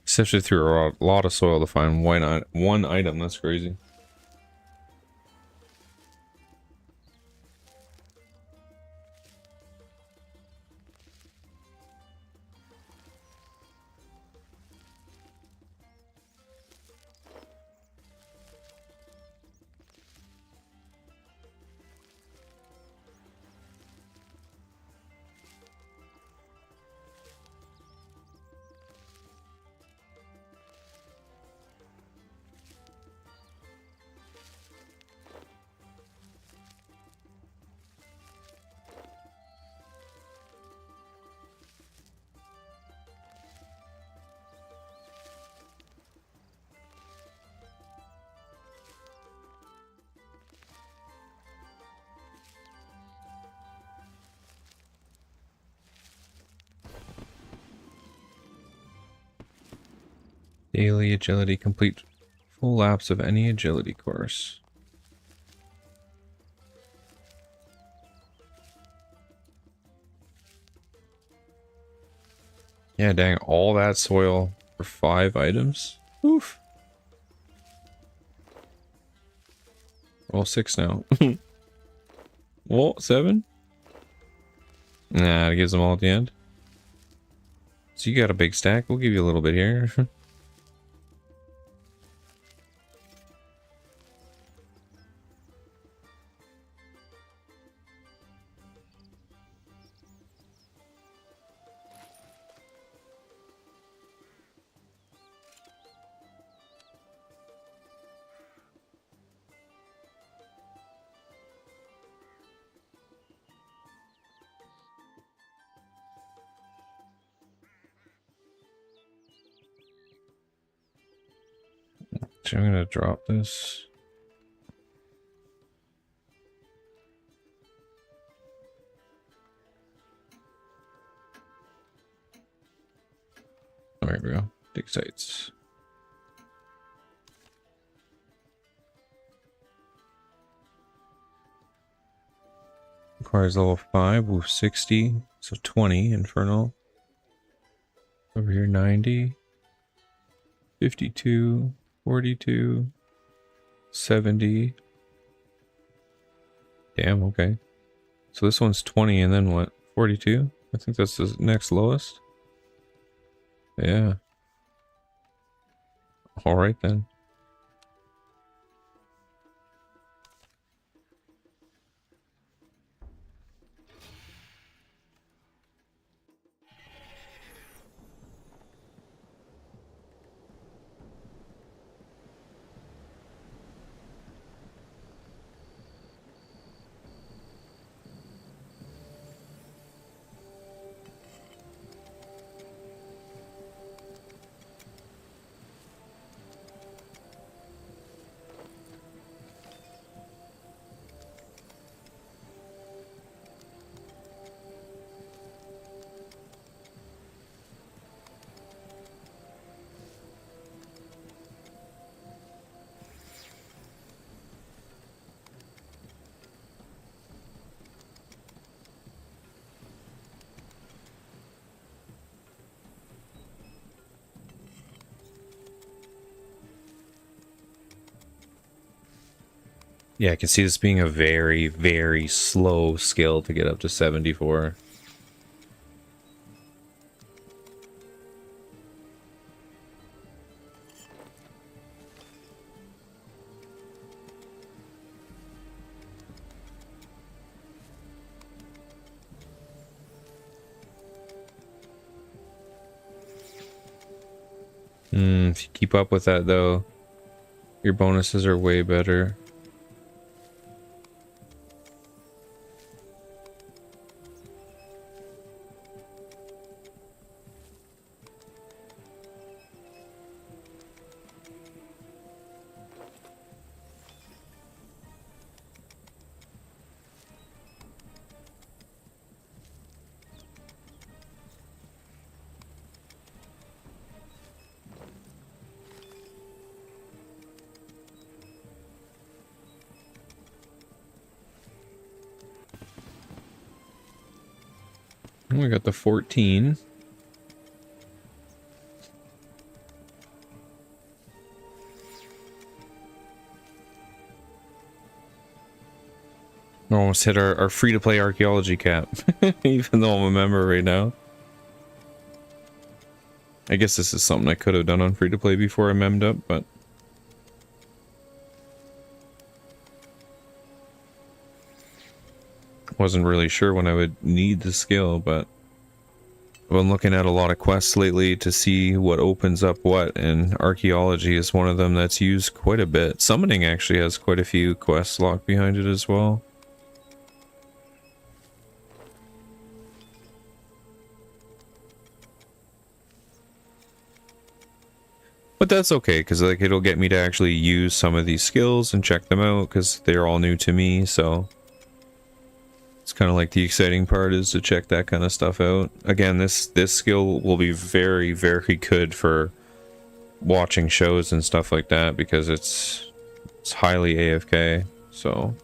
Sifted through a lot of soil to find one item. That's crazy. Daily agility. Complete full laps of any agility course. Yeah, dang, all that soil for 5 items? Oof. Well, 6 now. Well, 7? Nah, it gives them all at the end. So you got a big stack. We'll give you a little bit here. Actually, I'm gonna drop this. There we go. Dig sites. Requires level 5 with 60, so 20 infernal. Over here 90, 52, 42, 70. Damn, okay. So this one's 20 and then what? 42? I think that's the next lowest. Yeah. All right then. Yeah, I can see this being a very, very slow skill to get up to 74. If you keep up with that though, your bonuses are way better. We got the 14. We almost hit our free-to-play archaeology cap, even though I'm a member right now. I guess this is something I could have done on free-to-play before I memmed up, but... wasn't really sure when I would need the skill, but... I've been looking at a lot of quests lately to see what opens up what, and archaeology is one of them that's used quite a bit. Summoning actually has quite a few quests locked behind it as well. But that's okay, because like it'll get me to actually use some of these skills and check them out, because they're all new to me, so... It's kind of like the exciting part is to check that kind of stuff out. Again, this skill will be very, very good for watching shows and stuff like that, because it's highly AFK, so...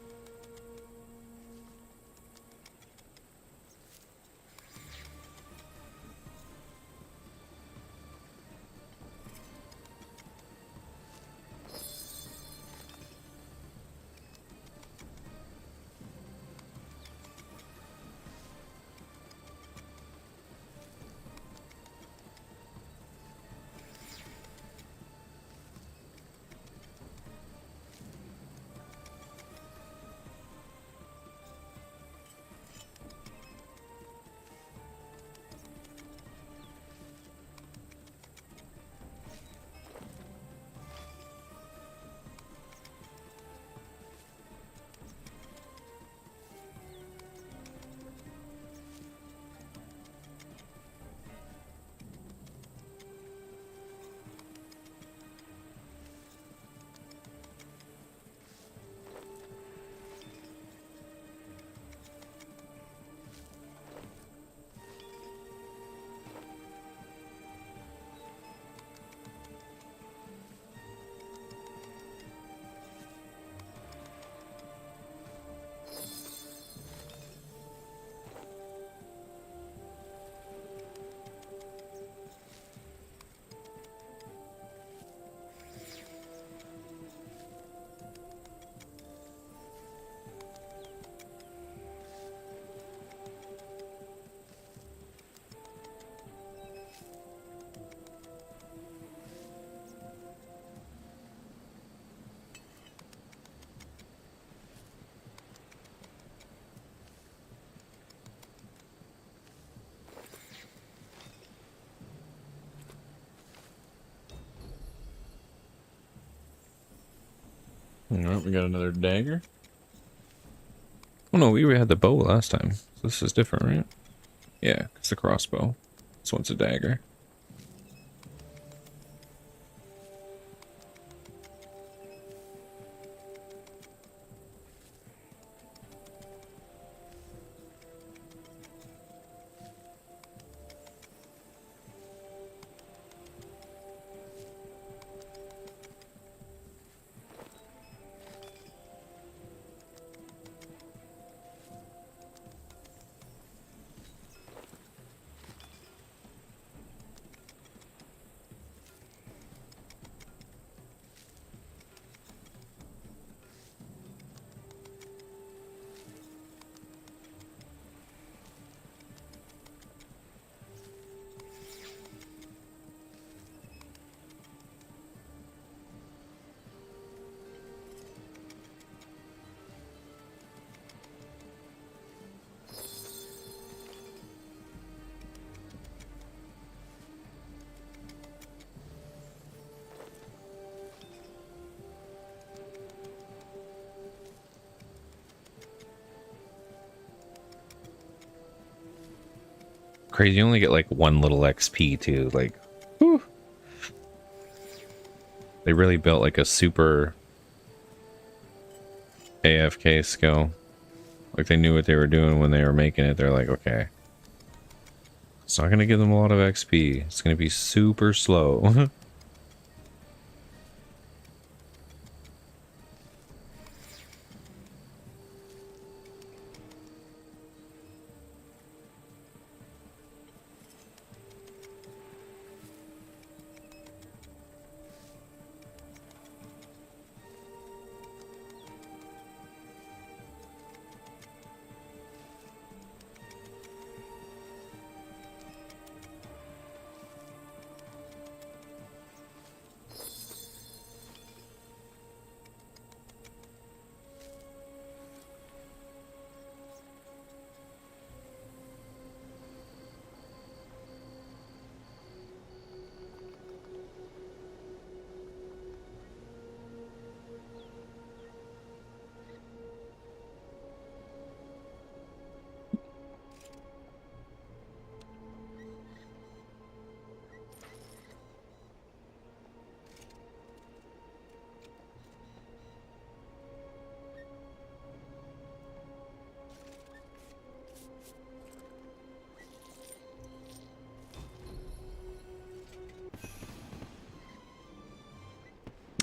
Alright, we got another dagger. Oh no, we had the bow last time. So this is different, right? Yeah, it's the crossbow. This one's a dagger. Crazy, you only get like one little XP too, like, whew. They really built like a super AFK skill. Like they knew what they were doing when they were making it. They're like, okay, it's not gonna give them a lot of XP. It's gonna be super slow.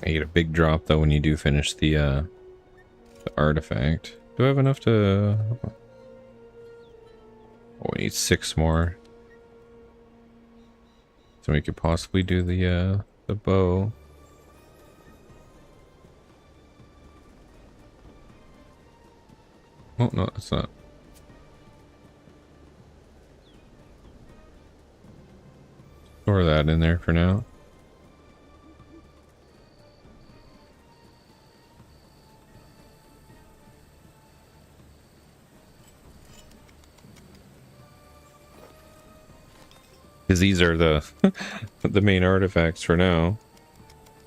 You get a big drop though when you do finish the artifact. Do I have enough to... Oh, we need 6 more. So we could possibly do the bow. Oh, no, it's not. Store that in there for now. Because these are the the main artifacts for now.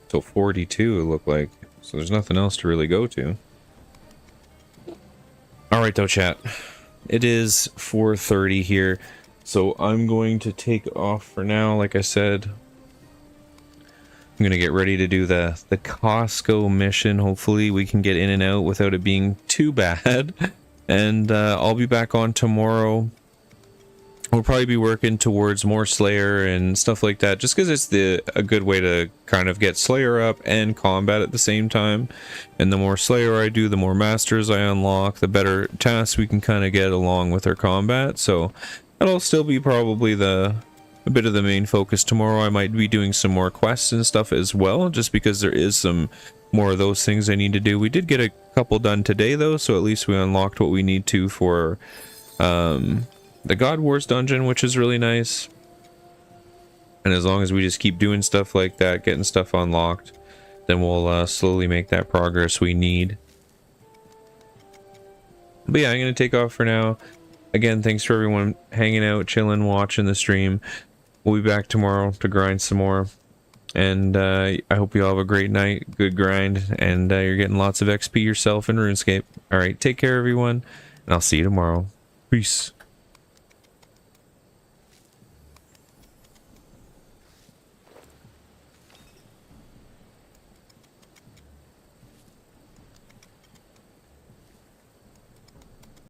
So 42 it looked like. So there's nothing else to really go to. Alright though, chat. It is 4:30 here. So I'm going to take off for now, like I said. I'm going to get ready to do the Costco mission. Hopefully we can get in and out without it being too bad. And I'll be back on tomorrow. We'll probably be working towards more Slayer and stuff like that, just because it's a good way to kind of get Slayer up and combat at the same time. And the more Slayer I do, the more Masters I unlock, the better tasks we can kind of get along with our combat. So that'll still be probably a bit of the main focus tomorrow. I might be doing some more quests and stuff as well, just because there is some more of those things I need to do. We did get a couple done today though, so at least we unlocked what we need to for the God Wars dungeon, which is really nice. And as long as we just keep doing stuff like that, getting stuff unlocked, then we'll slowly make that progress we need. But yeah, I'm going to take off for now. Again, thanks for everyone hanging out, chilling, watching the stream. We'll be back tomorrow to grind some more. And I hope you all have a great night, good grind, and you're getting lots of XP yourself in RuneScape. All right, take care, everyone, and I'll see you tomorrow. Peace.